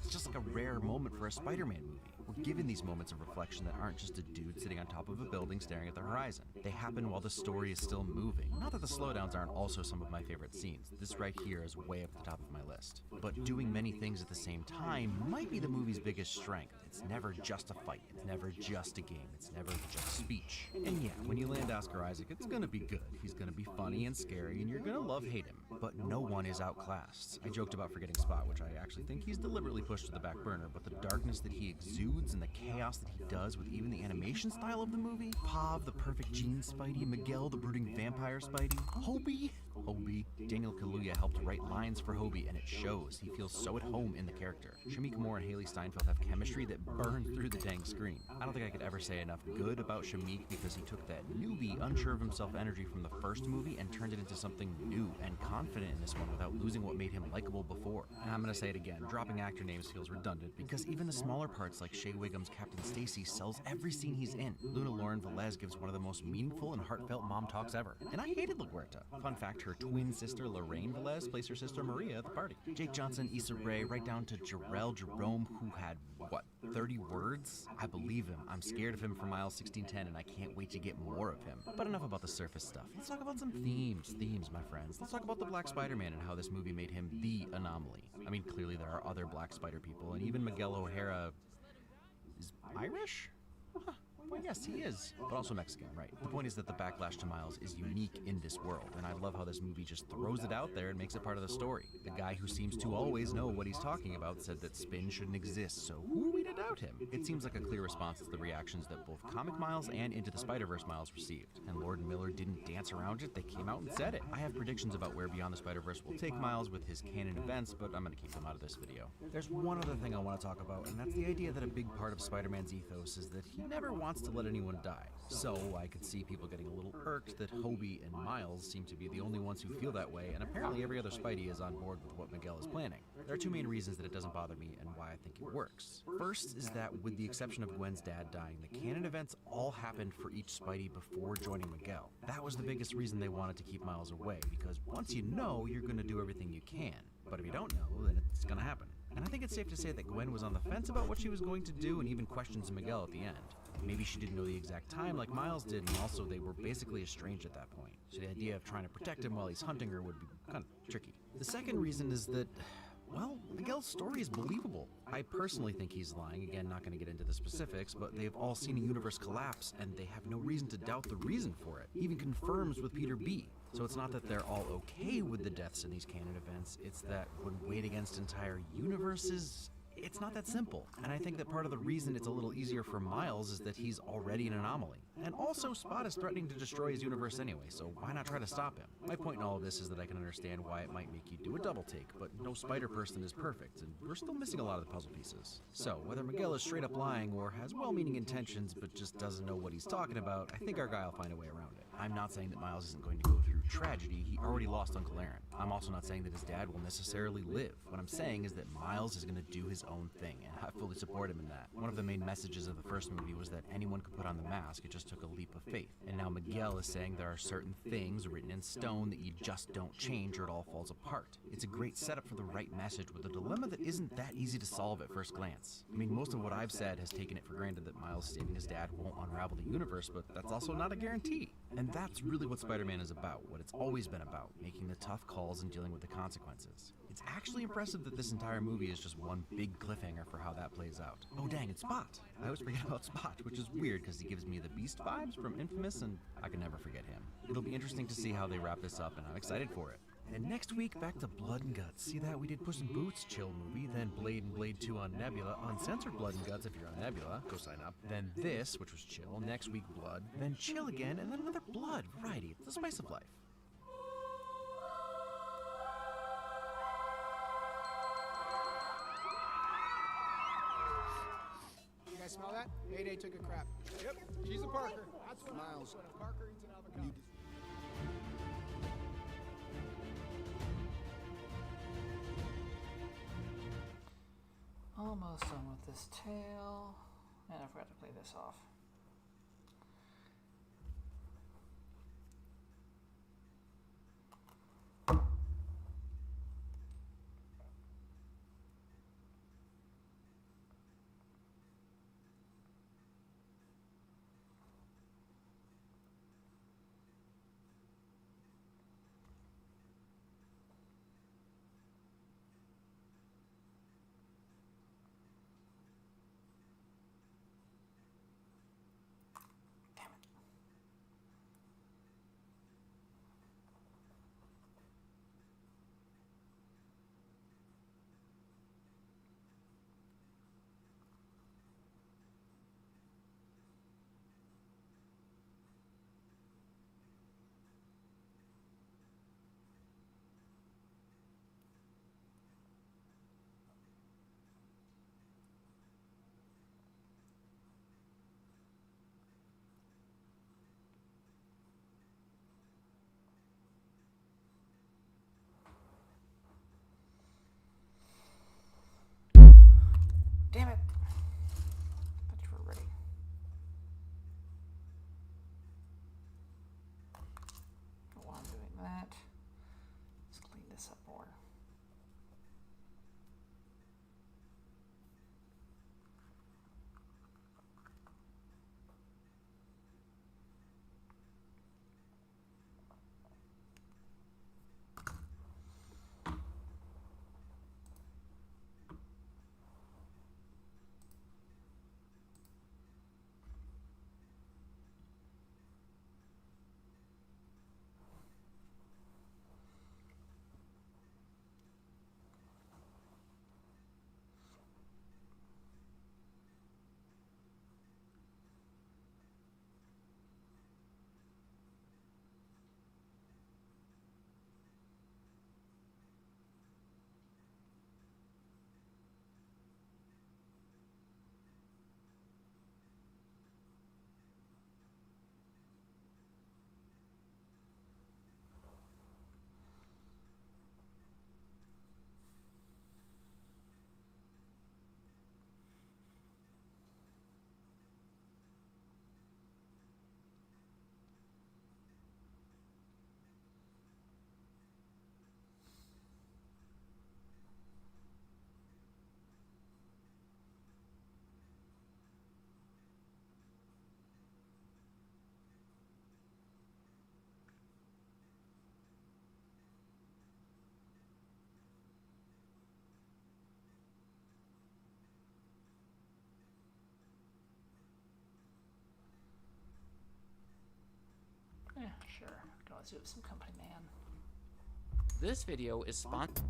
S18: it's just like a rare moment for a Spider-Man movie. We're given these moments of reflection that aren't just a dude sitting on top of a building staring at the horizon. They happen while the story is still moving. Not that the slowdowns aren't also some of my favorite scenes. This right here is way up the top of my list. But doing many things at the same time might be the movie's biggest strength. It's never just a fight. It's never just a game. It's never just speech. And yeah, when you land Oscar Isaac, it's gonna be good. He's gonna be funny and scary, and you're gonna love-hate him. But no one is outclassed. I joked about forgetting Spot, which I actually think he's deliberately pushed to the back burner, but the darkness that he exudes and the chaos that he does with even the animation style of the movie, Pav, the perfect gene Spidey, Miguel, the brooding vampire Spidey, Hobie, Daniel Kaluuya helped write lines for Hobie, and it shows. He feels so at home in the character. Shamik Moore and Haley Steinfeld have chemistry that burns through the dang screen. I don't think I could ever say enough good about Shamik because he took that newbie, unsure of himself energy from the first movie and turned it into something new and confident in this one without losing what made him likable before. And I'm gonna say it again, dropping actor names feels redundant because even the smaller parts like Shea Wiggum's Captain Stacy sells every scene he's in. Luna Lauren Velez gives one of the most meaningful and heartfelt mom talks ever. And I hated LaGuerta. Fun fact, her twin sister Lorraine Velez plays her sister Maria at the party. Jake Johnson, Issa Rae, right down to Jarrell Jerome, who had, what, 30 words? I believe him. I'm scared of him for Miles 1610, and I can't wait to get more of him. But enough about the surface stuff. Let's talk about some themes, my friends. Let's talk about the Black Spider-Man and how this movie made him the anomaly. I mean, clearly there are other Black Spider people, and even Miguel O'Hara is Irish? Huh. Well, yes, he is, but also Mexican, right? The point is that the backlash to Miles is unique in this world, and I love how this movie just throws it out there and makes it part of the story. The guy who seems to always know what he's talking about said that spin shouldn't exist, so who are we to doubt him? It seems like a clear response to the reactions that both comic Miles and Into the Spider-Verse Miles received, and Lord and Miller didn't dance around it, they came out and said it. I have predictions about where Beyond the Spider-Verse will take Miles with his canon events, but I'm gonna keep them out of this video. There's one other thing I want to talk about, and that's the idea that a big part of Spider-Man's ethos is that he never wants to let anyone die. So I could see people getting a little irked that Hobie and Miles seem to be the only ones who feel that way, and apparently every other Spidey is on board with what Miguel is planning. There are two main reasons that it doesn't bother me and why I think it works. First is that with the exception of Gwen's dad dying, the canon events all happened for each Spidey before joining Miguel. That was the biggest reason they wanted to keep Miles away, because once you know, you're going to do everything you can. But if you don't know, then it's going to happen. And I think it's safe to say that Gwen was on the fence about what she was going to do and even questions Miguel at the end. Maybe she didn't know the exact time like Miles did, and also they were basically estranged at that point. So the idea of trying to protect him while he's hunting her would be kind of tricky. The second reason is that, well, Miguel's story is believable. I personally think he's lying, again, not going to get into the specifics, but they've all seen a universe collapse, and they have no reason to doubt the reason for it. He even confirms with Peter B. So it's not that they're all okay with the deaths in these canon events, it's that when weighed against entire universes, it's not that simple. And I think that part of the reason it's a little easier for Miles is that he's already an anomaly. And also, Spot is threatening to destroy his universe anyway, so why not try to stop him? My point in all of this is that I can understand why it might make you do a double take, but no Spider-Person is perfect, and we're still missing a lot of the puzzle pieces. So, whether Miguel is straight up lying or has well-meaning intentions but just doesn't know what he's talking about, I think our guy will find a way around it. I'm not saying that Miles isn't going to go through tragedy, he already lost Uncle Aaron. I'm also not saying that his dad will necessarily live. What I'm saying is that Miles is going to do his own thing, and I fully support him in that. One of the main messages of the first movie was that anyone could put on the mask, it just took a leap of faith. And now Miguel is saying there are certain things written in stone that you just don't change or it all falls apart. It's a great setup for the right message with a dilemma that isn't that easy to solve at first glance. I mean, most of what I've said has taken it for granted that Miles saving his dad won't unravel the universe, but that's also not a guarantee. And that's really what Spider-Man is about, what it's always been about, making the tough calls and dealing with the consequences. It's actually impressive that this entire movie is just one big cliffhanger for how that plays out. Oh dang, it's Spot! I always forget about Spot, which is weird because he gives me the Beast vibes from Infamous, and I can never forget him. It'll be interesting to see how they wrap this up, and I'm excited for it. And next week, back to Blood and Guts. See that? We did Puss in Boots, chill movie, then Blade and Blade 2 on Nebula, uncensored Blood and Guts if you're on Nebula, go sign up. Then this, which was chill, next week Blood, then chill again, and then another Blood. Variety, it's the spice of life.
S3: You guys smell that? Mayday took a crap. Yep, she's a Parker. That's what Miles. When a Parker eats an avocado.
S1: Almost done with this tail. And I forgot to play this off. Damn it. Thought you were ready. While I'm doing that, let's clean this up more. Yeah, sure. Can always do with some company, man.
S4: This video is sponsored.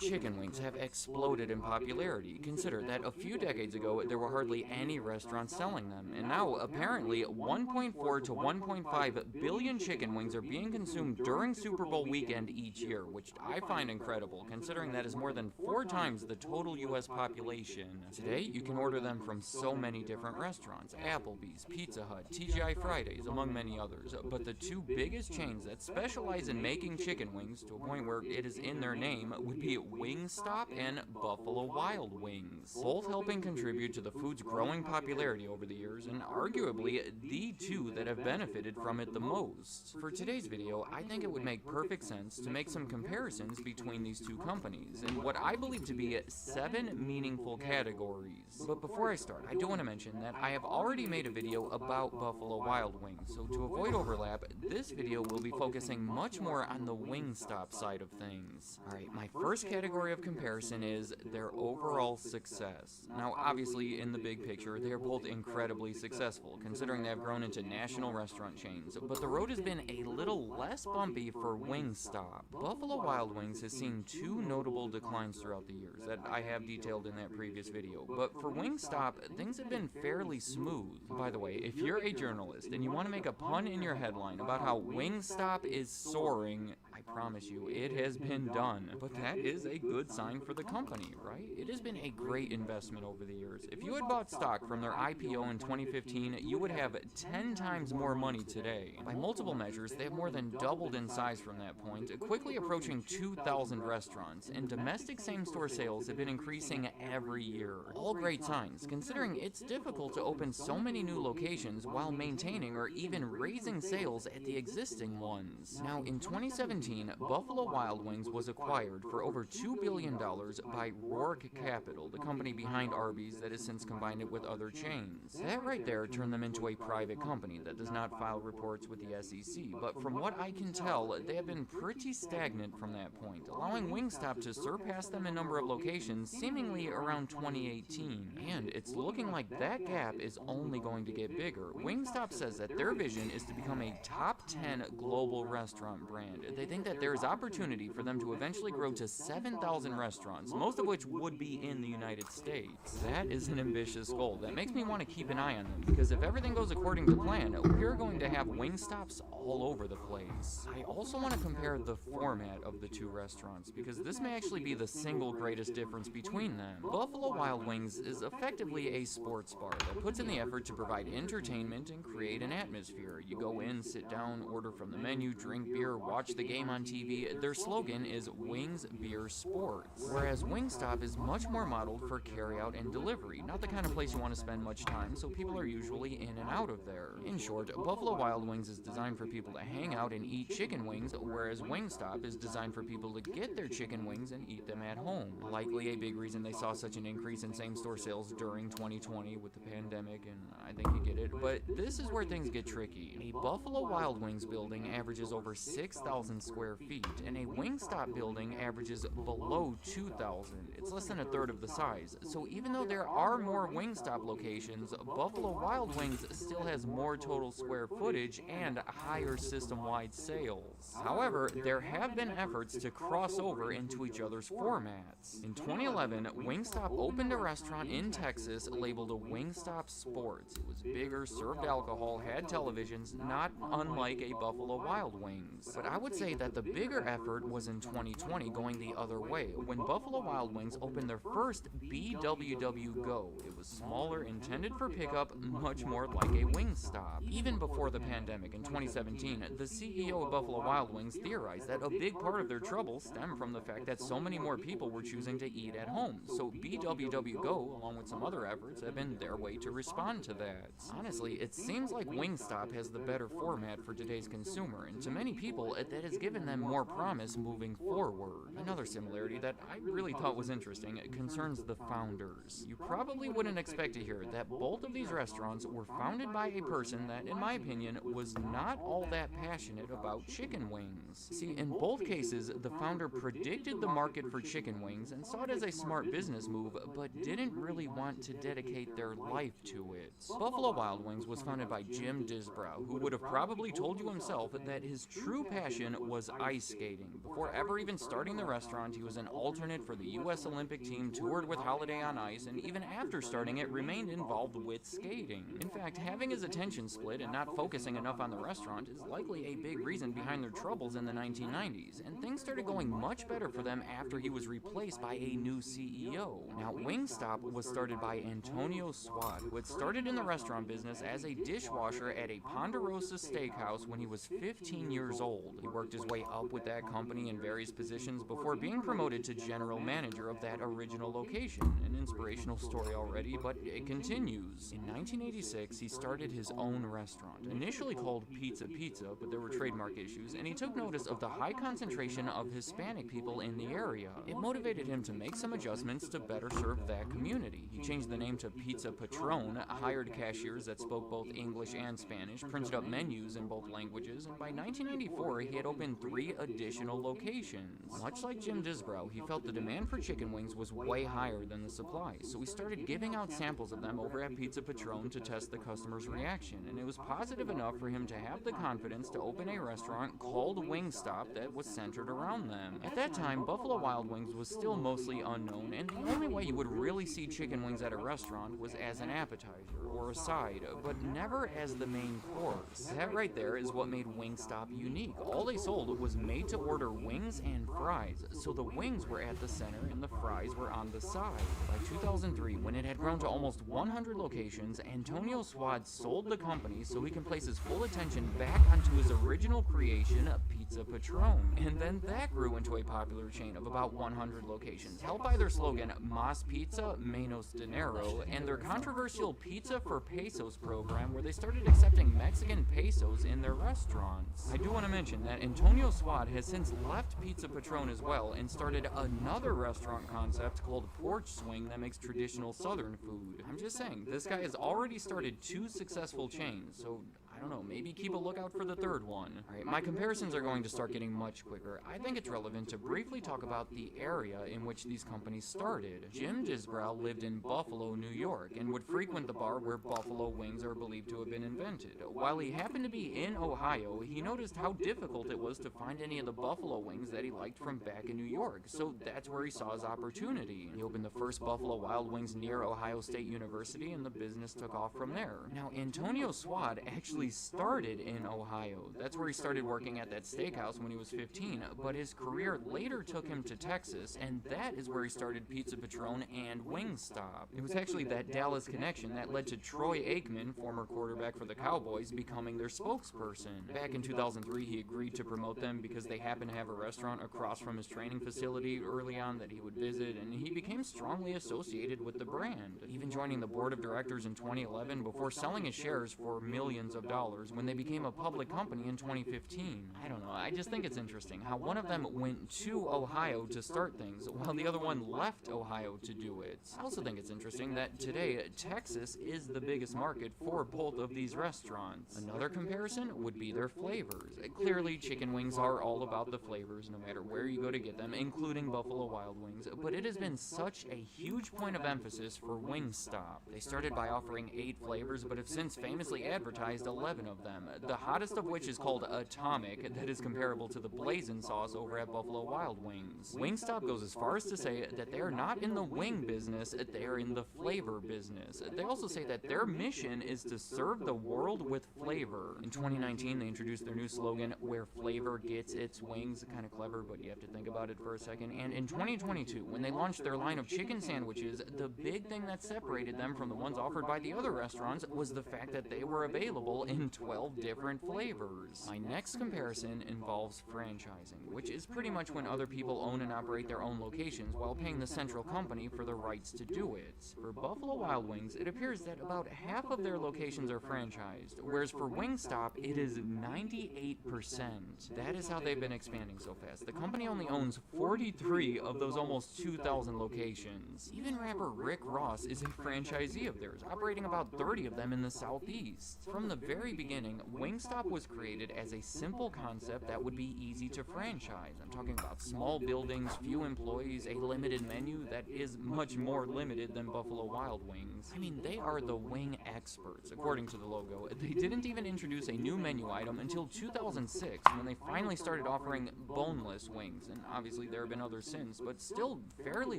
S4: Chicken wings have exploded in popularity. Consider that a few decades ago there were hardly any restaurants selling them, and now apparently 1.4 to 1.5 billion chicken wings are being consumed during Super Bowl weekend each year, which I find incredible, considering that is more than 4 times the total US population. Today, you can order them from so many different restaurants: Applebee's, Pizza Hut, TGI Fridays, among many others. But the 2 biggest chains that specialize in making chicken wings, to a point where it is in their name, would be Wingstop and Buffalo Wild Wings, both helping contribute to the food's growing popularity over the years, and arguably the 2 that have benefited from it the most. For today's video, I think it would make perfect sense to make some comparisons between these 2 companies, in what I believe to be 7 meaningful categories. But before I start, I do want to mention that I have already made a video about Buffalo Wild Wings, so to avoid overlap, this video will be focusing much more on the Wingstop side of things. Alright, my first category of comparison is their overall success. Now, obviously, in the big picture, they are both incredibly successful, considering they have grown into national restaurant chains, but the road has been a little less bumpy for Wingstop. Buffalo Wild Wings has seen 2 notable declines throughout the years that I have detailed in that previous video, but for Wingstop, things have been fairly smooth. By the way, if you're a journalist and you want to make a pun in your headline about how Wingstop is soaring, I promise you, it has been done. But that is a good sign for the company, right? It has been a great investment over the years. If you had bought stock from their IPO in 2015, you would have 10 times more money today. By multiple measures, they have more than doubled in size from that point, quickly approaching 2,000 restaurants, and domestic same-store sales have been increasing every year. All great signs, considering it's difficult to open so many new locations while maintaining or even raising sales at the existing ones. Now, in 2017, Buffalo Wild Wings was acquired for over $2 billion by Rourke Capital, the company behind Arby's that has since combined it with other chains. That right there turned them into a private company that does not file reports with the SEC, but from what I can tell, they have been pretty stagnant from that point, allowing Wingstop to surpass them in number of locations seemingly around 2018. And it's looking like that gap is only going to get bigger. Wingstop says that their vision is to become a top 10 global restaurant brand. They think that there is opportunity for them to eventually grow to 7,000 restaurants, most of which would be in the United States. That is an ambitious goal that makes me want to keep an eye on them, because if everything goes according to plan, we're going to have Wingstops all over the place. I also want to compare the format of the two restaurants, because this may actually be the single greatest difference between them. Buffalo Wild Wings is effectively a sports bar that puts in the effort to provide entertainment and create an atmosphere. You go in, sit down, order from the menu, drink beer, watch the game on TV. Their slogan is Wings, Beer, Sports. Whereas Wingstop is much more modeled for carryout and delivery, not the kind of place you want to spend much time, so people are usually in and out of there. In short, Buffalo Wild Wings is designed for people to hang out and eat chicken wings, whereas Wingstop is designed for people to get their chicken wings and eat them at home. Likely a big reason they saw such an increase in same-store sales during 2020 with the pandemic, and I think you get it. But this is where things get tricky. A Buffalo Wild Wings building averages over 6,000 square feet, and a Wingstop building averages below 2,000. It's less than a third of the size. So even though there are more Wingstop locations, Buffalo Wild Wings still has more total square footage and higher system-wide sales. However, there have been efforts to cross over into each other's formats. In 2011, Wingstop opened a restaurant in Texas labeled Wingstop Sports. It was bigger, served alcohol, had televisions, not unlike a Buffalo Wild Wings. But I would say that the bigger effort was in 2020, going the other way, when Buffalo Wild Wings opened their first BWW Go. It was smaller, intended for pickup, much more like a Wingstop. Even before the pandemic in 2017, the CEO of Buffalo Wild Wings theorized that a big part of their trouble stemmed from the fact that so many more people were choosing to eat at home. So BWW Go, along with some other efforts, have been their way to respond to that. Honestly, it seems like Wingstop has the better format for today's consumer, and to many people, that has given them more promise moving forward. Another similarity that I really thought was interesting concerns the founders. You probably wouldn't expect to hear that both of these restaurants were founded by a person that, in my opinion, was not all that passionate about chicken wings. See, in both cases, the founder predicted the market for chicken wings and saw it as a smart business move, but didn't really want to dedicate their life to it. Buffalo Wild Wings was founded by Jim Disbrow, who would have probably told you himself that his true passion was ice skating. Before ever even starting the restaurant, he was an alternate for the U.S. Olympic team, toured with Holiday on Ice, and even after starting it, remained involved with skating. In fact, having his attention split and not focusing enough on the restaurant is likely a big reason behind their troubles in the 1990s, and things started going much better for them after he was replaced by a new CEO. Now, Wingstop was started by Antonio Swad, who had started in the restaurant business as a dishwasher at a Ponderosa steakhouse when he was 15 years old. He worked his way up with that company in various positions before being promoted to general manager of that original location. An inspirational story already, but it continues. In 1986, he started his own restaurant, initially called Pizza Pizza, but there were trademark issues, and he took notice of the high concentration of Hispanic people in the area. It motivated him to make some adjustments to better serve that community. He changed the name to Pizza Patron, hired cashiers that spoke both English and Spanish, printed up menus in both languages, and by 1994, he had opened 3 additional locations. Much like Jim Disbrow, he felt the demand for chicken wings was way higher than the supply, so he started giving out samples of them over at Pizza Patron to test the customer's reaction, and it was positive enough for him to have the confidence to open a restaurant called Wingstop that was centered around them. At that time, Buffalo Wild Wings was still mostly unknown, and the only way you would really see chicken wings at a restaurant was as an appetizer or a side, but never as the main course. That right there is what made Wingstop unique. All they sold was made-to-order wings and fries, so the wings were at the center and the fries were on the side. By 2003, when it had grown to almost 100 locations, Antonio Swad sold the company so he can place his full attention back onto his original creation, Pizza Patron. And then that grew into a popular chain of about 100 locations, held by their slogan, Mas Pizza, Menos Dinero, and their controversial Pizza for Pesos program, where they started accepting Mexican pesos in their restaurants. I do want to mention that Antonio Swad has since left Pizza Patron as well and started another restaurant concept called Porch Swing that makes traditional Southern food. I'm just saying, this guy has already started 2 successful chains, so I don't know, maybe keep a lookout for the third one. Alright, my comparisons are going to start getting much quicker. I think it's relevant to briefly talk about the area in which these companies started. Jim Disbrow lived in Buffalo, New York, and would frequent the bar where buffalo wings are believed to have been invented. While he happened to be in Ohio, he noticed how difficult it was to find any of the buffalo wings that he liked from back in New York, so that's where he saw his opportunity. He opened the first Buffalo Wild Wings near Ohio State University, and the business took off from there. Now, Antonio Swad actually actually started in Ohio. That's where he started working at that steakhouse when he was 15, but his career later took him to Texas, and that is where he started Pizza Patron and Wingstop. It was actually that Dallas connection that led to Troy Aikman, former quarterback for the Cowboys, becoming their spokesperson. Back in 2003, he agreed to promote them because they happened to have a restaurant across from his training facility early on that he would visit, and he became strongly associated with the brand, even joining the board of directors in 2011 before selling his shares for millions of dollars when they became a public company in 2015. I don't know, I just think it's interesting how one of them went to Ohio to start things while the other one left Ohio to do it. I also think it's interesting that today Texas is the biggest market for both of these restaurants. Another comparison would be their flavors. Clearly, chicken wings are all about the flavors no matter where you go to get them, including Buffalo Wild Wings, but it has been such a huge point of emphasis for Wingstop. They started by offering 8 flavors, but have since famously advertised 11 of them, the hottest of which is called Atomic, that is comparable to the blazing sauce over at Buffalo Wild Wings. Wingstop goes as far as to say that they are not in the wing business, they are in the flavor business. They also say that their mission is to serve the world with flavor. In 2019, they introduced their new slogan, "Where flavor gets its wings." Kind of clever, but you have to think about it for a second. And in 2022, when they launched their line of chicken sandwiches, the big thing that separated them from the ones offered by the other restaurants was the fact that they were available in 12 different flavors. My next comparison involves franchising, which is pretty much when other people own and operate their own locations while paying the central company for the rights to do it. For Buffalo Wild Wings, it appears that about half of their locations are franchised, whereas for Wingstop, it is 98%. That is how they've been expanding so fast. The company only owns 43 of those almost 2,000 locations. Even rapper Rick Ross is a franchisee of theirs, operating about 30 of them in the Southeast. From the very beginning, Wingstop was created as a simple concept that would be easy to franchise. I'm talking about small buildings, few employees, a limited menu that is much more limited than Buffalo Wild Wings. I mean, they are the wing experts, according to the logo. They didn't even introduce a new menu item until 2006, when they finally started offering boneless wings, and obviously there have been others since, but still fairly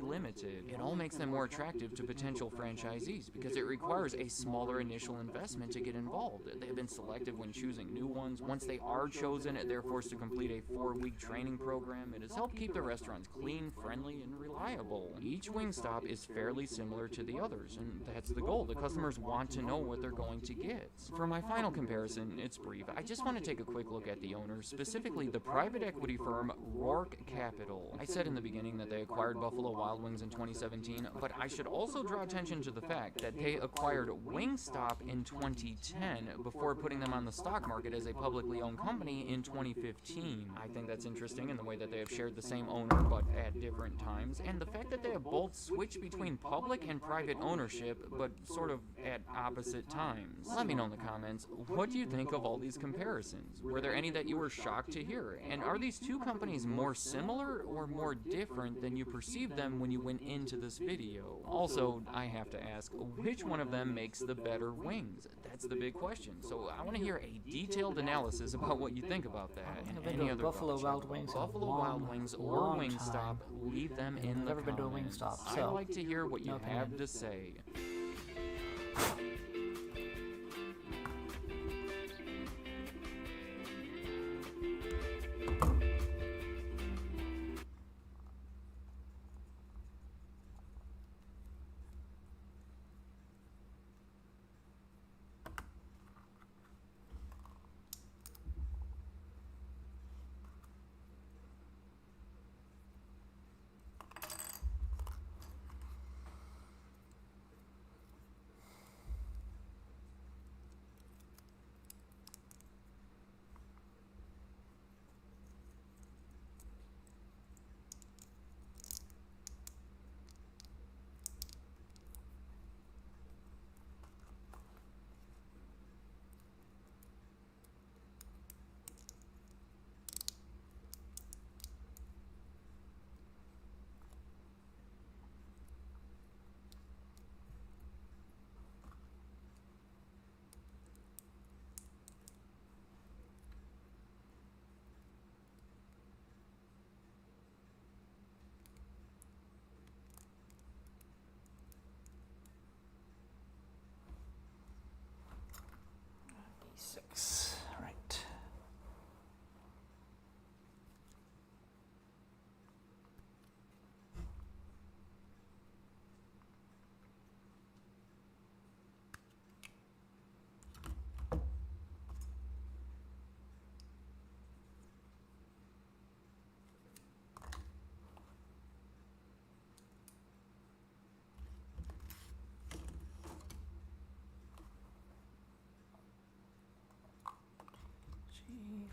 S4: limited. It all makes them more attractive to potential franchisees because it requires a smaller initial investment to get involved. They have been selective when choosing new ones. Once they are chosen, they're forced to complete a 4-week training program. It has helped keep the restaurants clean, friendly, and reliable. Each Wingstop is fairly similar to the others, and that's the goal. The customers want to know what they're going to get. For my final comparison, it's brief. I just want to take a quick look at the owners, specifically the private equity firm Rourke Capital. I said in the beginning that they acquired Buffalo Wild Wings in 2017, but I should also draw attention to the fact that they acquired Wingstop in 2010 before putting them on the stock market as a publicly owned company in 2015. I think that's interesting in the way that they have shared the same owner but at different times, and the fact that they have both switched between public and private ownership but sort of at opposite times. Let me know in the comments, what do you think of all these comparisons? Were there any that you were shocked to hear? And are these two companies more similar or more different than you perceived them when you went into this video? Also, I have to ask, which one of them makes the better wings? That's the big question. So I want to hear a detailed analysis about what you think about that. And any other
S1: Buffalo Wild Wings,
S4: Buffalo Wild Wings or Wingstop, leave them in the comments.
S1: Never been to a Wingstop, so
S4: I'd like to hear what you have to say.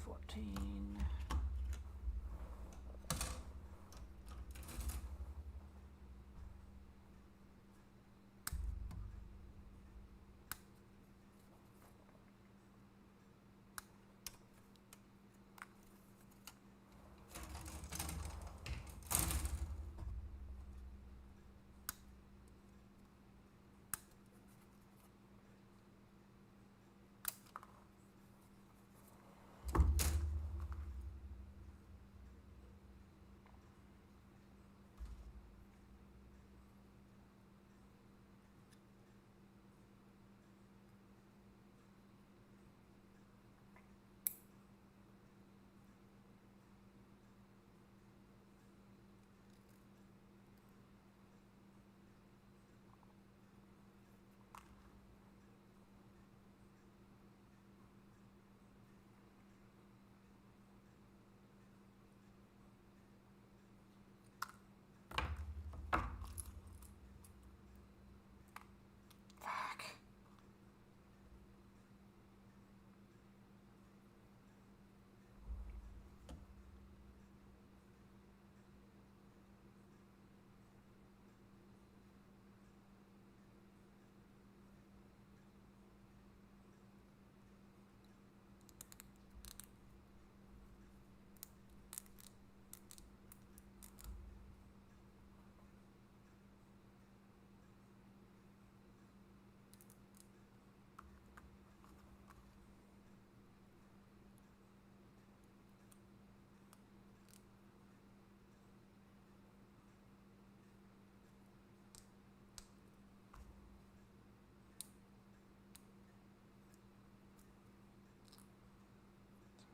S1: 14.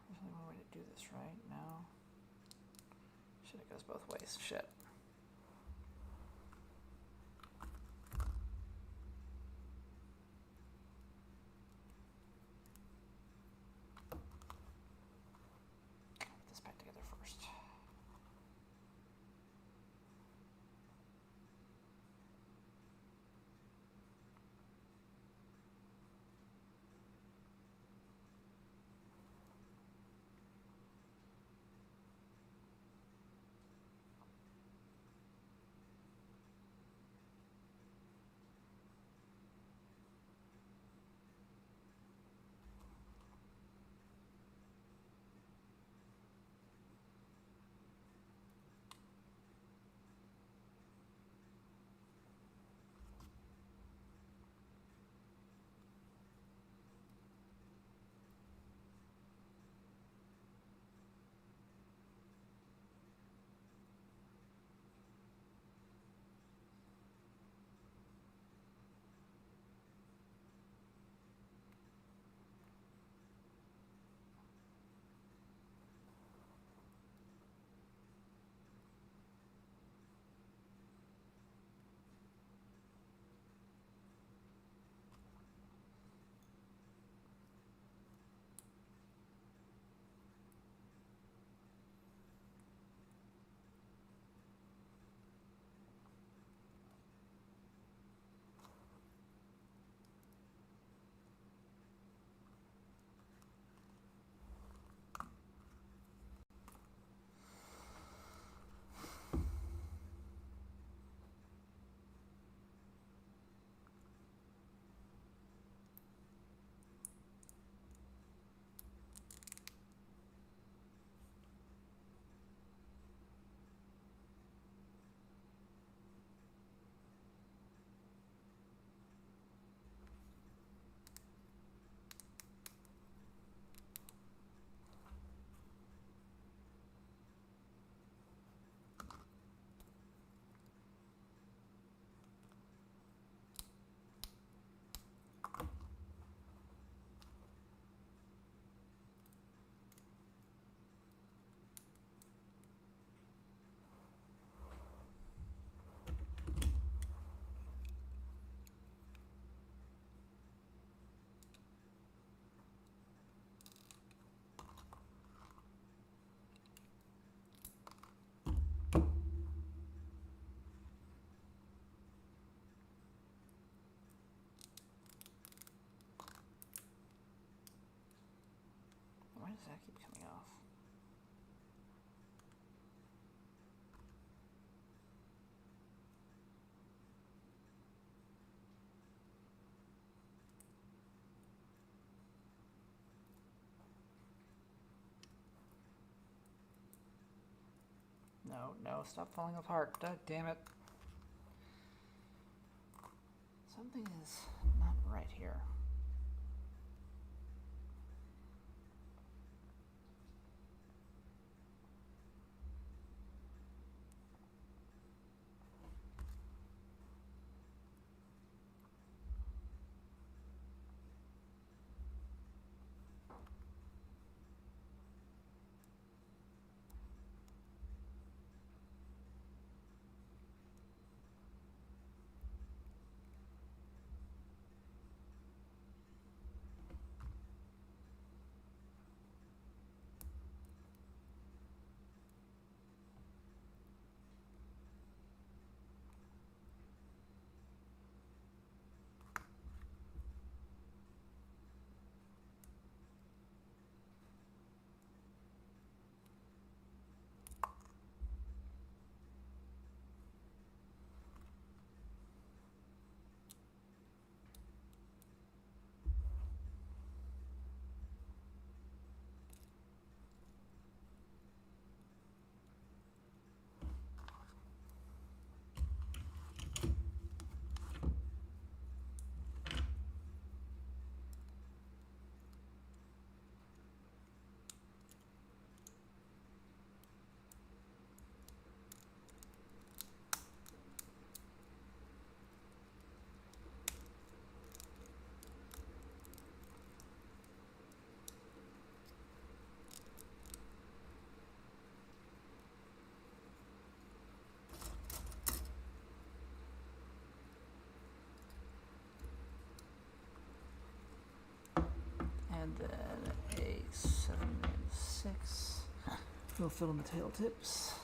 S1: There's only one way to do this, right? No. Shit, it goes both ways. Shit. Put this back together first. does that keep coming off? No, no, stop falling apart. God damn it. Something is not right here. And then a 7 and 6. We'll fill in the tail tips.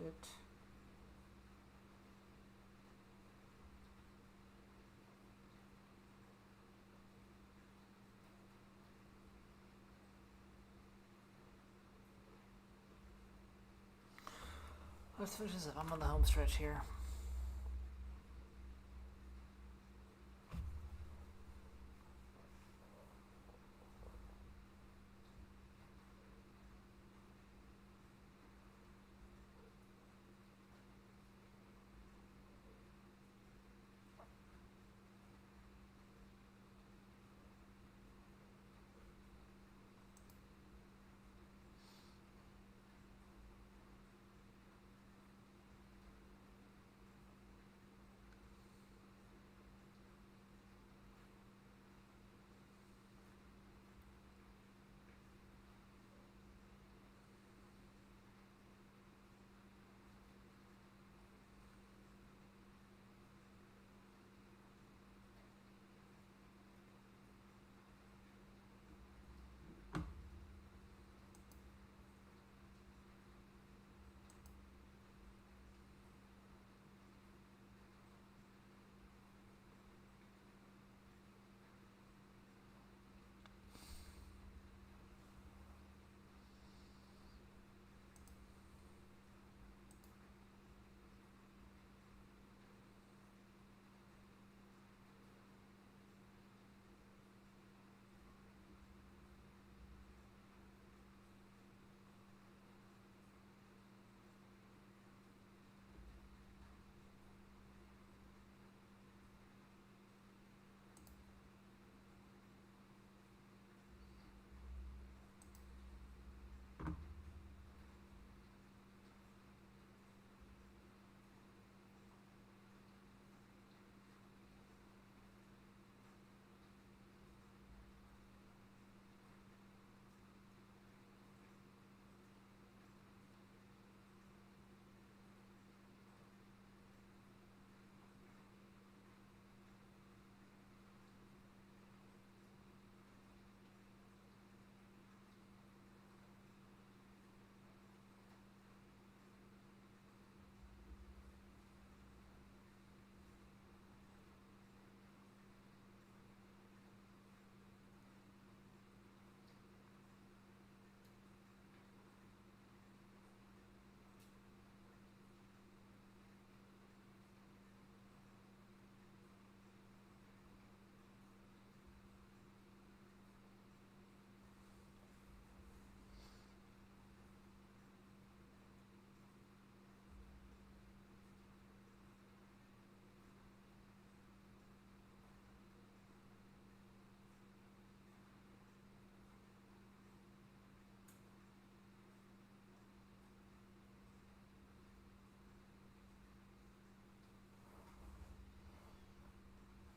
S1: it. Let's finish this up. I'm on the home stretch here.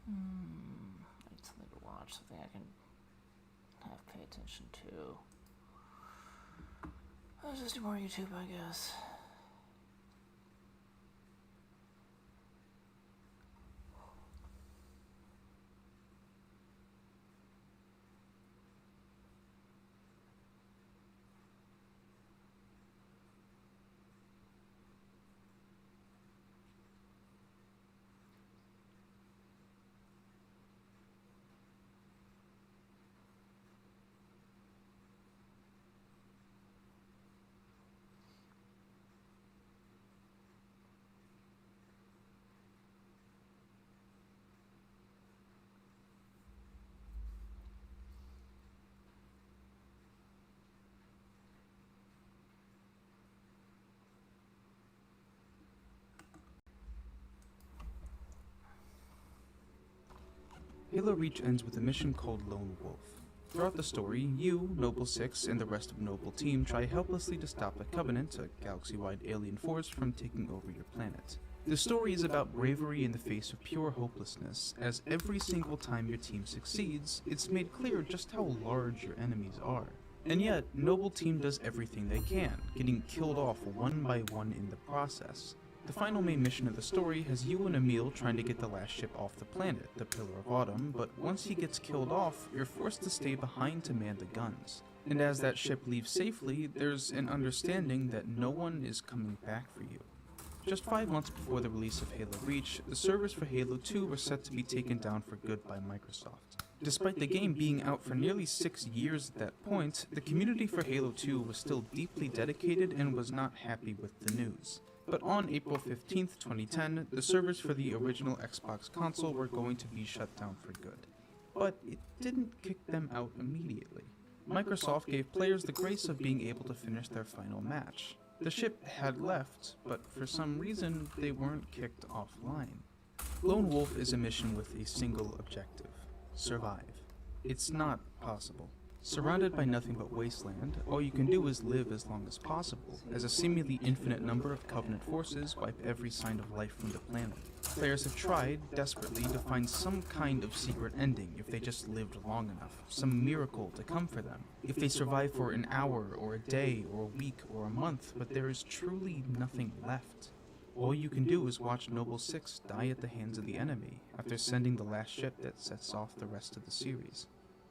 S1: I need something to watch, something I can pay attention to. I'll just do more YouTube, I guess.
S17: Halo Reach ends with a mission called Lone Wolf. Throughout the story, you, Noble 6, and the rest of Noble Team try helplessly to stop the Covenant, a galaxy-wide alien force, from taking over your planet. The story is about bravery in the face of pure hopelessness, as every single time your team succeeds, it's made clear just how large your enemies are. And yet, Noble Team does everything they can, getting killed off one by one in the process. The final main mission of the story has you and Emil trying to get the last ship off the planet, the Pillar of Autumn, but once he gets killed off, you're forced to stay behind to man the guns. And as that ship leaves safely, there's an understanding that no one is coming back for you. Just 5 months before the release of Halo Reach, the servers for Halo 2 were set to be taken down for good by Microsoft. Despite the game being out for nearly 6 years at that point, the community for Halo 2 was still deeply dedicated and was not happy with the news. But on April 15th, 2010, the servers for the original Xbox console were going to be shut down for good. But it didn't kick them out immediately. Microsoft gave players the grace of being able to finish their final match. The ship had left, but for some reason they weren't kicked offline. Lone Wolf is a mission with a single objective: survive. It's not possible. Surrounded by nothing but wasteland, all you can do is live as long as possible, as a seemingly infinite number of Covenant forces wipe every sign of life from the planet. Players have tried, desperately, to find some kind of secret ending if they just lived long enough, some miracle to come for them, if they survive for an hour, or a day, or a week, or a month, but there is truly nothing left. All you can do is watch Noble 6 die at the hands of the enemy, after sending the last ship that sets off the rest of the series.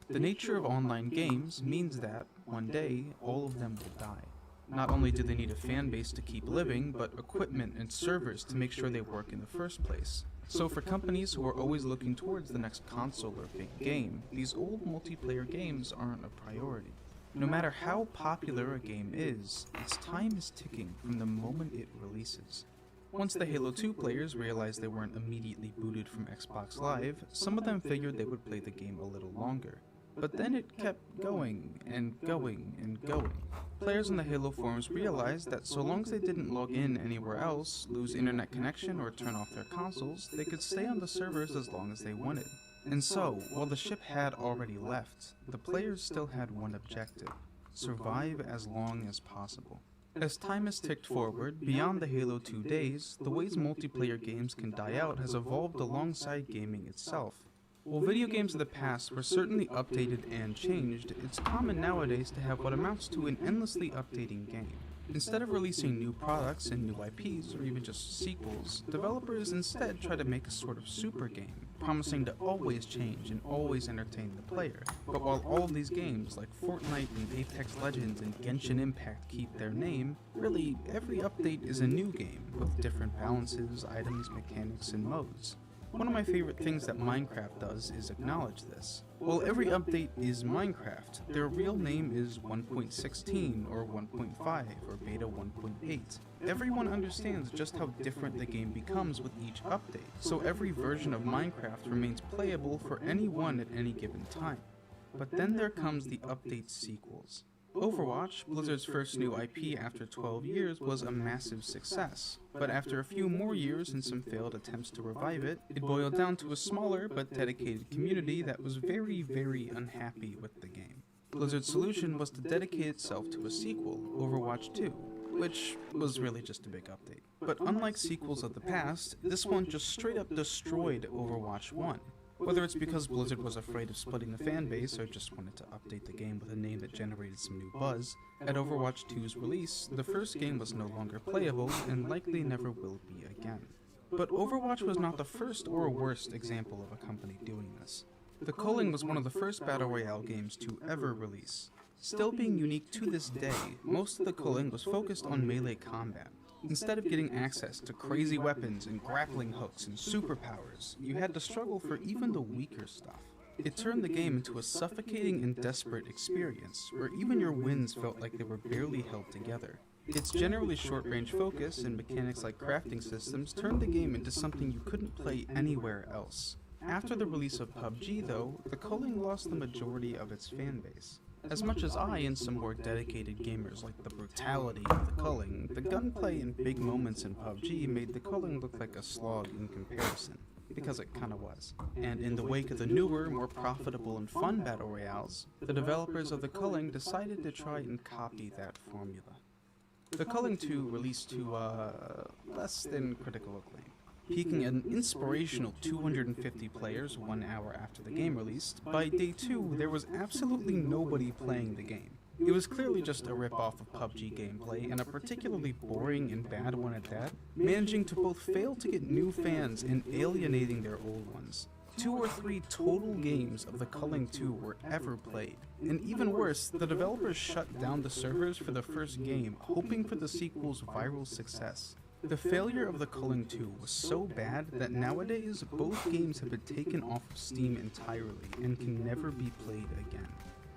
S17: The nature of online games means that, one day, all of them will die. Not only do they need a fan base to keep living, but equipment and servers to make sure they work in the first place. So for companies who are always looking towards the next console or big game, these old multiplayer games aren't a priority. No matter how popular a game is, its time is ticking from the moment it releases. Once the Halo 2 players realized they weren't immediately booted from Xbox Live, some of them figured they would play the game a little longer. But then it kept going and going and going. Players on the Halo forums realized that so long as they didn't log in anywhere else, lose internet connection, or turn off their consoles, they could stay on the servers as long as they wanted. And so, while the ship had already left, the players still had one objective: survive as long as possible. As time has ticked forward, beyond the Halo 2 days, the ways multiplayer games can die out has evolved alongside gaming itself. While video games of the past were certainly updated and changed, it's common nowadays to have what amounts to an endlessly updating game. Instead of releasing new products and new IPs, or even just sequels, developers instead try to make a sort of super game, promising to always change and always entertain the player. But while all of these games like Fortnite and Apex Legends and Genshin Impact keep their name, really every update is a new game, with different balances, items, mechanics, and modes. One of my favorite things that Minecraft does is acknowledge this. While every update is Minecraft, their real name is 1.16 or 1.5 or beta 1.8. Everyone understands just how different the game becomes with each update, so every version of Minecraft remains playable for anyone at any given time. But then there comes the update sequels. Overwatch, Blizzard's first new IP after 12 years, was a massive success, but after a few more years and some failed attempts to revive it, it boiled down to a smaller but dedicated community that was very, very unhappy with the game. Blizzard's solution was to dedicate itself to a sequel, Overwatch 2, which was really just a big update. But unlike sequels of the past, this one just straight up destroyed Overwatch 1. Whether it's because Blizzard was afraid of splitting the fanbase or just wanted to update the game with a name that generated some new buzz, at Overwatch 2's release, the first game was no longer playable and likely never will be again. But Overwatch was not the first or worst example of a company doing this. The Culling was one of the first Battle Royale games to ever release. Still being unique to this day, most of the Culling was focused on melee combat. Instead of getting access to crazy weapons and grappling hooks and superpowers, you had to struggle for even the weaker stuff. It turned the game into a suffocating and desperate experience, where even your wins felt like they were barely held together. Its generally short-range focus and mechanics like crafting systems turned the game into something you couldn't play anywhere else. After the release of PUBG, though, the Culling lost the majority of its fanbase. As much as I and some more dedicated gamers like the brutality of the Culling, the gunplay and big moments in PUBG made the Culling look like a slog in comparison, because it kinda was. And in the wake of the newer, more profitable and fun battle royales, the developers of the Culling decided to try and copy that formula. The Culling 2 released to, less than critical acclaim, peaking at an inspirational 250 players 1 hour after the game released. By day 2, there was absolutely nobody playing the game. It was clearly just a rip-off of PUBG gameplay, and a particularly boring and bad one at that, managing to both fail to get new fans and alienating their old ones. 2 or 3 total games of The Culling 2 were ever played. And even worse, the developers shut down the servers for the first game, hoping for the sequel's viral success. The failure of The Culling 2 was so bad that nowadays both games have been taken off of Steam entirely and can never be played again.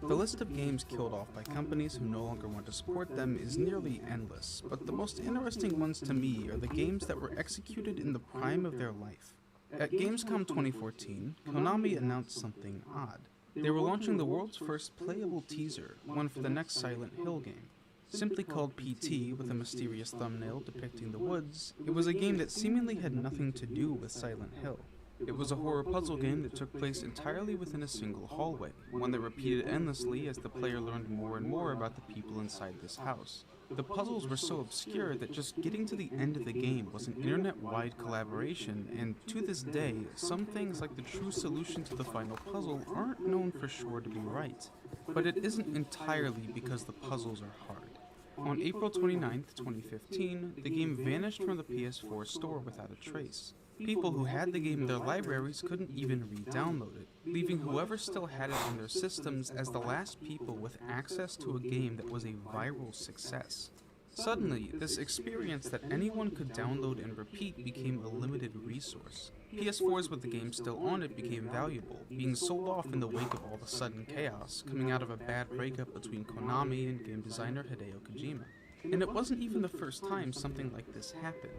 S17: The list of games killed off by companies who no longer want to support them is nearly endless, but the most interesting ones to me are the games that were executed in the prime of their life. At Gamescom 2014, Konami announced something odd. They were launching the world's first playable teaser, one for the next Silent Hill game. Simply called PT, with a mysterious thumbnail depicting the woods, it was a game that seemingly had nothing to do with Silent Hill. It was a horror puzzle game that took place entirely within a single hallway, one that repeated endlessly as the player learned more and more about the people inside this house. The puzzles were so obscure that just getting to the end of the game was an internet-wide collaboration, and to this day, some things like the true solution to the final puzzle aren't known for sure to be right. But it isn't entirely because the puzzles are hard. On April 29, 2015, the game vanished from the PS4 store without a trace. People who had the game in their libraries couldn't even re-download it, leaving whoever still had it on their systems as the last people with access to a game that was a viral success. Suddenly, this experience that anyone could download and repeat became a limited resource. PS4s with the game still on it became valuable, being sold off in the wake of all the sudden chaos coming out of a bad breakup between Konami and game designer Hideo Kojima. And it wasn't even the first time something like this happened.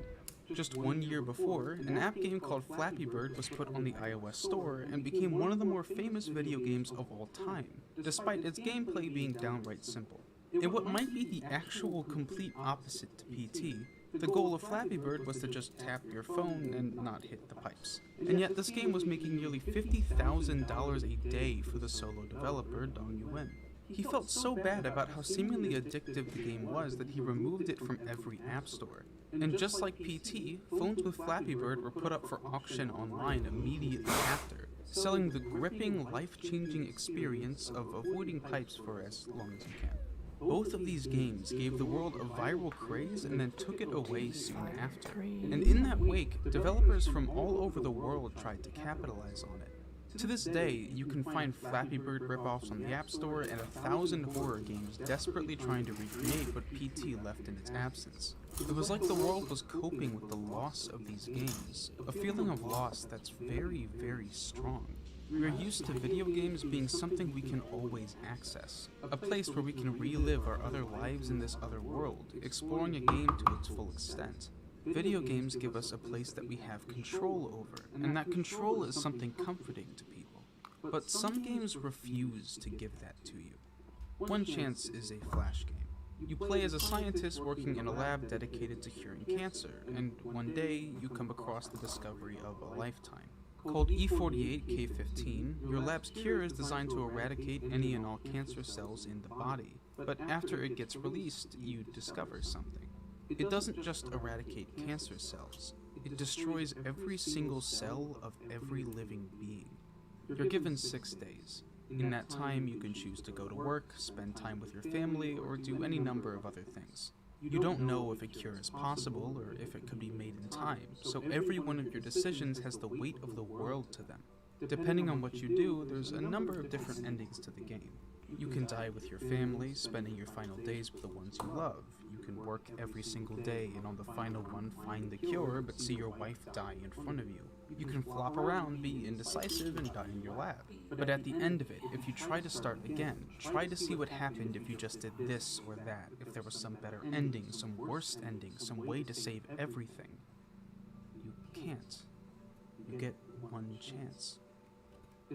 S17: Just 1 year before, an app game called Flappy Bird was put on the iOS store and became one of the more famous video games of all time, despite its gameplay being downright simple. In what might be the actual complete opposite to PT, the goal of Flappy Bird was to just tap your phone and not hit the pipes. And yet this game was making nearly $50,000 a day for the solo developer, Dong Yuan. He felt so bad about how seemingly addictive the game was that he removed it from every app store. And just like PT, phones with Flappy Bird were put up for auction online immediately after, selling the gripping, life-changing experience of avoiding pipes for as long as you can. Both of these games gave the world a viral craze and then took it away soon after. And in that wake, developers from all over the world tried to capitalize on it. To this day, you can find Flappy Bird ripoffs on the App Store and 1,000 horror games desperately trying to recreate what PT left in its absence. It was like the world was coping with the loss of these games, a feeling of loss that's very, very strong. We're used to video games being something we can always access, a place where we can relive our other lives in this other world, exploring a game to its full extent. Video games give us a place that we have control over, and that control is something comforting to people. But some games refuse to give that to you. One Chance is a Flash game. You play as a scientist working in a lab dedicated to curing cancer, and one day you come across the discovery of a lifetime. Called E48K15, your lab's cure is designed to eradicate any and all cancer cells in the body, but after it gets released, you discover something. It doesn't just eradicate cancer cells, it destroys every single cell of every living being. You're given 6 days. In that time, you can choose to go to work, spend time with your family, or do any number of other things. You don't know if a cure is possible or if it could be made in time, so every one of your decisions has the weight of the world to them. Depending on what you do, there's a number of different endings to the game. You can die with your family, spending your final days with the ones you love. You can work every single day and on the final one find the cure, but see your wife die in front of you. You can flop around, be indecisive, and die in your lab. But at the end of it, if you try to start again, try to see what happened if you just did this or that, if there was some better ending, some worse ending, some way to save everything. You can't. You get one chance.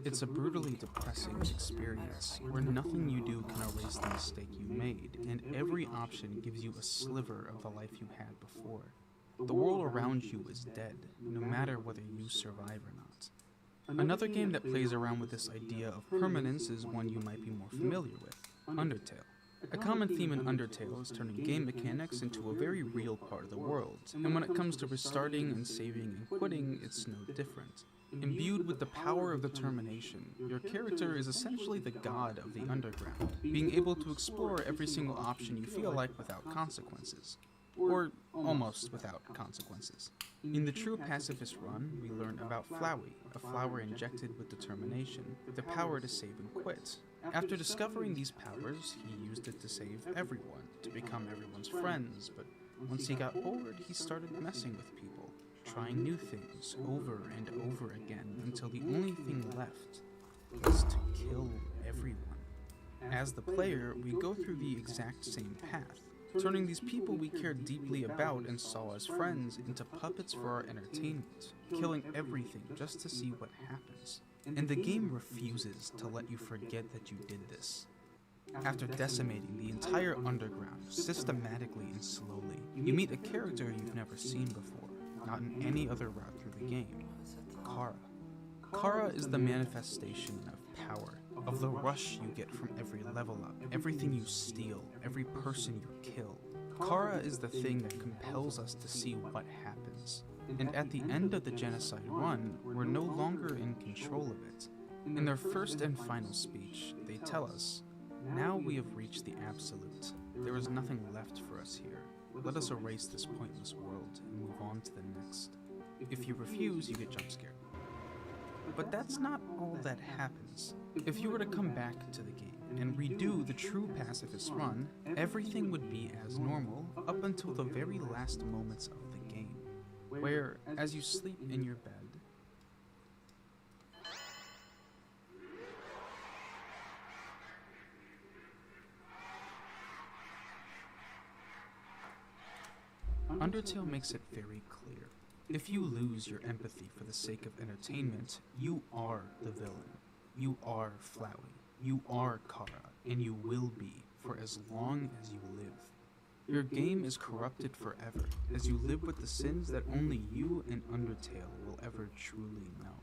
S17: It's a brutally depressing experience, where nothing you do can erase the mistake you made, and every option gives you a sliver of the life you had before. The world around you is dead, no matter whether you survive or not. Another game that plays around with this idea of permanence is one you might be more familiar with, Undertale. A common theme in Undertale is turning game mechanics into a very real part of the world, and when it comes to restarting and saving and quitting, it's no different. Imbued with the power of determination, your character is essentially the god of the underground, being able to explore every single option you feel like without consequences. Or almost without consequences. In the true pacifist run, we learn about Flowey, a flower injected with determination, the power to save and quit. After discovering these powers, he used it to save everyone, to become everyone's friends, but once he got bored, he started messing with people, trying new things over and over again until the only thing left was to kill everyone. As the player, we go through the exact same path, turning these people we cared deeply about and saw as friends into puppets for our entertainment, killing everything just to see what happens. And the game refuses to let you forget that you did this. After decimating the entire underground, systematically and slowly, you meet a character you've never seen before, not in any other route through the game, Kara. Kara is the manifestation of power, of the rush you get from every level up, everything you steal, every person you kill. Kara is the thing that compels us to see what happens. And at the end of the genocide run, we're no longer in control of it. In their first and final speech, they tell us, "Now we have reached the absolute. There is nothing left for us here. Let us erase this pointless world and move on to the next. If you refuse, you get jump scared." But that's not all that happens. If you were to come back to the game and redo the true pacifist run, everything would be as normal up until the very last moments of the game, where, as you sleep in your bed, Undertale makes it very clear. If you lose your empathy for the sake of entertainment, you are the villain. You are Flowey. You are Kara, and you will be for as long as you live. Your game is corrupted forever, as you live with the sins that only you and Undertale will ever truly know.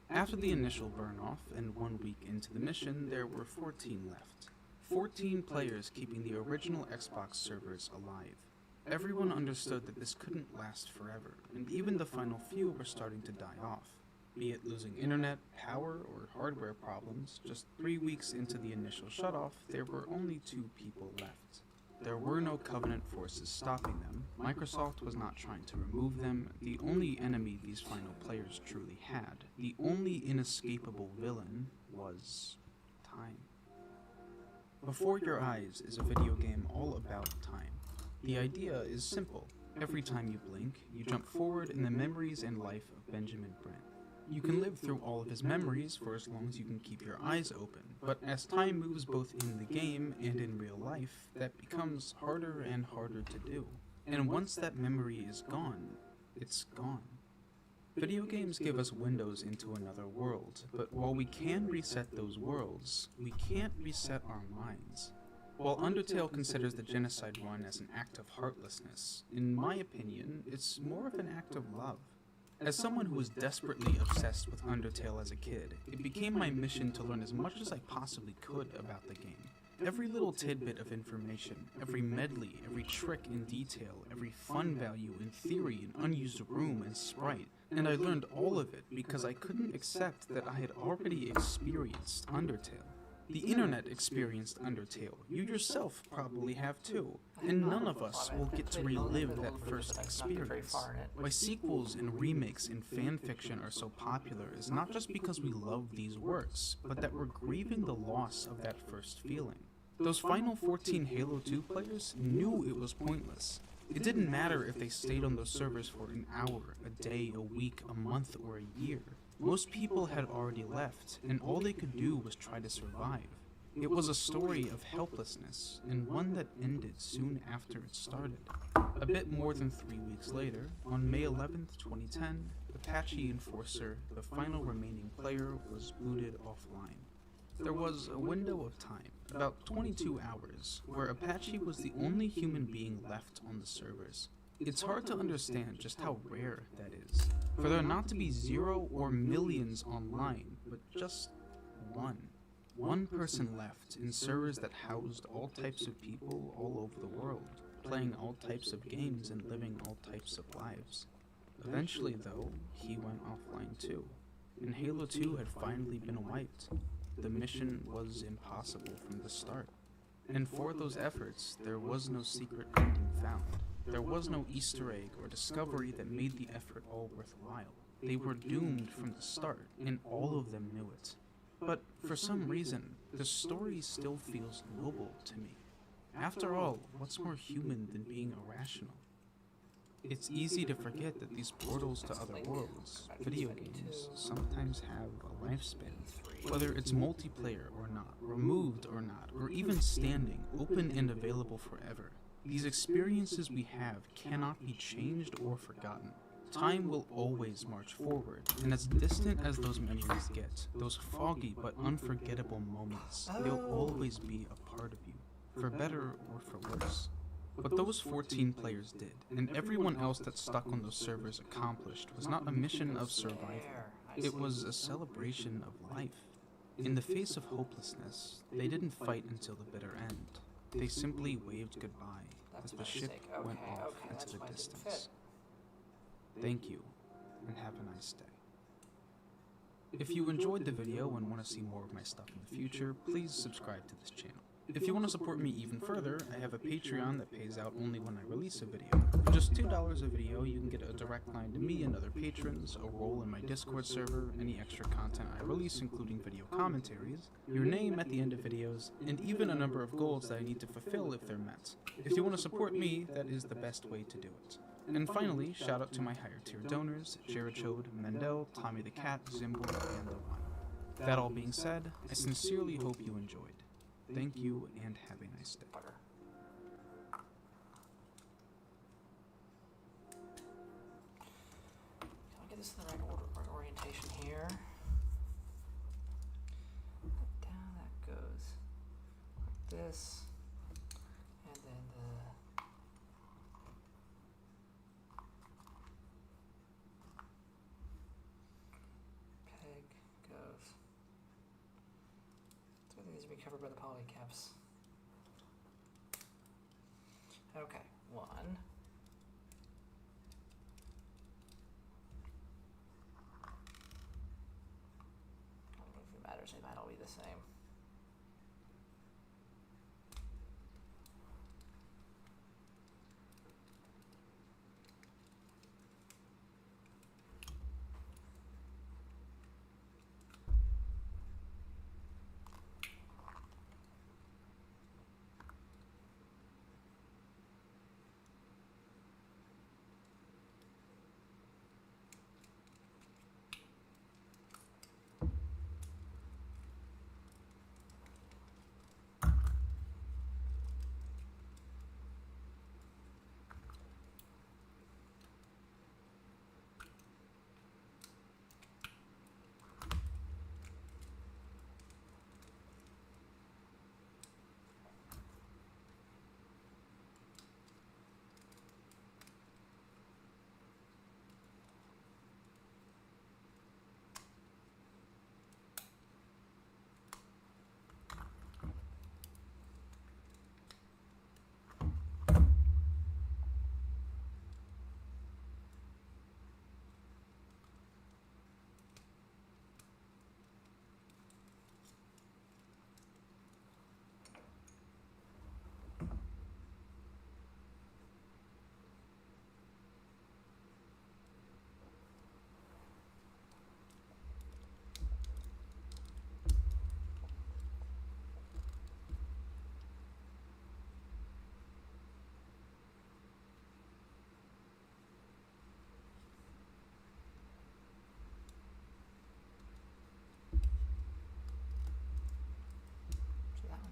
S17: After the initial burn-off and 1 week into the mission, there were 14 left. 14 players keeping the original Xbox servers alive. Everyone understood that this couldn't last forever, and even the final few were starting to die off. Be it losing internet, power, or hardware problems, just 3 weeks into the initial shutoff, there were only 2 people left. There were no Covenant forces stopping them, Microsoft was not trying to remove them, the only enemy these final players truly had, the only inescapable villain, was time. Before Your Eyes is a video game all about time. The idea is simple. Every time you blink, you jump forward in the memories and life of Benjamin Brent. You can live through all of his memories for as long as you can keep your eyes open, but as time moves both in the game and in real life, that becomes harder and harder to do. And once that memory is gone, it's gone. Video games give us windows into another world, but while we can reset those worlds, we can't reset our minds. While Undertale considers the genocide run as an act of heartlessness, in my opinion, it's more of an act of love. As someone who was desperately obsessed with Undertale as a kid, it became my mission to learn as much as I possibly could about the game. Every little tidbit of information, every medley, every trick in detail, every fun value in theory, an unused room and sprite, and I learned all of it because I couldn't accept that I had already experienced Undertale. The internet experienced Undertale, you yourself probably have too, and none of us will get to relive that first experience. Why sequels and remakes and fanfiction are so popular is not just because we love these works, but that we're grieving the loss of that first feeling. Those final 14 Halo 2 players knew it was pointless. It didn't matter if they stayed on those servers for an hour, a day, a week, a month, or a year. Most people had already left, and all they could do was try to survive. It was a story of helplessness, and one that ended soon after it started. A bit more than 3 weeks later, on May 11th, 2010, Apache Enforcer, the final remaining player, was booted offline. There was a window of time, about 22 hours, where Apache was the only human being left on the servers. It's hard to understand just how rare that is. For there not to be 0 or millions online, but just one. One person left in servers that housed all types of people all over the world, playing all types of games and living all types of lives. Eventually, though, he went offline too, and Halo 2 had finally been wiped. The mission was impossible from the start. And for those efforts, there was no secret ending found. There was no Easter egg or discovery that made the effort all worthwhile. They were doomed from the start, and all of them knew it. But for some reason, the story still feels noble to me. After all, what's more human than being irrational? It's easy to forget that these portals to other worlds, video games, sometimes have a lifespan. Whether it's multiplayer or not, removed or not, or even standing, open and available forever. These experiences we have cannot be changed or forgotten. Time will always march forward, and as distant as those memories get, those foggy but unforgettable moments, they'll always be a part of you, for better or for worse. What those 14 players did, and everyone else that stuck on those servers accomplished, was not a mission of survival. It was a celebration of life. In the face of hopelessness, they didn't fight until the bitter end. They simply waved goodbye as the ship went off into the distance. Thank you, and have a nice day. If you enjoyed the video and want to see more of my stuff in the future, please subscribe to this channel. If you want to support me even further, I have a Patreon that pays out only when I release a video. For just $2 a video, you can get a direct line to me and other patrons, a role in my Discord server, any extra content I release including video commentaries, your name at the end of videos, and even a number of goals that I need to fulfill if they're met. If you want to support me, that is the best way to do it. And finally, shout out to my higher tier donors, Jerichode, Mendel, Tommy the Cat, Zimble, and the One. That all being said, I sincerely hope you enjoyed. Thank you, and have a nice day.
S1: Can I get this in the right order, right orientation here? Down that goes like this, and then the peg goes. So these will be covered by the polycaps. Okay, one. I don't know if it matters, they might all be the same.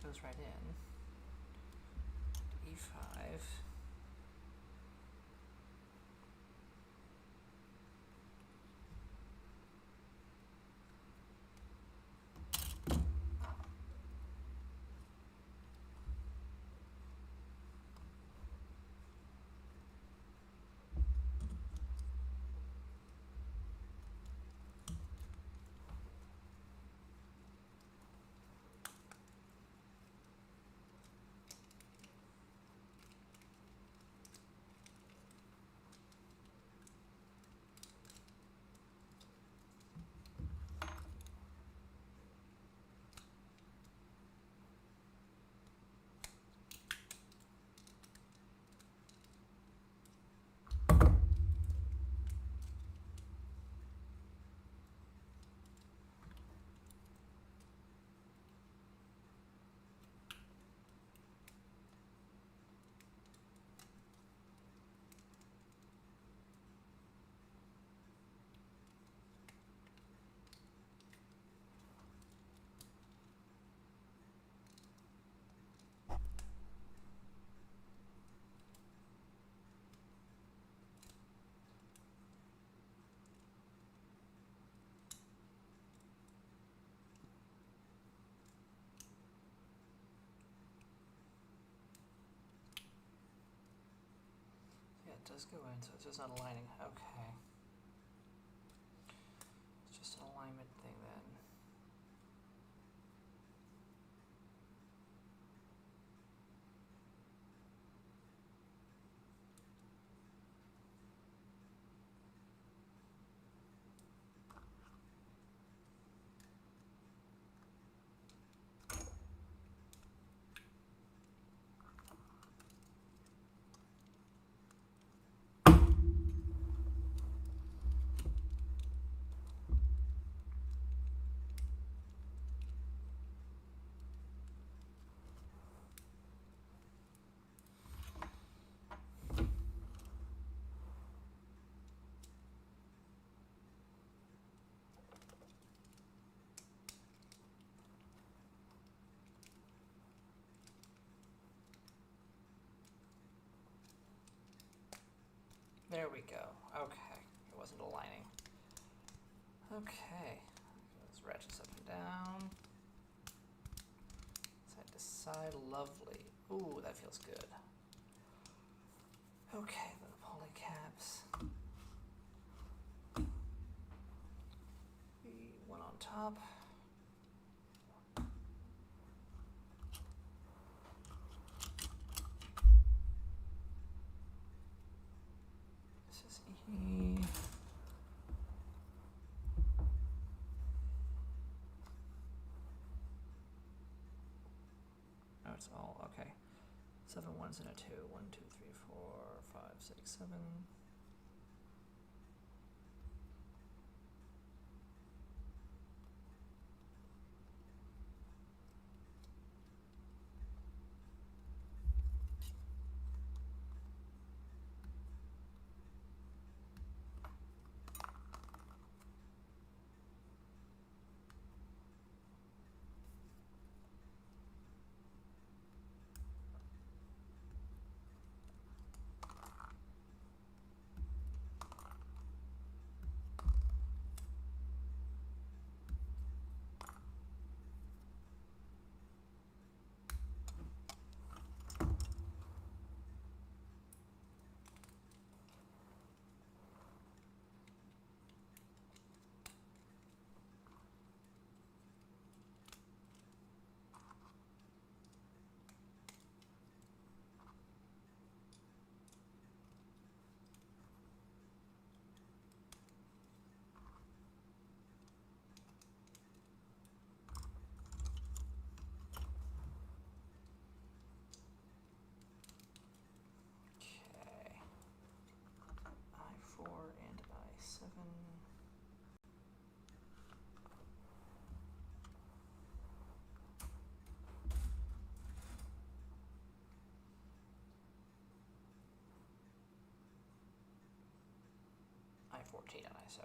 S1: Goes right in. E5. does go in, so it's just not aligning. Okay. It's just an alignment thing then. There we go. Okay. It wasn't aligning. Okay. Let's ratchet up and down. Side to side. Lovely. Ooh, that feels good. Okay, the poly caps. One on top. This is E. Oh, it's all okay. 7 ones and a 2. 1, 2, 3, 4, 5, 6, 7. I-14 and I-7.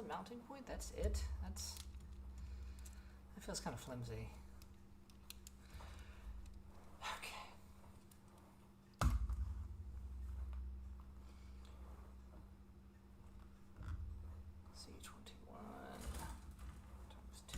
S1: the mounting point? That's it? That feels kind of flimsy. Okay. C21 times 2.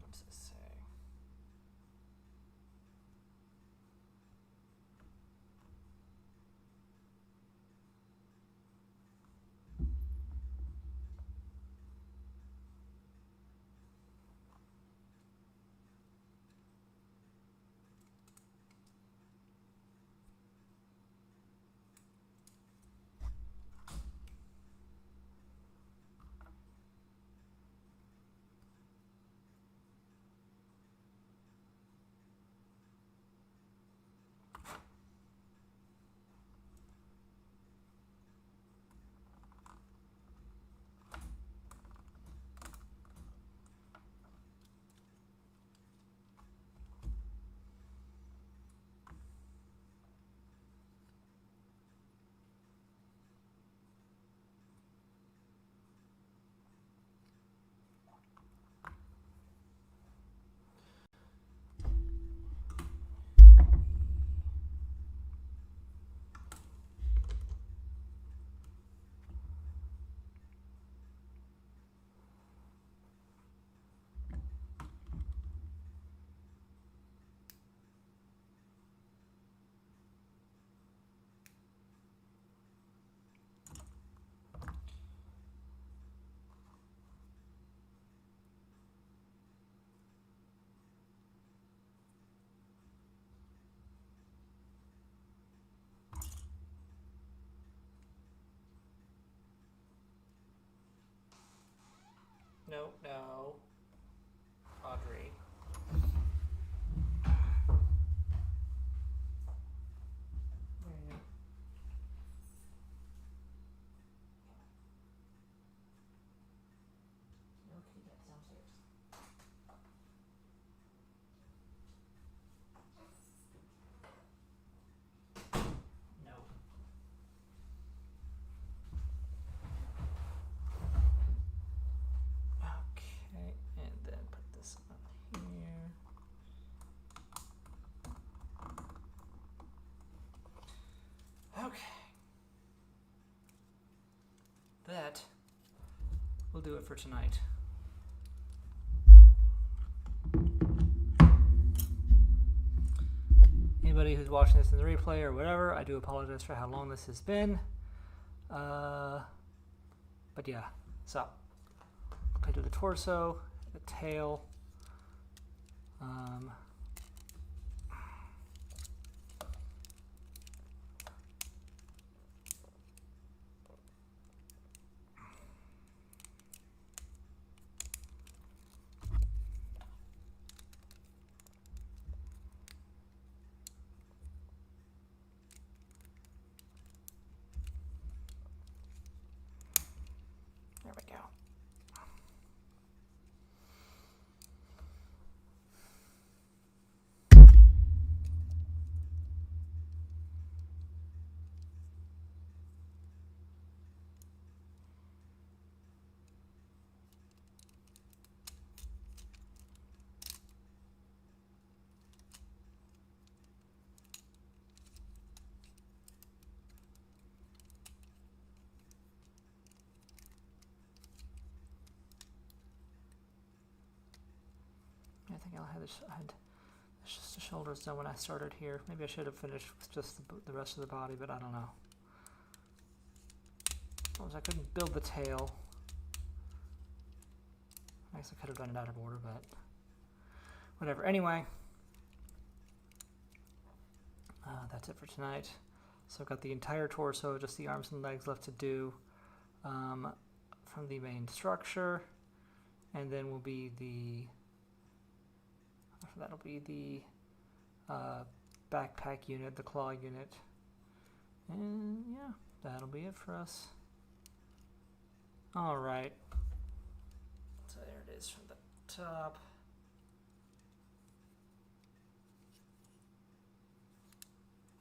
S1: What's this say? No, no. Audrey. Okay. That will do it for tonight. Anybody who's watching this in the replay or whatever, I do apologize for how long this has been. But yeah, so I do the torso, the tail. think I had just the shoulders done when I started here. Maybe I should have finished with just the rest of the body, but I don't know. I couldn't build the tail. I guess I could have done it out of order, but whatever. Anyway, that's it for tonight. So I've got the entire torso, just the arms and legs left to do from the main structure, and then will be that'll be the backpack unit, the claw unit, and yeah, that'll be it for us. All right. So there it is from the top.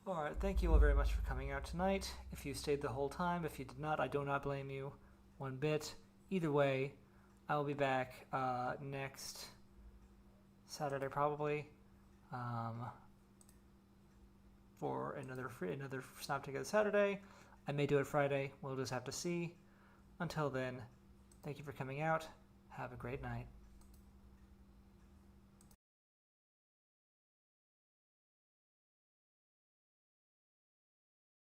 S1: Alright, thank you all very much for coming out tonight. If you stayed the whole time, if you did not, I do not blame you one bit. Either way, I will be back next Saturday probably for another Snap Together Saturday. I may do it Friday. We'll just have to see. Until then, thank you for coming out. Have a great night.